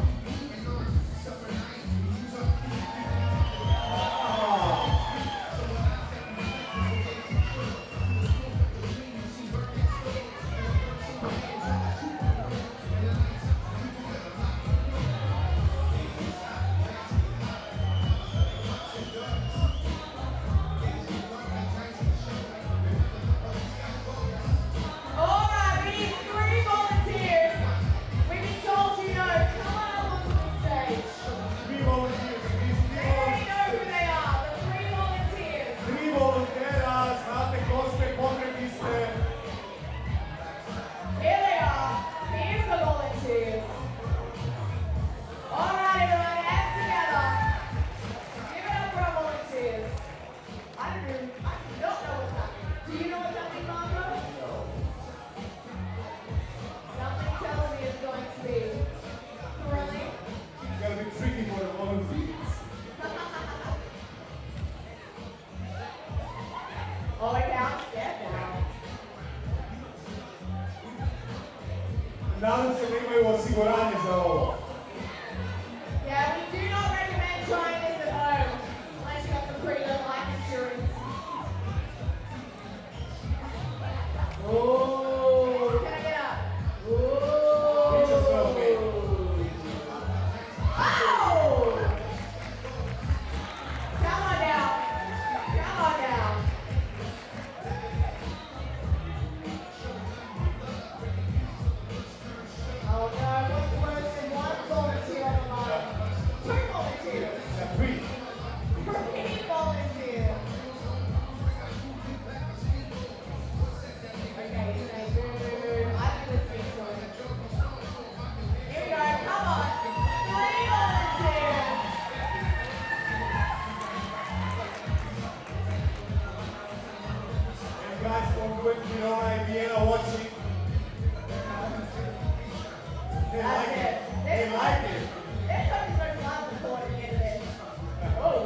All right, we need 3 volunteers. We've been told you know. Come on up onto the stage. 3 volunteers, They already know who they are. The 3 volunteers. 3 volontera, znate ko ste, potrebni ste. Here they are. Here's the volunteers. All right, everyone, hands together. Give it up for our volunteers. I don't know what's happening. Do you know what's happening, Marco? No. Something tells me it's going to be thrilling. It's gonna be tricky for the volunteers. Oh, it counts. Step down. Nadam se da imaju osiguranje za ovo. Yeah, we do not recommend trying this at home unless you have some pretty good life insurance. Oh, can I get up? Oh. Bit će sve okej. Oh! Come on down. Come on down. Oh no, what's worse than 1 volunteer on the line? 2 volunteers. Ja, 3. 3 volunteers. Okay, he's saying boo, boo, boo. I think this means going. Here we go, come on. 3 volunteers. And guys, from Fuengirola and Vienna watching. They That's like it. it. They like it. There's something so loud recording into this. Oh.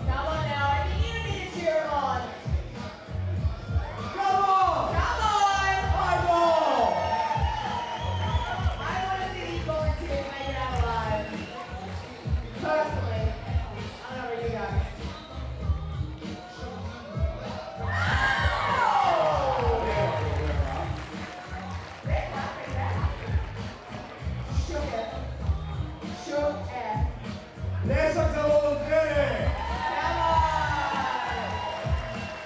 Come on now, I need you to cheer him on. Come on! Come on! I know! I want to see these volunteers make it out alive. Personally. I don't know where you guys. They're happy, they're happy. Shook it. Shook it. Pljesak za volontere! Come on!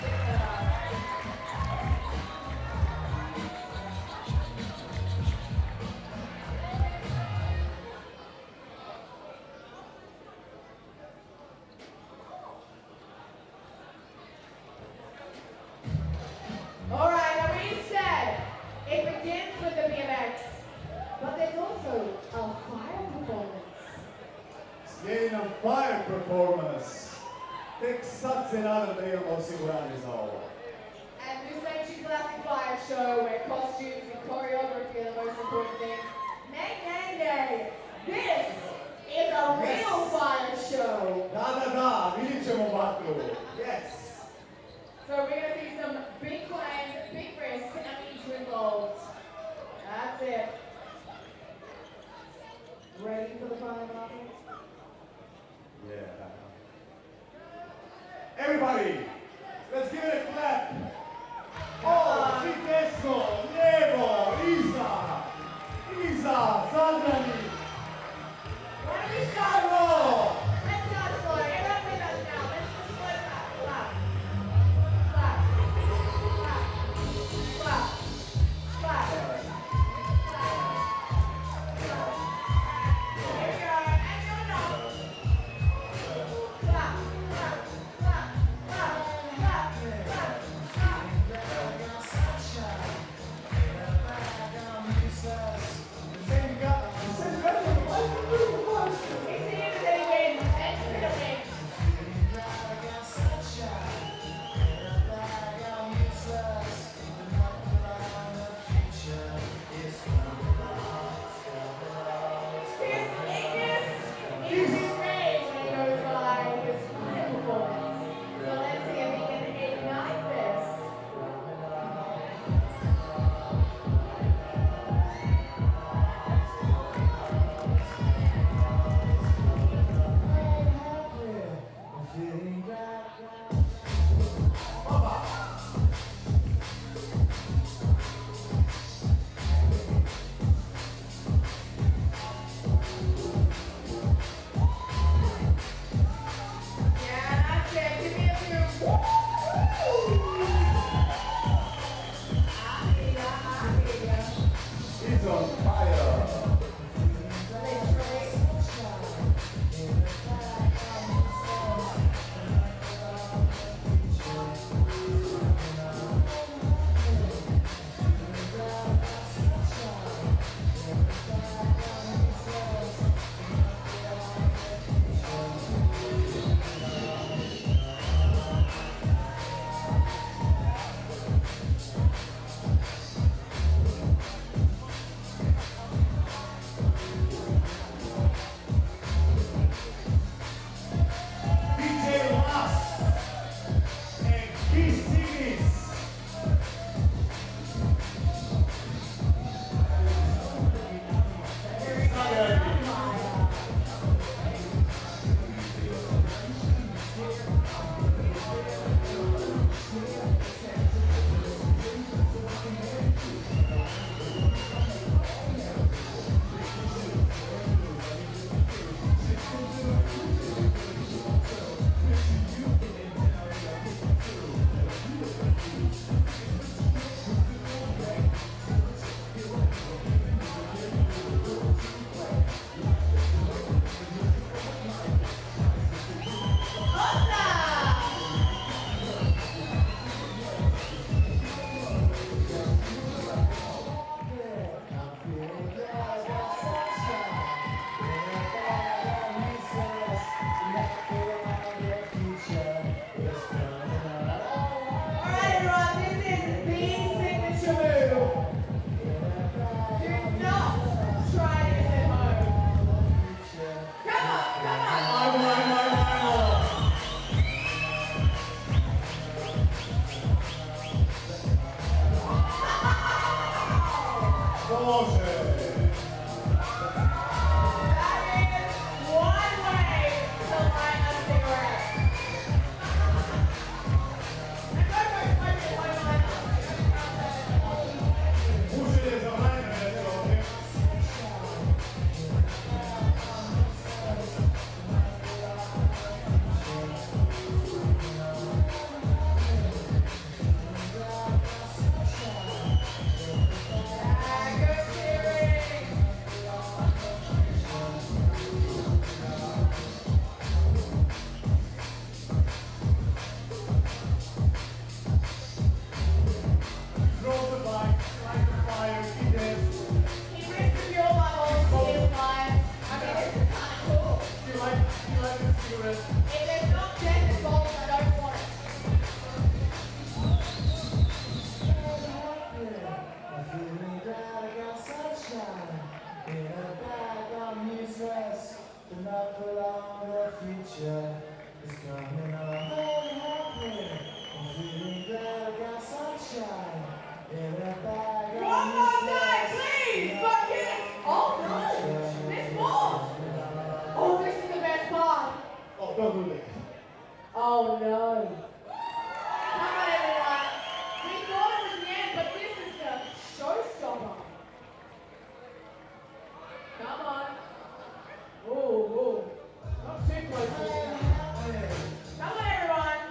Pick it up. All right, now we said it begins with the BMX, but there's also a fire performance. Slijedi nam fire performance. Tek sad se nadam da imamo osiguranje za ovo. And this ain't your classic fire show where costumes and choreography are the most important thing. Nay, nay, nay. This is a real fire show. Da, vidit ćemo vatru. Yes! So we're going to see some big claims, big risks, and each involved. That's it. Ready for the fire, Marco? Yeah. Everybody, let's give it a clap. Oh, si desno, lijevo, iza, zadrani. Why don't we start slow? Let's start slow. Everyone with us now. Let's just slow clap. Clap. Clap. može. That is one way to light a cigarette. And go for it, smoke it, why not? Pušenje za manje, ovdje. Drove the bike, light the fire, he danced. He risked your life all his life. I mean, this is kind of cool. He liked the cigarette. If there's not death involved, I don't want it. One more time, please! Focus! Oh no! There's more! Oh, this is the best part. Oh, don't do that. Oh no. Come on, everyone. We thought it was the end, but this is the showstopper. Come on. Ooh. Not too close. Come on, everyone.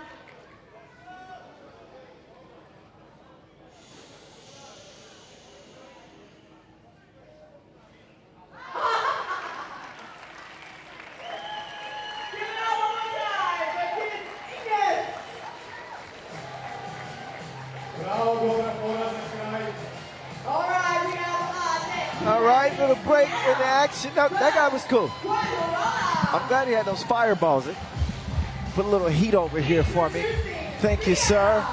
Give it up one more time for Kiss Inges. Bravo, dobra fora za kraj. All right, we have next. All right, little break in the action. No, that guy was cool. Fuengirola. I'm glad he had those fireballs. It put a little heat over here for me. Thank you, sir.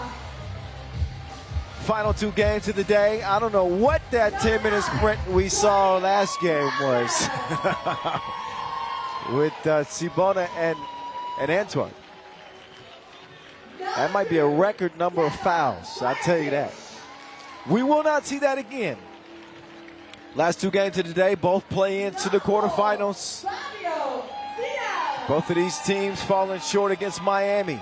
Final 2 games of the day. I don't know what that 10-minute sprint we saw last game was with Cibona and Antwerp. That might be a record number of fouls, I'll tell you that. We will not see that again. Last 2 games of the day, both play into the quarterfinals. Vienna. Both of these teams falling short against Miami.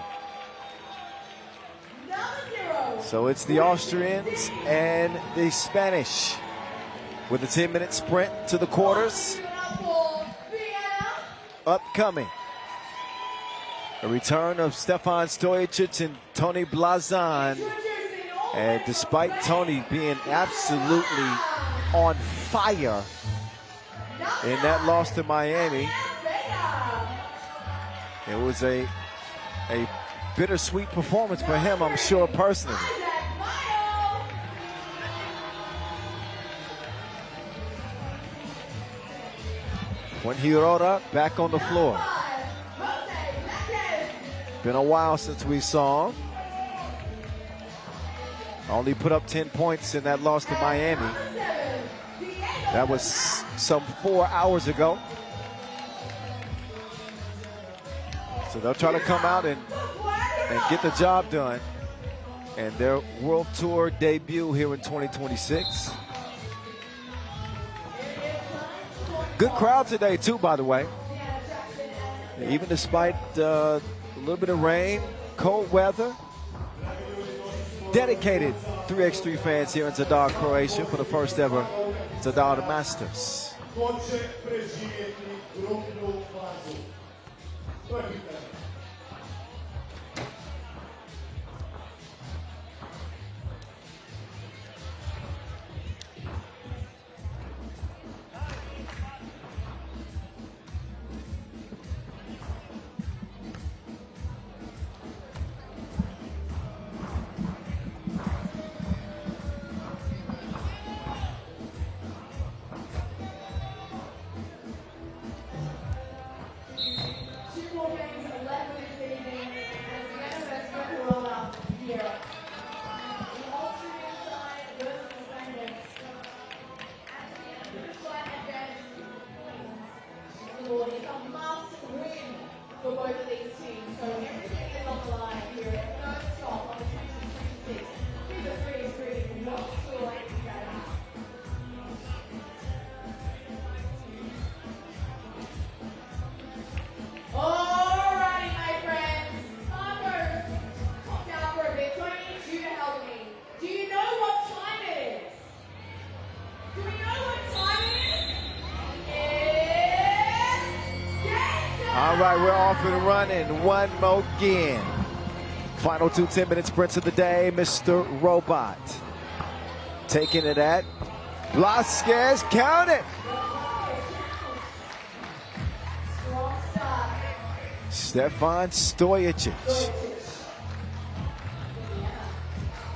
Number 0. So it's the Austrians and the Spanish with a 10-minute sprint to the quarters. Give it up for Vienna. Upcoming. A return of Stefan Stojicic and Tony Blazan. Introducing all And despite Tony being absolutely on fire in that loss to Miami, it was a bittersweet performance for him, I'm sure, personally. Fuengirola back on the floor. Been a while since we saw him. Only put up 10 points in that loss to Miami. That was some 4 hours ago. So they'll try to come out and get the job done. And their World Tour debut here in 2026. Good crowd today too, by the way. Even despite a little bit of rain, cold weather. Dedicated 3x3 fans here in Zadar, Croatia for the first ever Zadar Masters. Ko će preživjeti grupnu fazu? To je pitanje. Two more games, 11 right, we're off and running. One more again. Final 2 10-minute sprints of the day. Mr. Robot taking it at Blasquez. Count it. Stefan Stojicic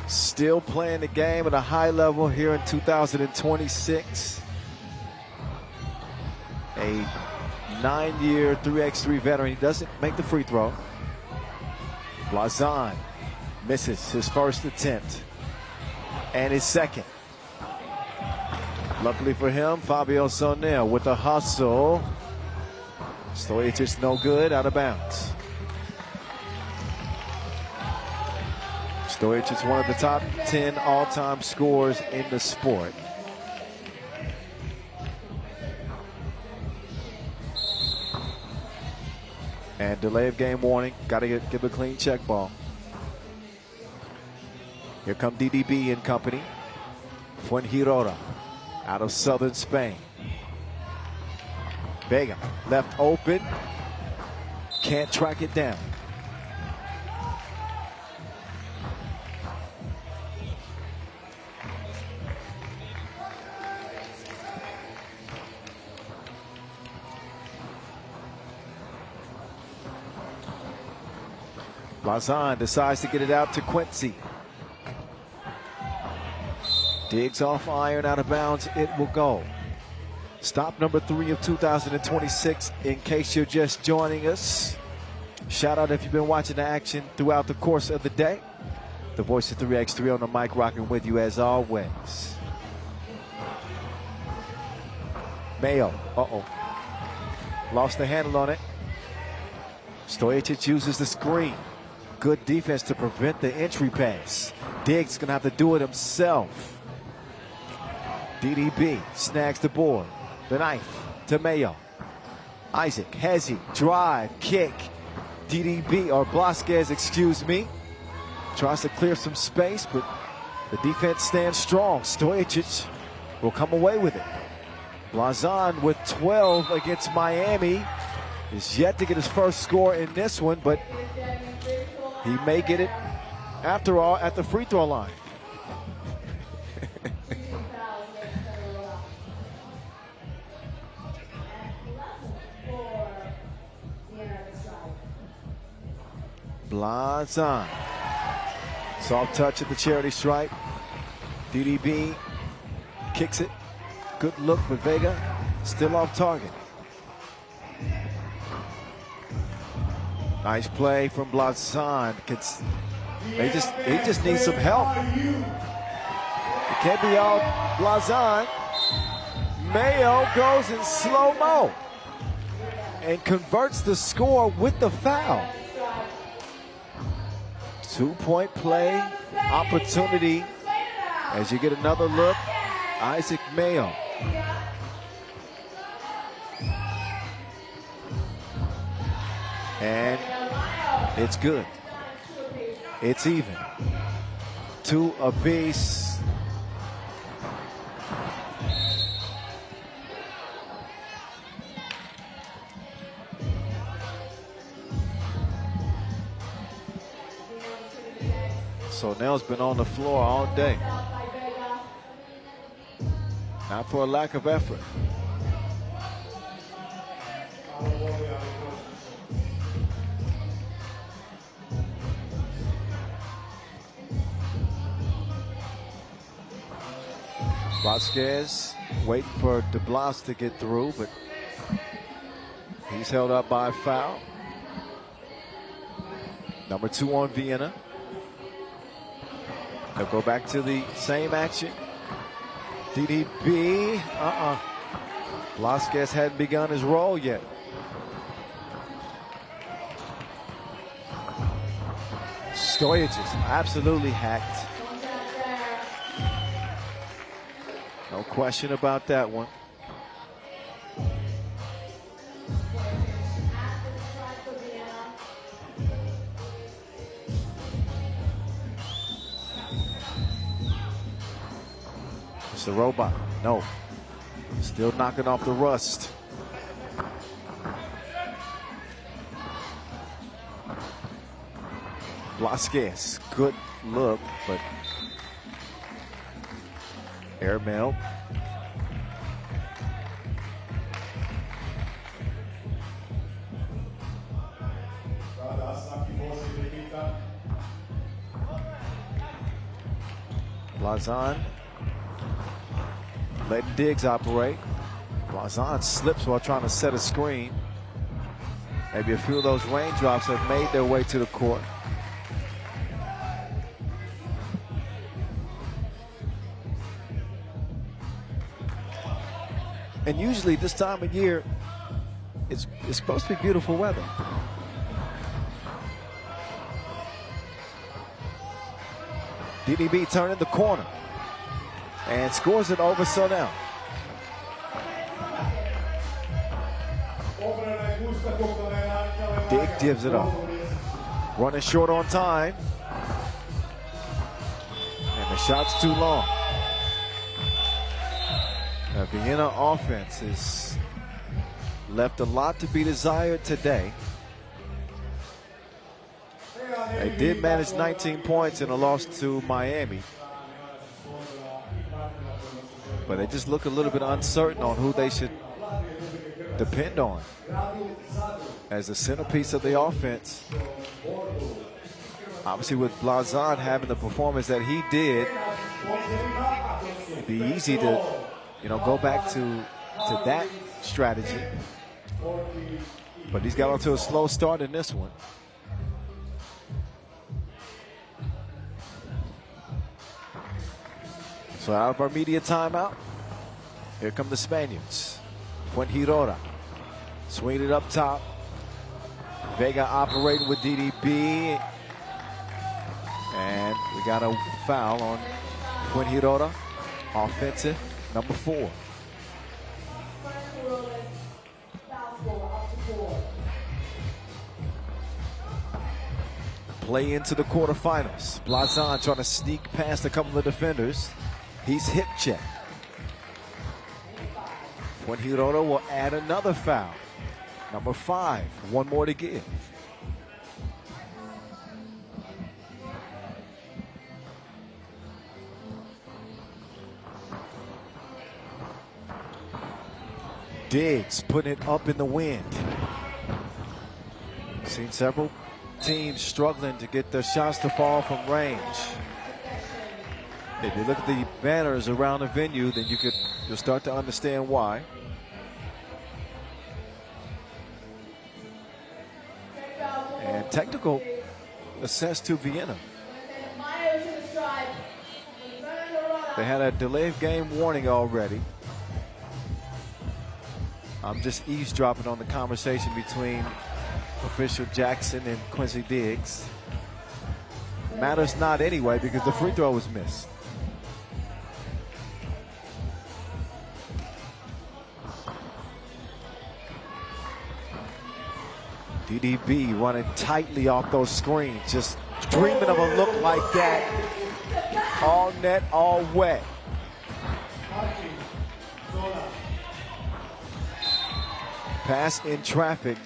still playing the game at a high level here in 2026. A 9-year 3x3 veteran. He doesn't make the free throw. Blazon misses his first attempt and his second. Luckily for him, Fabio Sonel with a hustle. Stojicic no good, out of bounds. Stojicic is one of the top 10 all-time scorers in the sport. And delay of game warning. Got to give a clean check ball. Here come DDB and company. Fuengirola out of southern Spain. Vega left open. Can't track it down. Blazon decides to get it out to Quincy. Digs off iron, out of bounds. It will go. Stop number 3 of 2026 in case you're just joining us. Shout out if you've been watching the action throughout the course of the day. The voice of 3x3 on the mic, rocking with you as always. Mayo, lost the handle on it. Stojicic uses the screen. Good defense to prevent the entry pass. Diggs gonna have to do it himself. DDB snags the board. The knife to Mayo. Isaac, Hezzy, drive, kick. DDB, or Blasquez, excuse me. Tries to clear some space, but the defense stands strong. Stojicic will come away with it. Blazon with 12 against Miami is yet to get his first score in this one, but he may get it after all at the free throw line. Blazon. Soft touch at the charity stripe. DDB kicks it. Good look, but Vega still off target. Nice play from Blazon. He just needs some help. It can't be all Blazon. Mayo goes in slow-mo and converts the score with the foul. 2-point play opportunity as you get another look. Isaac Mayo. And it's good. It's even. 2 apiece. So Nell's been on the floor all day. Not for a lack of effort. Vasquez waiting for DeBlas to get through, but he's held up by a foul. Number 2 on Vienna. They'll go back to the same action. DDB, Blasquez hadn't begun his role yet. Stojicic absolutely hacked. No question about that one. It's the robot. No. Still knocking off the rust. Blasquez, good look, but airmail. Blazon letting Diggs operate. Blazon slips while trying to set a screen. Maybe a few of those raindrops have made their way to the court. And usually this time of year, it's supposed to be beautiful weather. DDB turning the corner and scores it over Sonel. Dig gives it up. Running short on time. And the shot's too long. The Vienna offense has left a lot to be desired today. They did manage 19 points in a loss to Miami. But they just look a little bit uncertain on who they should depend on as the centerpiece of the offense. Obviously with Blazon having the performance that he did, it'd be easy to, go back to that strategy. But he's got off to a slow start in this one. So out of our media timeout, here come the Spaniards. Fuengirola swinging it up top. Vega operating with DDB. And we got a foul on Fuengirola. Offensive, number 4. Play into the quarterfinals. Blazon trying to sneak past a couple of defenders. He's hip checked. Fuengirola will add another foul. Number 5, one more to give. Diggs putting it up in the wind. Seen several teams struggling to get their shots to fall from range. If you look at the banners around the venue, then you'll start to understand why. And technical assessed to Vienna. They had a delay of game warning already. I'm just eavesdropping on the conversation between official Jackson and Quincy Diggs. Matters not anyway because the free throw was missed. DDB running tightly off those screens, just dreaming of a look like that. All net, all wet. Pass in traffic.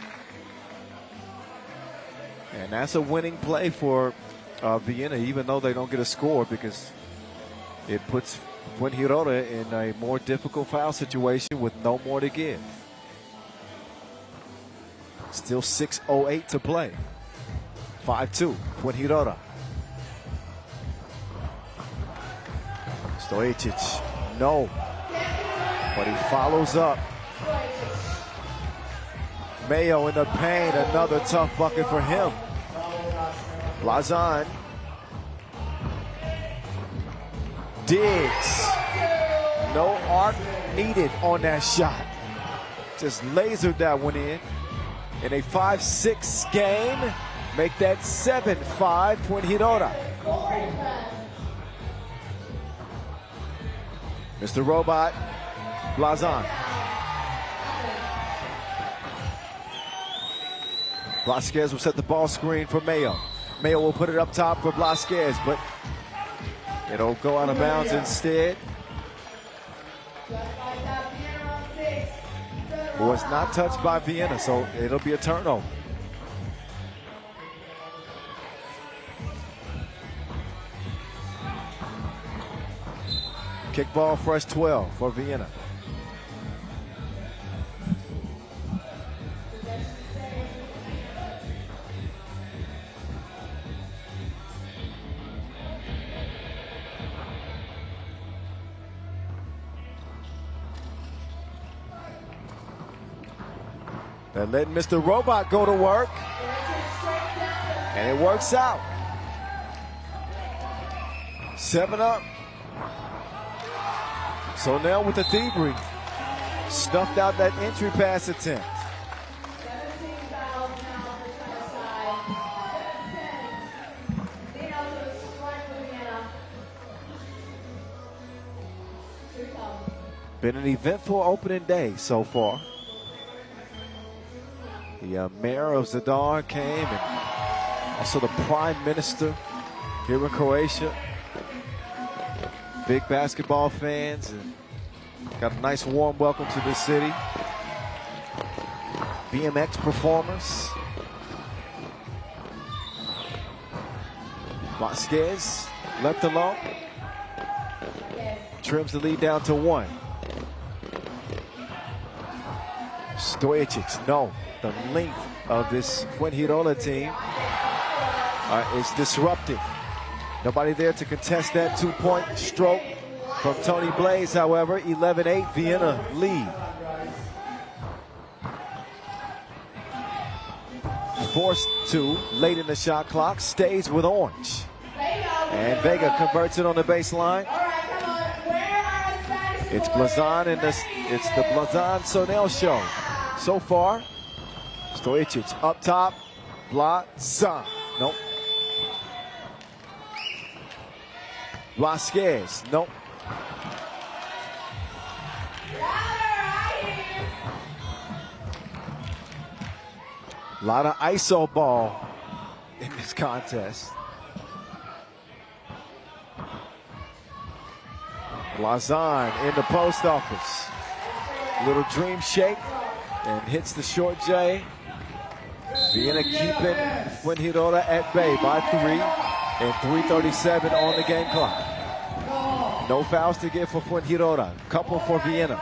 And that's a winning play for Vienna, even though they don't get a score, because it puts Fuengirola in a more difficult foul situation with no more to give. Still 6:08 to play. 5-2, Fuengirola. Stojic, no. But he follows up. Mayo in the paint, another tough bucket for him. Blazon. Diggs. No arc needed on that shot. Just lasered that one in a 5-6 game. Make that 7-5, Fuengirola. Mr. Robot, Blazon. Blasquez will set the ball screen for Mayo. Mayo will put it up top for Blasquez, but it'll go out of bounds instead. Was not touched by Vienna, so it'll be a turnover. Kickball first 12 for Vienna. They're letting Mr. Robot go to work. And it works out. 7 up. So now with the thievery, snuffed out that entry pass attempt. 17 fouls now for Zadarska. Zeno to the strike for Vienna. 2 fouls. Been an eventful opening day so far. The mayor of Zadar came, and also the prime minister here in Croatia. Big basketball fans, and got a nice warm welcome to the city. BMX performers. Vasquez left alone. Trims the lead down to 1. Stojacic, no. The length of this Fuengirola team is disruptive. Nobody there to contest that 2-point stroke from Tony Blaze, however. 11-8, Vienna lead. Forced to late in the shot clock, stays with Orange. And Vega converts it on the baseline. It's Blazan, and it's the Blazan Sonel show. So far, Stojacic up top, Blazan. Nope. Vasquez, nope. A lot of ISO ball in this contest. Blazan in the post office. Little dream shake and hits the short J. Vienna keeping Fuengirola at bay by 3 and 3:37 on the game clock. No fouls to get for Fuengirola. Couple for Vienna.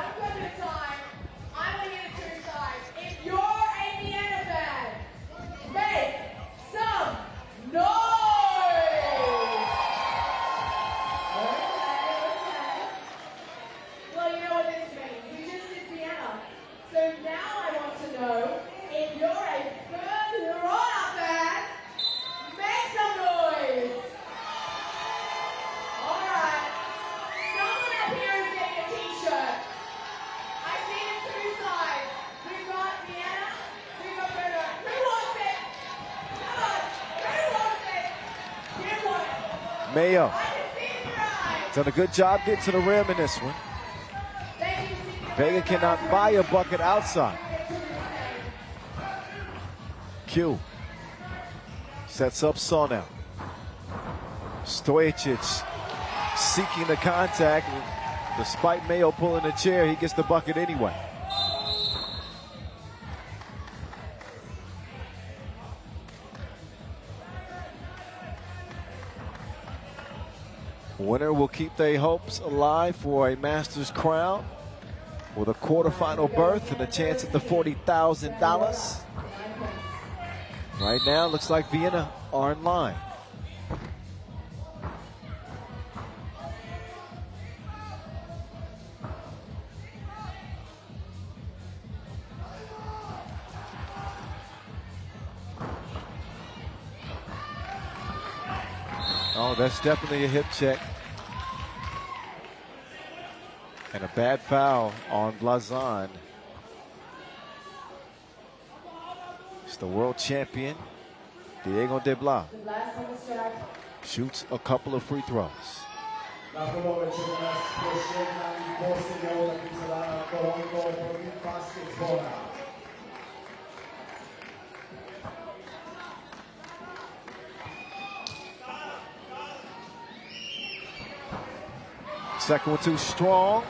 Mayo done a good job getting to the rim in this one. Vega cannot buy a bucket outside. Q sets up Sonel. Stojacic seeking the contact. Despite Mayo pulling the chair, he gets the bucket anyway. Winner will keep their hopes alive for a Masters crown with a quarterfinal berth and a chance at the $40,000. Right now, looks like Vienna are in line. Oh, that's definitely a hip check. And a bad foul on Blazan. It's the world champion, Diego De Blas. Shoots a couple of free throws. Second one too strong.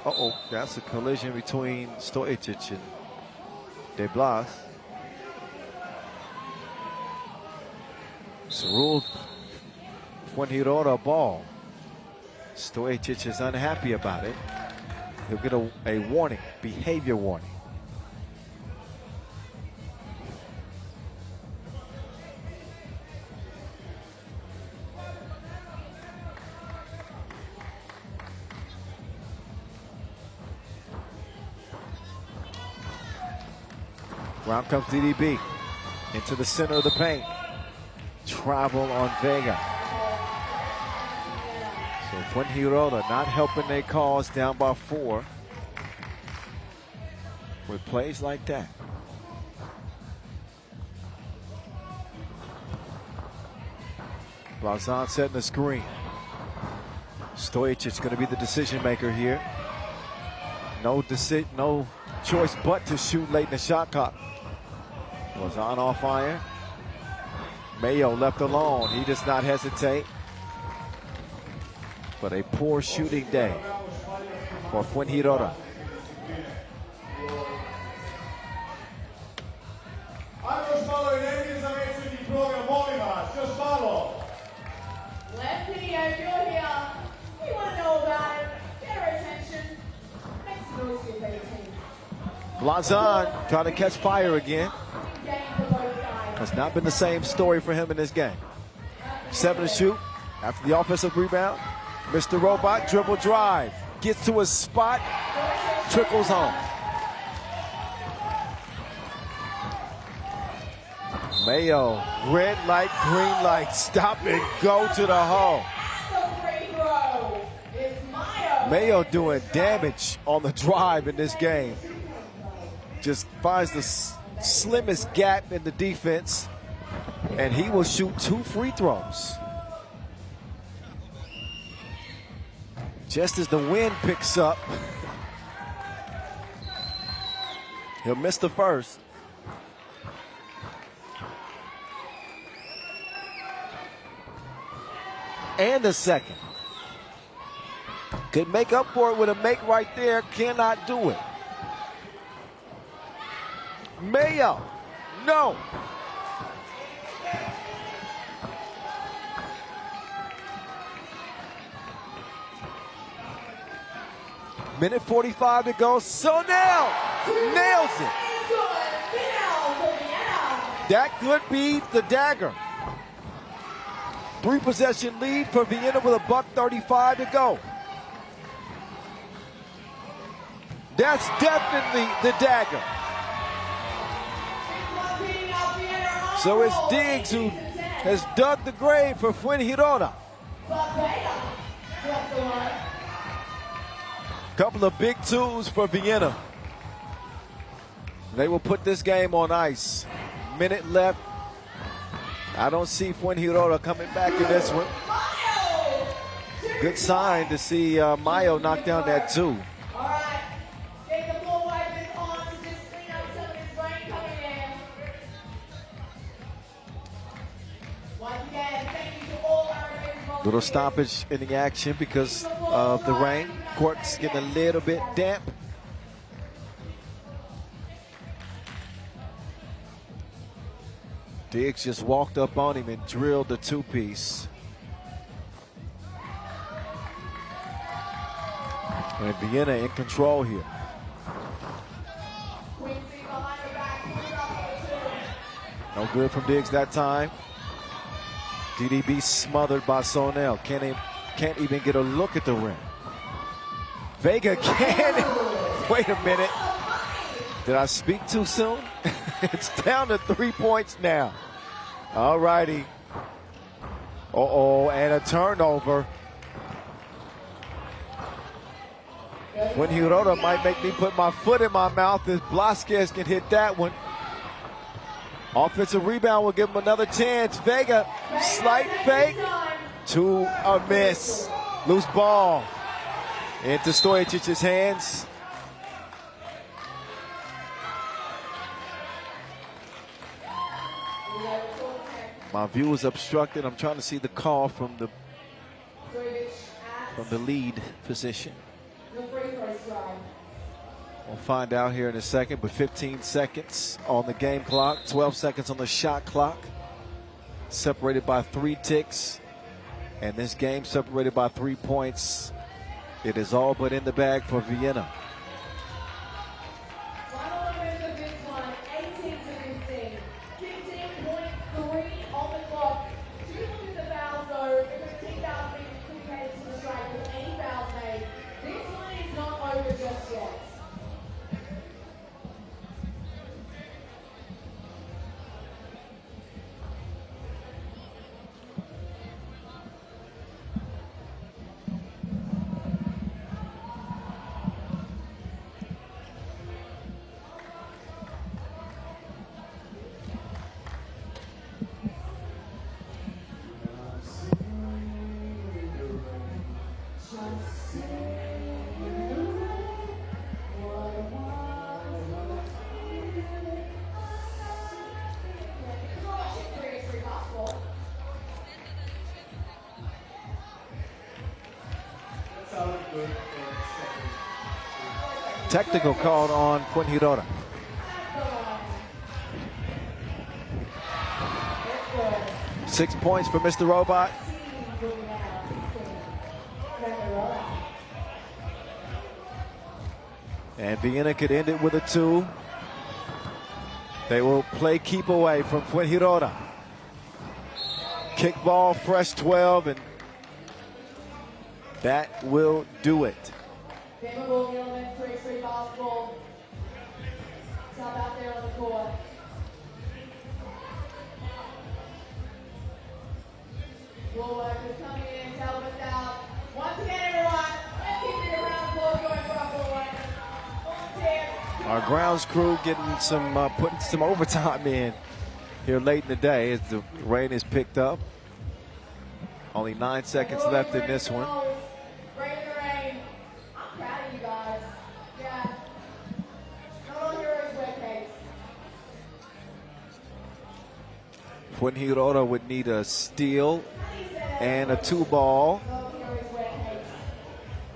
Uh-oh, that's a collision between Stojacic and De Blas. It's a ruled Fuengirola ball. Stojacic is unhappy about it. He'll get a warning, behavior warning. Round comes DDB into the center of the paint. Travel on Vega. So Fuengirola not helping their cause, down by 4 with plays like that. Blazon setting the screen. Stojacic going to be the decision maker here. No choice but to shoot late in the shot clock. Blazon off iron. Mayo left alone. He does not hesitate. But a poor shooting day for Fuengirola. Lefty, if you're here, we want to know about it. Get our attention. Makes no sense, pay attention. Blazon trying to catch fire again. Game for both sides. Has not been the same story for him in this game. 7 to shoot after the offensive rebound. Mr. Robot, dribble drive. Gets to his spot, trickles home. Mayo, red light, green light, stop and go to the hole. Mayo doing damage on the drive in this game. Just finds the slimmest gap in the defense, and he will shoot 2 free throws. Just as the wind picks up, he'll miss the first. And the second. Could make up for it with a make right there, cannot do it. Mayo, no. Minute 45 to go. So now nails it. That could be the dagger. 3-possession lead for Vienna with $1:35 to go. That's definitely the dagger. So it's Diggs who has dug the grave for Fuengirola. Couple of big twos for Vienna. They will put this game on ice. Minute left. I don't see Fuengirola coming back in this one. Good sign to see Mayo knock down that 2. Little stoppage in the action because of the rain. Court's getting a little bit damp. Diggs just walked up on him and drilled the 2-piece. And Vienna in control here. No good from Diggs that time. DDB smothered by Sonel. Can't even get a look at the rim. Vega can. Wait a minute. Did I speak too soon? It's down to 3 points now. All righty. Uh-oh, and a turnover. Fuengirola might make me put my foot in my mouth if Blasquez can hit that one. Offensive rebound will give him another chance. Vega, slight fake to a miss. Loose ball into Stojacic's hands. My view is obstructed. I'm trying to see the call from the lead position. We'll find out here in a second, but 15 seconds on the game clock, 12 seconds on the shot clock, separated by 3 ticks. And this game separated by 3 points. It is all but in the bag for Vienna. Final numbers of this one, 18-15. 15.3 on the clock. 2 look at the fouls though. If 15 fouls made, it could be headed to the strike with any fouls made. This one is not over just yet. Technical called on Fuengirola. Six points for Mr. Robot. And Vienna could end it with a 2. They will play keep away from Fuengirola. Kick ball, fresh 12, and that will do it. Favorable element for X3 basketball. Top out there on the court. Ball workers coming in to help us out. Once again, everyone, let's keep it around the floor going for our ball workers. Volunteers. Our grounds crew getting some, putting some overtime in here late in the day as the rain is picked up. Only 9 seconds left in this one. Rain in the rain. I'm proud of you guys. Yeah. Not all heroes wear capes. Fuengirola would need a steal and a 2-ball, Not all heroes wear capes.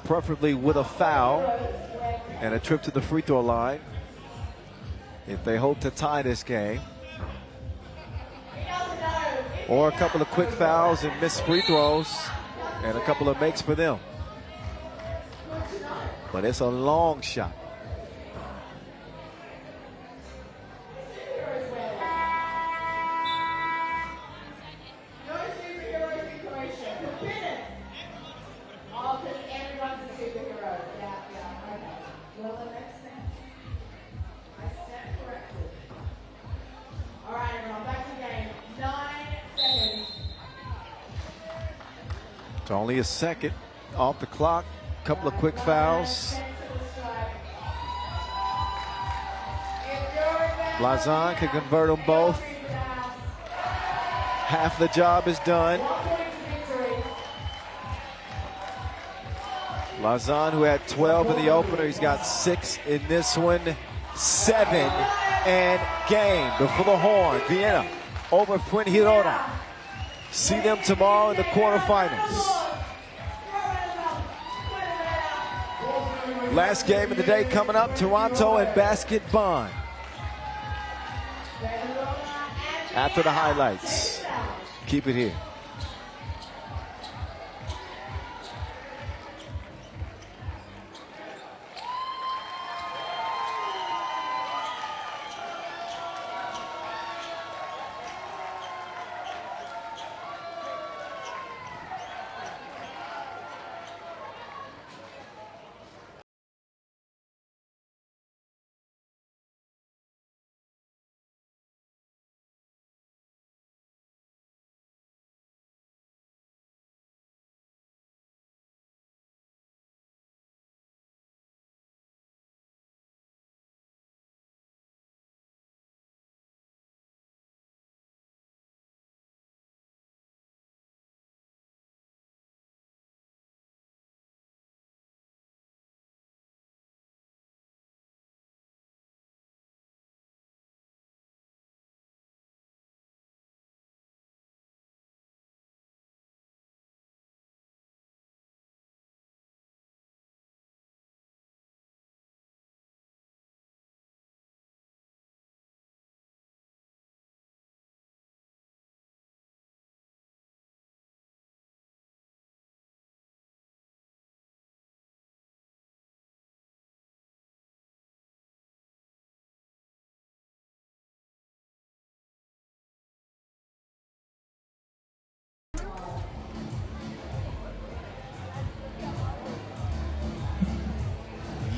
preferably with a foul Heroes wear capes. and a trip to the free throw line if they hope to tie this game. He doesn't know. Or a couple of quick fouls and missed free throws and a couple of makes for them. Good to know. But it's a long shot. Superheroes wear them. No superheroes in Croatia. Forbidden. Oh, because everyone's a superhero. Yeah, okay. Well, that makes sense. I stand corrected. All right, everyone, back to the game. 9 seconds. It's only a second off the clock. Couple of quick fouls. Lazan can convert them both. Half the job is done. Lazan, who had 12 in the opener, he's got 6 in this one. 7 and game. The full horn. Vienna over Fuengirola. See them tomorrow in the quarterfinals. Last game of the day coming up, Toronto and Basket Bonn. After the highlights. Keep it here.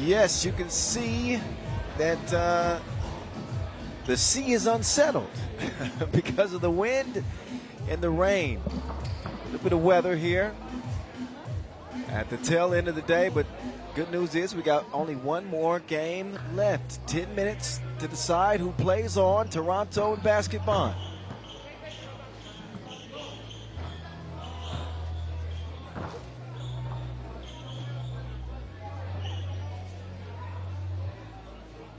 Yes, you can see that the sea is unsettled because of the wind and the rain. A little bit of weather here at the tail end of the day, but good news is we got only one more game left. 10 minutes to decide who plays on, Toronto and basketball.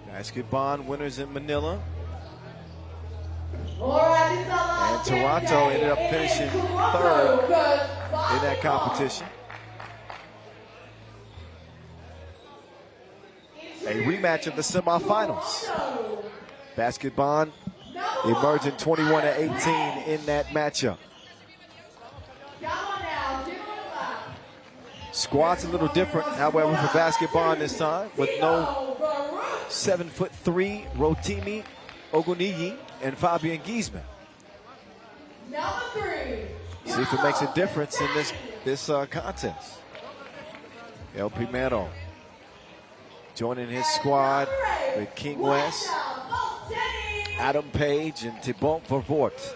Basketball winners in Manila. And Toronto ended up finishing third in that competition. A rematch of the semifinals. Basketball emerging 21-18 in that matchup. Squad's a little different, however, for basketball this time, with no 7'3" Rotimi Oguniyi and Fabian Giesman. See if it makes a difference in this contest. El Primero joining his squad with King West, Adam Page, and Thibaut Vervoort.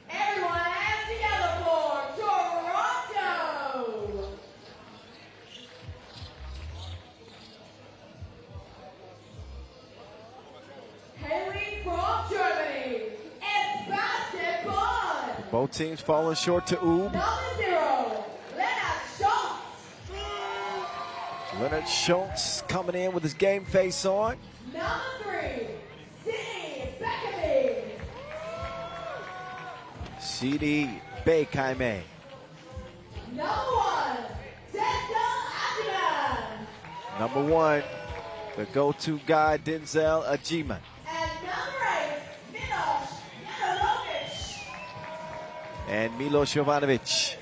Everyone hands together for Toronto. Hailing from Germany, it's basketball. Both teams falling short to Oob. Number 0, Leonard Schultz. Leonard Schultz coming in with his game face on. Number 3, Sidney Beckerby. CD Bekaime. Number 1, Denzel Ajiman. Number 1, the go-to guy, Denzel Ajiman. And number 8, Milos Jovanovic. And Milo Jovanovic.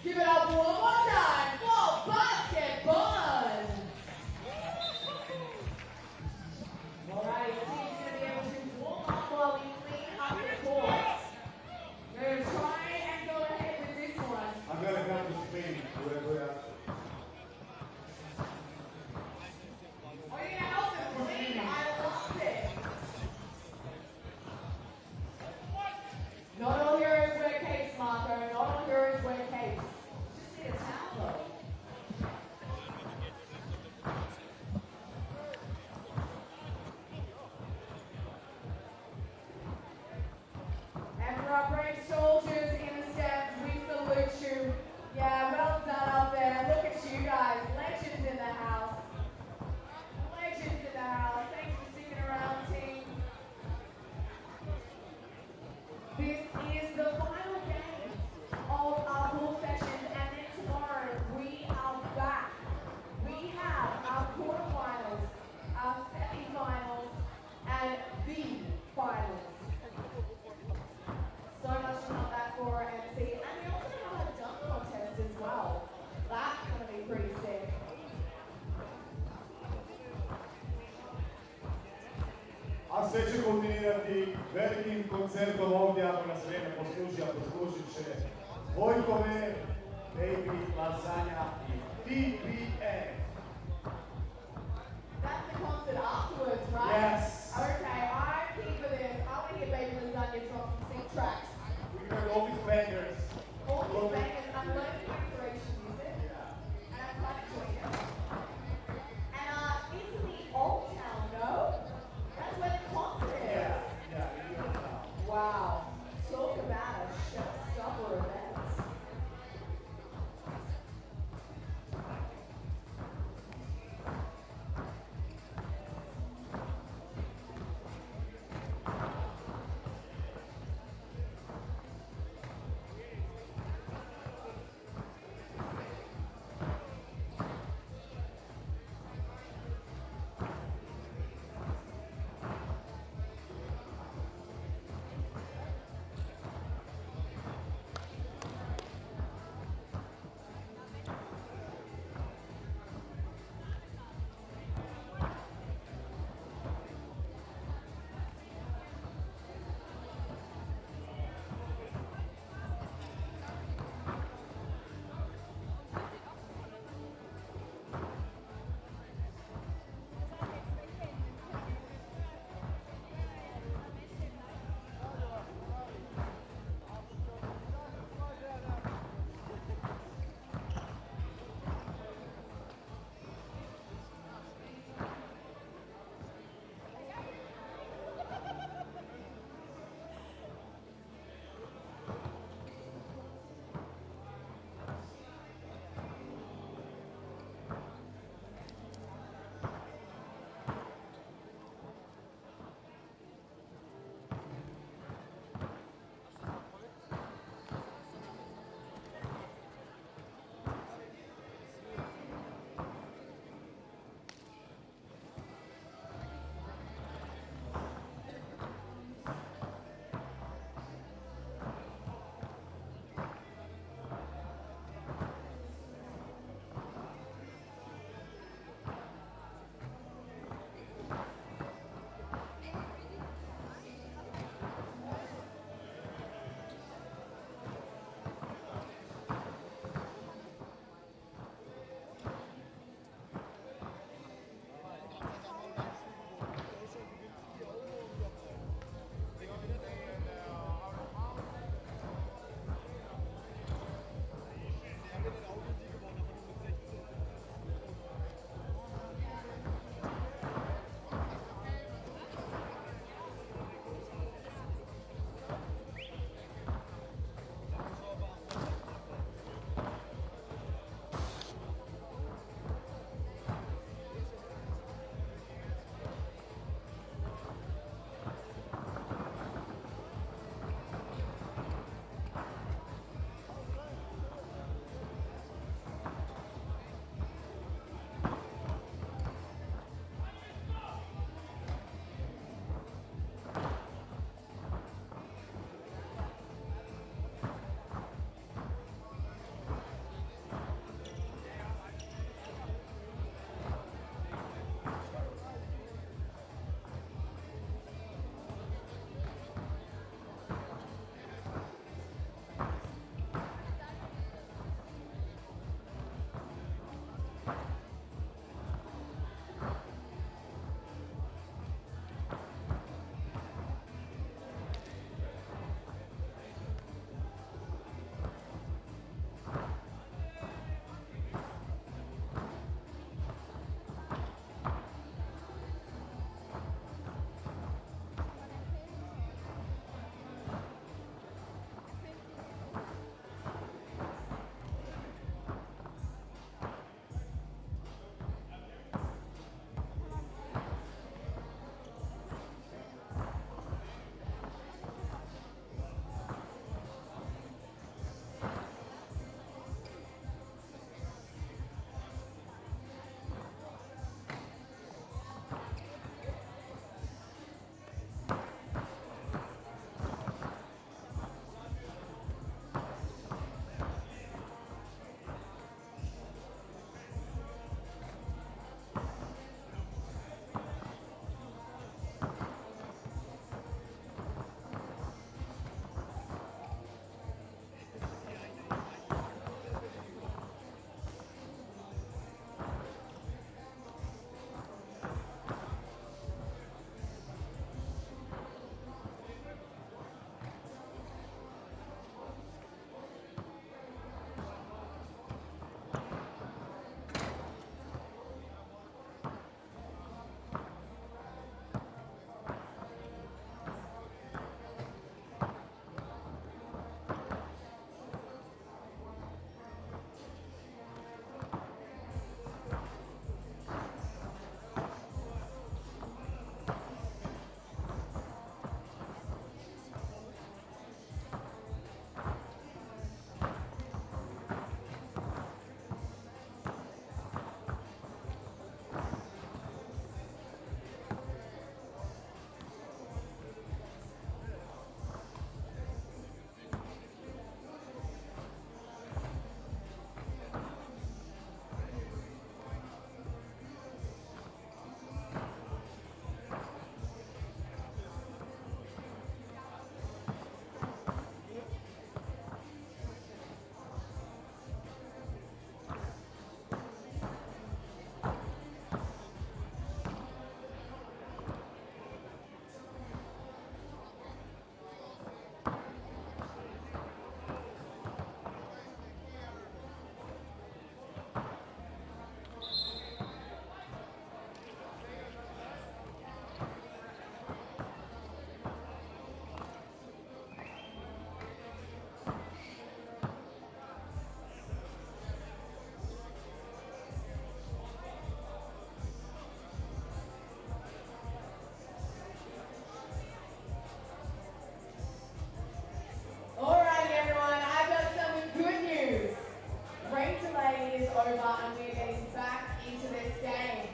Give it up one more time for basketball. All right, the team's going to be able to warm up while we clean up the courts. We're going to try and go ahead with this one. I'm going to come to Spain. Are you going to help them clean? I love it. Not all heroes wear capes, Marco. Not all heroes wear capes. Just need a towel, though. And for our brave soldiers in the stands, we salute you. Yeah, well done up there. Look at you guys. Legends in the house. Legends in the house. Thanks for sticking around, team. This is the final game of our pool sessions, and then tomorrow we are back. We have our quarterfinals, our semi-finals, and the finals. So much to come back for and see. And we also have a dunk contest as well. That's going to be pretty sick. A sve će kulminirati velikim koncertom ovdje, ako nas vrijeme posluži, a poslužit će Vojkove, Baby, Lasagna i TPF. That's the concert afterwards, right? Yes. Okay, I'm keen for this. I want to hear Baby Lasagna drop some sick tracks. We heard all these bangers. All these bangers. I'm learning Croatian music. And I'm quite enjoying it. And isn't the Old Town, no? That's where the concert is. Wow. Talk about a showstopper event. this over and we're getting back into this game.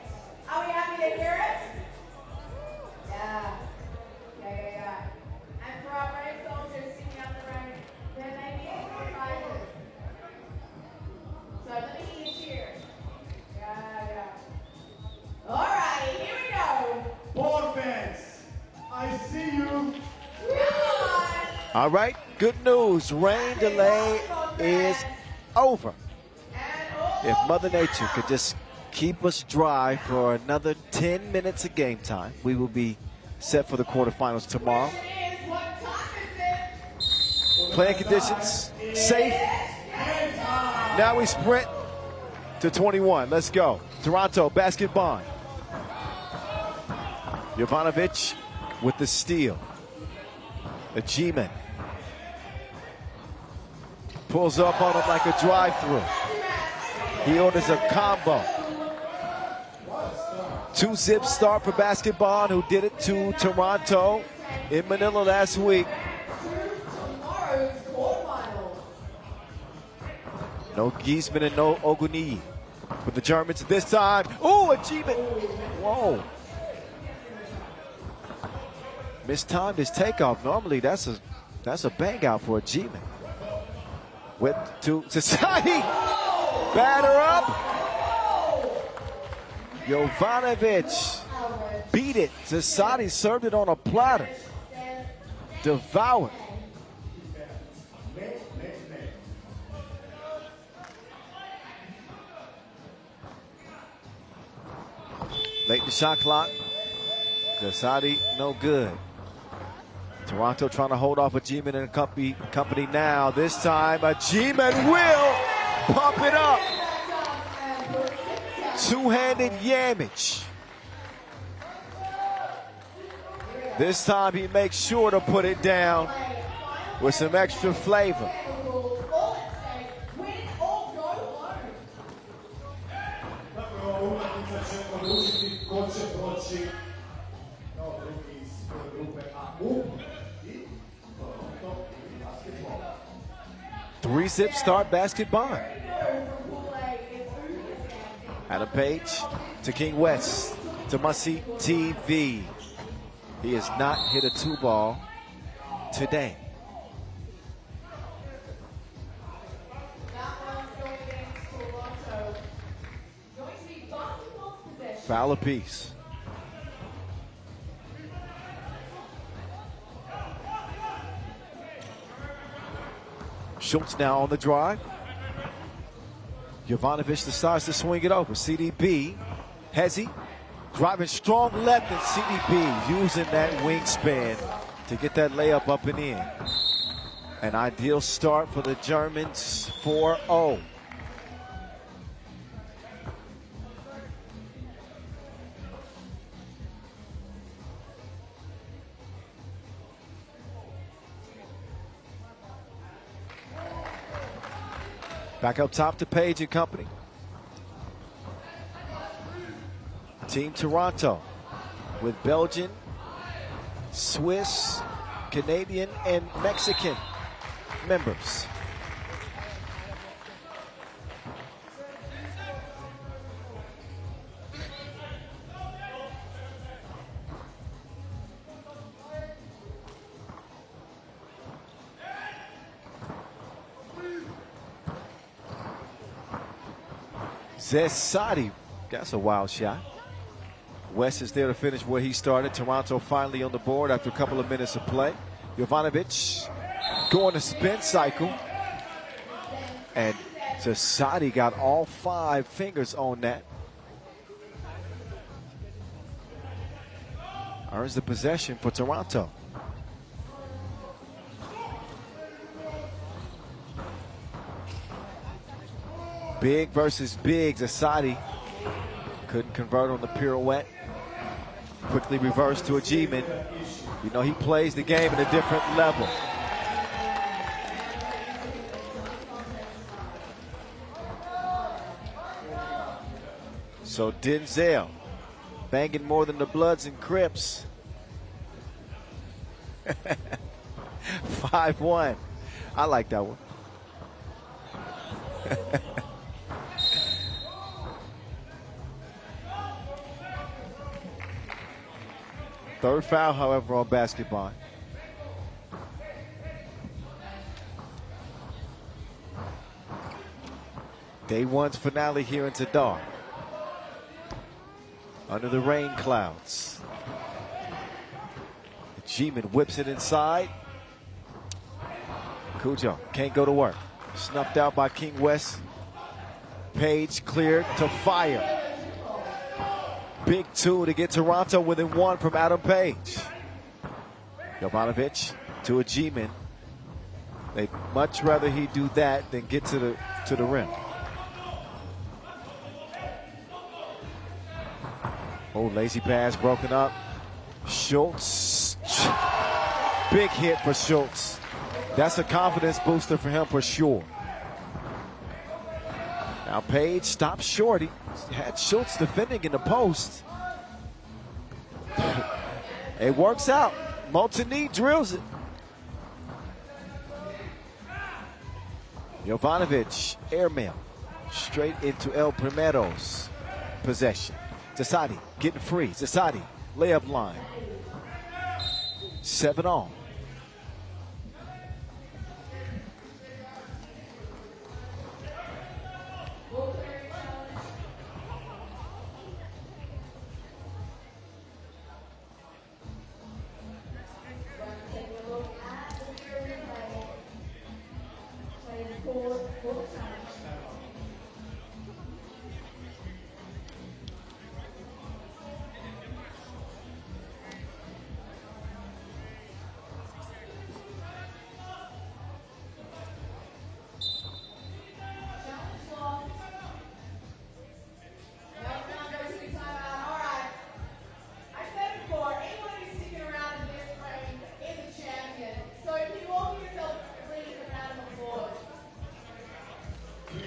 Are we happy to hear it? Yeah. And for our brave soldiers sitting out the road, there may be some prizes. So let me hear you cheer. Yeah. Alrighty, here we go. Bonn fans, I see you. Come on. All right, good news. Rain delay is over. If Mother Nature could just keep us dry for another 10 minutes of game time, we will be set for the quarterfinals tomorrow. Playing conditions, safe. Now we sprint to 21. Let's go. Toronto, basketball. Jovanovic with the steal. The G-man pulls up on him like a drive-through. He orders a combo. 2-zip start for basketball, who did it to Toronto in Manila last week. No Giesman and no Oguni for the Germans this time. Ooh, a G-man. Whoa. Mistimed his takeoff. Normally that's a bang out for a G-man. With to Society. Batter up. Jovanovic beat it. Society served it on a platter. Devoured. Late the shot clock. Society no good. Toronto trying to hold off a G-man and company now. This time a G-man will pump it up. Two-handed yammage. This time he makes sure to put it down with some extra flavor. Three-zip start basketball. Adam Page to King West to Must-See TV. He has not hit a two-ball today. Foul apiece. Schultz now on the drive. Jovanovic decides to swing it over. CDB, Hezzy, driving strong left, and CDB using that wingspan to get that layup up and in. An ideal start for the Germans, 4-0. Back up top to Page and company. Team Toronto with Belgian, Swiss, Canadian, and Mexican members. Zesadi, that's a wild shot. West is there to finish where he started. Toronto finally on the board after a couple of minutes of play. Jovanovic going to spin cycle. And Zesadi got all 5 fingers on that. Earns the possession for Toronto. Big versus big. Zasadi couldn't convert on the pirouette. Quickly reversed to a G-man. You know, he plays the game at a different level. So Denzel banging more than the Bloods and Crips. 5-1. I like that one. Third foul, however, on basketball. Day one's finale here in Zadar. Under the rain clouds. G-Man whips it inside. Cujo can't go to work. Snuffed out by King West. Page cleared to fire. Big two to get Toronto within one from Adam Page. Jovanovic to a G-Man. They'd much rather he do that than get to the rim. Oh, lazy pass broken up. Schultz. Big hit for Schultz. That's a confidence booster for him for sure. Now Page stops short. He had Schultz defending in the post. It works out. Montanese drills it. Jovanovic, airmail. Straight into El Primero's possession. Zasadi getting free. Zasadi, layup line. 7 all.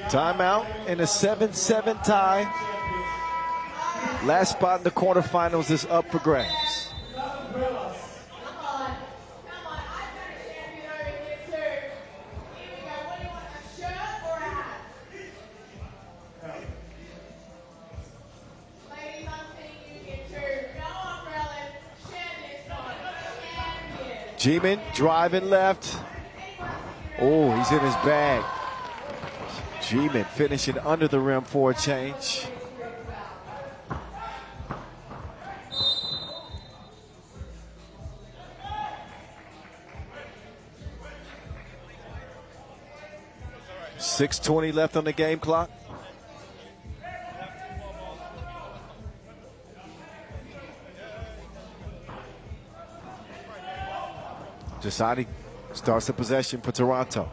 Timeout in a 7-7 tie. Last spot in the quarterfinals is up for grabs. G-Man driving left. Oh, he's in his bag. G-Man finishing under the rim for a change. .620 left on the game clock. Jasadi starts the possession for Toronto.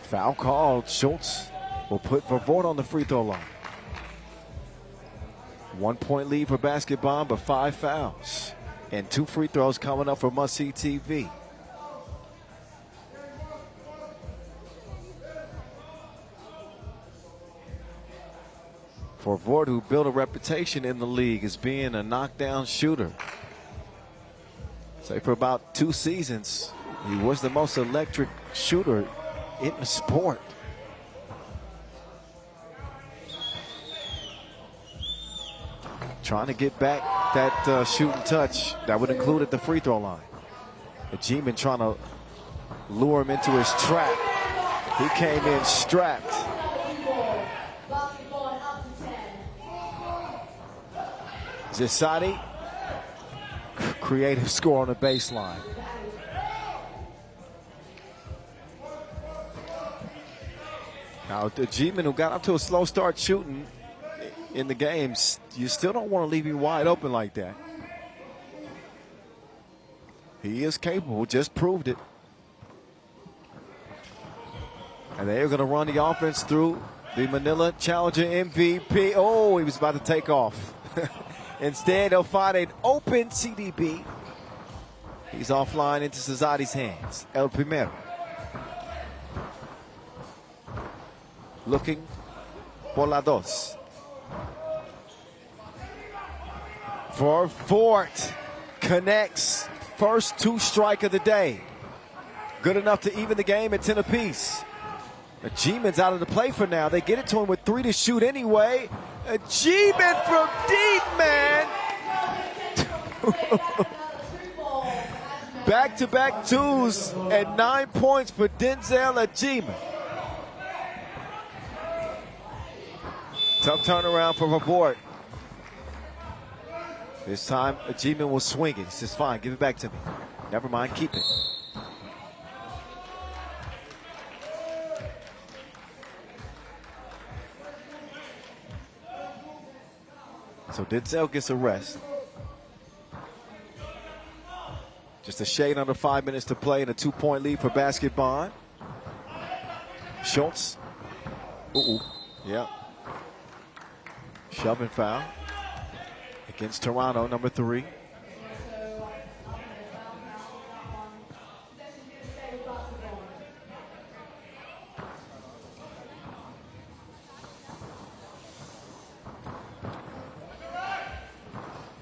Foul called. Schultz will put Vervoort on the free throw line. 1 point lead for basketball, but 5 fouls. And 2 free throws coming up for Must See TV. Vervoort, who built a reputation in the league as being a knockdown shooter. Say for about 2 seasons, he was the most electric shooter in the sport. Trying to get back that shooting touch that would include at the free throw line. The G-Man trying to lure him into his trap. He came in strapped. Zasadi, creative score on the baseline. Now, the G-Man who got up to a slow start shooting in the games, you still don't want to leave him wide open like that. He is capable, just proved it. And they're going to run the offense through the Manila Challenger MVP. Oh, he was about to take off. Instead, they'll find an open CDB. He's offline into Cesari's hands. El Primero. Looking por la dos. For Fort. Connects. First 2 strike of the day. Good enough to even the game at 10 apiece. The G-Man's out of the play for now. They get it to him with 3 to shoot anyway. A G-man from deep, man. Back-to-back twos and 9 points for Denzel Ajiman. Tough turnaround for Report. This time, Ajiman was swinging. He says, fine, give it back to me. Never mind, keep it. So Denzel gets a rest. Just a shade under 5 minutes to play and a 2-point lead for Basketball. Schultz. Yeah. Shoving foul against Toronto, number 3.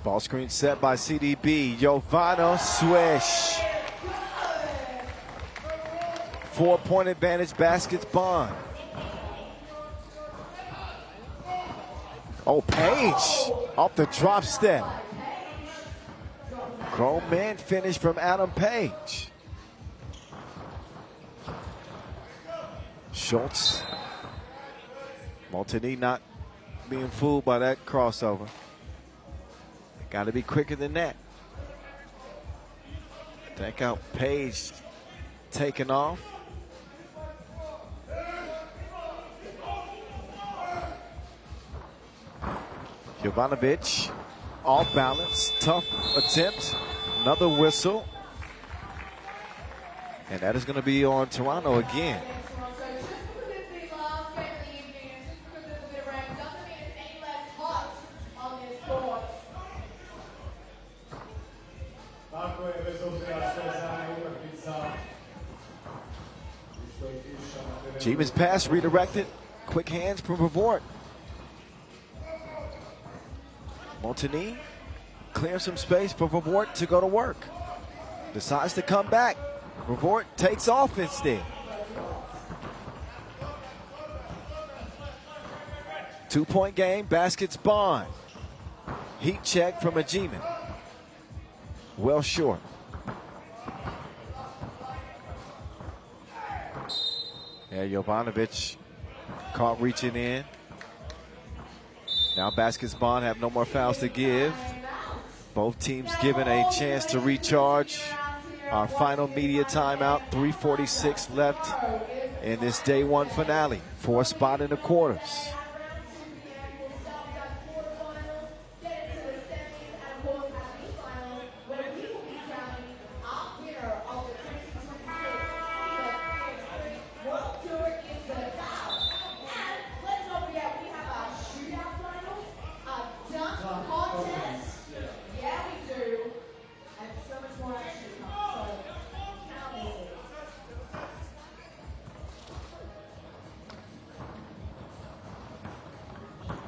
Ball screen set by CDB. Giovanna Swish. 4-point advantage, Baskets Bond. Oh, Page off the drop step. Grown man finish from Adam Page. Schultz. Montigny not being fooled by that crossover. Got to be quicker than that. Check out Page taking off. Jovanovic off balance, tough attempt, another whistle. And that is going to be on Toronto again. Jeevan's pass redirected. Quick hands from Revort. Montigny clears some space for Revort to go to work. Decides to come back. Revort takes off instead. 2-point game, Baskets Bond. Heat check from Ajiman. Well short. Yeah, Jovanovic caught reaching in. Now Baskets Bond have no more fouls to give. Both teams given a chance to recharge. Our final media timeout, 3:46 left in this day one finale. 4th spot in the quarters.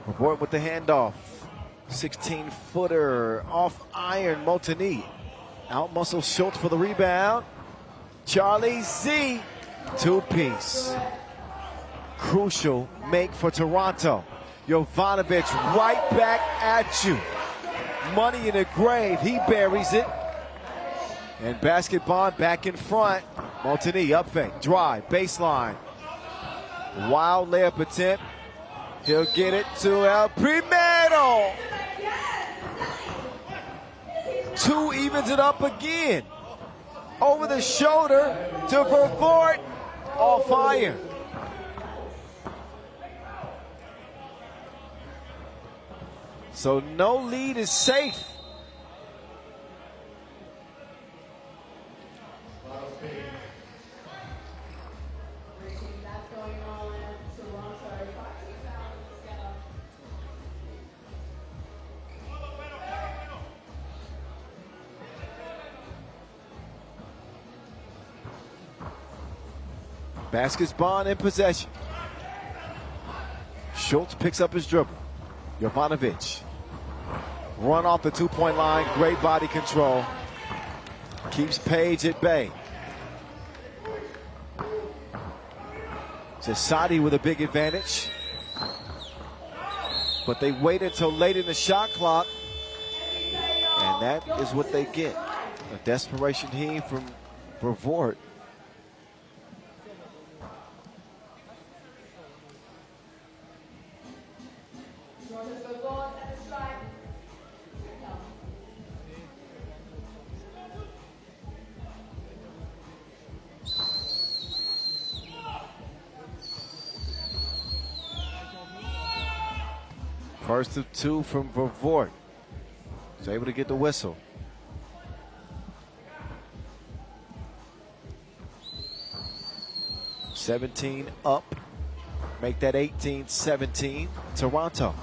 Report with the handoff. 16-footer off iron. Montigny out muscle Schultz for the rebound. Charlie Z, 2-piece. Crucial make for Toronto. Jovanovic right back at you. Money in the grave. He buries it. And Basketball back in front. Montigny up fake. Drive. Baseline. Wild layup attempt. He'll get it to El Primero. 2 evens it up again. Over the shoulder to Vervoort. All fire. So no lead is safe. Baskets Bond in possession. Schultz picks up his dribble. Jovanovic. Run off the 2-point line. Great body control. Keeps Page at bay. Zasadi with a big advantage. but they waited until late in the shot clock, and that is what they get. A desperation heave from Vervoort. First of two from Vervoort. He's able to get the whistle. $17 up. Make that 18-17. Toronto.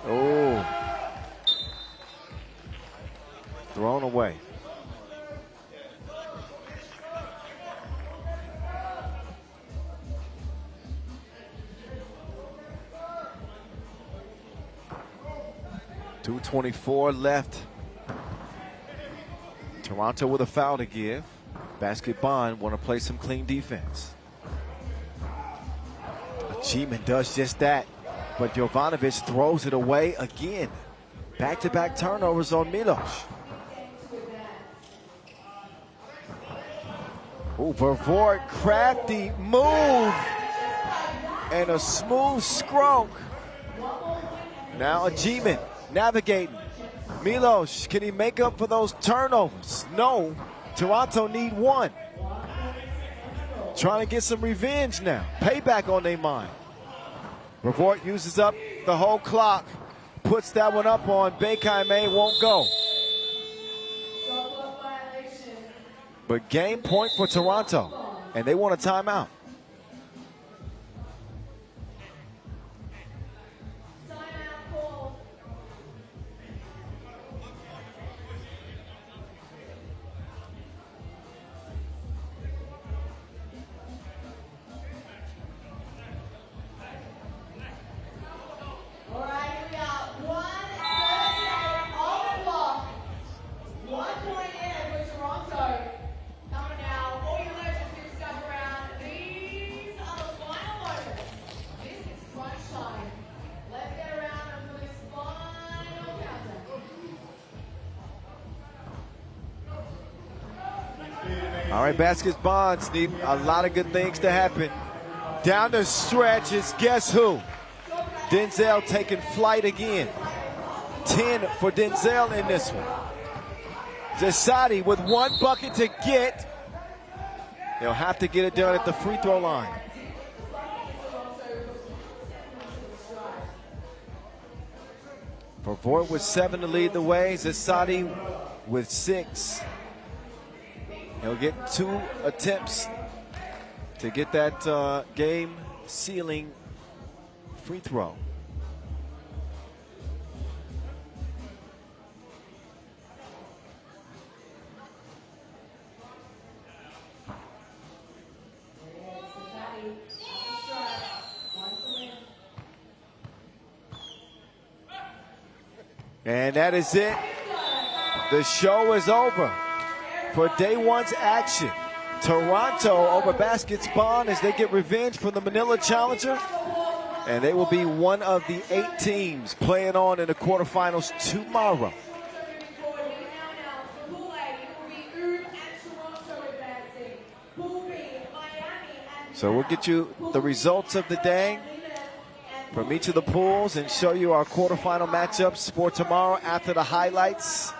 Oh. Thrown away. .224 left. Toronto with a foul to give. Basket Bonn want to play some clean defense. Liman does just that, but Jovanovic throws it away again. Back-to-back turnovers on Milos. Oh, Vervoort, crafty move. And a smooth stroke. Now Liman navigating. Milos, can he make up for those turnovers? No. Toronto need one. Trying to get some revenge now. Payback on their mind. Vervoort uses up the whole clock. Puts that one up on Bekayme, won't go. But game point for Toronto, and they want a timeout. All right, Baskets Bonds need a lot of good things to happen. Down the stretch is guess who? Denzel taking flight again. 10 for Denzel in this one. Zasadi with one bucket to get. They'll have to get it done at the free throw line. Vervoort with 7 to lead the way. Zasadi with 6. He'll get 2 attempts to get that game-sealing free throw. And that is it. The show is over for day one's action. Toronto over Baskets Bonn as they get revenge from the Manila Challenger. And they will be one of the 8 teams playing on in the quarterfinals tomorrow. So we'll get you the results of the day from each of the pools and show you our quarterfinal matchups for tomorrow after the highlights.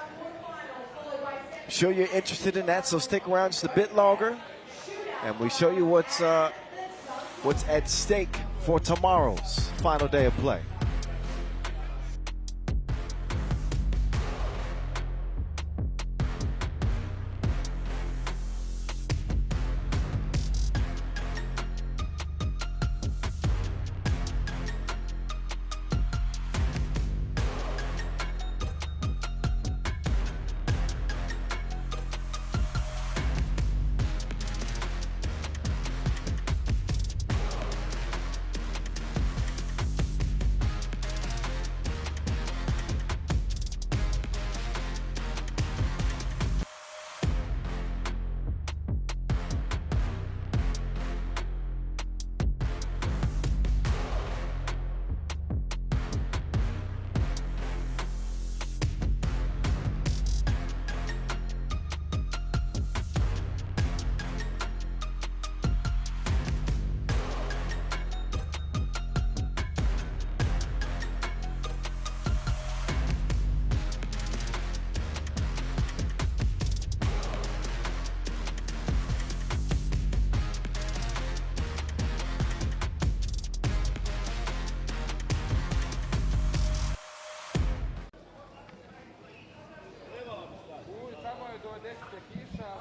I'm sure you're interested in that, so stick around just a bit longer, and we show you what's at stake for tomorrow's final day of play.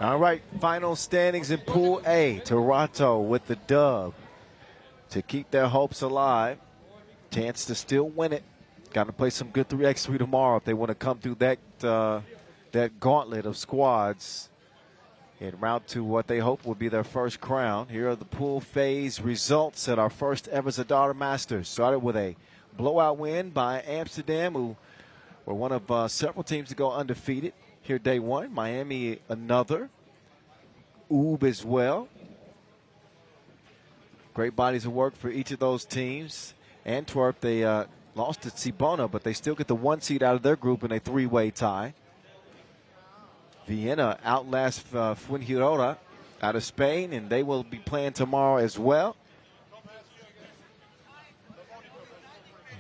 All right, final standings in Pool A. Toronto with the dub to keep their hopes alive. Chance to still win it. Got to play some good 3x3 tomorrow if they want to come through that gauntlet of squads en route to what they hope will be their first crown. Here are the pool phase results at our first ever Zadar Masters. Started with a blowout win by Amsterdam, who were one of several teams to go undefeated here day one. Miami another. Oob as well. Great bodies of work for each of those teams. Antwerp, they lost to Cibona, but they still get the 1 seed out of their group in a 3-way tie. Vienna outlasts Fuengirola out of Spain, and they will be playing tomorrow as well.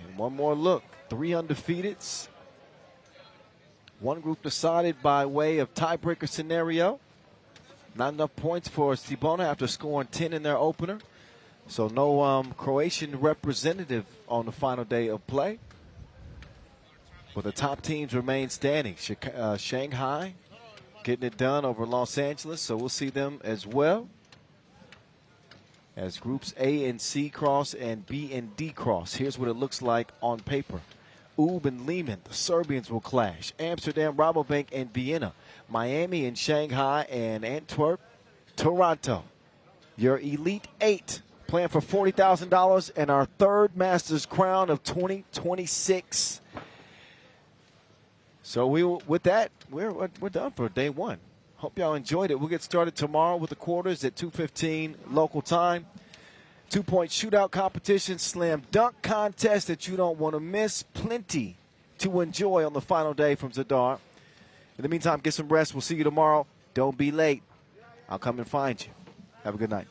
And one more look. 3 undefeateds. One group decided by way of tiebreaker scenario. Not enough points for Cibona after scoring 10 in their opener. So no Croatian representative on the final day of play. But the top teams remain standing. Shanghai getting it done over Los Angeles, so we'll see them as well. As groups A and C cross and B and D cross. Here's what it looks like on paper. Oob and Liman, the Serbians will clash. Amsterdam, RABOBANK, and Vienna. Miami and Shanghai and Antwerp. Toronto. Your Elite 8 playing for $40,000 and our third Masters crown of 2026. So with that, we're done for day one. Hope y'all enjoyed it. We'll get started tomorrow with the quarters at 2:15 local time. 2-point shootout competition, slam dunk contest that you don't want to miss. Plenty to enjoy on the final day from Zadar. In the meantime, get some rest. We'll see you tomorrow. Don't be late. I'll come and find you. Have a good night.